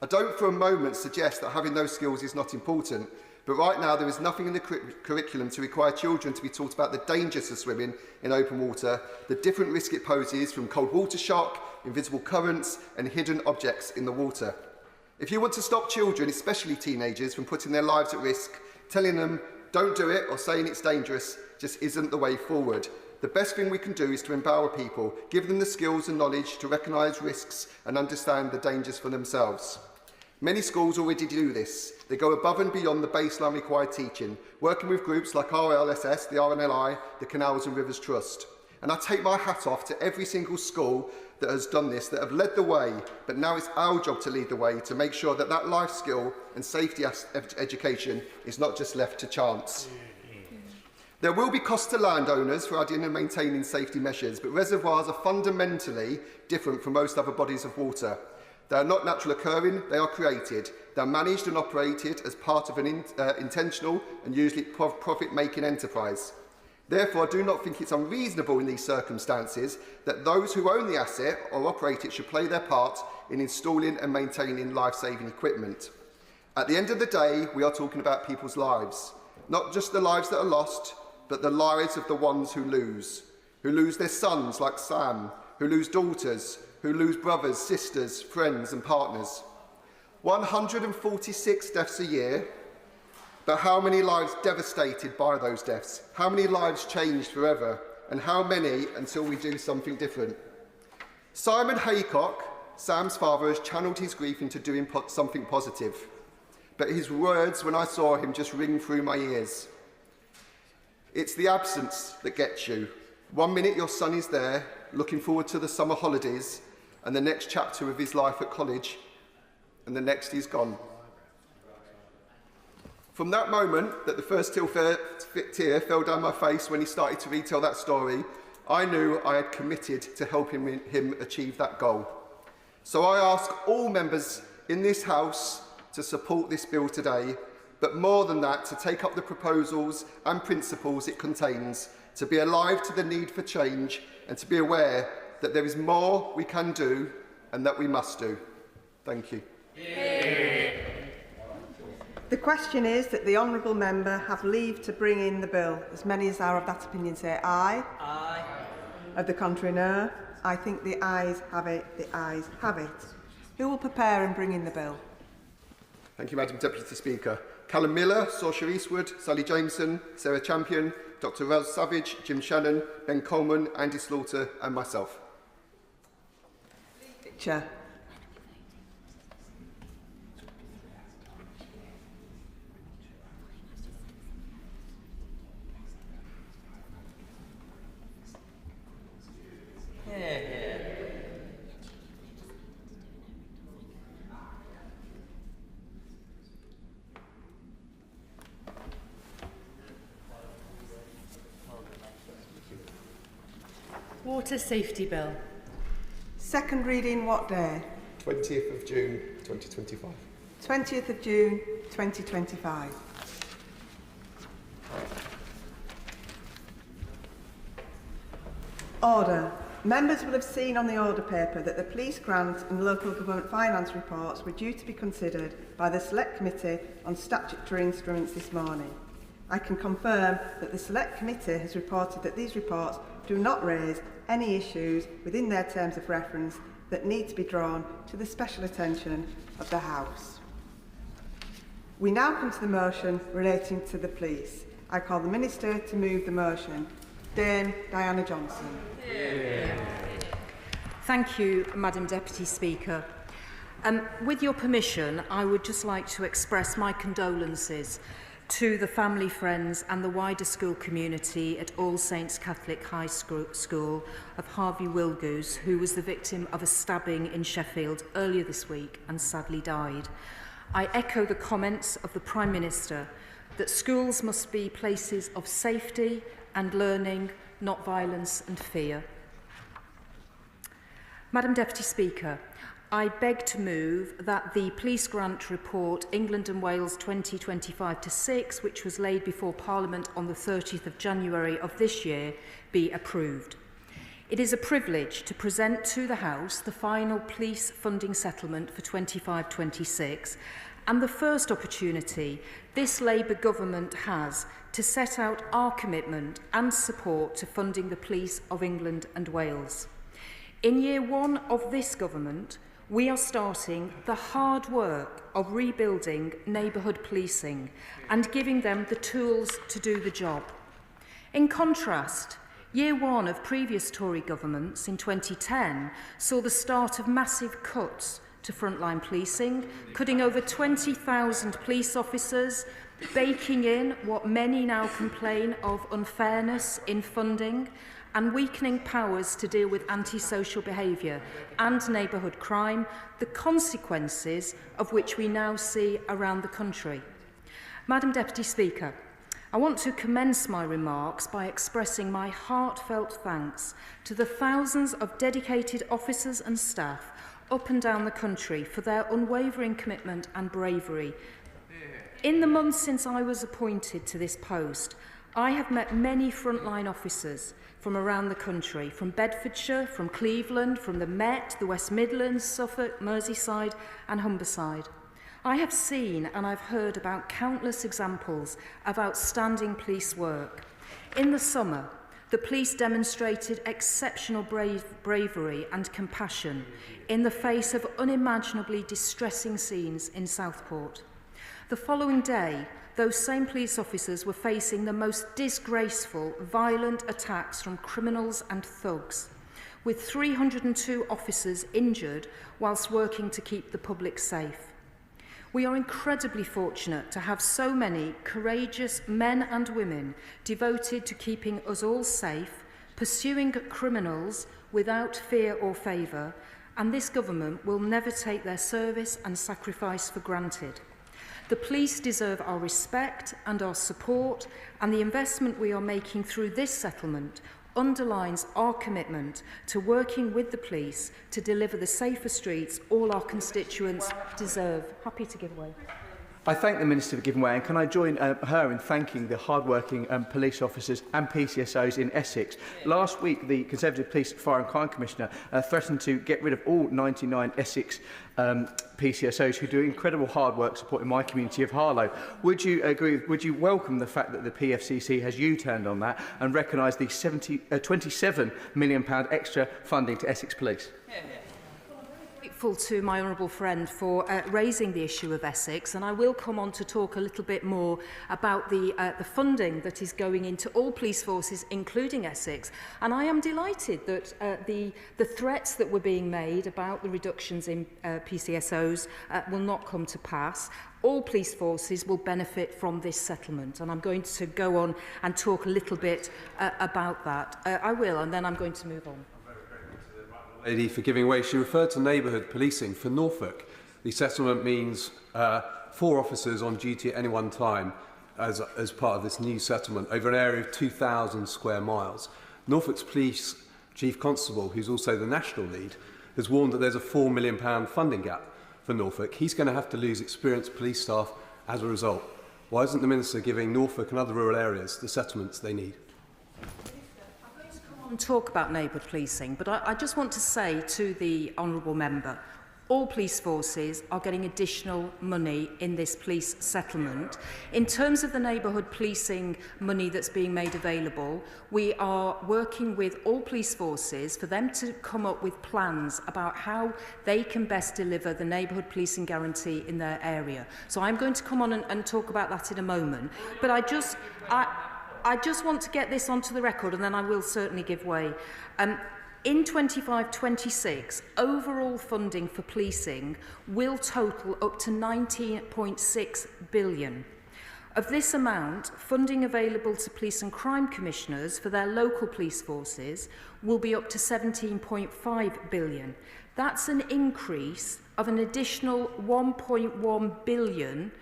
I don't for a moment suggest that having those skills is not important, but right now there is nothing in the curriculum to require children to be taught about the dangers of swimming in open water, the different risk it poses from cold water shock, invisible currents and hidden objects in the water. If you want to stop children, especially teenagers, from putting their lives at risk, telling them don't do it or saying it's dangerous just isn't the way forward. The best thing we can do is to empower people, give them the skills and knowledge to recognise risks and understand the dangers for themselves. Many schools already do this. They go above and beyond the baseline required teaching, working with groups like RLSS, the RNLI, the Canals and Rivers Trust. And I take my hat off to every single school that has done this, that have led the way, but now it's our job to lead the way, to make sure that that life skill and safety education is not just left to chance. There will be costs to landowners for adding and maintaining safety measures, but reservoirs are fundamentally different from most other bodies of water. They are not natural occurring, they are created. They're managed and operated as part of an intentional and usually profit-making enterprise. Therefore, I do not think it's unreasonable in these circumstances that those who own the asset or operate it should play their part in installing and maintaining life-saving equipment. At the end of the day, we are talking about people's lives, not just the lives that are lost, but the lives of the ones who lose their sons like Sam, who lose daughters, who lose brothers, sisters, friends and partners. 146 deaths a year, but how many lives devastated by those deaths? How many lives changed forever? And how many until we do something different? Simon Haycock, Sam's father, has channeled his grief into doing something positive. But his words when I saw him just ring through my ears. It's the absence that gets you. 1 minute your son is there, looking forward to the summer holidays, and the next chapter of his life at college, and the next he's gone. From that moment that the first tear fell down my face when he started to retell that story, I knew I had committed to helping him achieve that goal. So I ask all members in this House to support this bill today, but more than that, to take up the proposals and principles it contains, to be alive to the need for change, and to be aware that there is more we can do and that we must do. Thank you. The question is that the honourable member have leave to bring in the bill. As many as are of that opinion say aye. Aye. Of the contrary, no. I think the ayes have it. The ayes have it. Who will prepare and bring in the bill? Thank you, Madam Deputy Speaker. Callum Miller, Saoirse Eastwood, Sally Jameson, Sarah Champion, Dr Raz Savage, Jim Shannon, Ben Coleman, Andy Slaughter and myself. Chair. Water Safety Bill. Second reading what day? 20th of June 2025. 20th of June 2025. Order. Members will have seen on the order paper that the police grant and local government finance reports were due to be considered by the Select Committee on Statutory Instruments this morning. I can confirm that the Select Committee has reported that these reports do not raise any issues within their terms of reference that need to be drawn to the special attention of the House. We now come to the motion relating to the police. I call the Minister to move the motion. Dame Diana Johnson. Thank you, Madam Deputy Speaker. With your permission, I would just like to express my condolences to the family, friends and the wider school community at All Saints Catholic High School of Harvey Wilgoose, who was the victim of a stabbing in Sheffield earlier this week and sadly died. I echo the comments of the Prime Minister that schools must be places of safety and learning, not violence and fear. Madam Deputy Speaker, I beg to move that the Police Grant Report England and Wales 2025-6, which was laid before Parliament on the 30th of January of this year, be approved. It is a privilege to present to the House the final police funding settlement for 25-26 and the first opportunity this Labour government has to set out our commitment and support to funding the police of England and Wales. In year one of this government, we are starting the hard work of rebuilding neighbourhood policing and giving them the tools to do the job. In contrast, year one of previous Tory governments in 2010 saw the start of massive cuts to frontline policing, cutting over 20,000 police officers, baking in what many now complain of unfairness in funding, and weakening powers to deal with antisocial behaviour and neighbourhood crime, the consequences of which we now see around the country. Madam Deputy Speaker, I want to commence my remarks by expressing my heartfelt thanks to the thousands of dedicated officers and staff up and down the country for their unwavering commitment and bravery. In the months since I was appointed to this post, I have met many frontline officers from around the country, from Bedfordshire, from Cleveland, from the Met, the West Midlands, Suffolk, Merseyside and Humberside. I have seen and I've heard about countless examples of outstanding police work. In the summer, the police demonstrated exceptional bravery and compassion in the face of unimaginably distressing scenes in Southport. The following day, those same police officers were facing the most disgraceful, violent attacks from criminals and thugs, with 302 officers injured whilst working to keep the public safe. We are incredibly fortunate to have so many courageous men and women devoted to keeping us all safe, pursuing criminals without fear or favour, and this government will never take their service and sacrifice for granted. The police deserve our respect and our support, and the investment we are making through this settlement underlines our commitment to working with the police to deliver the safer streets all our constituents deserve. Happy to give way. I thank the Minister for giving way, and can I join her in thanking the hard-working police officers and PCSOs in Essex. Last week, the Conservative Police Fire and Crime Commissioner threatened to get rid of all 99 Essex PCSOs who do incredible hard work supporting my community of Harlow. Would you agree? Would you welcome the fact that the PFCC has U-turned on that and recognise the £27 million extra funding to Essex Police? To my honourable friend for raising the issue of Essex, and I will come on to talk a little bit more about the funding that is going into all police forces, including Essex. And I am delighted that the threats that were being made about the reductions in PCSOs will not come to pass. All police forces will benefit from this settlement, and I'm going to go on and talk a little bit about that. I will, and then I'm going to move on. Lady for giving way. She referred to neighbourhood policing for Norfolk. The settlement means 4 officers on duty at any one time as part of this new settlement over an area of 2,000 square miles. Norfolk's police chief constable, who's also the national lead, has warned that there's a £4 million funding gap for Norfolk. He's going to have to lose experienced police staff as a result. Why isn't the Minister giving Norfolk and other rural areas the settlements they need? Talk about neighbourhood policing, but I just want to say to the honourable member, all police forces are getting additional money in this police settlement. In terms of the neighbourhood policing money that's being made available, we are working with all police forces for them to come up with plans about how they can best deliver the neighbourhood policing guarantee in their area. So I'm going to come on and talk about that in a moment, but I just want to get this onto the record, and then I will certainly give way. In 25-26, overall funding for policing will total up to £19.6 billion. Of this amount, funding available to police and crime commissioners for their local police forces will be up to £17.5 billion. That's an increase of an additional £1.1 billion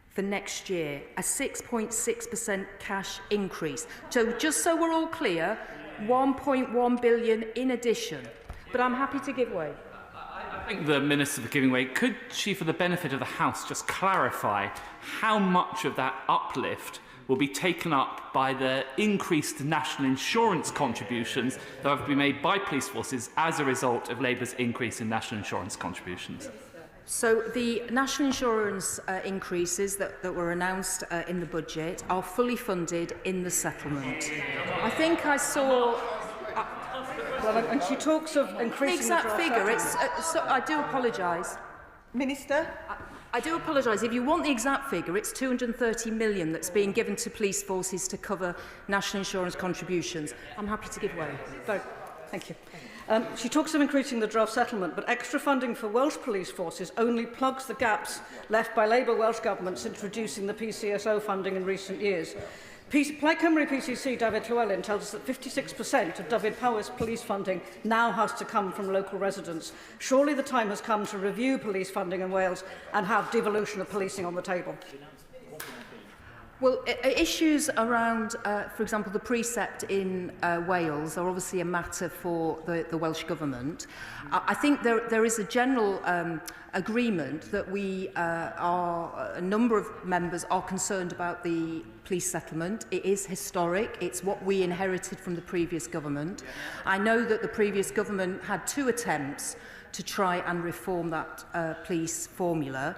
for next year, a 6.6% cash increase. So just so we're all clear, 1.1 billion in addition. But I'm happy to give way. I thank the Minister for giving way. Could she, for the benefit of the House, just clarify how much of that uplift will be taken up by the increased national insurance contributions that have been made by police forces as a result of Labour's increase in national insurance contributions? So the national insurance increases that were announced in the budget are fully funded in the settlement. I think I saw... well, and she talks of increasing the exact figure. I do apologise. Minister? I do apologise. If you want the exact figure, it's 230 million that's being given to police forces to cover national insurance contributions. I'm happy to give way. Thank you. She talks of increasing the draft settlement, but extra funding for Welsh police forces only plugs the gaps left by Labour Welsh governments since reducing the PCSO funding in recent years. Plaid Cymru PCC David Llewellyn tells us that 56% of David Powys police funding now has to come from local residents. Surely the time has come to review police funding in Wales and have devolution of policing on the table. Well, issues around, for example, the precept in Wales are obviously a matter for the Welsh Government. I think there is a general agreement that a number of members are concerned about the police settlement. It is historic. It's what we inherited from the previous government. I know that the previous government had 2 attempts to try and reform that police formula.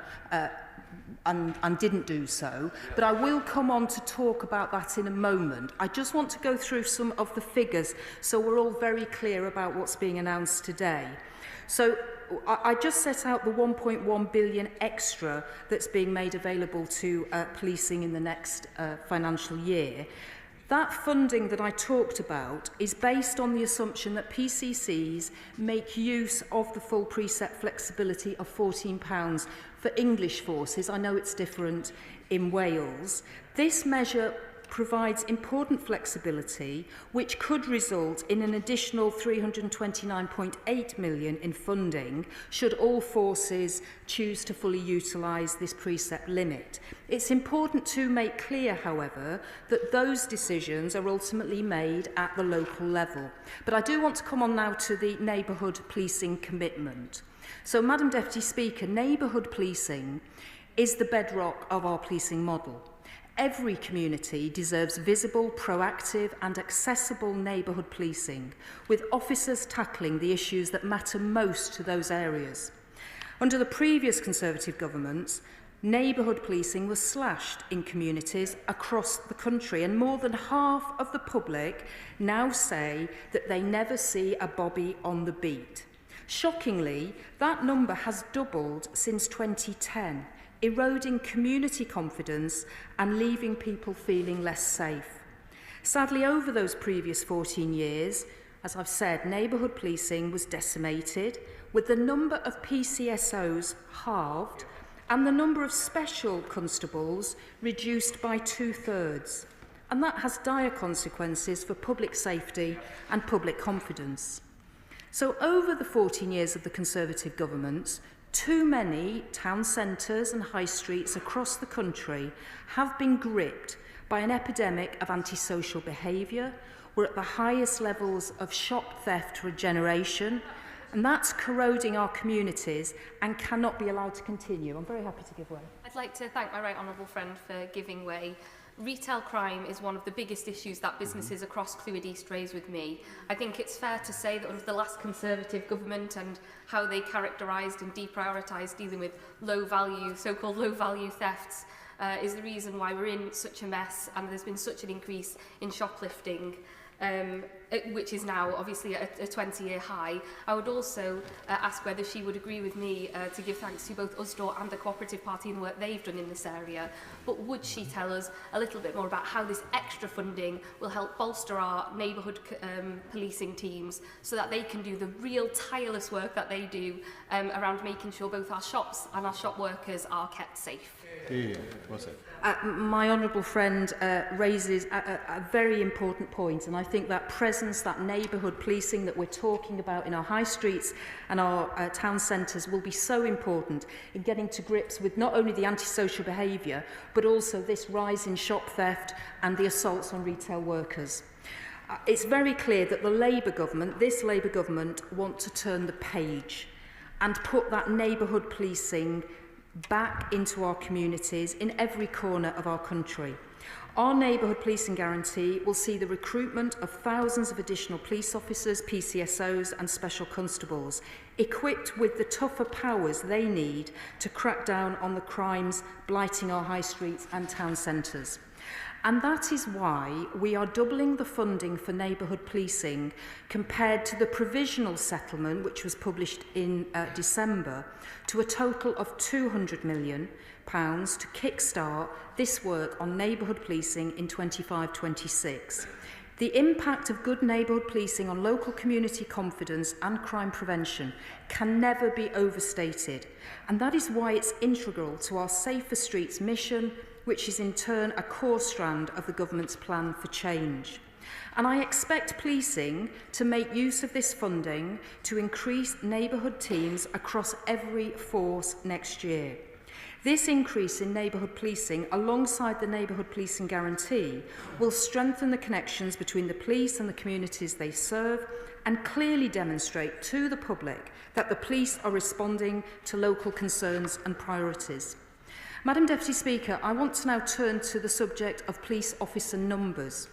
And didn't do so. But I will come on to talk about that in a moment. I just want to go through some of the figures so we're all very clear about what's being announced today. So I just set out the 1.1 billion extra that's being made available to policing in the next financial year. That funding that I talked about is based on the assumption that PCCs make use of the full precept flexibility of £14 for English forces. I know it's different in Wales. This measure provides important flexibility, which could result in an additional 329.8 million in funding should all forces choose to fully utilise this precept limit. It's important to make clear, however, that those decisions are ultimately made at the local level. But I do want to come on now to the neighbourhood policing commitment. So, Madam Deputy Speaker, neighbourhood policing is the bedrock of our policing model. Every community deserves visible, proactive and accessible neighbourhood policing, with officers tackling the issues that matter most to those areas. Under the previous Conservative governments, neighbourhood policing was slashed in communities across the country, and more than half of the public now say that they never see a bobby on the beat. Shockingly, that number has doubled since 2010, eroding community confidence and leaving people feeling less safe. Sadly, over those previous 14 years, as I've said, neighbourhood policing was decimated, with the number of PCSOs halved and the number of special constables reduced by 2/3. And that has dire consequences for public safety and public confidence. So over the 14 years of the Conservative governments, too many town centres and high streets across the country have been gripped by an epidemic of antisocial behaviour. We're at the highest levels of shop theft for a generation, and that's corroding our communities and cannot be allowed to continue. I'm very happy to give way. I'd like to thank my right honourable friend for giving way. Retail crime is one of the biggest issues that businesses across Clwyd East raise with me. I think it's fair to say that under the last Conservative government and how they characterised and deprioritised dealing with so-called low-value thefts is the reason why we're in such a mess and there's been such an increase in shoplifting, which is now obviously at a 20-year high. I would also ask whether she would agree with me to give thanks to both Usdaw and the Cooperative Party and the work they've done in this area. But would she tell us a little bit more about how this extra funding will help bolster our neighbourhood policing teams so that they can do the real tireless work that they do around making sure both our shops and our shop workers are kept safe? My honourable friend raises a very important point, and I think that presence, that neighbourhood policing that we're talking about in our high streets and our town centres will be so important in getting to grips with not only the antisocial behaviour but also this rise in shop theft and the assaults on retail workers. It's very clear that the Labour government, this Labour government, want to turn the page and put that neighbourhood policing back into our communities in every corner of our country. Our neighbourhood policing guarantee will see the recruitment of thousands of additional police officers, PCSOs and special constables, equipped with the tougher powers they need to crack down on the crimes blighting our high streets and town centres. And that is why we are doubling the funding for neighbourhood policing compared to the provisional settlement, which was published in December, to a total of £200 million to kickstart this work on neighbourhood policing in 25-26. The impact of good neighbourhood policing on local community confidence and crime prevention can never be overstated, and that is why it's integral to our Safer Streets mission, which is in turn a core strand of the government's plan for change. And I expect policing to make use of this funding to increase neighbourhood teams across every force next year. This increase in neighbourhood policing, alongside the neighbourhood policing guarantee, will strengthen the connections between the police and the communities they serve and clearly demonstrate to the public that the police are responding to local concerns and priorities. Madam Deputy Speaker, I want to now turn to the subject of police officer numbers.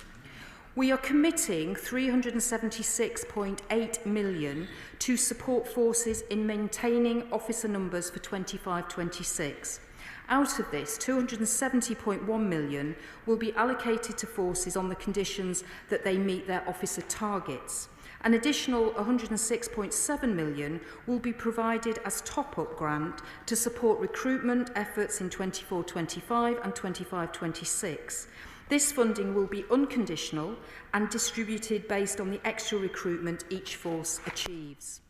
We are committing £376.8 million to support forces in maintaining officer numbers for 25-26. Out of this, £270.1 million will be allocated to forces on the conditions that they meet their officer targets. An additional £106.7 million will be provided as top-up grant to support recruitment efforts in 24-25 and 25-26. This funding will be unconditional and distributed based on the extra recruitment each force achieves.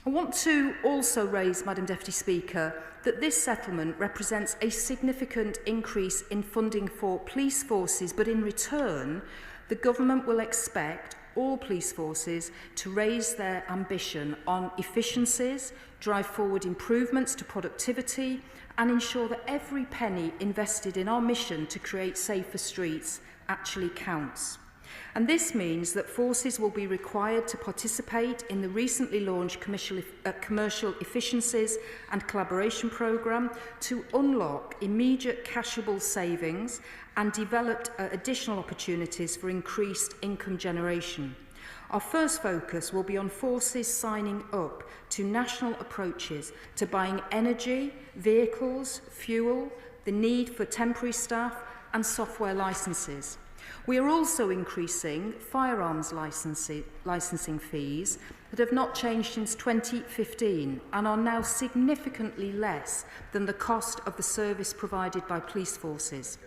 I want to also raise, Madam Deputy Speaker, that this settlement represents a significant increase in funding for police forces, but in return, the government will expect all police forces to raise their ambition on efficiencies, drive forward improvements to productivity, and ensure that every penny invested in our mission to create safer streets actually counts. And this means that forces will be required to participate in the recently launched commercial efficiencies and collaboration programme to unlock immediate cashable savings and develop additional opportunities for increased income generation. Our first focus will be on forces signing up to national approaches to buying energy, vehicles, fuel, the need for temporary staff and software licences. We are also increasing firearms licensing fees that have not changed since 2015 and are now significantly less than the cost of the service provided by police forces.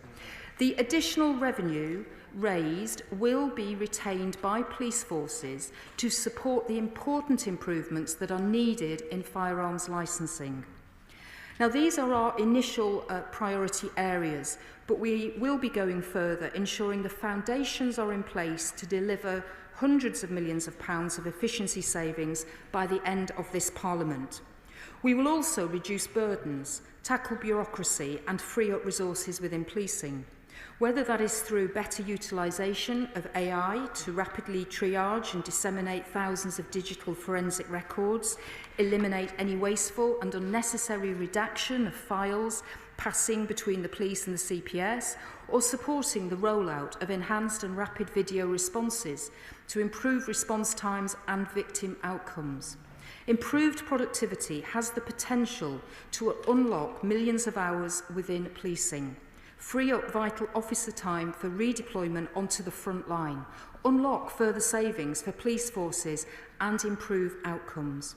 The additional revenue raised will be retained by police forces to support the important improvements that are needed in firearms licensing. Now, these are our initial priority areas, but we will be going further, ensuring the foundations are in place to deliver hundreds of millions of pounds of efficiency savings by the end of this Parliament. We will also reduce burdens, tackle bureaucracy and free up resources within policing. Whether that is through better utilisation of AI to rapidly triage and disseminate thousands of digital forensic records, eliminate any wasteful and unnecessary redaction of files passing between the police and the CPS, or supporting the rollout of enhanced and rapid video responses to improve response times and victim outcomes. Improved productivity has the potential to unlock millions of hours within policing, free up vital officer time for redeployment onto the front line, unlock further savings for police forces and improve outcomes.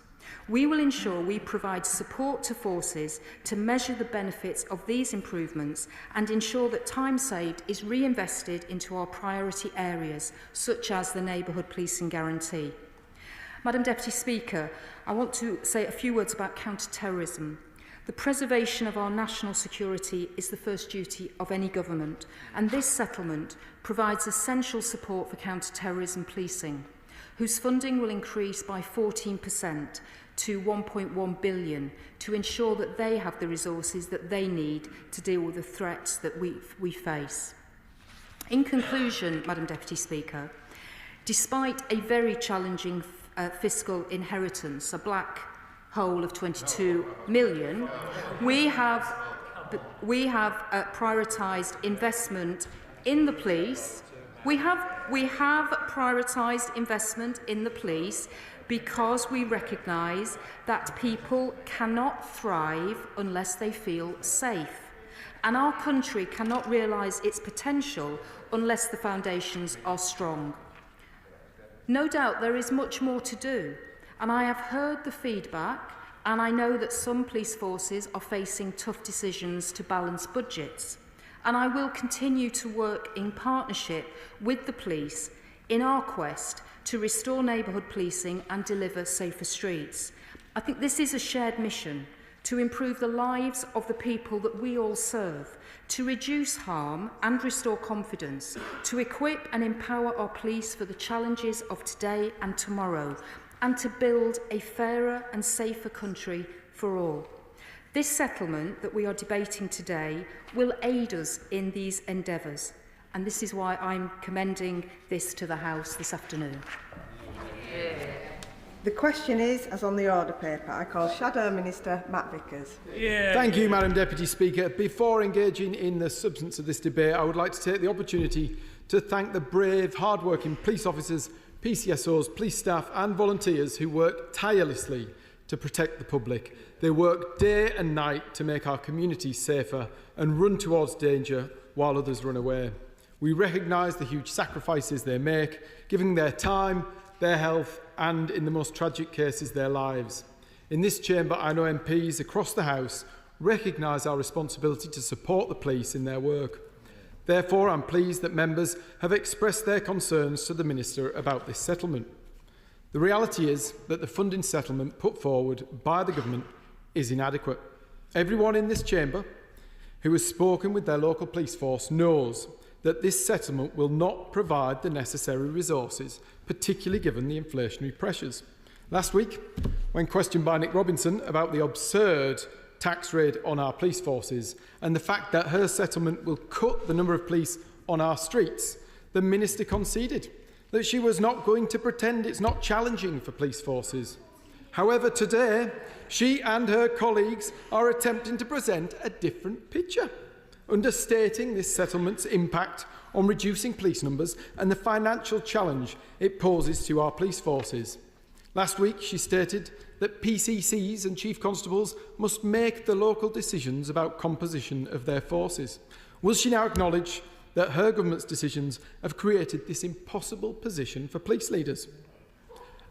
We will ensure we provide support to forces to measure the benefits of these improvements and ensure that time saved is reinvested into our priority areas, such as the neighbourhood policing guarantee. Madam Deputy Speaker, I want to say a few words about counter-terrorism. The preservation of our national security is the first duty of any government, and this settlement provides essential support for counter-terrorism policing, whose funding will increase by 14% to £1.1 billion to ensure that they have the resources that they need to deal with the threats that we face. In conclusion, Madam Deputy Speaker, despite a very challenging fiscal inheritance, a black hole of 22 million, we have prioritised investment in the police. We have prioritised investment in the police because we recognise that people cannot thrive unless they feel safe. And our country cannot realise its potential unless the foundations are strong. No doubt there is much more to do, and I have heard the feedback, and I know that some police forces are facing tough decisions to balance budgets. And I will continue to work in partnership with the police in our quest to restore neighbourhood policing and deliver safer streets. I think this is a shared mission to improve the lives of the people that we all serve, to reduce harm and restore confidence, to equip and empower our police for the challenges of today and tomorrow, and to build a fairer and safer country for all. This settlement that we are debating today will aid us in these endeavours, and this is why I'm commending this to the House this afternoon. The question is, as on the order paper, I call Shadow Minister Matt Vickers. Thank you, Madam Deputy Speaker. Before engaging in the substance of this debate, I would like to take the opportunity to thank the brave, hard-working police officers, PCSOs, police staff and volunteers who work tirelessly to protect the public. They work day and night to make our communities safer and run towards danger while others run away. We recognise the huge sacrifices they make, giving their time, their health and, in the most tragic cases, their lives. In this chamber, I know MPs across the House recognise our responsibility to support the police in their work. Therefore, I'm pleased that members have expressed their concerns to the Minister about this settlement. The reality is that the funding settlement put forward by the government is inadequate. Everyone in this chamber who has spoken with their local police force knows that this settlement will not provide the necessary resources, particularly given the inflationary pressures. Last week, when questioned by Nick Robinson about the absurd tax raid on our police forces and the fact that her settlement will cut the number of police on our streets, the Minister conceded that she was not going to pretend it's not challenging for police forces. However, today, she and her colleagues are attempting to present a different picture, understating this settlement's impact on reducing police numbers and the financial challenge it poses to our police forces. Last week, she stated that PCCs and chief constables must make the local decisions about composition of their forces. Will she now acknowledge that her government's decisions have created this impossible position for police leaders?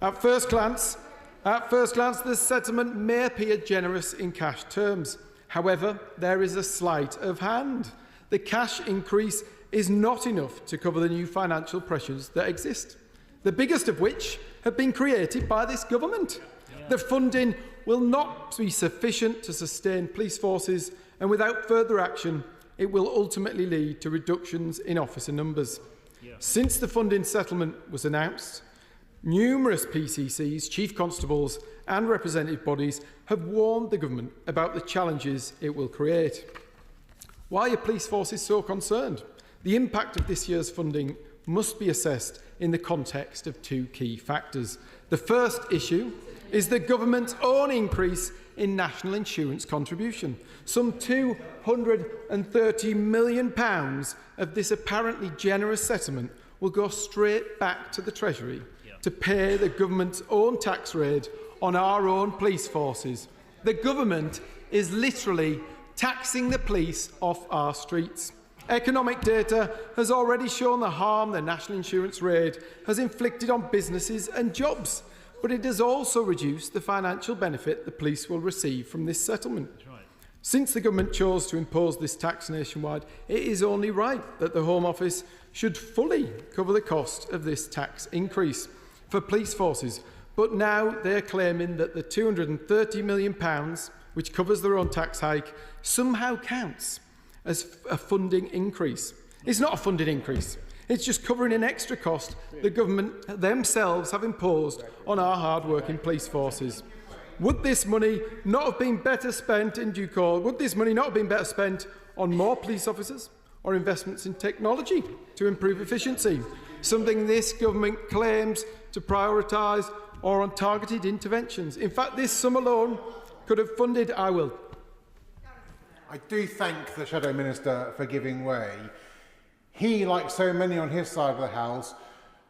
At first glance, the settlement may appear generous in cash terms. However, there is a sleight of hand. The cash increase is not enough to cover the new financial pressures that exist, the biggest of which have been created by this government. The funding will not be sufficient to sustain police forces, and without further action, it will ultimately lead to reductions in officer numbers. Since the funding settlement was announced, numerous PCCs, chief constables and representative bodies have warned the government about the challenges it will create. Why are police forces so concerned? The impact of this year's funding must be assessed in the context of two key factors. The first issue is the government's own increase in national insurance contribution. Some £230 million of this apparently generous settlement will go straight back to the Treasury to pay the government's own tax raid on our own police forces. The government is literally taxing the police off our streets. Economic data has already shown the harm the national insurance raid has inflicted on businesses and jobs, but it has also reduced the financial benefit the police will receive from this settlement. Since the government chose to impose this tax nationwide, it is only right that the Home Office should fully cover the cost of this tax increase for police forces. But now they're claiming that the £230 million, which covers their own tax hike, somehow counts as a funding increase. It's not a funding increase. It's just covering an extra cost the government themselves have imposed on our hard-working police forces. Would this money not have been better spent in due course? Would this money not have been better spent on more police officers or investments in technology to improve efficiency, something this government claims to prioritise, or on targeted interventions? In fact, this sum alone could have funded I do thank the Shadow Minister for giving way. He, like so many on his side of the House,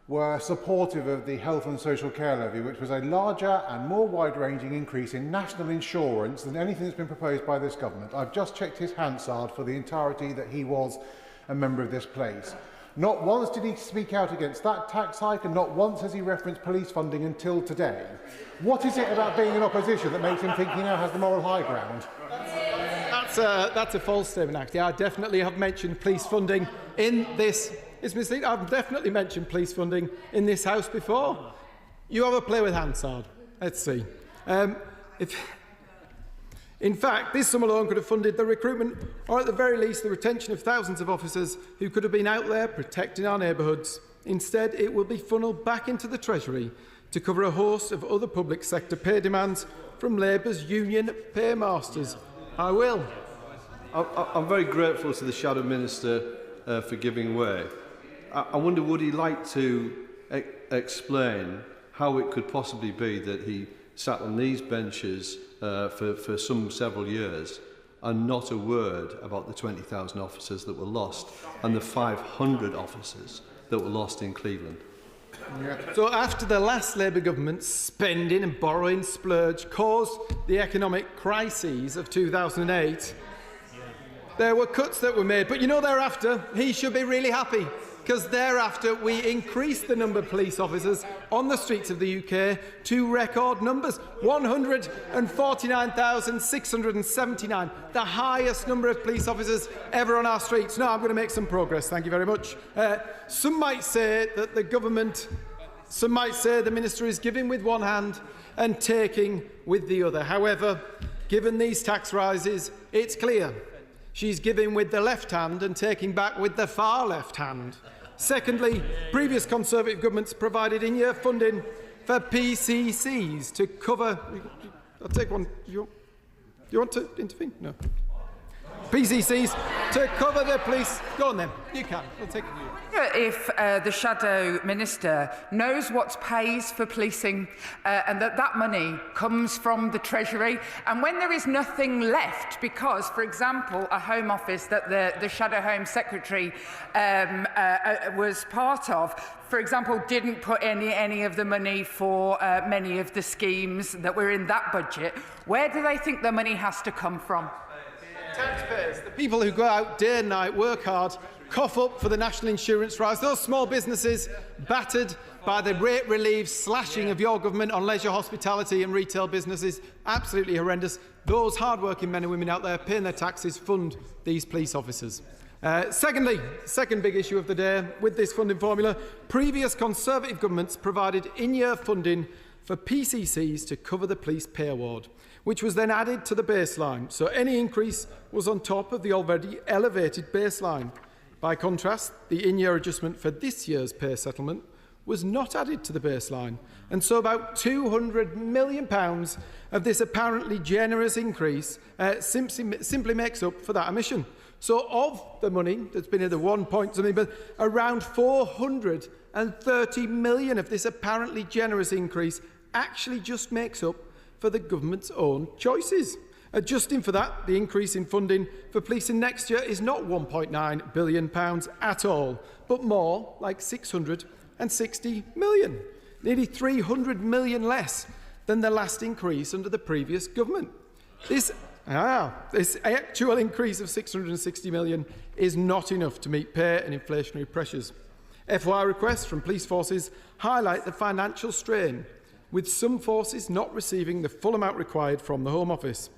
were supportive of the Health and Social Care Levy, which was a larger and more wide-ranging increase in national insurance than anything that's been proposed by this government. I've just checked his Hansard for the entirety that he was a member of this place. Not once did he speak out against that tax hike, and not once has he referenced police funding until today. What is it about being in opposition that makes him think he now has the moral high ground? That's a false statement, actually. I definitely have mentioned police funding in this. It's misleading. I've definitely mentioned police funding in this House before. You have a play with Hansard. Let's see. In fact, this sum alone could have funded the recruitment, or at the very least the retention of thousands of officers who could have been out there protecting our neighbourhoods. Instead, it will be funnelled back into the Treasury to cover a host of other public sector pay demands from Labour's union paymasters. I will. I'm very grateful to the Shadow Minister for giving way. I wonder, would he like to explain how it could possibly be that he sat on these benches for several years and not a word about the 20,000 officers that were lost and the 500 officers that were lost in Cleveland? Yeah. So after the last Labour government's spending and borrowing splurge caused the economic crises of 2008, there were cuts that were made. But you know, thereafter, he should be really happy, because thereafter we increased the number of police officers on the streets of the UK to record numbers, 149,679, the highest number of police officers ever on our streets. Now I'm going to make some progress, thank you very much. Some might say that the government, some might say the Minister is giving with one hand and taking with the other. However, given these tax rises, it's clear she's giving with the left hand and taking back with the far left hand. Secondly, previous Conservative governments provided in-year funding for PCCs to cover... I'll take one. Do you want to intervene? No. PCCs to cover the police... Go on then. You can. I'll take you. If the Shadow Minister knows what pays for policing and that money comes from the Treasury, and when there is nothing left because, for example, a Home Office that the Shadow Home Secretary was part of, for example, didn't put any of the money for many of the schemes that were in that budget, where do they think the money has to come from? Taxpayers, the people who go out day and night, work hard, cough up for the national insurance rise, those small businesses battered by the rate relief slashing of your government on leisure, hospitality and retail businesses, absolutely horrendous. Those hard-working men and women out there paying their taxes fund these police officers. Secondly, second big issue of the day, with this funding formula, previous Conservative governments provided in-year funding for PCCs to cover the police pay award, which was then added to the baseline, so any increase was on top of the already elevated baseline. By contrast, the in-year adjustment for this year's pay settlement was not added to the baseline, and so about £200 million of this apparently generous increase simply makes up for that omission. So of the money that's been in the 1 point something, but around 430 million of this apparently generous increase actually just makes up for the government's own choices. Adjusting for that, the increase in funding for policing next year is not £1.9 billion at all, but more like £660 million, nearly £300 million less than the last increase under the previous government. This actual increase of £660 million is not enough to meet pay and inflationary pressures. FY requests from police forces highlight the financial strain, with some forces not receiving the full amount required from the Home Office.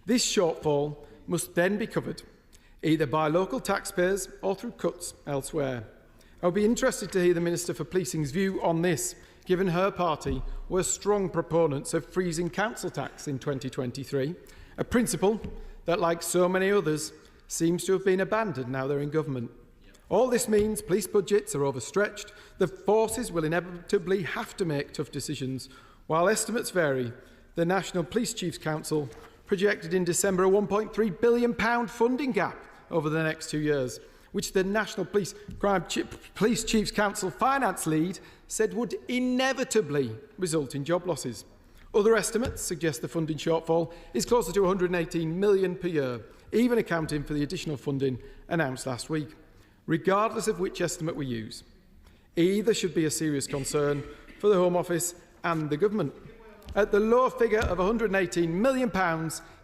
This shortfall must then be covered, either by local taxpayers or through cuts elsewhere. I would be interested to hear the Minister for Policing's view on this, given her party were strong proponents of freezing council tax in 2023, a principle that, like so many others, seems to have been abandoned now they're in government. All this means police budgets are overstretched, the forces will inevitably have to make tough decisions. While estimates vary, the National Police Chiefs Council projected in December a £1.3 billion funding gap over the next 2 years, which the National Police Chiefs Council finance lead said would inevitably result in job losses. Other estimates suggest the funding shortfall is closer to £118 million per year, even accounting for the additional funding announced last week. Regardless of which estimate we use, either should be a serious concern for the Home Office and the government. At the low figure of £118 million,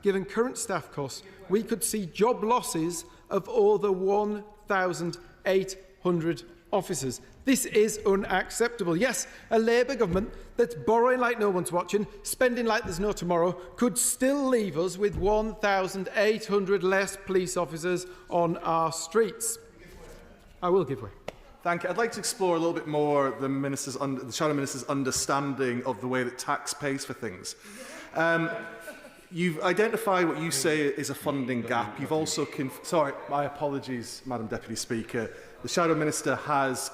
given current staff costs, we could see job losses of over 1,800 officers. This is unacceptable. Yes, a Labour government that's borrowing like no one's watching, spending like there's no tomorrow, could still leave us with 1,800 less police officers on our streets. I will give way. Thank you. I'd like to explore a little bit more the Shadow Minister's understanding of the way that tax pays for things. You've identified what you say is a funding gap. You've also... Sorry, my apologies, Madam Deputy Speaker. The Shadow Minister has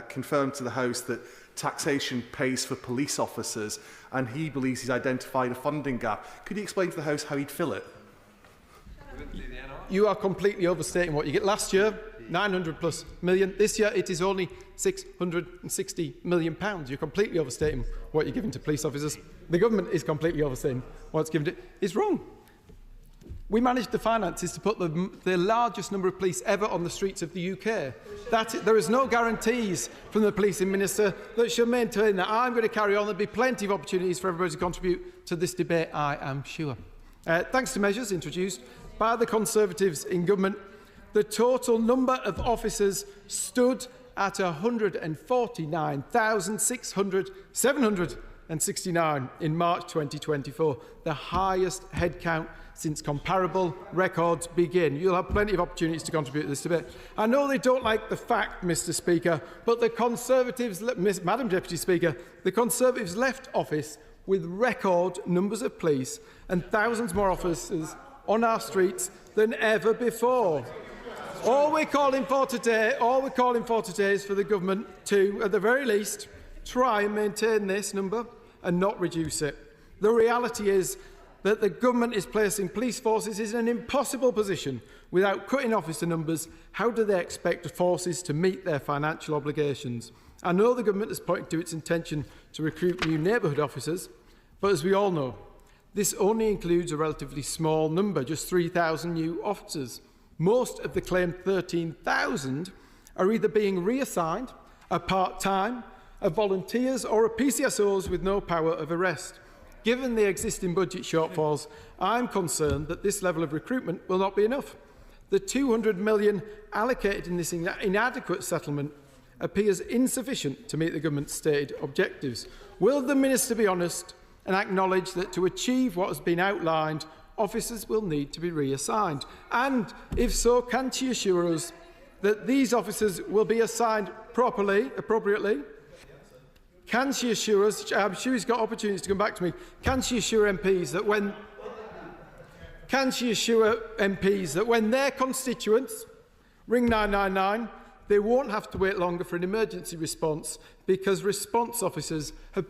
confirmed to the House that taxation pays for police officers, and he believes he's identified a funding gap. Could you explain to the House how he'd fill it? You are completely overstating what you get. Last year, 900 plus million. This year, it is only £660 million. You're completely overstating what you're giving to police officers. The government is completely overstating what's given to it. It's wrong. We managed the finances to put the largest number of police ever on the streets of the UK. There is no guarantees from the policing minister that she'll maintain that. I'm going to carry on. There'll be plenty of opportunities for everybody to contribute to this debate, I am sure. Thanks to measures introduced by the Conservatives in government, the total number of officers stood at 149,769 in March 2024, the highest headcount since comparable records begin. You'll have plenty of opportunities to contribute to this debate. I know they don't like the fact, Mr. Speaker, but the Conservatives, Madam Deputy Speaker, the Conservatives left office with record numbers of police and thousands more officers on our streets than ever before. All we're calling for today is for the government to, at the very least, try and maintain this number and not reduce it. The reality is that the government is placing police forces in an impossible position without cutting officer numbers. How do they expect the forces to meet their financial obligations? I know the government has pointed to its intention to recruit new neighbourhood officers, but as we all know, this only includes a relatively small number, just 3,000 new officers. Most of the claimed 13,000 are either being reassigned, are part-time, are volunteers or are PCSOs with no power of arrest. Given the existing budget shortfalls, I'm concerned that this level of recruitment will not be enough. The £200 million allocated in this inadequate settlement appears insufficient to meet the government's stated objectives. Will the Minister be honest and acknowledge that to achieve what has been outlined, officers will need to be reassigned? And if so, can she assure us that these officers will be assigned properly, appropriately? Can she assure us, I'm sure she's got opportunities to come back to me, can she assure MPs that when their constituents ring 999, they won't have to wait longer for an emergency response because response officers have been